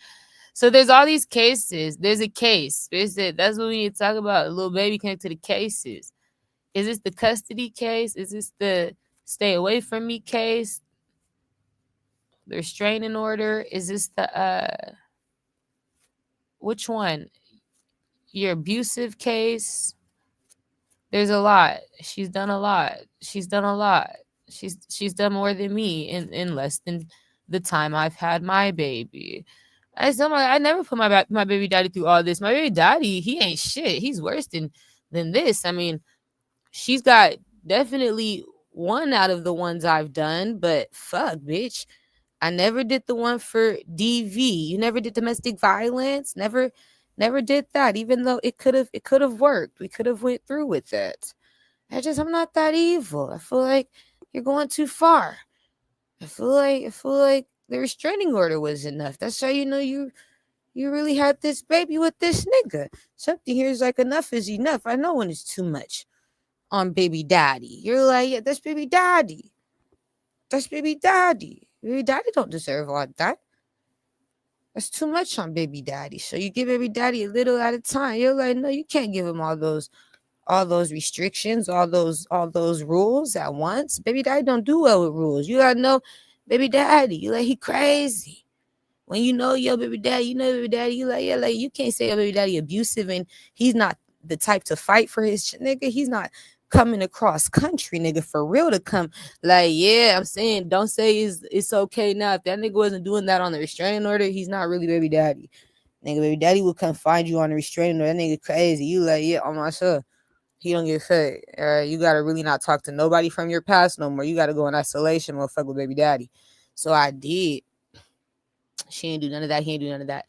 So there's all these cases. There's a case. That's what we need to talk about. A little baby connected to the cases. Is this the custody case? Is this the stay away from me case? The restraining order? Is this the which one? Your abusive case? There's a lot. She's done a lot. She's done more than me in less than the time I've had my baby. I never put my baby daddy through all this. My baby daddy, he ain't shit. He's worse than this. I mean, she's got definitely one out of the ones I've done, but fuck, bitch. I never did the one for DV. You never did domestic violence. Never did that. Even though it could have worked. We could have went through with it. I'm not that evil. I feel like you're going too far. I feel like the restraining order was enough. That's how you know you really had this baby with this nigga. Something here is like enough is enough. I know when it's too much on baby daddy. You're like, yeah, that's baby daddy. That's baby daddy. Baby daddy don't deserve all that. That's too much on baby daddy. So you give baby daddy a little at a time. You're like, no, you can't give him all those restrictions, all those rules at once. Baby daddy don't do well with rules. You gotta know baby daddy. You like, he crazy. When you know your baby daddy, you like, yeah, like you can't say your baby daddy abusive and he's not the type to fight for his nigga. He's not coming across country, nigga, for real to come. Like, yeah, I'm saying, don't say it's okay now. If that nigga wasn't doing that on the restraining order, he's not really baby daddy. Nigga, baby daddy will come find you on the restraining order. That nigga crazy. You like, yeah, on my son. He don't get fed. You gotta really not talk to nobody from your past no more. You gotta go in isolation, motherfucker, with baby daddy. So I did. She ain't do none of that. He ain't do none of that.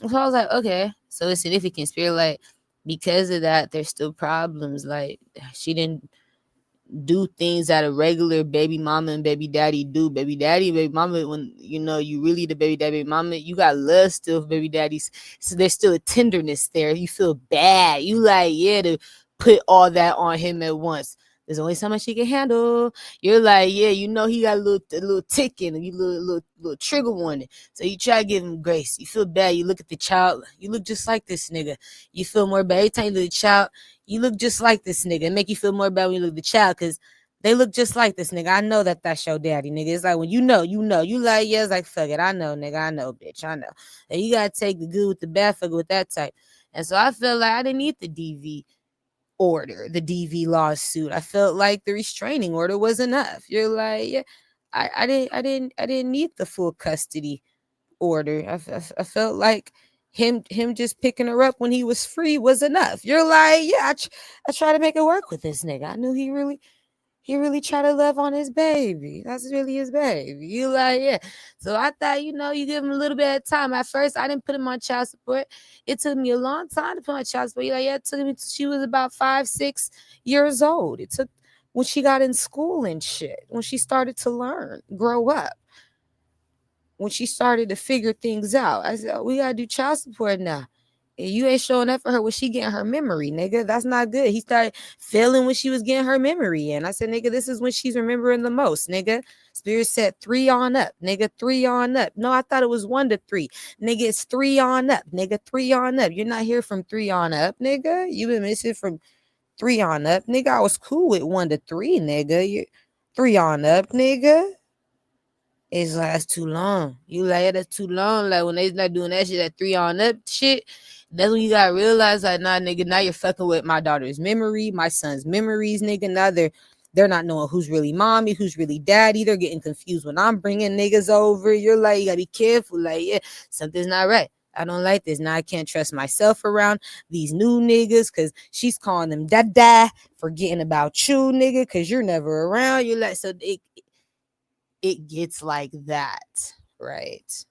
So I was like, okay. So it's significant. Spirit, like, because of that, there's still problems. Like, she didn't do things that a regular baby mama and baby daddy do. Baby daddy, baby mama, when you know you really the baby daddy, baby mama, you got love still for baby daddies. So there's still a tenderness there. You feel bad. You like, yeah, to put all that on him at once. There's only so much he can handle. You're like, yeah, you know he got a little tick in him, you little trigger warning. So you try to give him grace. You feel bad. You look at the child. You look just like this nigga. You feel more bad every time you look at the child. You look just like this nigga. It make you feel more bad when you look at the child because they look just like this nigga. I know that that's your daddy, nigga. It's like when you know. You like, yeah, it's like, fuck it. I know, nigga. I know, bitch. I know. And you got to take the good with the bad, fuck it with that type. And so I felt like I didn't need the DV order, the DV lawsuit. I felt like the restraining order was enough. You're like, yeah, I didn't need the full custody order. I felt like him just picking her up when he was free was enough. You're like, yeah, I try to make it work with this nigga. I knew he really tried to love on his baby. That's really his baby. You like, yeah. So I thought, you give him a little bit of time. At first, I didn't put him on child support. It took me a long time to put on child support. You're like, yeah, it took me till she was about 5-6 years old. It took when she got in school and shit, when she started to learn, grow up, when she started to figure things out. I said, we gotta do child support now. And you ain't showing up for her when she getting her memory, nigga. That's not good. He started failing when she was getting her memory in. I said, nigga, this is when she's remembering the most, nigga. Spirit said 3 on up, nigga, 3 on up. No, I thought it was 1 to 3. Nigga, it's 3 on up, nigga, 3 on up. You're not here from 3 on up, nigga. You been missing from 3 on up, nigga. I was cool with 1 to 3, nigga. You 3 on up, nigga. It's like, that's too long. You like, yeah, that's too long. Like, when they not doing that shit, that 3 on up shit, that's when you gotta realize, like, nah, nigga, now you're fucking with my daughter's memory, my son's memories, nigga. Now they're not knowing who's really mommy, who's really daddy. They're getting confused when I'm bringing niggas over. You're like, you gotta be careful. Like, yeah, something's not right. I don't like this. Now I can't trust myself around these new niggas because she's calling them dada, forgetting about you, nigga, because you're never around. You're like, so it gets like that, right?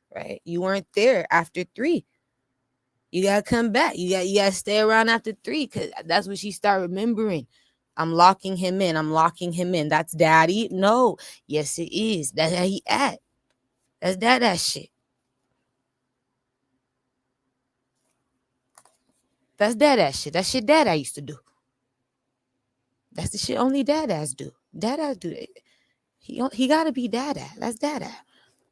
You weren't there after 3. You gotta come back. You gotta stay around after 3 because that's when she started remembering. I'm locking him in. That's daddy. No, yes it is. That's how he act. That's that shit. That's that shit. That shit dad I used to do. That's the shit only dadads do. Dadads do it. He gotta be dada. That's dada.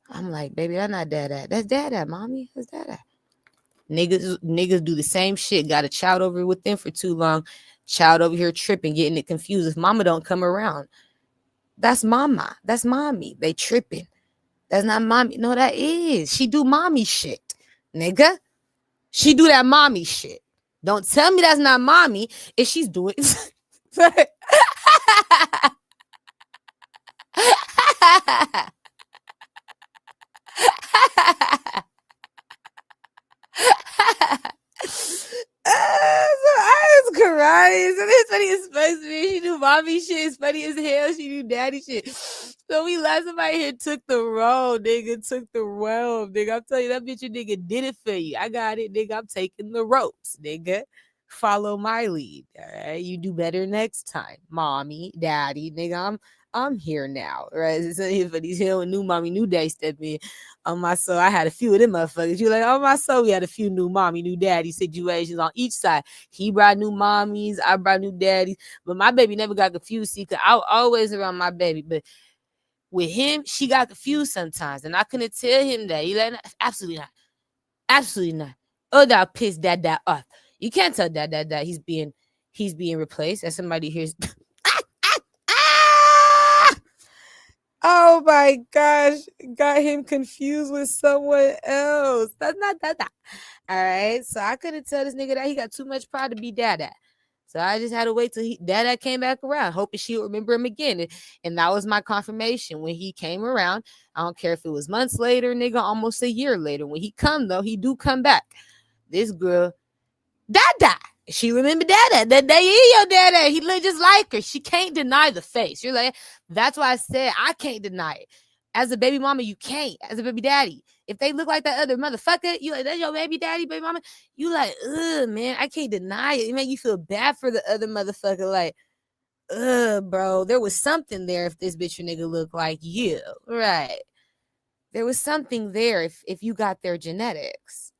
I'm like, baby, that's not dada. That's dada, mommy. That's dada. Niggas do the same shit. Got a child over with them for too long. Child over here tripping, getting it confused. If mama don't come around, that's mama. That's mommy. They tripping. That's not mommy. No, that is. She do mommy shit, nigga. She do that mommy shit. Don't tell me that's not mommy if she's doing. So I was crying. So this funny as supposed to be. She do mommy shit. It's funny as hell. She do daddy shit. So we let somebody here took the road, nigga. Took the road, nigga. I'm telling you, that bitch, nigga did it for you. I got it, nigga. I'm taking the ropes, nigga. Follow my lead. All right. You do better next time. Mommy, daddy, nigga. I'm here now, right? So for these hill and new mommy, new daddy step in on my soul. I had a few of them motherfuckers. You like, on my soul, we had a few new mommy, new daddy situations on each side. He brought new mommies, I brought new daddies, but my baby never got confused. See, cause I was always around my baby, but with him, she got confused sometimes, and I couldn't tell him that. You like, absolutely not, absolutely not. Oh, that pissed that off. You can't tell that he's being replaced. As somebody hears. Oh my gosh, got him confused with someone else. That's not that. All right, so I couldn't tell this nigga that he got too much pride to be dada. So I just had to wait till dada came back around, hoping she would remember him again. And that was my confirmation when he came around. I don't care if it was months later, nigga, almost a year later. When he come though, he do come back. This girl, dada. She remember dada. That day is your dada. He look just like her. She can't deny the face. You're like, that's why I said I can't deny it. As a baby mama, you can't. As a baby daddy, if they look like that other motherfucker, you like, that's your baby daddy, baby mama. You like, ugh, man, I can't deny it. It make you feel bad for the other motherfucker. Like, ugh, bro, there was something there if this bitch or nigga looked like you, right? There was something there if you got their genetics.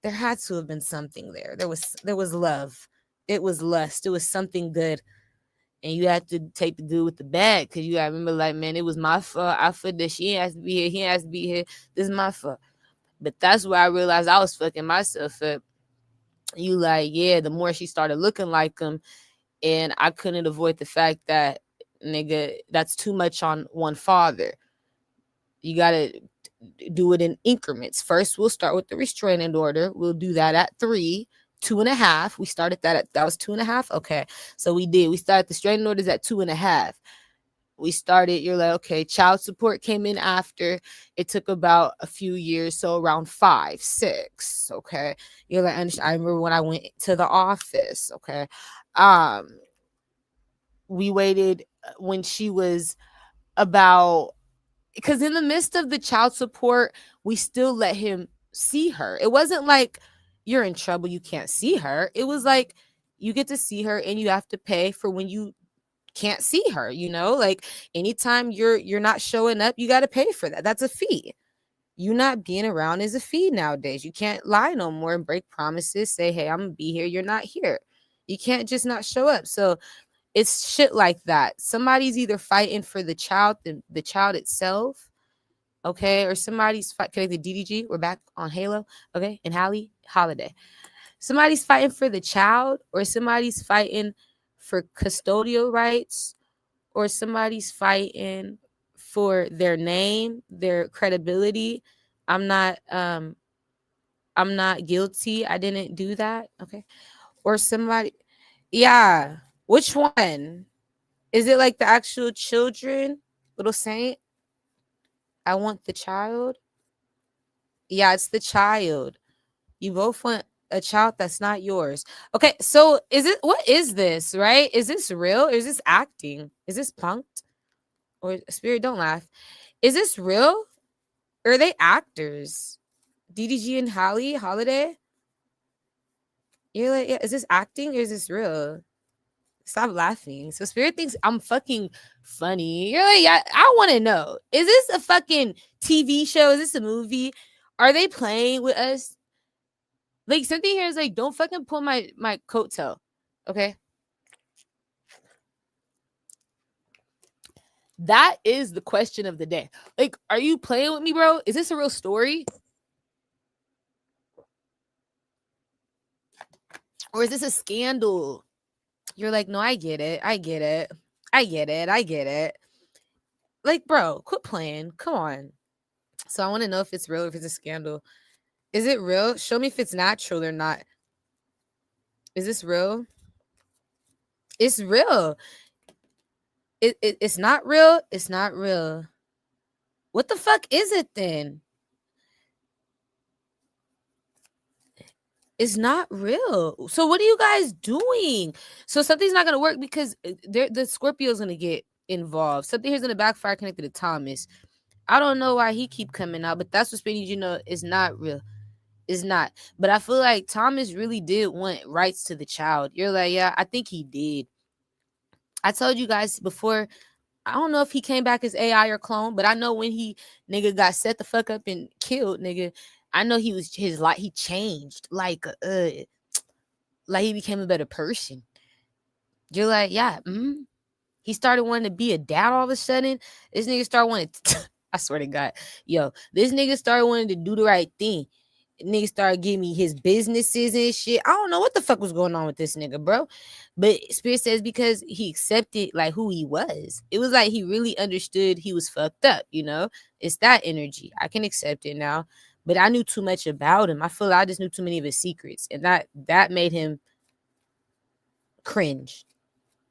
There had to have been something there. There was love. It was lust. It was something good. And you have to take the good with the bad, because you gotta remember, like, man, it was my fault. I feel that she has to be here. He has to be here. This is my fault. But that's where I realized I was fucking myself up. You like, yeah, the more she started looking like him, and I couldn't avoid the fact that, nigga, that's too much on one father. You gotta do it in increments. First, we'll start with the restraining order. We'll do that at 3. 2.5. We started that was 2.5. Okay. So we started the restraining orders at 2.5. We started, you're like, okay, child support came in after. It took about a few years, so around 5, 6. Okay. You're like, I remember when I went to the office. Okay. We waited when she was about, because in the midst of the child support, we still let him see her. It wasn't like you're in trouble, you can't see her. It was like you get to see her and you have to pay for when you can't see her, like anytime you're not showing up, you got to pay for that. That's a fee. You not being around is a fee nowadays. You can't lie no more and break promises, say, hey, I'm gonna be here, you're not here. You can't just not show up. So it's shit like that. Somebody's either fighting for the child itself, okay, or somebody's connected DDG. We're back on Halo, okay, and Hallie Holiday. Somebody's fighting for the child, or somebody's fighting for custodial rights, or somebody's fighting for their name, their credibility. I'm not guilty. I didn't do that, okay? Or somebody, yeah. Which one? Is it like the actual children, little saint? I want the child. Yeah, it's the child. You both want a child that's not yours. Okay, so what is this, right? Is this real? Or is this acting? Is this punked? Or Spirit, don't laugh. Is this real? Or are they actors? DDG and Hallie Holiday? You're like, yeah, is this acting or is this real? Stop laughing. So Spirit thinks I'm fucking funny. You're like, yeah, I want to know. Is this a fucking TV show? Is this a movie? Are they playing with us? Like, something here is like, don't fucking pull my coattail. Okay? That is the question of the day. Like, are you playing with me, bro? Is this a real story? Or is this a scandal? You're like, no, I get it. Like, bro, quit playing. Come on. So I want to know if it's real, if it's a scandal. Is it real? Show me if it's natural or not. Is this real? It's real. It's not real. It's not real. What the fuck is it then? It's not real. So what are you guys doing? So something's not going to work because the Scorpio's going to get involved. Something here's going to backfire connected to Thomas. I don't know why he keep coming out, but that's what Spinny, is not real. It's not. But I feel like Thomas really did want rights to the child. You're like, yeah, I think he did. I told you guys before, I don't know if he came back as AI or clone, but I know when he got set the fuck up and killed, I know he was he changed, like he became a better person. You're like, yeah, he started wanting to be a dad all of a sudden. This nigga started wanting I swear to God, this nigga started wanting to do the right thing. Nigga started giving me his businesses and shit. I don't know what the fuck was going on with this nigga, bro. But Spirit says because he accepted like who he was. It was like he really understood he was fucked up, It's that energy. I can accept it now. But I knew too much about him. I feel like I just knew too many of his secrets. And that made him cringe.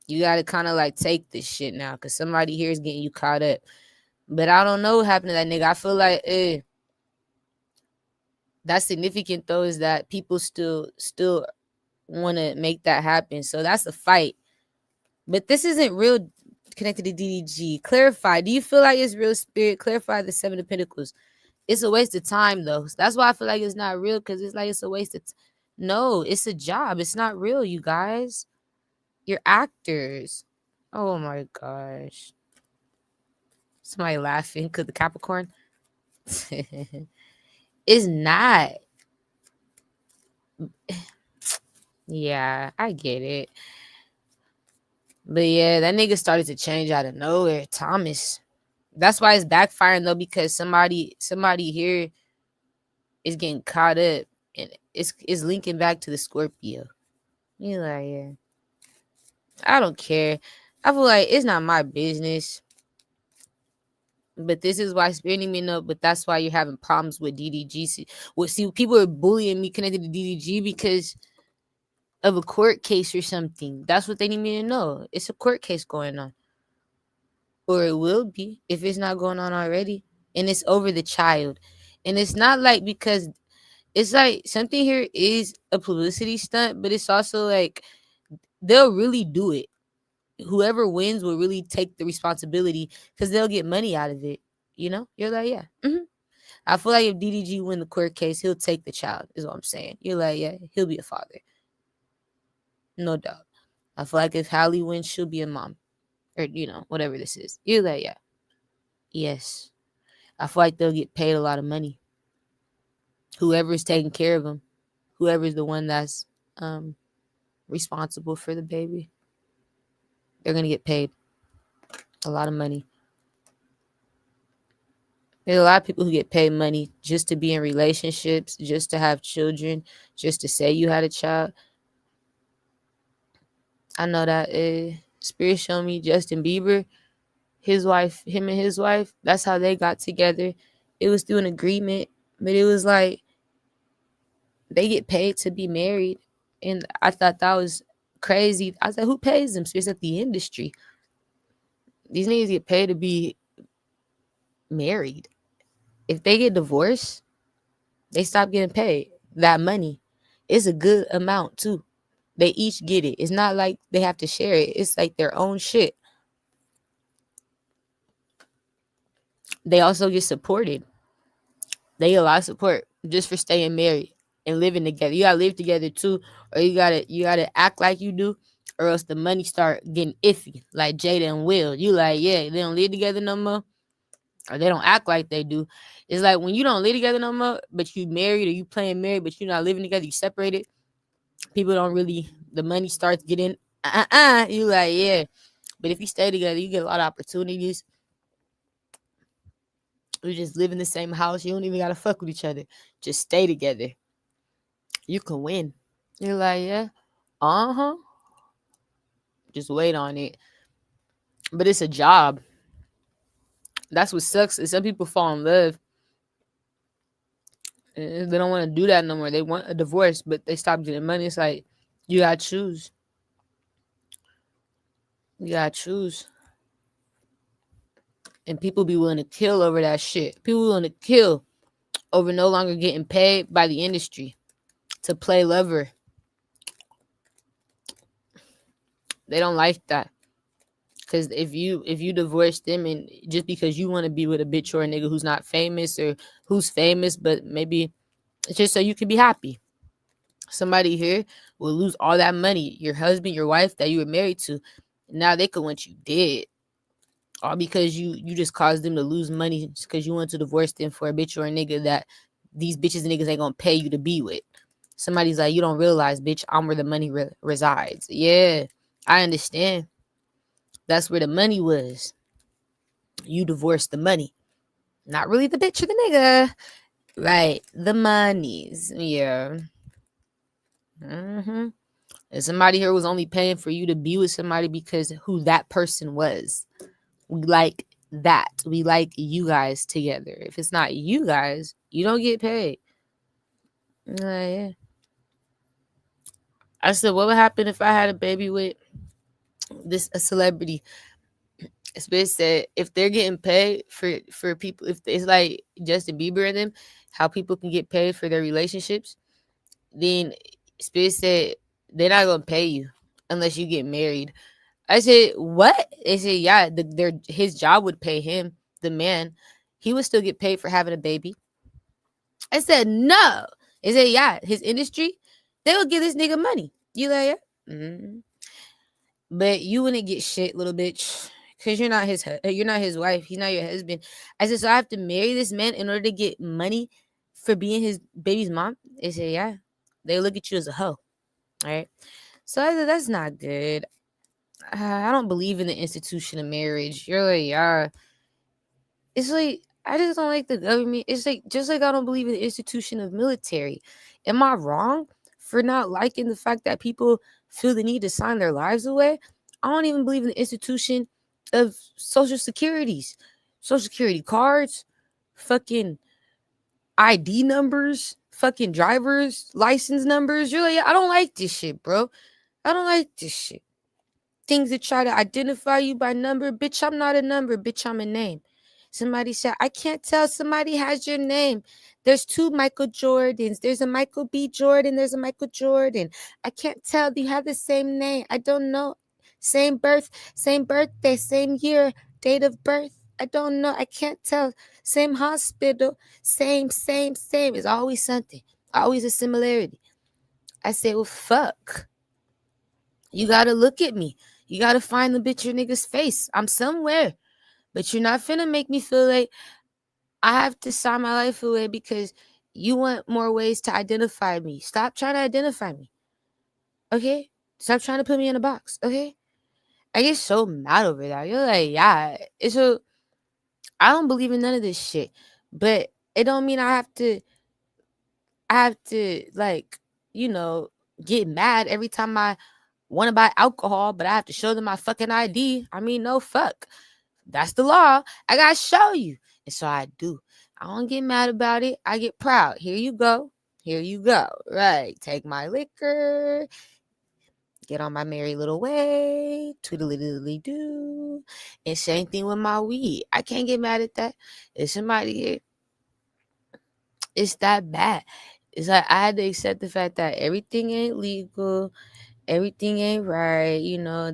You got to kind of like take this shit now because somebody here is getting you caught up. But I don't know what happened to that nigga. I feel like that's significant though, is that people still want to make that happen. So that's a fight. But this isn't real. connected to DDG. Clarify. Do you feel like it's real spirit? Clarify the Seven of Pentacles. It's a waste of time though. That's why I feel like it's not real, because it's like it's a waste of no, it's a job. It's not real, you guys. You're actors. Oh my gosh. Somebody laughing because the Capricorn. It's not. Yeah, I get it. But yeah, that nigga started to change out of nowhere. Thomas. That's why it's backfiring though, because somebody here is getting caught up, and it's linking back to the Scorpio. You like, yeah. I don't care. I feel like it's not my business. But this is why Spirit need me to know. But that's why you're having problems with DDG. See, people are bullying me connected to DDG because of a court case or something. That's what they need me to know. It's a court case going on. Or it will be if it's not going on already. And it's over the child. And it's not like, because it's like something here is a publicity stunt, but it's also like they'll really do it. Whoever wins will really take the responsibility because they'll get money out of it. You know? You're like, yeah. I feel like if DDG win the court case, he'll take the child, is what I'm saying. You're like, yeah, he'll be a father. No doubt. I feel like if Hallie wins, she'll be a mom. Or, whatever this is. You're like, yeah. Yes. I feel like they'll get paid a lot of money. Whoever's taking care of them. Whoever's the one that's responsible for the baby. They're going to get paid a lot of money. There's a lot of people who get paid money just to be in relationships, just to have children, just to say you had a child. I know that Spirit showed me Justin Bieber, him and his wife, that's how they got together. It was through an agreement, but it was like they get paid to be married. And I thought that was crazy. I said, who pays them? Spirit said, the industry. These niggas get paid to be married. If they get divorced, they stop getting paid that money. It's a good amount too. They each get it. It's not like they have to share it. It's like their own shit. They also get supported. They get a lot of support just for staying married and living together. You gotta live together too, or you gotta act like you do, or else the money start getting iffy. Like Jada and Will. You like, yeah, they don't live together no more, or they don't act like they do. It's like when you don't live together no more, but you married, or you playing married, but you're not living together, you separated. People don't really, the money starts getting, you like, yeah. But if you stay together, you get a lot of opportunities. You just live in the same house. You don't even gotta fuck with each other. Just stay together. You can win. You're like, yeah. Just wait on it. But it's a job. That's what sucks, is some people fall in love. And they don't want to do that no more. They want a divorce, but they stop getting money. It's like, you gotta choose. You gotta choose. And people be willing to kill over that shit. People willing to kill over no longer getting paid by the industry to play lover. They don't like that. Because if you divorce them, and just because you want to be with a bitch or a nigga who's not famous, or who's famous, but maybe it's just so you can be happy. Somebody here will lose all that money. Your husband, your wife that you were married to, now they could want you dead. All because you just caused them to lose money because you want to divorce them for a bitch or a nigga that these bitches and niggas ain't gonna pay you to be with. Somebody's like, you don't realize, bitch, I'm where the money resides. Yeah, I understand. That's where the money was. You divorced the money. Not really the bitch or the nigga. Right. The monies. Yeah. And somebody here was only paying for you to be with somebody because who that person was. We like that. We like you guys together. If it's not you guys, you don't get paid. Yeah. I said, what would happen if I had a baby with a celebrity? Spirit said, if they're getting paid for people, if it's like Justin Bieber and them, how people can get paid for their relationships, then Spirit said they're not gonna pay you unless you get married. I said, what? They said, yeah, his job would pay him, the man. He would still get paid for having a baby. I said, no. They said, yeah, his industry, they will give this nigga money. You like, yeah? Mm-hmm. But you wouldn't get shit, little bitch, because you're not his wife. He's not your husband. I said, so I have to marry this man in order to get money for being his baby's mom? They said, yeah. They look at you as a hoe. All right. So I said, that's not good. I don't believe in the institution of marriage. You're like, yeah. It's like, I just don't like the government. It's like, just like I don't believe in the institution of military. Am I wrong for not liking the fact that people feel the need to sign their lives away? I don't even believe in the institution of social security cards, fucking ID numbers, fucking driver's license numbers. You're like, I don't like this shit, bro. I don't like this shit. Things that try to identify you by number. Bitch, I'm not a number. Bitch, I'm a name. Somebody said, I can't tell. Somebody has your name. There's two Michael Jordans. There's a Michael B. Jordan. There's a Michael Jordan. I can't tell. You have the same name. I don't know. Same birth, same birthday, same year, date of birth. I don't know. I can't tell. Same hospital. Same. It's always something. Always a similarity. I say, well, fuck. You gotta look at me. You gotta find the bitch your nigga's face. I'm somewhere. But you're not finna make me feel like I have to sign my life away because you want more ways to identify me. Stop trying to identify me. Okay? Stop trying to put me in a box. Okay? I get so mad over that. You're like, yeah. It's so I don't believe in none of this shit. But it don't mean I have to like, get mad every time I want to buy alcohol, but I have to show them my fucking ID. I mean, no, fuck. That's the law. I gotta show you. And so I do. I don't get mad about it. I get proud. Here you go. Here you go. Right. Take my liquor. Get on my merry little way. Toodly do. And same thing with my weed. I can't get mad at that. If somebody here, it's that bad. It's like I had to accept the fact that everything ain't legal. Everything ain't right.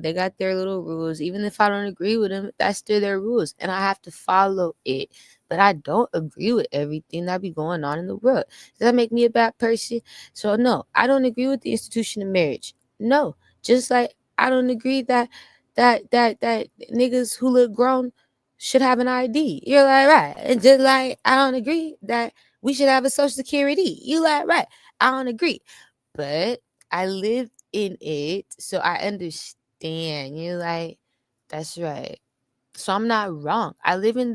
They got their little rules. Even if I don't agree with them, that's still their rules. And I have to follow it. But I don't agree with everything that be going on in the world. Does that make me a bad person? So no, I don't agree with the institution of marriage. No. Just like I don't agree that niggas who look grown should have an ID. You're like, right. And just like I don't agree that we should have a social security. You like, right. I don't agree. But I live in it, so I understand. You're like, that's right. So I'm not wrong. I live in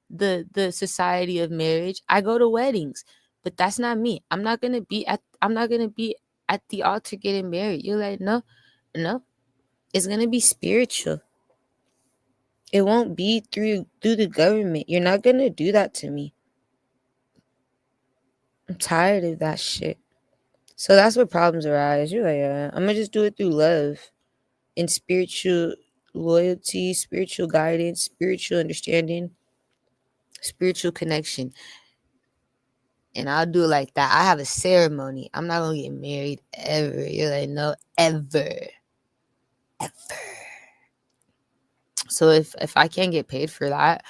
the society of marriage. I go to weddings, but that's not me. I'm not gonna be at the altar getting married. You're like, no, it's gonna be spiritual. It won't be through the government. You're not gonna do that to me. I'm tired of that shit. So that's where problems arise. You're like, I'm gonna just do it through love and spiritual loyalty, spiritual guidance, spiritual understanding, spiritual connection. And I'll do it like that. I have a ceremony. I'm not gonna get married ever. You're like, no, ever. So if I can't get paid for that,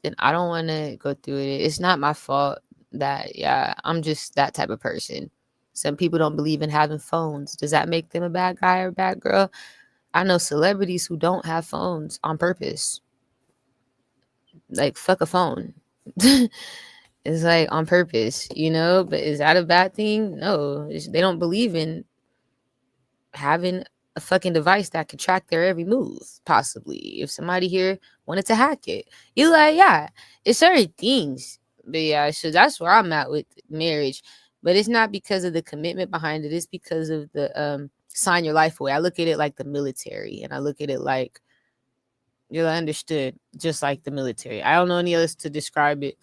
then I don't want to go through it. It's not my fault that, yeah, I'm just that type of person. Some people don't believe in having phones. Does that make them a bad guy or a bad girl? I know celebrities who don't have phones on purpose. Like, fuck a phone. It's like on purpose, but is that a bad thing? No, they don't believe in having a fucking device that can track their every move, possibly. If somebody here wanted to hack it, you're like, yeah, it's certain things. But yeah, so that's where I'm at with marriage. But it's not because of the commitment behind it. It's because of the sign your life away. I look at it like the military, and I look at it like you're understood, just like the military. I don't know any others to describe it.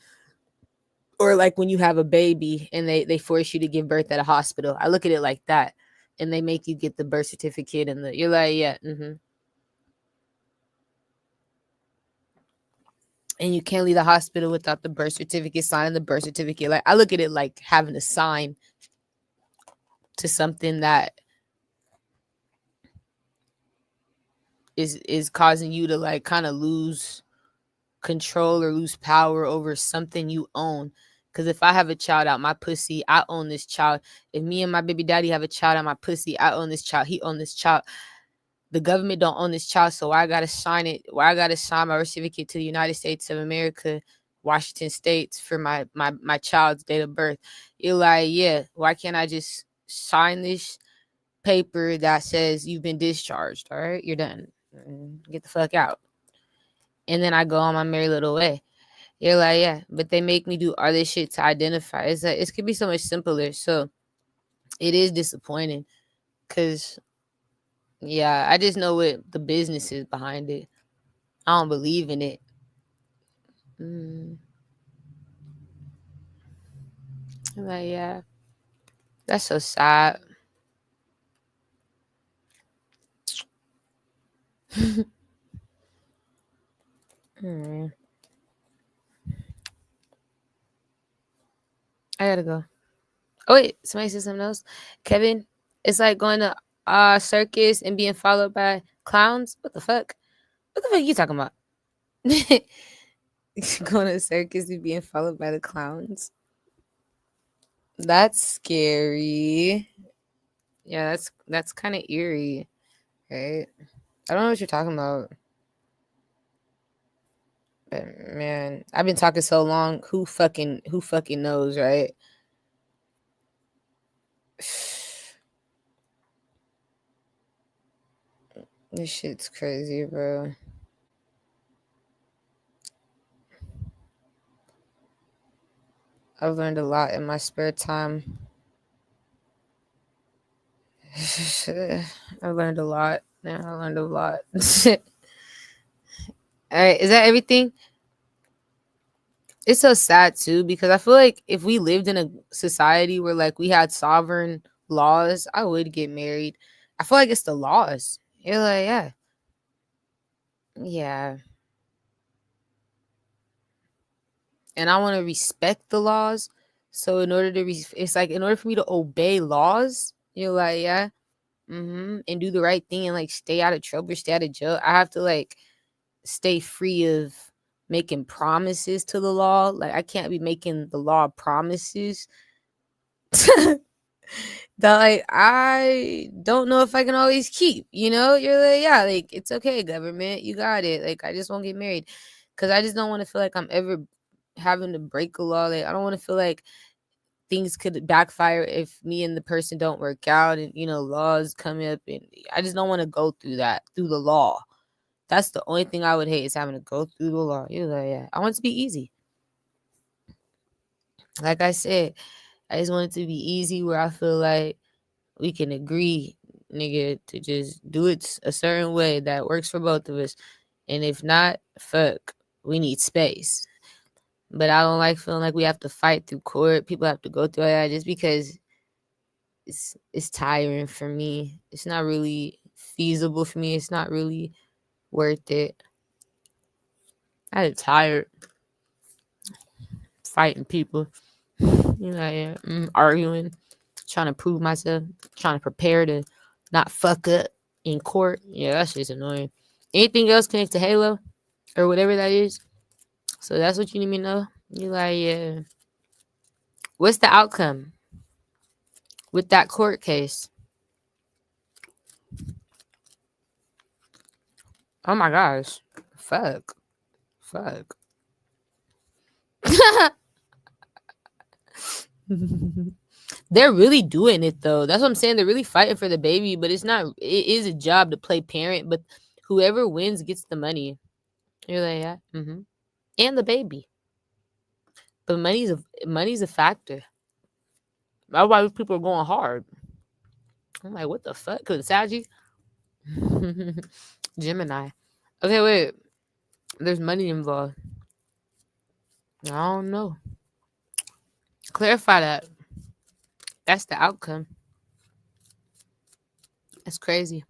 Or like when you have a baby and they force you to give birth at a hospital. I look at it like that. And they make you get the birth certificate and you're like, yeah, And you can't leave the hospital without the birth certificate, signing the birth certificate. Like, I look at it like having to sign to something that is causing you to like kind of lose control or lose power over something you own. Because if I have a child out my pussy, I own this child. If me and my baby daddy have a child out my pussy, I own this child. He own this child. The government don't own this child, so why I gotta sign it? Why I gotta sign my birth certificate to the United States of America, Washington State, for my child's date of birth? You're like, yeah, why can't I just sign this paper that says you've been discharged? All right, you're done. Get the fuck out. And then I go on my merry little way. You're like, yeah, but they make me do all this shit to identify. It's like, it could be so much simpler. So it is disappointing because, yeah, I just know what the business is behind it. I don't believe in it. Like, yeah, that's so sad. I gotta go. Oh wait, somebody said something else. Kevin, it's like going to a circus and being followed by clowns. What the fuck? What the fuck are you talking about? Going to a circus and being followed by the clowns. That's scary. Yeah, that's kind of eerie, right? I don't know what you're talking about. But man, I've been talking so long. Who fucking knows, right? This shit's crazy, bro. I've learned a lot in my spare time. I learned a lot. Yeah, I learned a lot. All right, is that everything? It's so sad too because I feel like if we lived in a society where like we had sovereign laws, I would get married. I feel like it's the laws. You're like, yeah. Yeah. And I want to respect the laws. So in order to it's like in order for me to obey laws, you're like, yeah. And do the right thing and like stay out of trouble, stay out of jail. I have to like stay free of making promises to the law. Like I can't be making the law promises that like I don't know if I can always keep. You know, you're like, yeah, like it's okay, government, you got it. Like I just won't get married because I just don't want to feel like I'm ever having to break a law. Like I don't want to feel like things could backfire if me and the person don't work out and laws come up, and I just don't want to go through the law. That's the only thing I would hate, is having to go through the law. You're like, yeah, I want it to be easy. Like I said, I just want it to be easy where I feel like we can agree, nigga, to just do it a certain way that works for both of us. And if not, fuck, we need space. But I don't like feeling like we have to fight through court. People have to go through that just because it's tiring for me. It's not really feasible for me. It's not really worth it. I'm tired fighting people. Arguing, trying to prove myself, trying to prepare to not fuck up in court. Yeah, that shit's annoying. Anything else connected to Halo or whatever that is? So that's what you need me to know. You like, yeah. What's the outcome with that court case? Oh my gosh. Fuck. They're really doing it though. That's what I'm saying. They're really fighting for the baby, but it's not. It is a job to play parent, but whoever wins gets the money. You're like, yeah, and the baby. But money's a factor. That's why people are going hard. I'm like, what the fuck? Cause Saji, Gemini. Okay, wait. There's money involved. I don't know. Clarify that. That's the outcome. That's crazy.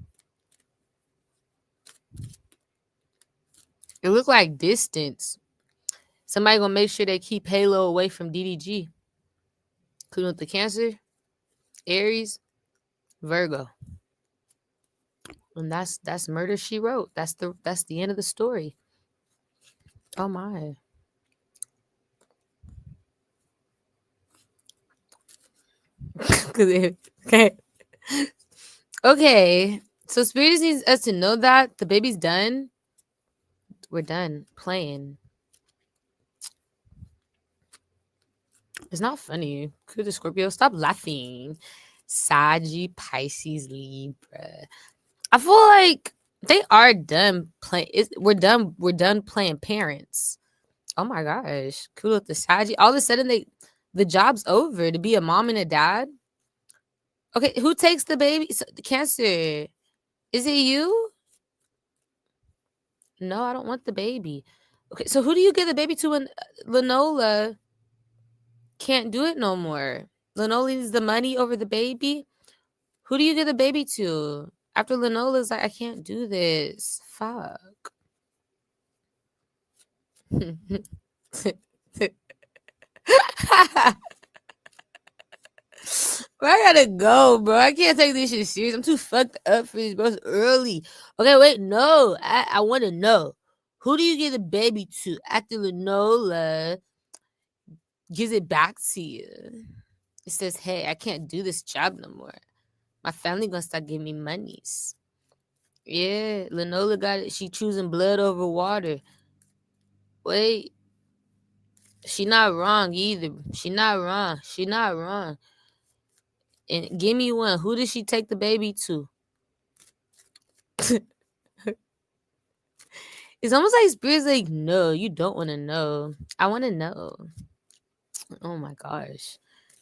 It looked like distance. Somebody gonna make sure they keep Halo away from DDG. Cause with the Cancer, Aries, Virgo. And that's Murder She Wrote. That's the end of the story. Oh my. Okay. Okay. So Spirit needs us to know that the baby's done. We're done playing. It's not funny. Could the Scorpio stop laughing? Saggy, Pisces, Libra. I feel like they are done playing. We're done. We're done playing parents. Oh my gosh. Cool with the Saggy. All of a sudden the job's over to be a mom and a dad. Okay, who takes the baby? Cancer. Is it you? No, I don't want the baby. Okay, so who do you give the baby to when Lenola can't do it no more? Lenola needs the money over the baby. Who do you give the baby to? After Lenola's like, I can't do this. Fuck. Bro, I gotta go, bro. I can't take this shit serious. I'm too fucked up for this, bro. It's early. Okay, wait, no. I want to know. Who do you give the baby to after Lenola gives it back to you? It says, hey, I can't do this job no more. My family gonna start giving me monies. Yeah, Lenola got it. She choosing blood over water. Wait. She not wrong either. She not wrong. She not wrong. And give me one. Who did she take the baby to? It's almost like Spirit's like, no, you don't want to know. I want to know. Oh my gosh.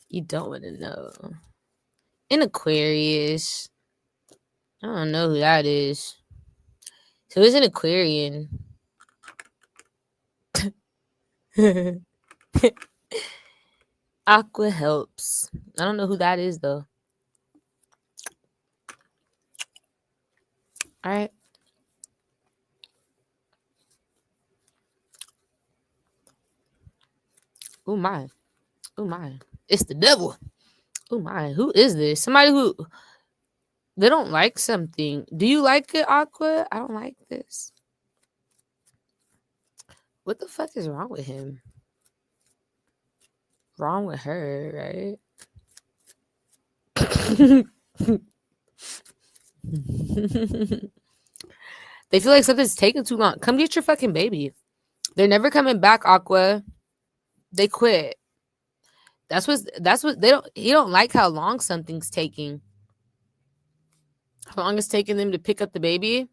You don't want to know. In Aquarius. I don't know who that is. So it's an Aquarian. Aqua helps. I don't know who that is though. All right. Oh my. Oh my. It's the devil. Oh my. Who is this? Somebody who they don't like something. Do you like it, Aqua? I don't like this. What the fuck is wrong with him? Wrong with her, right? They feel like something's taking too long. Come get your fucking baby. They're never coming back, Aqua. They quit. That's what they don't he don't like how long something's taking. How long it's taking them to pick up the baby.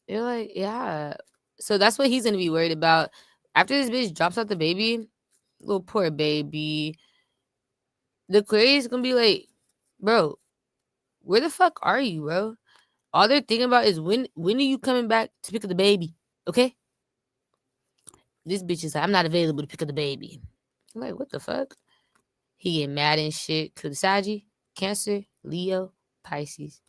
You're like, yeah. So that's what he's gonna be worried about. After this bitch drops out the baby, little poor baby. The Aquarius gonna be like, bro, where the fuck are you, bro? All they're thinking about is when are you coming back to pick up the baby? Okay? This bitch is like, I'm not available to pick up the baby. I'm like, what the fuck? He get mad and shit. Cause Saggy, Cancer, Leo, Pisces.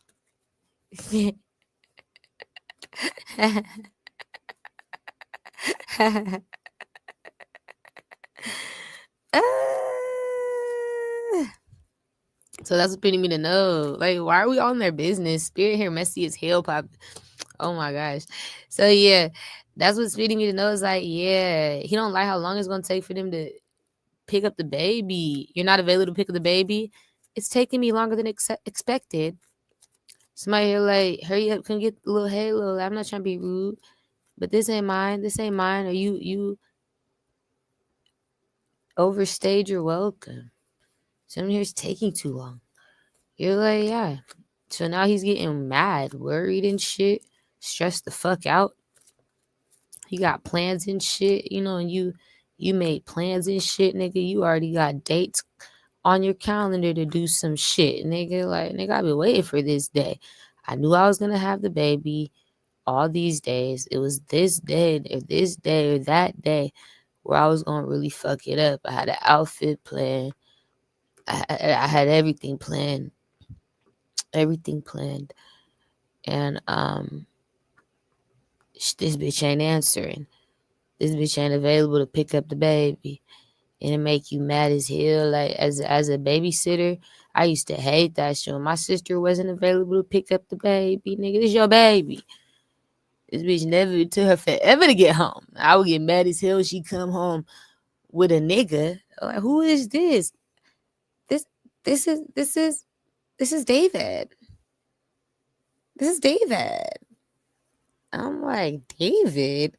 So that's what people need to know. Like, why are we all in their business? Spirit here messy as hell, pop. Oh my gosh. So yeah, that's what Spirit need to know is like, yeah, he don't like how long it's gonna take for them to pick up the baby. You're not available to pick up the baby. It's taking me longer than expected. Somebody here like, hurry up, come get the little halo. I'm not trying to be rude, but this ain't mine. This ain't mine. Or you overstayed your welcome. Someone here's taking too long. You're like, yeah. So now he's getting mad, worried and shit, stressed the fuck out. He got plans and shit, you know, and you made plans and shit, nigga. You already got dates on your calendar to do some shit, nigga. Like, nigga, I've been waiting for this day. I knew I was gonna have the baby all these days. It was this day or that day where I was gonna really fuck it up. I had an outfit planned. I had everything planned. Everything planned. And this bitch ain't answering. This bitch ain't available to pick up the baby. and it make you mad as hell. Like as a babysitter, I used to hate that shit. When my sister wasn't available to pick up the baby, nigga, this your baby. This bitch never took her forever to get home. I would get mad as hell when she come home with a nigga. Like, who is this? This this is this is this is David. This is David. I'm like, David?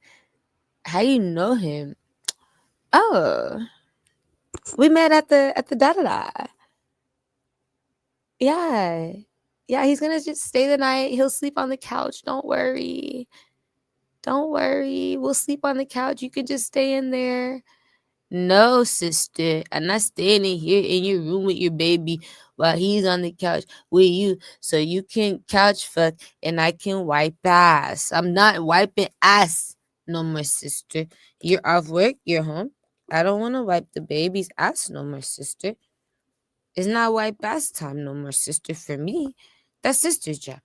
How you know him? Oh, we met at the da da da. Yeah. Yeah, he's gonna just stay the night. He'll sleep on the couch. Don't worry. Don't worry. We'll sleep on the couch. You can just stay in there. No, sister. I'm not staying in here in your room with your baby while he's on the couch with you so you can couch fuck and I can wipe ass. I'm not wiping ass no more, sister. You're off work. You're home. I don't want to wipe the baby's ass no more, sister. It's not wipe ass time no more, sister, for me. That's sister's job.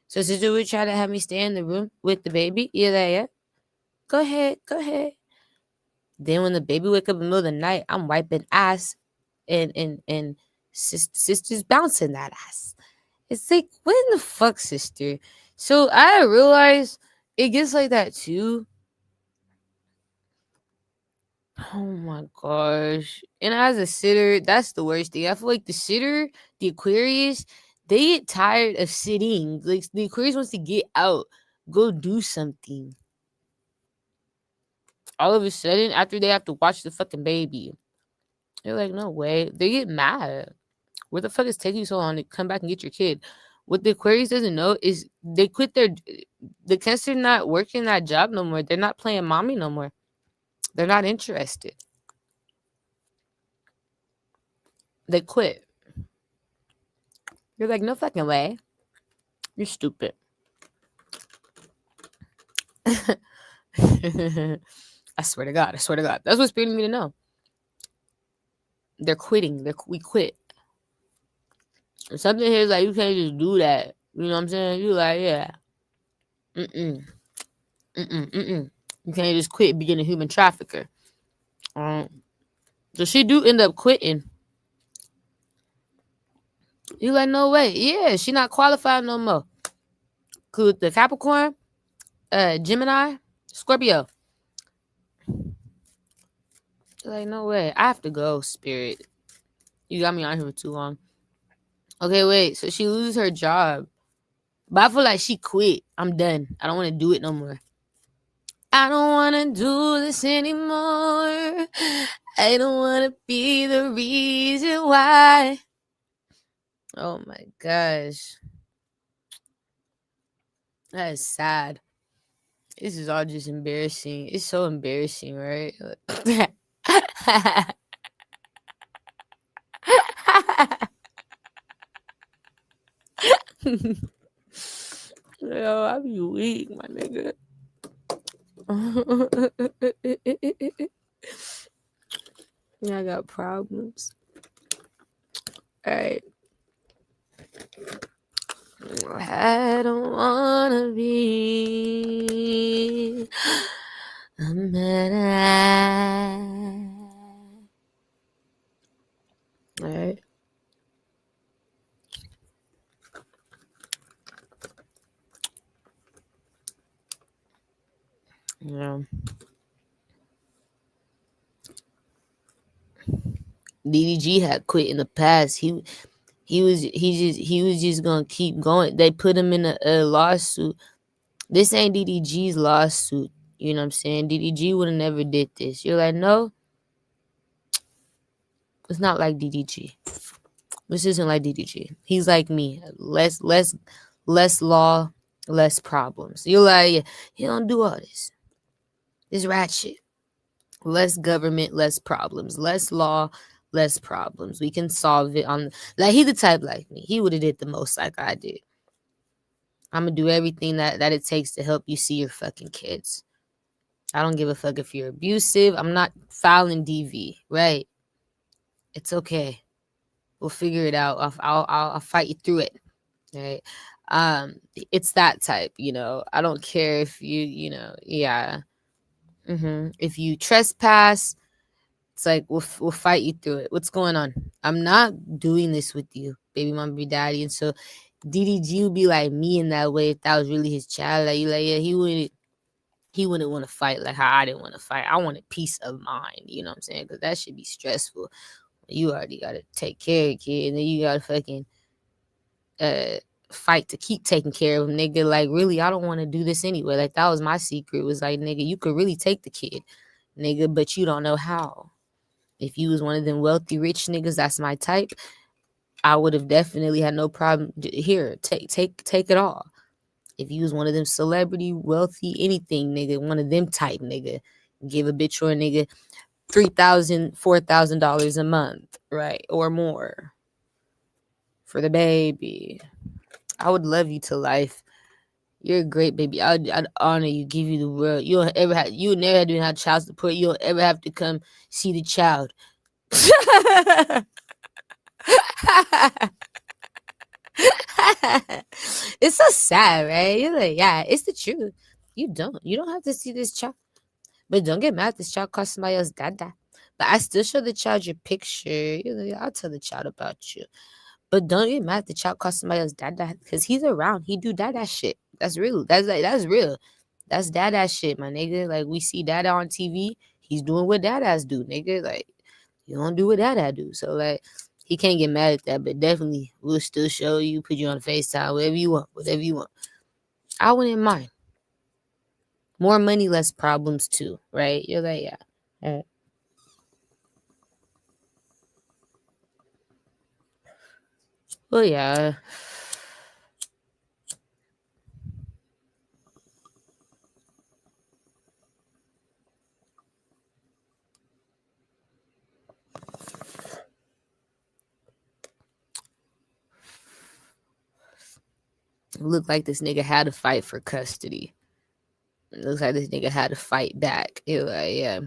So sister would try to have me stay in the room with the baby. Yeah. Go ahead. Then when the baby wake up in the middle of the night, I'm wiping ass and sister's bouncing that ass. It's like, when the fuck, sister? So I realize it gets like that too. Oh my gosh. And as a sitter, that's the worst thing. I feel like the sitter, the Aquarius, they get tired of sitting. Like the Aquarius wants to get out, go do something. All of a sudden, after they have to watch the fucking baby, they're like, no way. They get mad. Where the fuck is taking you so long to come back and get your kid? What the Aquarius doesn't know is they quit the Cancer not working that job no more. They're not playing mommy no more. They're not interested. They quit. You're like, no fucking way. You're stupid. I swear to God. That's what's spiritual me to know. They're quitting. We quit. Something here is like, you can't just do that. You know what I'm saying? You like, yeah. You can't just quit being a human trafficker. So she do end up quitting. You like, no way. Yeah, she not qualified no more. Cause the Capricorn, Gemini, Scorpio. Like, no way. I have to go, spirit. You got me on here for too long. Okay, wait. So she loses her job. But I feel like she quit. I'm done. I don't want to do it no more. I don't want to do this anymore. I don't want to be the reason why. Oh my gosh. That is sad. This is all just embarrassing. It's so embarrassing, right? Yo, I be weak, my nigga. I got problems. Alright. I don't wanna be a man. Alright. Yeah. DDG had quit in the past. He was just gonna keep going. They put him in a lawsuit. This ain't DDG's lawsuit. You know what I'm saying? DDG would have never did this. You're like, no, it's not like DDG. This isn't like DDG. He's like me. Less law, less problems. You're like, yeah, he don't do all this. This ratchet. Less government, less problems. Less law, less problems. We can solve it on like he the type like me. He would have did the most like I did. I'm gonna do everything that it takes to help you see your fucking kids. I don't give a fuck if you're abusive. I'm not filing DV, right? It's okay. We'll figure it out. I'll fight you through it, right? It's that type, you know. I don't care if you know, yeah. If you trespass, It's like we'll fight you through it. What's going on? I'm not doing this with you, baby mama, be daddy. And so DDG would be like me in that way if that was really his child. Like, you like, yeah, he wouldn't want to fight like how I didn't want to fight. I wanted peace of mind, you know what I'm saying? Because that should be stressful. You already got to take care of your kid, and then you got to fucking fight to keep taking care of him, nigga. Like, really, I don't want to do this anyway. Like, that was my secret. Was like, nigga, you could really take the kid, nigga, but you don't know how. If you was one of them wealthy, rich niggas, that's my type, I would have definitely had no problem. Here, take it all. If you was one of them celebrity, wealthy, anything, nigga, one of them type, nigga, give a bitch or a nigga $3,000, $4,000 a month, right, or more for the baby. I would love you to life. You're a great baby. I'd honor you, give you the world. You don't ever have. You never had to have child support. You don't ever have to come see the child. It's so sad, right? You're like, yeah, it's the truth. You don't have to see this child. But don't get mad, this child calls somebody else dada. But I still show the child your picture. You're like, I'll tell the child about you. But don't get mad, the child calls somebody else dada, because he's around. He do dada shit. That's real. That's real. That's dada shit, my nigga. Like, we see dada on TV. He's doing what dadas do, nigga. Like, you don't do what dada do. So, like, he can't get mad at that, but definitely we'll still show you, put you on FaceTime, whatever you want. I wouldn't mind. More money, less problems too, right? You're like, yeah. All right. Well, yeah. It looked like this nigga had to fight for custody. It looks like this nigga had to fight back. It was like, yeah.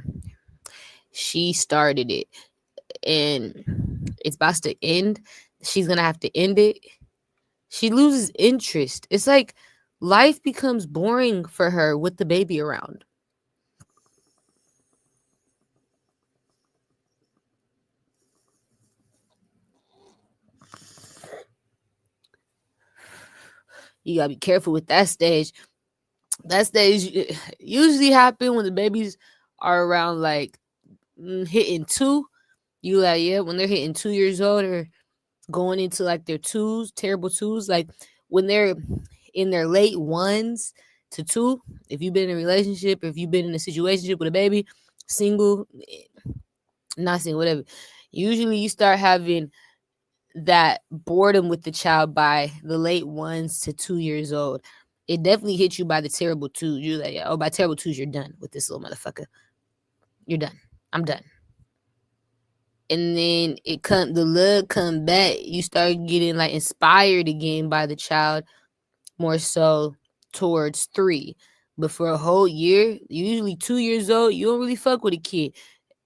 She started it, and it's about to end. She's gonna have to end it. She loses interest. It's like life becomes boring for her with the baby around. You gotta be careful with that stage. That stage usually happen when the babies are around like hitting 2. You like, yeah, when they're hitting 2 years old or going into like their 2s, terrible 2s, like when they're in their late 1s to 2. If you've been in a relationship, or if you've been in a situationship with a baby, single, not single, whatever, usually you start having that boredom with the child by the late 1s to 2 years old. It definitely hits you by the terrible 2s. You're like, oh, by terrible 2s, you're done with this little motherfucker. You're done. I'm done. And then the love come back. You start getting like inspired again by the child, more so towards 3. But for a whole year, usually 2 years old, you don't really fuck with a kid.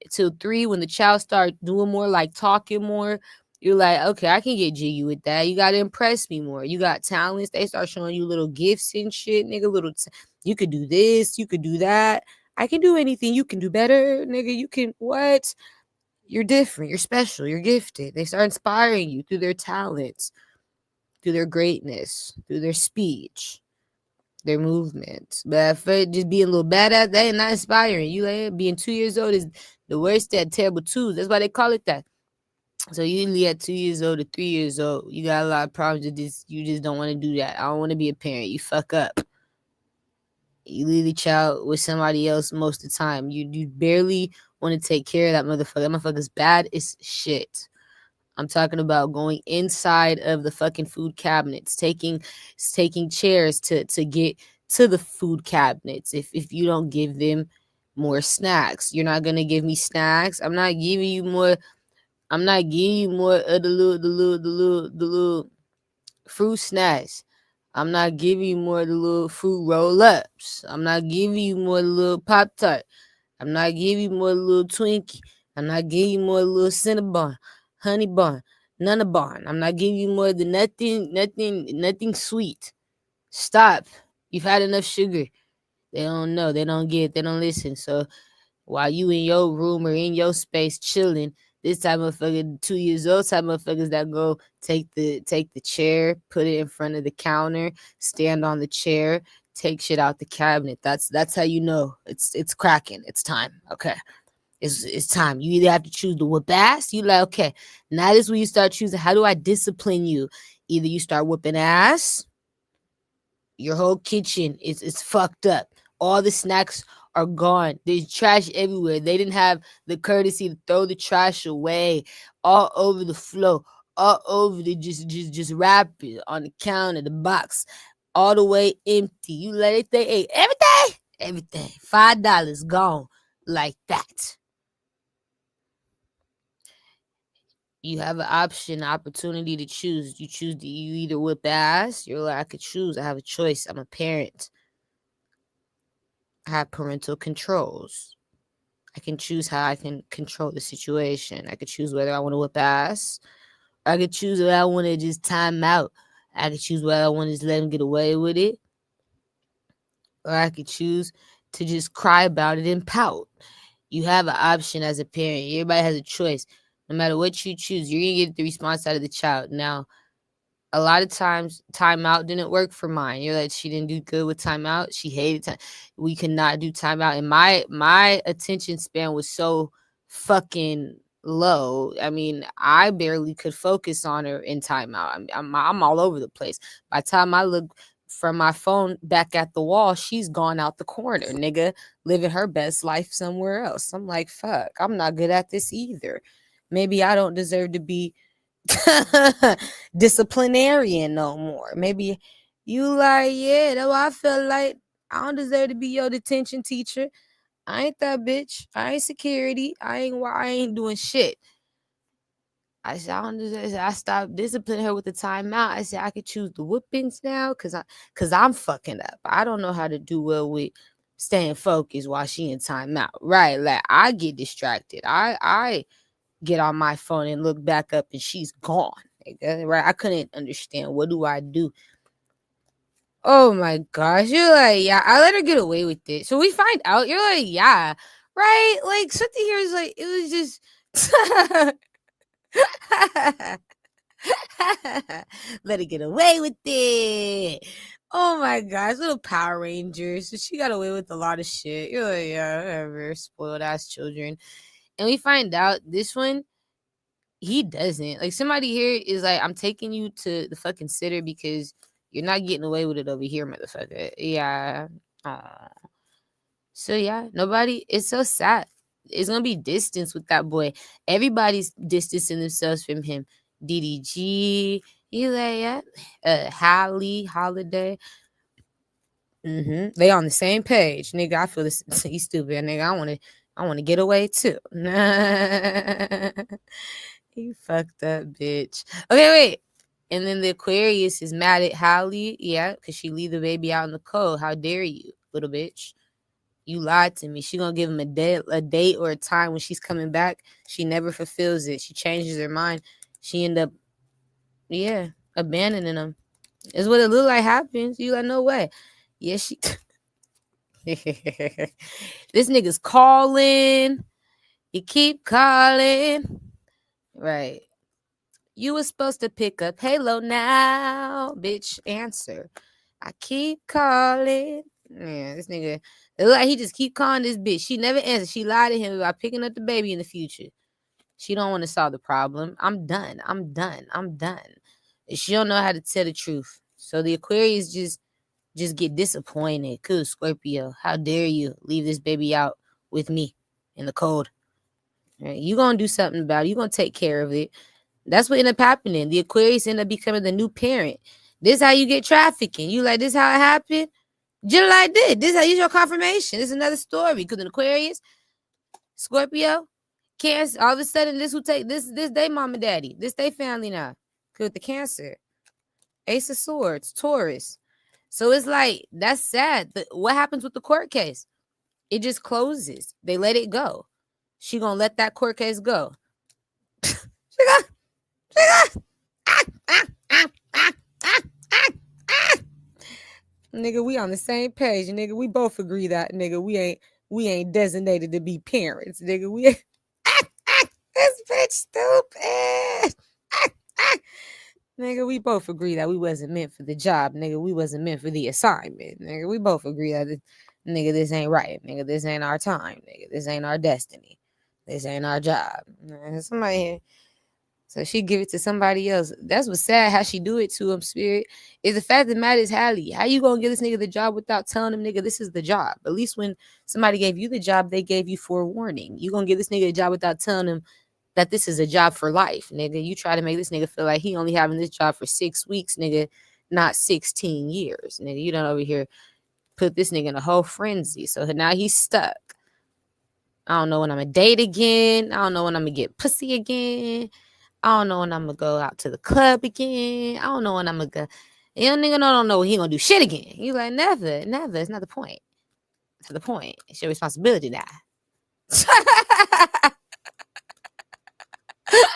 Till 3, when the child starts doing more, like talking more, you're like, okay, I can get jiggy with that. You got to impress me more. You got talents. They start showing you little gifts and shit, nigga. You could do this. You could do that. I can do anything. You can do better, nigga. You can what? You're different. You're special. You're gifted. They start inspiring you through their talents, through their greatness, through their speech, their movements. But for just being a little badass, that ain't not inspiring. You like being 2 years old is the worst at terrible 2s. That's why they call it that. So usually at 2 years old to 3 years old, you got a lot of problems with this. You just don't want to do that. I don't want to be a parent. You fuck up. You leave the child with somebody else most of the time. You barely want to take care of that motherfucker. That motherfucker's bad as shit. I'm talking about going inside of the fucking food cabinets, taking chairs to get to the food cabinets. If you don't give them more snacks, you're not gonna give me snacks. I'm not giving you more of the little fruit snacks. I'm not giving you more of the little fruit roll-ups. I'm not giving you more of the little Pop-Tart. I'm not giving you more of the little Twinkie. I'm not giving you more of the little Cinnabon, Honey Bun, Nunabon. I'm not giving you more of the nothing sweet. Stop. You've had enough sugar. They don't know. They don't get. They don't listen. So while you in your room or in your space chilling. This type of motherfucker, 2 years old type of motherfuckers that go take the chair, put it in front of the counter, stand on the chair, take shit out the cabinet. That's how you know it's cracking. It's time. Okay. It's time. You either have to choose the whoop ass. You like, okay, now this is when you start choosing, how do I discipline you? Either you start whooping ass, your whole kitchen is fucked up. All the snacks are gone. There's trash everywhere. They didn't have the courtesy to throw the trash away all over the floor, all over the just wrap it on the counter, the box, all the way empty. You let it, they ate everything. $5 gone like that. You have an opportunity to choose. You either whip ass. You're like, I could choose. I have a choice. I'm a parent. I have parental controls. I can choose how I can control the situation. I could choose whether I want to whip ass. I could choose whether I want to just time out. I could choose whether I want to just let him get away with it. Or I could choose to just cry about it and pout. You have an option as a parent. Everybody has a choice. No matter what you choose, you're going to get the response out of the child. Now, a lot of times, timeout didn't work for mine. You're like, she didn't do good with timeout. She hated time. We could not do timeout. And my attention span was so fucking low. I mean, I barely could focus on her in timeout. I'm all over the place. By the time I look from my phone back at the wall, she's gone out the corner, nigga, living her best life somewhere else. I'm like, fuck, I'm not good at this either. Maybe I don't deserve to be disciplinarian no more. Maybe you like, yeah, that's why I feel like I don't deserve to be your detention teacher. I ain't that bitch. I ain't security. I ain't doing shit. I said, I don't deserve. I stopped disciplining her with the timeout. I said I could choose the whoopings now because I'm fucking up. I don't know how to do well with staying focused while she in timeout. Right. Like I get distracted. I get on my phone and look back up and she's gone. Right? I couldn't understand. What do I do? Oh my gosh. You're like, yeah, I let her get away with it. So we find out, you're like, yeah, right? Like something here is like, it was just let her get away with it. Oh my gosh, little Power Rangers. So she got away with a lot of shit. You're like, yeah, whatever, spoiled ass children. And we find out this one, he doesn't. Like somebody here is like, I'm taking you to the fucking sitter because you're not getting away with it over here, motherfucker. Yeah. So yeah, nobody. It's so sad. It's gonna be distance with that boy. Everybody's distancing themselves from him. DDG, you like, yeah. Holiday. They on the same page, nigga. I feel this. He's stupid, nigga. I want to get away too. You fucked up, bitch. Okay, wait. And then the Aquarius is mad at Hallie, yeah, because she leave the baby out in the cold. How dare you, little bitch? You lied to me. She gonna give him a date or a time when she's coming back. She never fulfills it. She changes her mind. She end up, yeah, abandoning him. Is what it look like happens. You like, no way. Yeah, she. This nigga's calling. You keep calling. Right. You was supposed to pick up Halo now, bitch. Answer. I keep calling. Yeah, this nigga. It look like he just keep calling this bitch. She never answered. She lied to him about picking up the baby in the future. She don't want to solve the problem. I'm done. She don't know how to tell the truth. So the Aquarius just get disappointed. Cool, Scorpio. How dare you leave this baby out with me in the cold? Right? You gonna do something about it. You gonna take care of it. That's what ended up happening. The Aquarius ended up becoming the new parent. This how you get trafficking. You like, this how it happened? Just like this. This how you your confirmation. This is another story. Because in Aquarius, Scorpio, Cancer, all of a sudden this will take this they mom and daddy. This they family now. With the Cancer. Ace of Swords, Taurus. So it's like, that's sad. What happens with the court case? It just closes. They let it go. She gonna let that court case go. Nigga, we on the same page. Nigga, we both agree that, nigga, we ain't We ain't designated to be parents, nigga. We this bitch stupid. Nigga, we both agree that we wasn't meant for the job, nigga. We wasn't meant for the assignment, nigga. We both agree that, nigga, this ain't right, nigga. This ain't our time, nigga. This ain't our destiny. This ain't our job. Somebody here. So she give it to somebody else. That's what's sad, how she do it to him, Spirit. Is the fact that matters, Hallie. How you gonna give this nigga the job without telling him, nigga, this is the job? At least when somebody gave you the job, they gave you forewarning. You gonna give this nigga a job without telling him that this is a job for life, nigga. You try to make this nigga feel like he only having this job for 6 weeks, nigga, not 16 years, nigga. You don't over here put this nigga in a whole frenzy. So now he's stuck. I don't know when I'm gonna date again. I don't know when I'm gonna get pussy again. I don't know when I'm gonna go out to the club again. I don't know when I'm gonna go. Young nigga don't know when he gonna do shit again. You like, never. It's not the point. It's not the point. It's your responsibility now.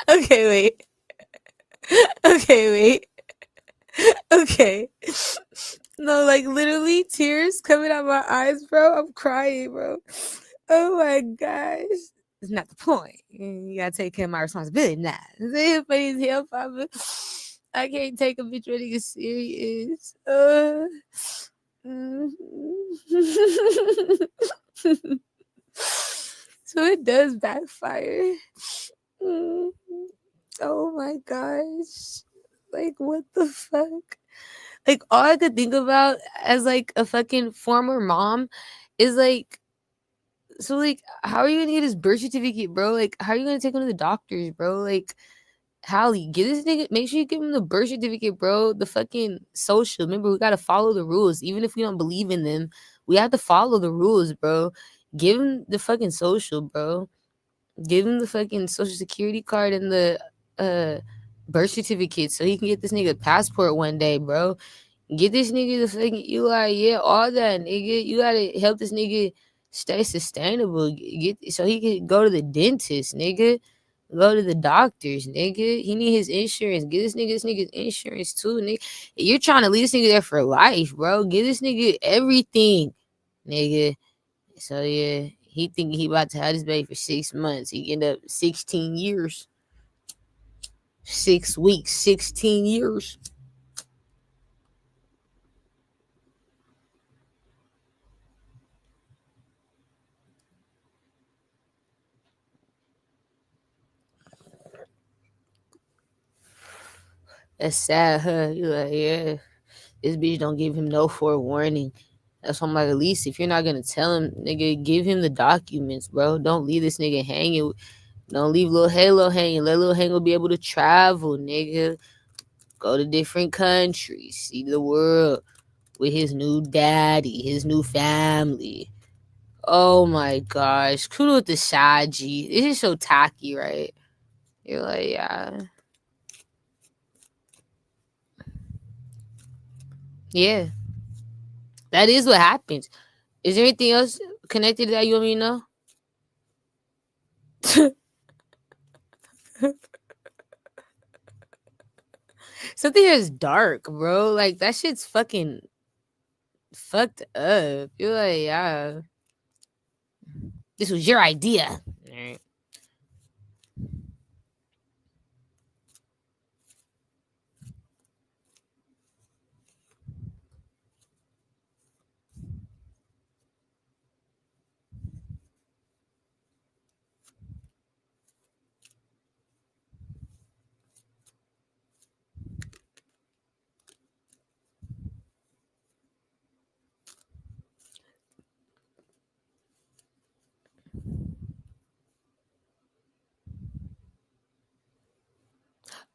Okay, wait. Okay. No, like literally tears coming out my eyes, bro. I'm crying, bro. Oh my gosh. It's not the point. You gotta take care of my responsibility now. Funny as hell, Papa. I can't take a bitch really serious. So it does backfire. Oh my gosh. Like, what the fuck? Like, all I could think about as like a fucking former mom is like, so like, how are you gonna get his birth certificate, bro? Like, how are you gonna take him to the doctors, bro? Like, Hallie, get this nigga, make sure you give him the birth certificate, bro. The fucking social. Remember, we gotta follow the rules. Even if we don't believe in them, we have to follow the rules, bro. Give him the fucking social, bro. Give him the fucking social security card and the birth certificate so he can get this nigga passport one day, bro. Get this nigga the fucking, you like, yeah, all that, nigga. You gotta help this nigga stay sustainable. Get so he can go to the dentist, nigga. Go to the doctors, nigga. He need his insurance. Get this nigga's insurance too, nigga. You're trying to leave this nigga there for life, bro. Give this nigga everything, nigga. So yeah, he think he about to have this baby for 6 months. He end up 16 years. 6 weeks, 16 years. That's sad, huh? You like, yeah. This bitch don't give him no forewarning. That's why I'm like, at least if you're not gonna tell him, nigga, give him the documents, bro. Don't leave this nigga hanging. Don't leave Lil Halo hanging. Let Lil Halo be able to travel, nigga. Go to different countries, see the world with his new daddy, his new family. Oh my gosh. Kudos to Shaji. This is so tacky, right? You're like, yeah. Yeah. That is what happens. Is there anything else connected to that you want me to know? Something here is dark, bro. Like, that shit's fucking fucked up. You're like, yeah. This was your idea. All right.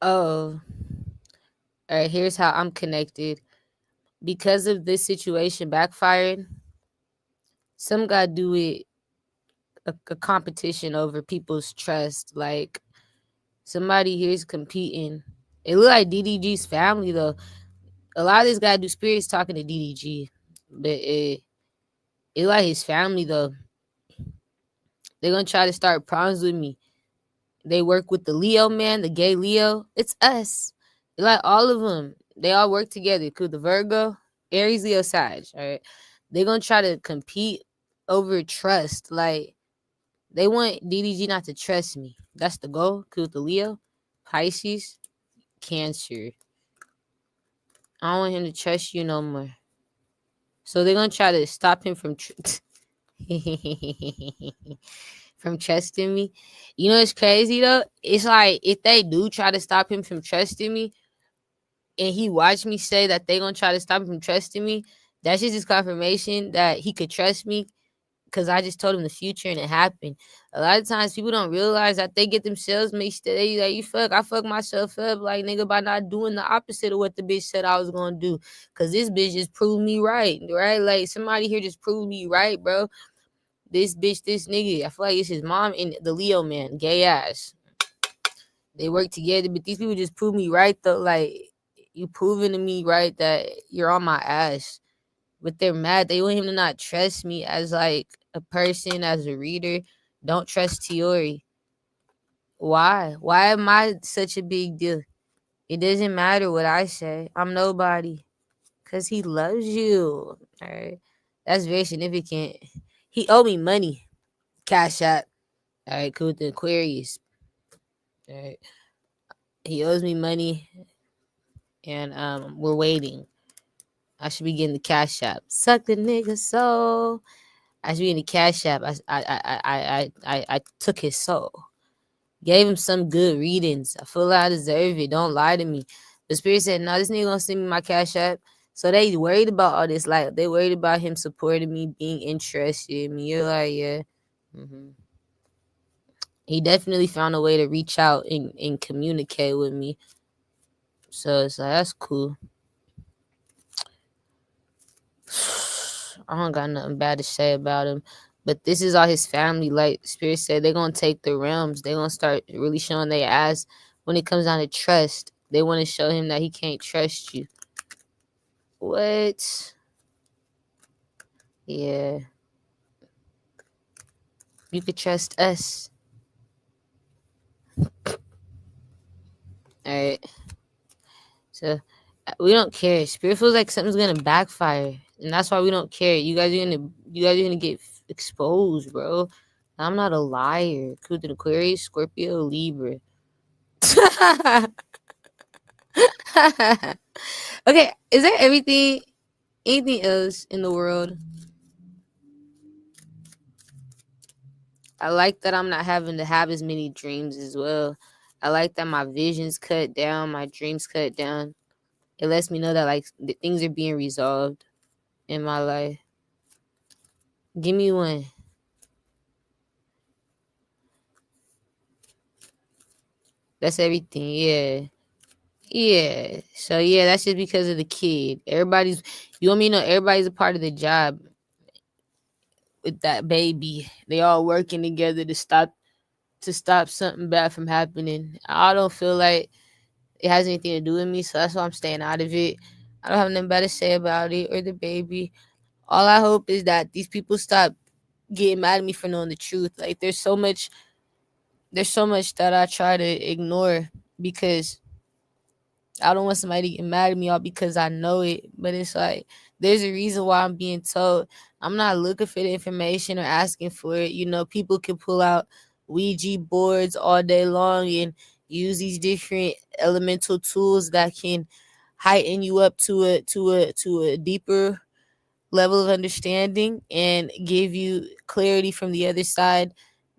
Oh. All right, here's how I'm connected. Because of this situation backfired, some gotta do it a competition over people's trust. Like, somebody here's competing. It look like DDG's family though. A lot of this gotta do spirits talking to DDG, but it like his family though. They're gonna try to start problems with me. They work with the Leo man, the gay Leo. It's us. They like all of them. They all work together. Cool, the Virgo, Aries, Leo, Sag. All right, they're gonna try to compete over trust. Like, they want DDG not to trust me. That's the goal. Cause with the Leo, Pisces, Cancer. I don't want him to trust you no more. So they're gonna try to stop him from from trusting me. You know, it's crazy though. It's like if they do try to stop him from trusting me, and he watched me say that they gonna try to stop him from trusting me, that's just his confirmation that he could trust me because I just told him the future and it happened. A lot of times people don't realize that they get themselves mixed up. They like, I fuck myself up, like, nigga, by not doing the opposite of what the bitch said I was gonna do. Cause this bitch just proved me right, right? Like, somebody here just proved me right, bro. This bitch, this nigga, I feel like it's his mom and the Leo man, gay ass. They work together, but these people just prove me right though. Like, you proving to me right that you're on my ass. But they're mad. They want him to not trust me as like a person, as a reader. Don't trust Tiori. Why? Why am I such a big deal? It doesn't matter what I say. I'm nobody. Cause he loves you. All right. That's very significant. He owed me money. Cash app. All right, cool. The Aquarius. All right. He owes me money, and we're waiting. I should be getting the cash app. Suck the nigga soul. I should be in the cash app. I took his soul. Gave him some good readings. I feel like I deserve it. Don't lie to me. The spirit said, no, this nigga gonna send me my cash app. So they worried about all this. Like, they worried about him supporting me, being interested in me. You're like, yeah. He definitely found a way to reach out and communicate with me. So it's like, that's cool. I don't got nothing bad to say about him. But this is all his family. Like Spirit said, they're going to take the realms. They're going to start really showing their ass when it comes down to trust. They want to show him that he can't trust you. What? Yeah. You could trust us. Alright. So, we don't care. Spirit feels like something's going to backfire. And that's why we don't care. You guys are gonna get exposed, bro. I'm not a liar. Cool to Aquarius, Scorpio, Libra. Okay, is there anything else in the world? I like that I'm not having to have as many dreams as well. I like that my vision's cut down, my dreams cut down. It lets me know that like things are being resolved in my life. Give me one. That's everything. Yeah. Yeah. So yeah, that's just because of the kid. You want me to know everybody's a part of the job with that baby. They all working together to stop something bad from happening. I don't feel like it has anything to do with me, so that's why I'm staying out of it. I don't have nothing bad to say about it or the baby. All I hope is that these people stop getting mad at me for knowing the truth. Like there's so much that I try to ignore because I don't want somebody to get mad at me all because I know it. But it's like there's a reason why I'm being told. I'm not looking for the information or asking for it. You know, people can pull out Ouija boards all day long and use these different elemental tools that can heighten you up to a deeper level of understanding and give you clarity from the other side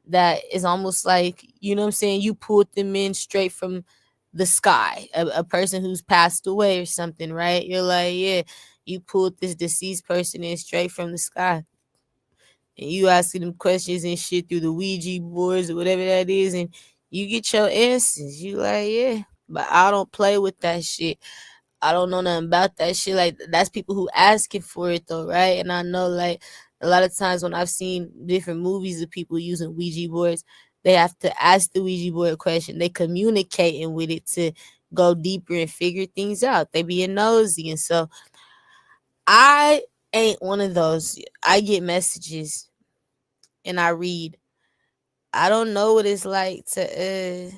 that is almost like, you know what I'm saying, you pulled them in straight from the sky, a person who's passed away or something, right? You're like, yeah, you pulled this deceased person in straight from the sky. And you asking them questions and shit through the Ouija boards or whatever that is, and you get your answers. You like, yeah. But I don't play with that shit. I don't know nothing about that shit. Like, that's people who asking for it though, right? And I know like a lot of times when I've seen different movies of people using Ouija boards, they have to ask the Ouija board question. They communicating with it to go deeper and figure things out. They being nosy. And so I ain't one of those. I get messages and I read. I don't know what it's like to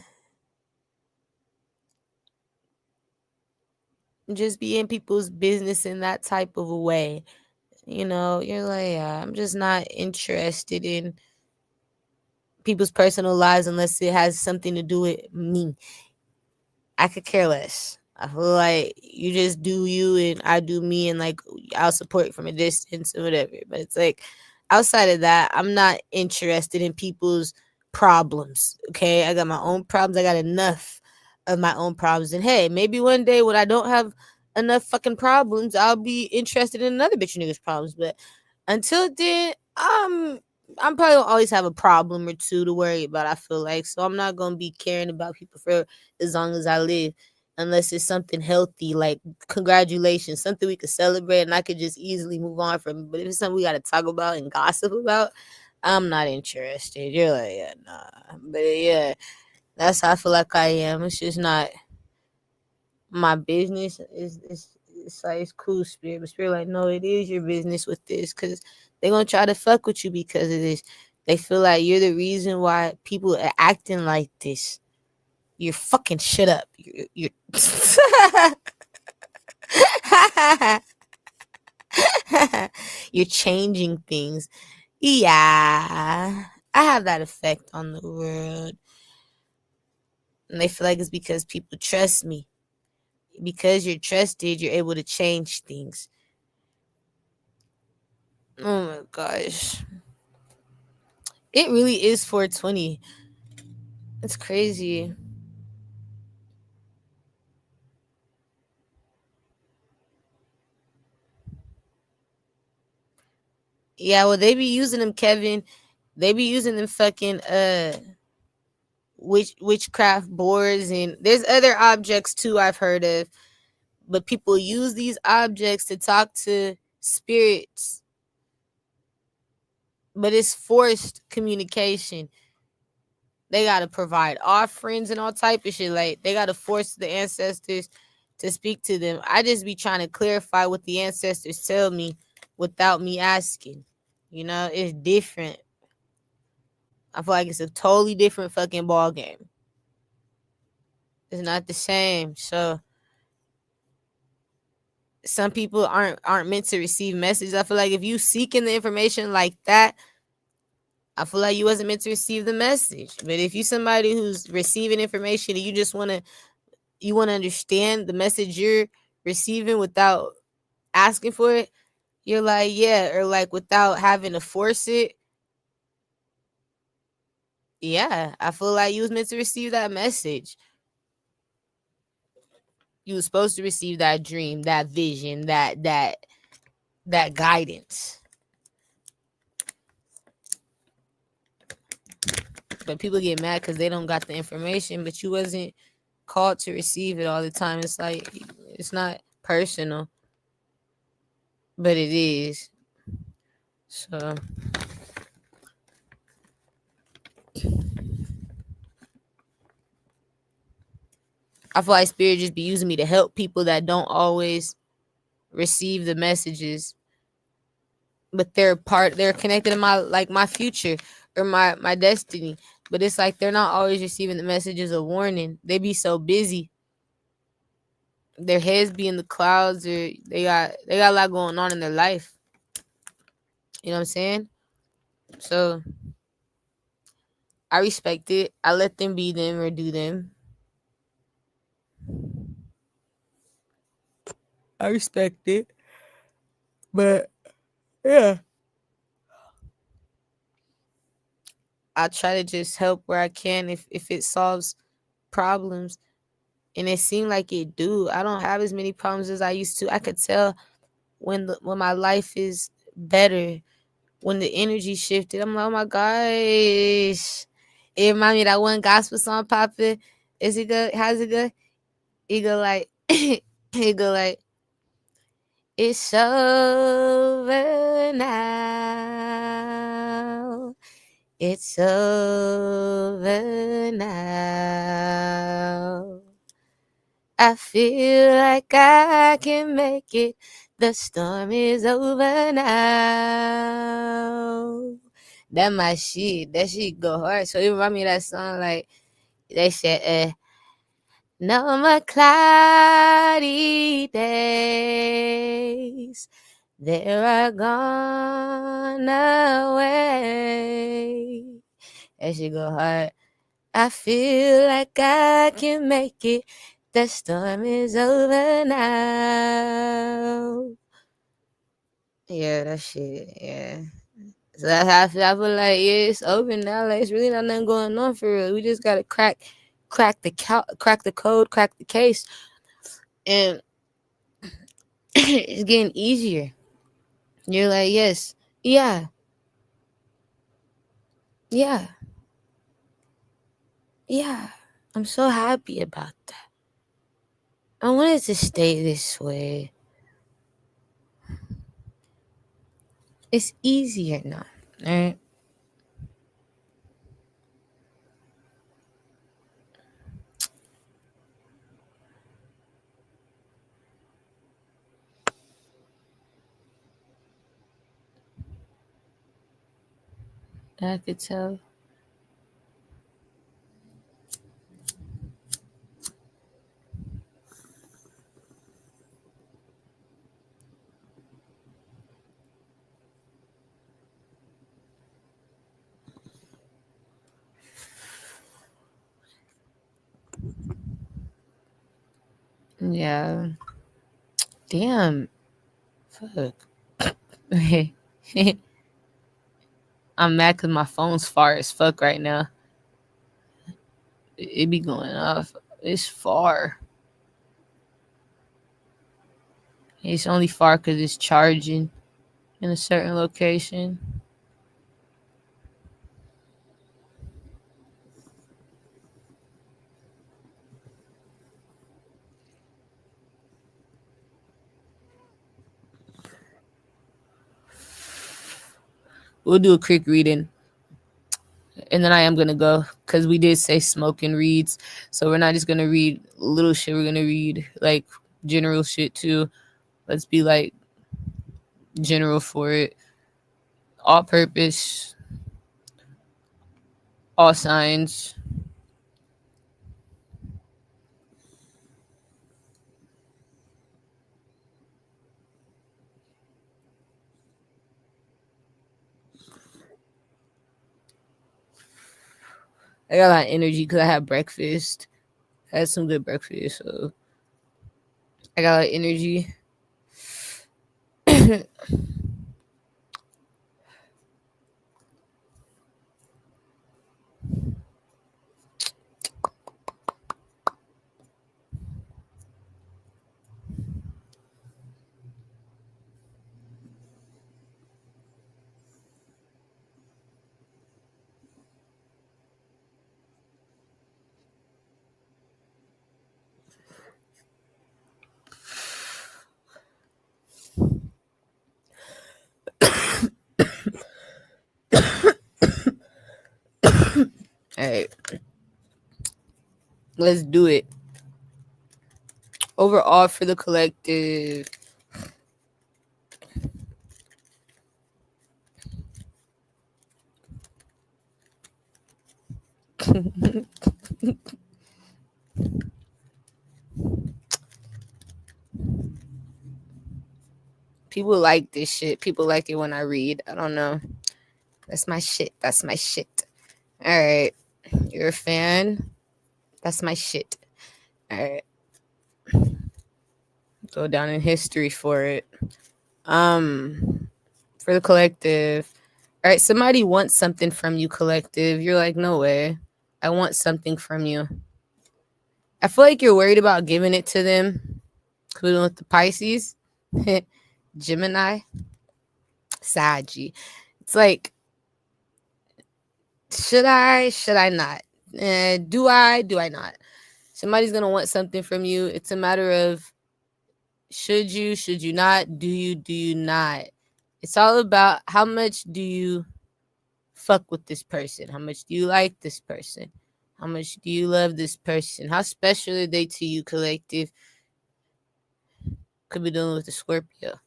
just be in people's business in that type of a way. You know, you're like, I'm just not interested in people's personal lives unless it has something to do with me. I could care less. I feel like you just do you and I do me, and like I'll support from a distance or whatever. But it's like outside of that, I'm not interested in people's problems. Okay, I got my own problems. I got enough of my own problems. And hey, maybe one day when I don't have enough fucking problems, I'll be interested in another bitch nigga's problems. But until then, I'm probably gonna always have a problem or two to worry about. I feel like so I'm not gonna be caring about people for as long as I live, unless it's something healthy, like congratulations, something we could celebrate and I could just easily move on from it. But if it's something we got to talk about and gossip about, I'm not interested. You're like, yeah, nah. But yeah, that's how I feel like I am. It's just not my business. It's like it's cool, Spirit. But Spirit, like, no, it is your business with this, because they're gonna try to fuck with you because of this. They feel like you're the reason why people are acting like this. You're fucking shit up. You're you're changing things. Yeah, I have that effect on the world. And they feel like it's because people trust me. Because you're trusted, you're able to change things. Oh my gosh. It really is 420. It's crazy. Yeah, well, they be using them, Kevin. They be using them fucking witchcraft boards, and there's other objects too I've heard of. But people use these objects to talk to spirits. But it's forced communication. They gotta provide offerings and all type of shit. Like they gotta force the ancestors to speak to them. I just be trying to clarify what the ancestors tell me without me asking. You know, it's different. I feel like it's a totally different fucking ball game. It's not the same. So some people aren't meant to receive messages. I feel like if you seeking the information like that, I feel like you wasn't meant to receive the message. But if you somebody who's receiving information and you just want to understand the message you're receiving without asking for it, you're like, yeah, or like without having to force it. Yeah, I feel like you was meant to receive that message. You was supposed to receive that dream, that vision, that guidance. But people get mad because they don't got the information, but you wasn't called to receive it all the time. It's like it's not personal, but it is. So I feel like spirit just be using me to help people that don't always receive the messages, but they're connected to my future or my destiny. But it's like they're not always receiving the messages of warning. They be so busy. Their heads be in the clouds, or they got a lot going on in their life. You know what I'm saying? So I respect it. I let them be them or do them. I respect it. But yeah, I try to just help where I can if it solves problems. And it seemed like it do. I don't have as many problems as I used to. I could tell when my life is better, when the energy shifted. I'm like, oh my gosh. It reminded me of that one gospel song popping. Is it good? How's it good? It go like it go like, it's over now. It's over now. I feel like I can make it. The storm is over now. That my shit. That shit go hard. So it remind me of that song, like they said, no more cloudy days. There I gone away. That shit go hard. I feel like I can make it. The storm is over now. Yeah, that shit. Yeah. So that's how I feel like, yeah, it's over now. Like, it's really not nothing going on for real. We just gotta crack the code, crack the case, and it's getting easier. You're like, yes, yeah, yeah, yeah. I'm so happy about that. I want it to stay this way. It's easier now, right? I could tell. Yeah. Damn. Fuck. I'm mad because my phone's far as fuck right now. It be going off. It's far. It's only far because it's charging in a certain location. We'll do a quick reading. And then I am going to go because we did say smoking reads. So we're not just going to read little shit. We're going to read like general shit too. Let's be like general for it. All purpose. All signs. I got a lot of energy because I had breakfast. I had some good breakfast. So I got a lot of energy. All right. Let's do it. Overall for the collective. People like this shit. People like it when I read. I don't know. That's my shit. That's my shit. All right. You're a fan. That's my shit. All right. Go down in history for it. For the collective. All right. Somebody wants something from you, collective. You're like, no way. I want something from you. I feel like you're worried about giving it to them. Including with the Pisces. Gemini. Saggy. It's like, should I not? Do I not? Somebody's gonna want something from you. It's a matter of should you not, do you not? It's all about how much do you fuck with this person? How much do you like this person? How much do you love this person? How special are they to you, collective? Could be dealing with the Scorpio.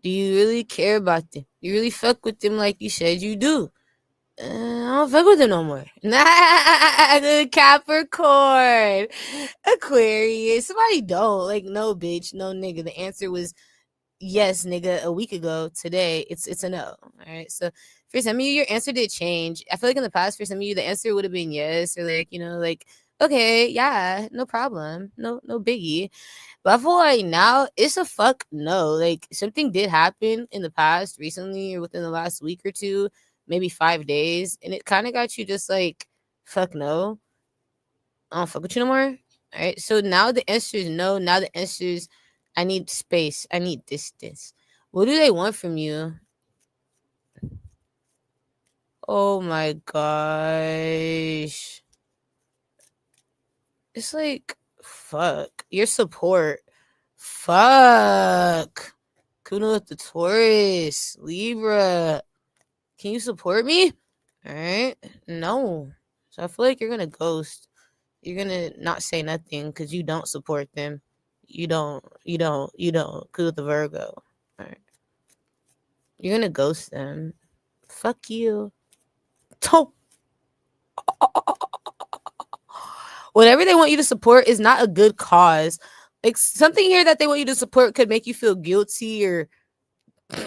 Do you really care about them? You really fuck with them like you said you do? I don't fuck with them no more. Nah, Capricorn, Aquarius. Somebody don't. Like, no, bitch, no, nigga. The answer was yes, nigga, a week ago today, it's a no. All right. So for some of you, your answer did change. I feel like in the past, for some of you, the answer would have been yes, or like, like, okay, yeah, no problem. No biggie. But I feel like now it's a fuck no. Like something did happen in the past recently or within the last week or two, maybe 5 days, and it kind of got you just like, fuck no. I don't fuck with you no more. All right. So now the answer is no. Now the answer is I need space. I need distance. What do they want from you? Oh my gosh. It's like, fuck. Your support. Fuck. Kuno with the Taurus. Libra. Can you support me? All right. No. So I feel like you're going to ghost. You're going to not say nothing because you don't support them. You don't. Kuno with the Virgo. All right. You're going to ghost them. Fuck you. Whatever they want you to support is not a good cause. Like something here that they want you to support could make you feel guilty or all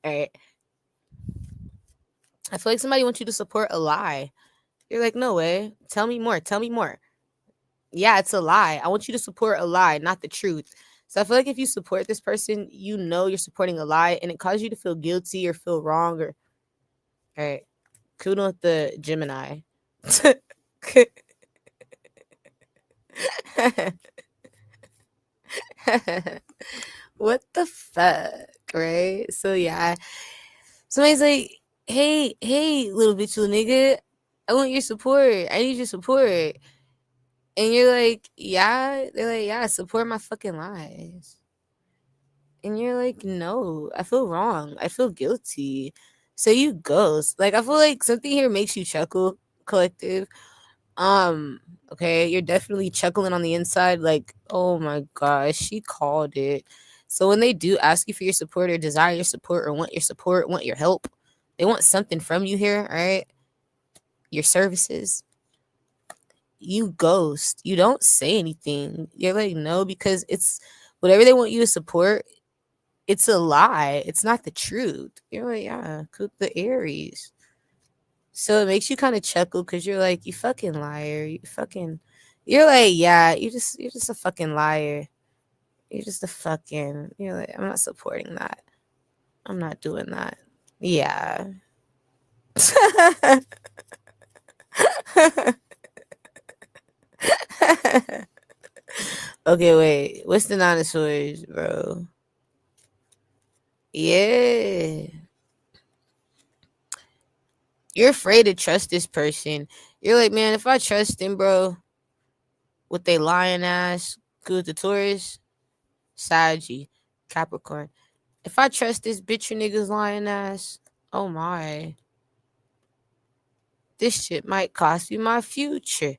right. I feel like somebody wants you to support a lie. You're like, no way. Tell me more. Tell me more. Yeah, it's a lie. I want you to support a lie, not the truth. So I feel like if you support this person, you know you're supporting a lie and it causes you to feel guilty or feel wrong or all right. Kudo with the Gemini. What the fuck, right? So yeah, somebody's like, hey, little bitch, little nigga, I want your support. I need your support. And you're like, yeah. They're like, yeah, support my fucking lies. And you're like, no, I feel wrong. I feel guilty. So you ghost. Like, I feel like something here makes you chuckle, collective. Um, okay, you're definitely chuckling on the inside, like, oh my gosh, she called it. So when they do ask you for your support or desire your support or want your support, want your help, they want something from you here, all right? Your services. You ghost. You don't say anything. You're like, no, because it's whatever they want you to support, it's a lie. It's not the truth. You're like, yeah, the Aries. So it makes you kind of chuckle because you're like, you fucking liar. You're like, yeah, you're just a fucking liar. You're like, I'm not supporting that. I'm not doing that. Yeah. Okay, wait. What's the nine of swords, bro? Yeah. You're afraid to trust this person. You're like, man, if I trust him, bro, with they lying ass, good to Taurus, Saggy, Capricorn. If I trust this bitch or niggas lying ass, oh my. This shit might cost me my future.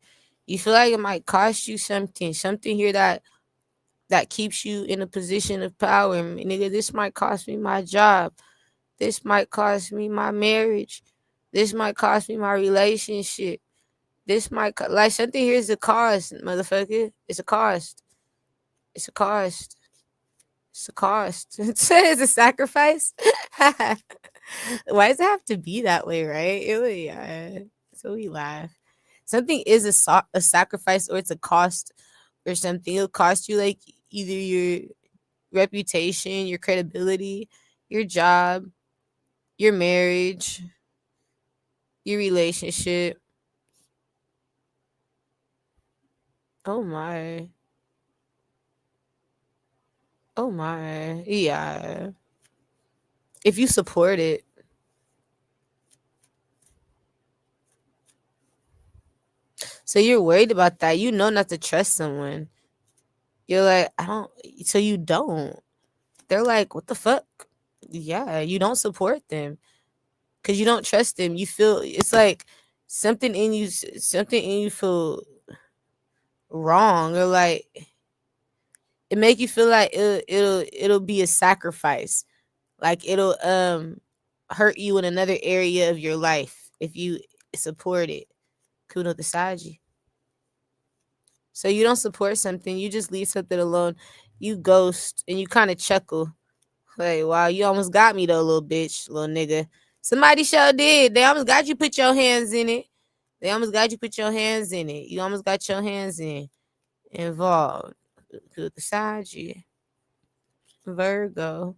You feel like it might cost you something. Something here that keeps you in a position of power. Nigga, this might cost me my job. This might cost me my marriage. This might cost me my relationship. This might like something here is a cost, motherfucker. It's a cost. It's a cost. It's a cost. It's a sacrifice. Why does it have to be that way, right? Yeah. So we laugh. Something is a sacrifice or it's a cost or something. It'll cost you like either your reputation, your credibility, your job, your marriage, your relationship. Oh my. Oh my. Yeah. If you support it. So you're worried about that. You know not to trust someone. You're like, I don't. So you don't. They're like, what the fuck? Yeah, you don't support them because you don't trust them. You feel it's like something in you feel wrong or like it make you feel like it'll be a sacrifice. Like it'll hurt you in another area of your life if you support it. Kuno Desaji. So you don't support something, you just leave something alone. You ghost and you kind of chuckle. Like, wow, you almost got me though, little bitch, little nigga. Somebody sure did. They almost got you put your hands in it. They almost got you put your hands in it. You almost got your hands involved. Beside you. Virgo.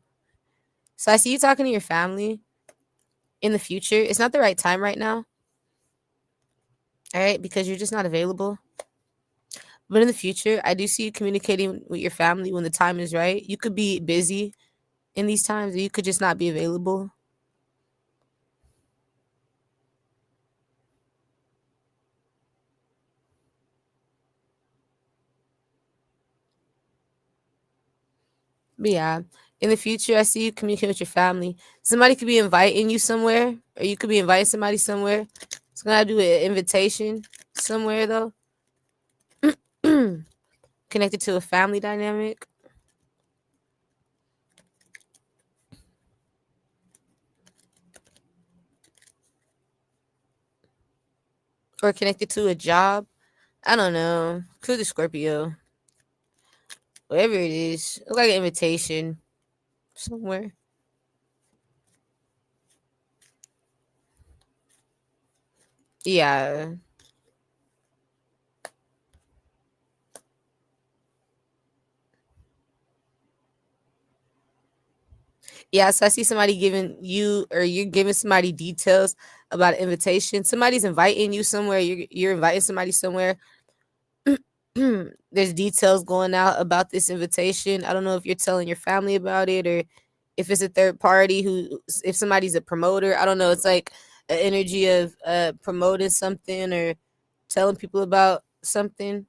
So I see you talking to your family in the future. It's not the right time right now. All right, because you're just not available. But in the future, I do see you communicating with your family when the time is right. You could be busy in these times, or you could just not be available. But yeah, in the future, I see you communicating with your family. Somebody could be inviting you somewhere, or you could be inviting somebody somewhere. It's gonna do an invitation somewhere though, connected to a family dynamic. Or connected to a job. I don't know. Could be Scorpio. Whatever it is. It's like an invitation somewhere. Yeah. Yeah, so I see somebody giving you, or you're giving somebody details about an invitation. Somebody's inviting you somewhere. You're inviting somebody somewhere. There's details going out about this invitation. I don't know if you're telling your family about it, or if it's a third party if somebody's a promoter. I don't know. It's like an energy of promoting something or telling people about something.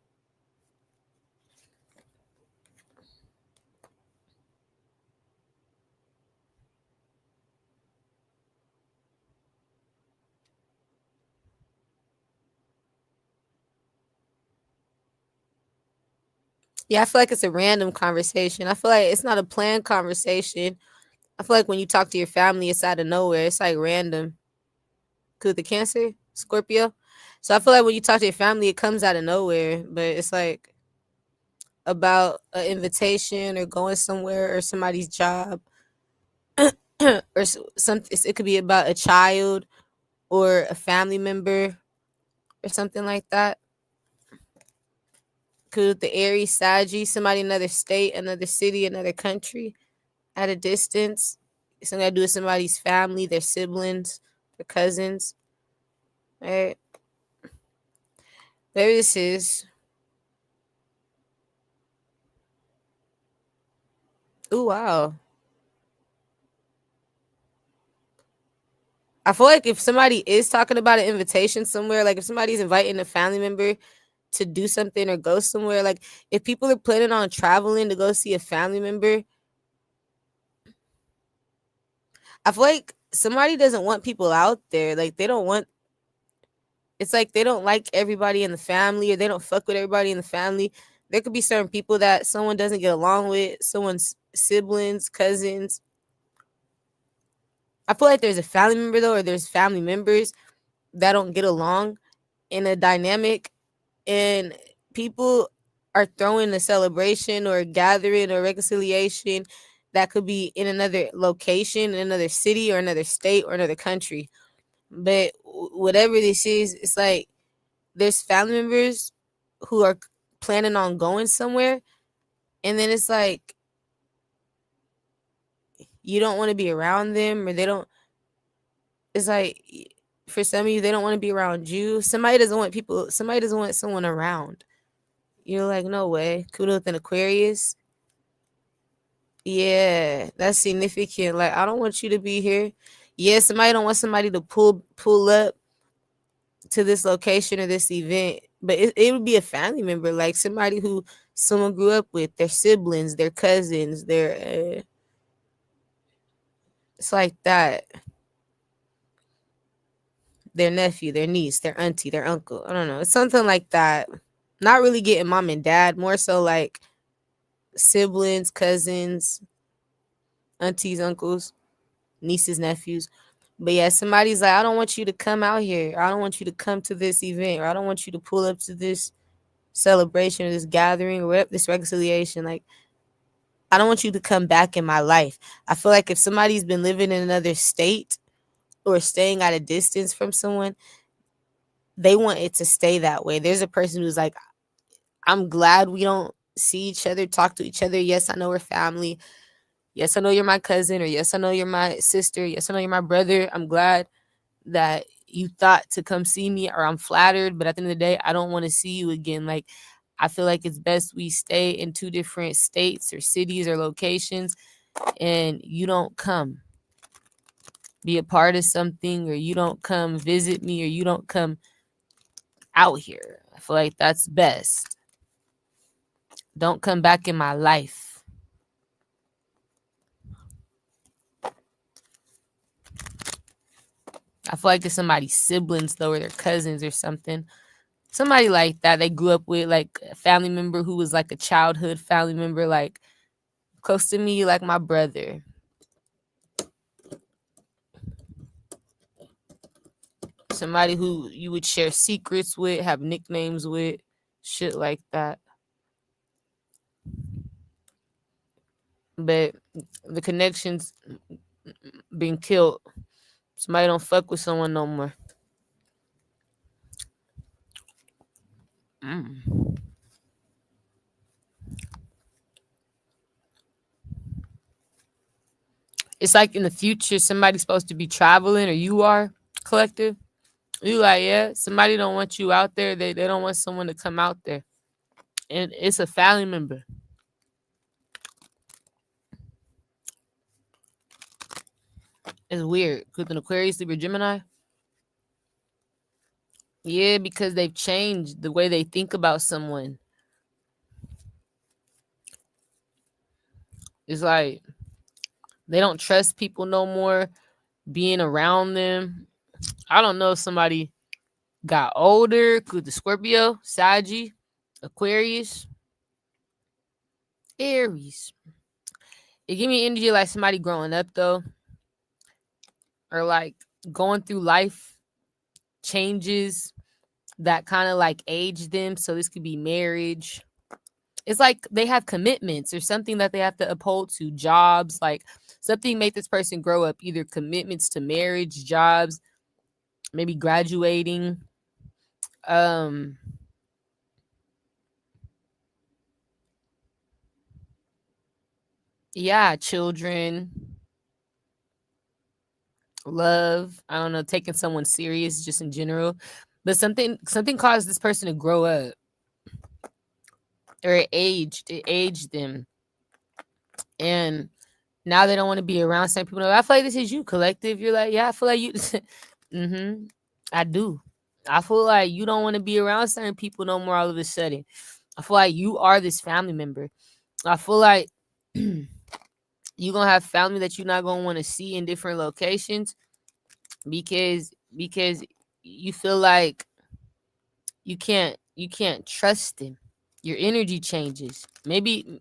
Yeah, I feel like it's a random conversation. I feel like it's not a planned conversation. I feel like when you talk to your family, it's out of nowhere. It's like random. Could the Cancer, Scorpio. So I feel like when you talk to your family, it comes out of nowhere. But it's like about an invitation or going somewhere or somebody's job, or something. It could be about a child or a family member or something like that. Could the Aries, Sagittarius, somebody in another state, another city, another country, at a distance. Something to do with somebody's family, their siblings, their cousins. Right? There this is. Oh wow. I feel like if somebody is talking about an invitation somewhere, like if somebody's inviting a family member to do something or go somewhere, like if people are planning on traveling to go see a family member, I feel like somebody doesn't want people out there. Like they don't want, it's like they don't like everybody in the family, or they don't fuck with everybody in the family. There could be certain people that someone doesn't get along with, someone's siblings, cousins. I feel like there's a family member though, or there's family members that don't get along in a dynamic, and people are throwing a celebration or a gathering or reconciliation that could be in another location, in another city or another state or another country. But whatever this is, it's like there's family members who are planning on going somewhere, and then it's like you don't want to be around them, or they don't. It's like for some of you, they don't want to be around you. Somebody doesn't want people. Somebody doesn't want someone around. You're like, no way. Kudos with an Aquarius. Yeah, that's significant. Like, I don't want you to be here. Yeah, somebody don't want somebody to pull up to this location or this event, but it would be a family member, like somebody who someone grew up with, their siblings, their cousins, their it's like that, their nephew, their niece, their auntie, their uncle. I don't know. It's something like that. Not really getting mom and dad, more so like siblings, cousins, aunties, uncles, nieces, nephews. But yeah, somebody's like, I don't want you to come out here. I don't want you to come to this event, or I don't want you to pull up to this celebration or this gathering or whatever, this reconciliation, like, I don't want you to come back in my life. I feel like if somebody's been living in another state or staying at a distance from someone, they want it to stay that way. There's a person who's like, I'm glad we don't see each other, talk to each other. Yes, I know we're family. Yes, I know you're my cousin, or yes, I know you're my sister. Yes, I know you're my brother. I'm glad that you thought to come see me, or I'm flattered, but at the end of the day, I don't want to see you again. Like, I feel like it's best we stay in two different states or cities or locations, and you don't come be a part of something, or you don't come visit me, or you don't come out here. I feel like that's best. Don't come back in my life. I feel like it's somebody's siblings, though, or their cousins or something. Somebody like that they grew up with, like a family member who was like a childhood family member, like close to me, like my brother. Somebody who you would share secrets with, have nicknames with, shit like that. But the connections being killed. Somebody don't fuck with someone no more. It's like in the future, somebody's supposed to be traveling, or you are, collective. You like, yeah, somebody don't want you out there. They don't want someone to come out there. And it's a family member. It's weird. Could an Aquarius, Libra, Gemini? Yeah, because they've changed the way they think about someone. It's like they don't trust people no more, being around them. I don't know if somebody got older. Could the Scorpio, Sagi, Aquarius, Aries. It give me energy like somebody growing up, though, or like going through life changes that kind of like age them. So this could be marriage. It's like they have commitments or something that they have to uphold to, jobs, like something made this person grow up, either commitments to marriage, jobs, maybe graduating, yeah, children, love, I don't know, taking someone serious just in general. But something caused this person to grow up, or it aged them. And now they don't want to be around certain people. I feel like this is you, collective. You're like, yeah, I feel like you. I do. I feel like you don't want to be around certain people no more all of a sudden. I feel like you are this family member. I feel like you're going to have family that you're not going to want to see in different locations because you feel like you can't trust them. Your energy changes. Maybe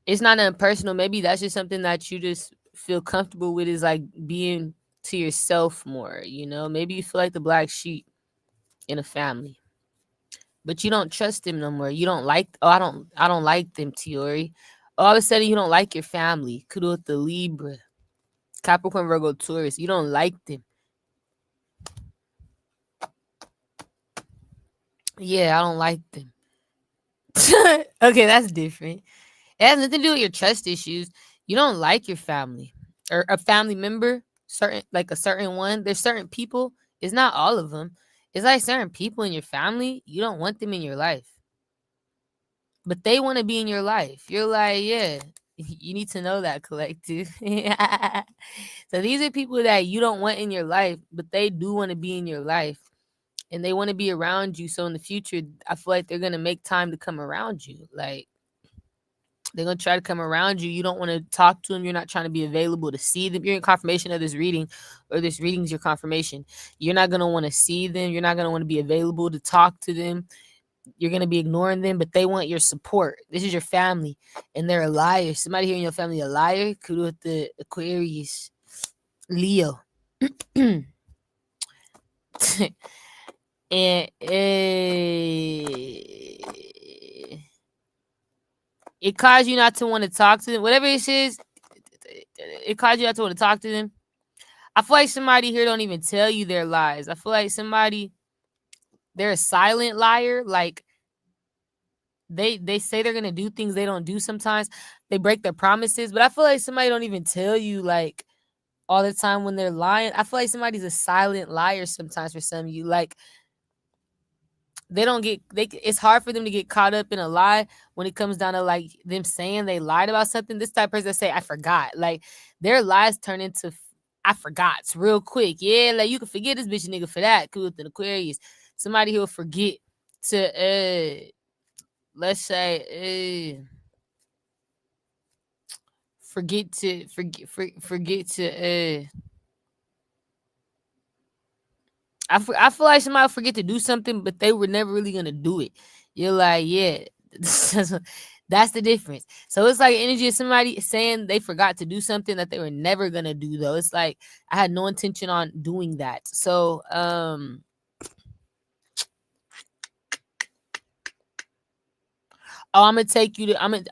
it's not impersonal. Maybe that's just something that you just feel comfortable with, is like being to yourself more, Maybe you feel like the black sheep in a family, but you don't trust them no more. You don't like, I don't like them, Tiori. All of a sudden, you don't like your family. Kudu with the Libra, Capricorn, Virgo, Taurus. You don't like them. Yeah, I don't like them. Okay, that's different. It has nothing to do with your trust issues. You don't like your family or a family member, a certain one. There's certain people. It's not all of them. It's like certain people in your family. You don't want them in your life, but they want to be in your life. You're like, yeah, you need to know that, collective. So these are people that you don't want in your life, but they do want to be in your life, and they want to be around you. So in the future, I feel like they're gonna make time to come around you. Like, they're going to try to come around you. You don't want to talk to them. You're not trying to be available to see them. You're in confirmation of this reading, or this reading's your confirmation. You're not going to want to see them. You're not going to want to be available to talk to them. You're going to be ignoring them, but they want your support. This is your family, and they're a liar. Somebody here in your family a liar. Could do with the Aquarius, Leo. And it caused you not to want to talk to them. Whatever it is, it caused you not to want to talk to them. I feel like somebody here don't even tell you their lies. I feel like they're a silent liar. Like they say they're gonna do things they don't do sometimes. They break their promises, but I feel like somebody don't even tell you like all the time when they're lying. I feel like somebody's a silent liar sometimes for some of you. Like it's hard for them to get caught up in a lie when it comes down to like them saying they lied about something. This type of person that say I forgot. Like their lies turn into I forgot real quick. Yeah, like you can forget this bitch nigga for that. Cool with an Aquarius. Somebody who will forget to let's say forget to I feel like somebody forget to do something, but they were never really gonna do it. You're like, yeah, that's the difference. So it's like energy of somebody saying they forgot to do something that they were never gonna do. Though it's like I had no intention on doing that. So oh, I'm gonna take you to.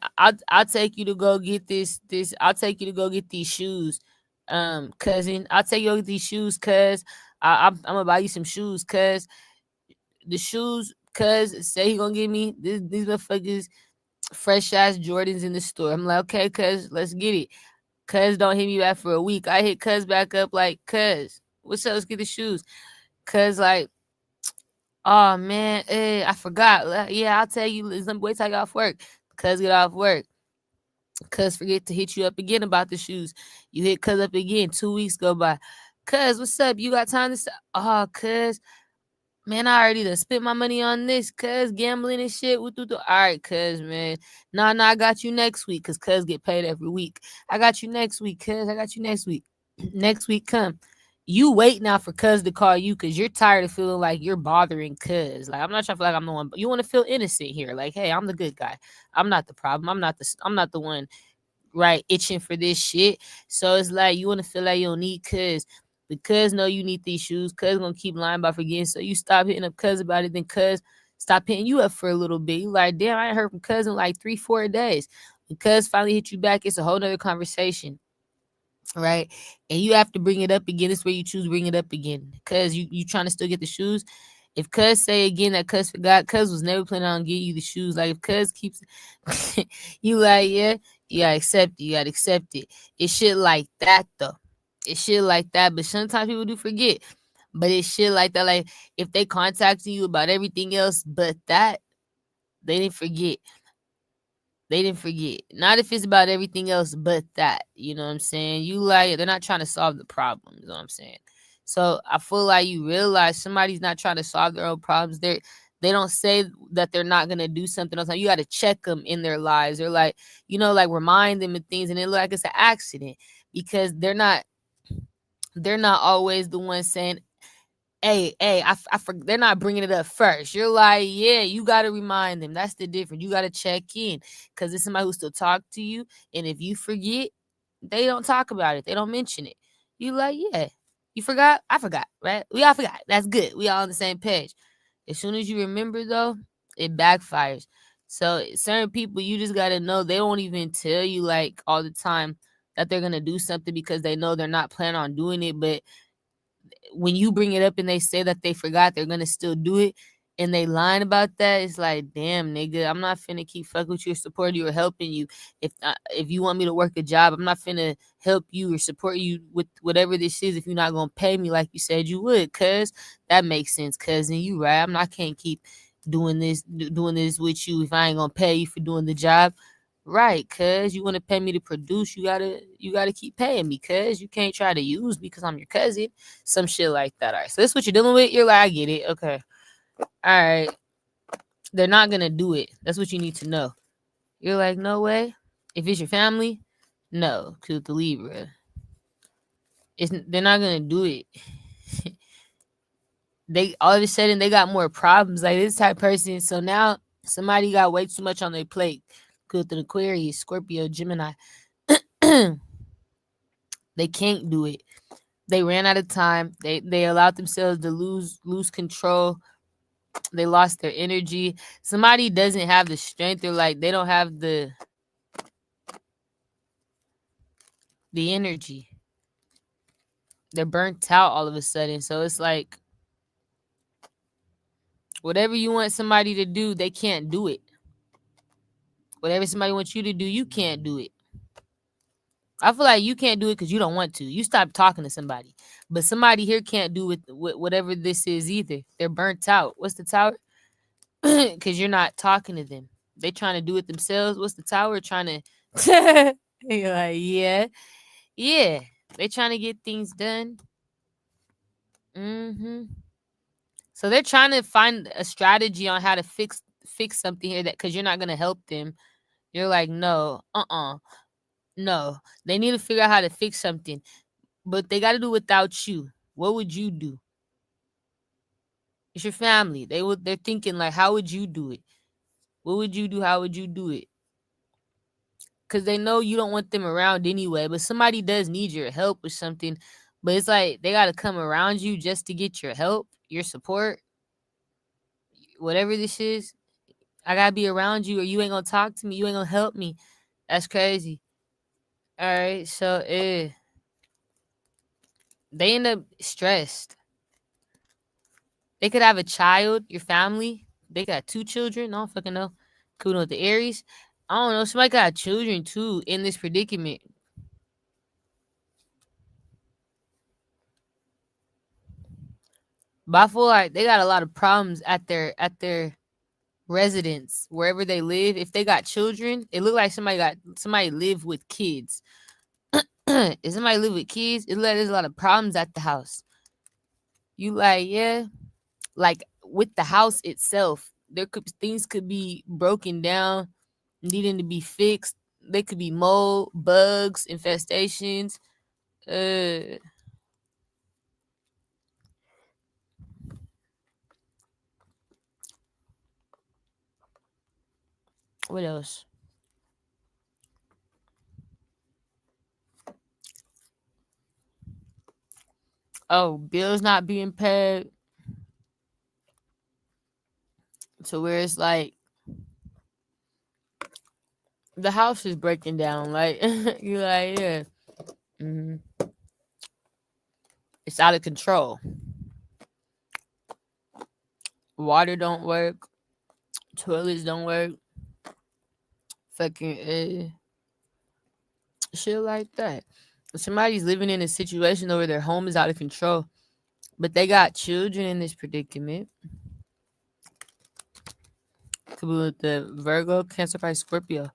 I'll take you to go get this. I'll take you to go get these shoes, cousin. I'll take you to get these shoes, cuz I'm gonna buy you some shoes, cuz the shoes, cuz say he gonna give me these motherfuckers fresh ass Jordans in the store. I'm like, okay, cuz let's get it. Cuz don't hit me back for a week. I hit cuz back up like, cuz what's up? Let's get the shoes. Cuz like, oh man, I forgot. Yeah, I'll tell you. Let me wait till I get off work. Cuz get off work. Cuz forget to hit you up again about the shoes. You hit cuz up again. 2 weeks go by. Cuz, what's up? You got time to oh, cuz. Man, I already done spent my money on this, cuz gambling and shit. All right, cuz, man. Nah, I got you next week, cuz get paid every week. I got you next week, cuz. I got you next week. Next week come. You wait now for cuz to call you because you're tired of feeling like you're bothering cuz. Like I'm not trying to feel like I'm the one, but you want to feel innocent here. Like, hey, I'm the good guy. I'm not the problem. I'm not the one right itching for this shit. So it's like you want to feel like you don't need cuz. Because know you need these shoes, cuz gonna keep lying about forgetting. So you stop hitting up cuz about it, then cuz stop hitting you up for a little bit. You like, damn, I ain't heard from cuz in like 3-4 days. Because finally hit you back, it's a whole nother conversation. Right? And you have to bring it up again. This is where you choose to bring it up again. Because you trying to still get the shoes. If cuz say again that cuz forgot, cuz was never planning on getting you the shoes. Like if cuz keeps you like, yeah, you gotta accept it. You gotta accept it. It's shit like that though. It's shit like that. But sometimes people do forget. But it's shit like that. Like if they contacting you about everything else but that, they didn't forget. They didn't forget. Not if it's about everything else but that. You know what I'm saying? You like they're not trying to solve the problem. You know what I'm saying? So I feel like you realize somebody's not trying to solve their own problems. They don't say that they're not gonna do something else. You got to check them in their lives. They're like, like remind them of things, and it look like it's an accident because they're not always the ones saying, hey, they're not bringing it up first. You're like, yeah, you got to remind them. That's the difference. You got to check in because it's somebody who still talk to you. And if you forget, they don't talk about it. They don't mention it. You like, yeah, you forgot? I forgot, right? We all forgot. That's good. We all on the same page. As soon as you remember, though, it backfires. So certain people, you just got to know they won't even tell you like all the time that they're going to do something because they know they're not planning on doing it. But when you bring it up and they say that they forgot, they're gonna still do it, and they lying about that, it's like, damn, nigga, I'm not finna keep fucking with you or supporting you or helping you. If you want me to work a job, I'm not finna help you or support you with whatever this is if you're not gonna pay me like you said you would. Cause that makes sense, cousin. You right. I can't keep doing this with you if I ain't gonna pay you for doing the job. Right, cuz you want to pay me to produce, you gotta keep paying me, cuz you can't try to use me because I'm your cousin. Some shit like that. All right. So that's what you're dealing with. You're like, I get it. Okay. All right. They're not gonna do it. That's what you need to know. You're like, no way. If it's your family, no, cause the Libra. They're not gonna do it. They all of a sudden they got more problems. Like this type of person. So now somebody got way too much on their plate. Good to the Aquarius, Scorpio, Gemini. They can't do it. They ran out of time. They allowed themselves to lose control They lost their energy. Somebody doesn't have the strength, or like they don't have the energy. They're burnt out all of a sudden. So it's like whatever you want somebody to do, they can't do it. Whatever somebody wants you to do, you can't do it. I feel like you can't do it because you don't want to. You stop talking to somebody. But somebody here can't do it with whatever this is either. They're burnt out. What's the tower? Because you're not talking to them. They trying to do it themselves. What's the tower? Trying to... You're like, yeah. Yeah. They trying to get things done. So they're trying to find a strategy on how to fix something here, that because you're not going to help them. You're like, no, no. They need to figure out how to fix something, but they got to do without you. What would you do? It's your family. They're thinking like, how would you do it? What would you do? How would you do it? Because they know you don't want them around anyway, but somebody does need your help with something. But it's like they got to come around you just to get your help, your support, whatever this is. I got to be around you or you ain't going to talk to me. You ain't going to help me. That's crazy. All right. So they end up stressed. They could have a child, your family. They got 2 children. I don't fucking know. Cool with the Aries. I don't know. Somebody got children too in this predicament. But I feel like they got a lot of problems at their residence, wherever they live. If they got children, it look like somebody live with kids. If somebody live with kids, it look like there's a lot of problems at the house. You like, yeah, like with the house itself, things could be broken down, needing to be fixed. They could be mold, bugs, infestations. What else? Oh, bills not being paid. So where it's like the house is breaking down. Like you're like, yeah. It's out of control. Water don't work. Toilets don't work. Fucking shit like that. If somebody's living in a situation where their home is out of control, but they got children in this predicament. Could be with the Virgo, Cancer, Pisces, Scorpio.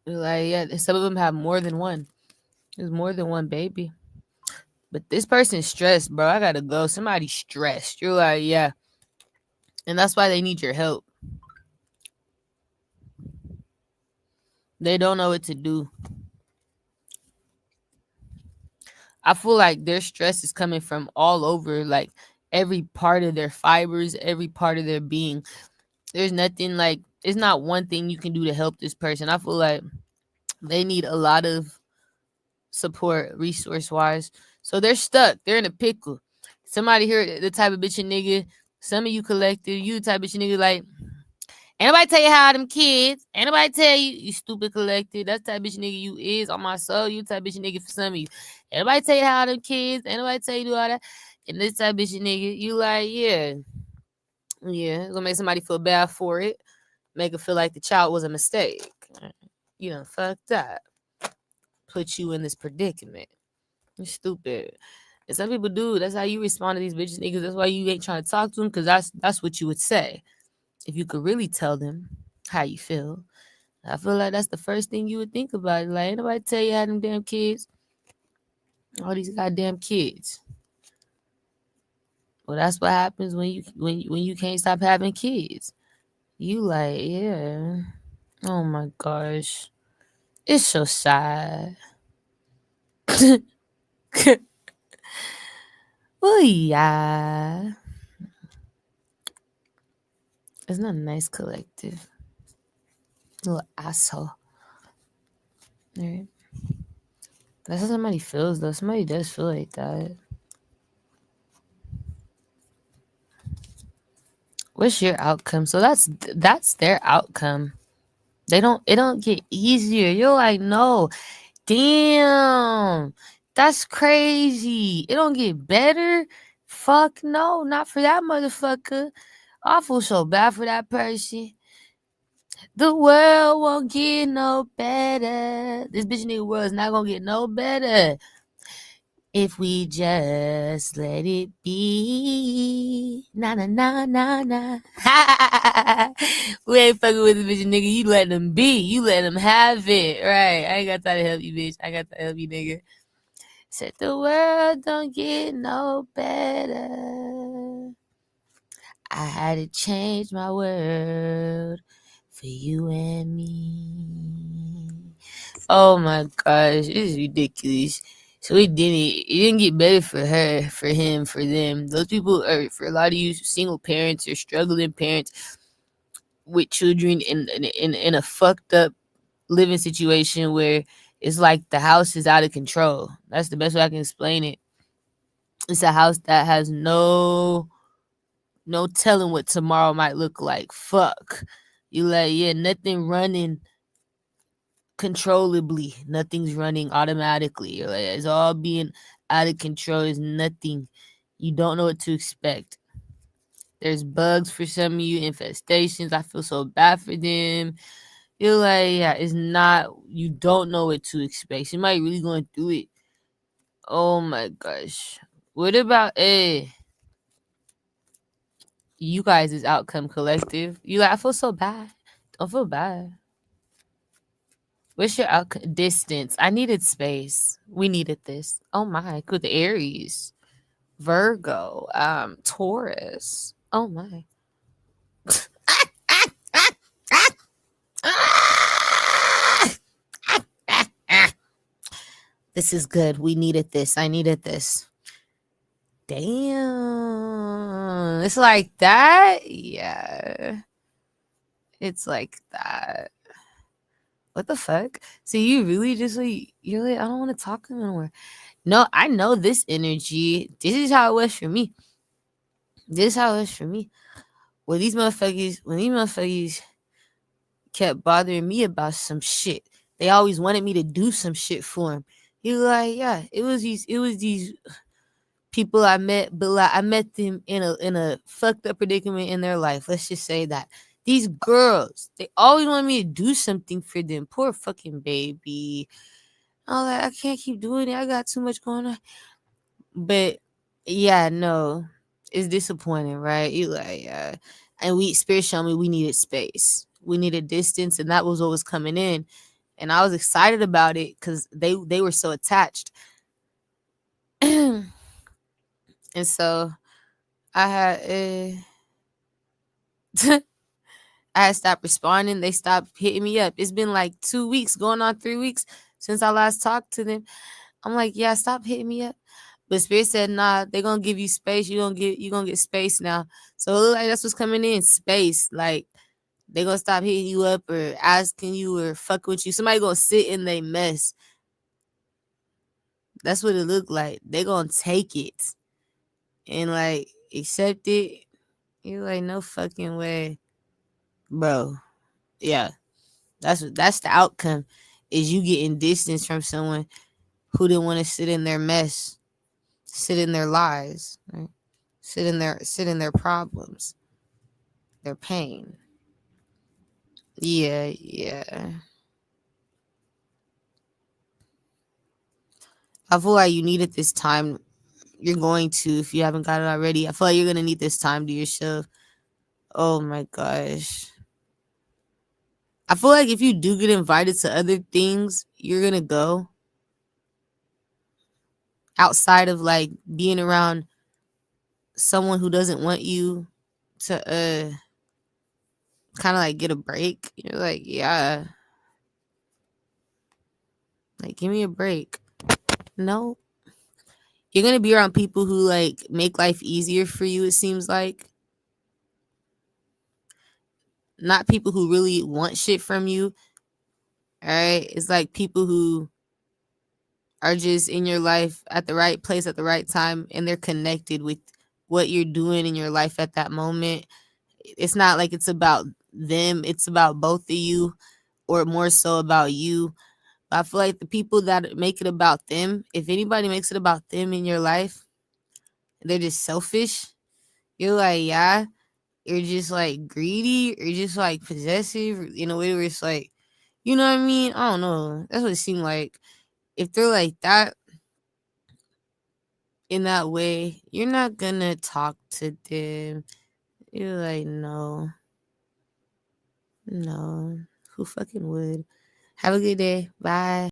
Like, yeah, some of them have more than one. There's more than one baby. But this person's stressed, bro. I gotta go. Somebody's stressed. You're like, yeah. And that's why they need your help. They don't know what to do. I feel like their stress is coming from all over, like every part of their fibers, every part of their being. There's nothing like, it's not one thing you can do to help this person. I feel like they need a lot of support resource wise. So they're stuck. They're in a pickle. Somebody here, the type of bitch and nigga, some of you collective, you the type of bitch and nigga like, ain't nobody tell you how them kids. Ain't nobody tell you, you stupid collective. That's the type of bitch nigga you is on my soul. You type of bitch nigga for some of you. Ain't nobody tell you how them kids. Ain't nobody tell you do all that. And this type of bitch nigga, you like, yeah. Yeah, it's gonna make somebody feel bad for it. Make it feel like the child was a mistake. You know, fuck that. Put you in this predicament. You're stupid. And some people do. That's how you respond to these bitches niggas. That's why you ain't trying to talk to them, because that's what you would say if you could really tell them how you feel. I feel like that's the first thing you would think about. Like, ain't nobody tell you how them damn kids. All these goddamn kids. Well, that's what happens when you can't stop having kids. You like, yeah. Oh my gosh. It's so sad. Oh yeah. It's not a nice collective. Little asshole. Alright. That's how somebody feels though. Somebody does feel like that. What's your outcome? So that's their outcome. It don't get easier. You're like, no, damn, that's crazy. It don't get better. Fuck no, not for that motherfucker. I feel so bad for that person. The world won't get no better. This bitch nigga world is not gonna get no better if we just let it be. Na na na na na. We ain't fucking with the bitch nigga. You let them be. You let them have it. Right. I ain't got time to help you, bitch. I got to help you, nigga. Said the world don't get no better. I had to change my world for you and me. Oh my gosh, this is ridiculous. So it didn't get better for her, for him, for them. Those people are, for a lot of you single parents or struggling parents with children in a fucked up living situation where it's like the house is out of control. That's the best way I can explain it. It's a house that has no telling what tomorrow might look like. Fuck. You like, yeah, nothing running controllably. Nothing's running automatically. You're like, it's all being out of control. There's nothing. You don't know what to expect. There's bugs for some of you, infestations. I feel so bad for them. You're like, yeah, it's not, you don't know what to expect. Somebody really going through it. Oh my gosh. What about you guys' outcome collective? You like, I feel so bad. Don't feel bad. What's your outcome? Distance. I needed space. We needed this. Oh my, good. The Aries, Virgo, Taurus. Oh my. This is good. We needed this. I needed this. Damn. It's like that? Yeah. It's like that. What the fuck? So you really just like, you're like, I don't want to talk to them anymore. No, I know this energy. This is how it was for me. This is how it was for me. When these motherfuckers kept bothering me about some shit, they always wanted me to do some shit for them. You like, yeah, it was these people I met, but like I met them in a fucked up predicament in their life. Let's just say that. These girls, they always wanted me to do something for them. Poor fucking baby. I was like, I can't keep doing it. I got too much going on. But yeah, no, it's disappointing, right? You like, yeah. And Spirit showed me we needed space. We needed distance, and that was what was coming in. And I was excited about it because they were so attached. And so I had I had stopped responding. They stopped hitting me up. It's been like 2 weeks, going on 3 weeks since I last talked to them. I'm like, yeah, stop hitting me up. But Spirit said, nah, they're gonna give you space. You're gonna get space now. So it look like that's what's coming in, space. Like they gonna stop hitting you up or asking you or fucking with you. Somebody gonna sit in their mess. That's what it looked like. They gonna take it and like accept it. You're like, no fucking way. Bro. Yeah. That's the outcome, is you getting distance from someone who didn't want to sit in their mess, sit in their lies, right? Sit in their problems, their pain. Yeah. I feel like you needed this time. You're going to, if you haven't got it already, I feel like you're gonna need this time to yourself. Oh my gosh. I feel like if you do get invited to other things, you're gonna go outside of like being around someone who doesn't want you to kind of like get a break. You're like, yeah, like give me a break. No, you're gonna be around people who like make life easier for you. It seems like not people who really want shit from you. All right, it's like people who are just in your life at the right place at the right time, and they're connected with what you're doing in your life at that moment. It's not like it's about them, it's about both of you, or more so about you. I feel like the people that make it about them, if anybody makes it about them in your life, they're just selfish. You're like, yeah, you're just like greedy, or just like possessive in a way where it's like, you know what I mean? I don't know. That's what it seemed like. If they're like that, in that way, you're not gonna talk to them. You're like, no, who fucking would? Have a good day. Bye.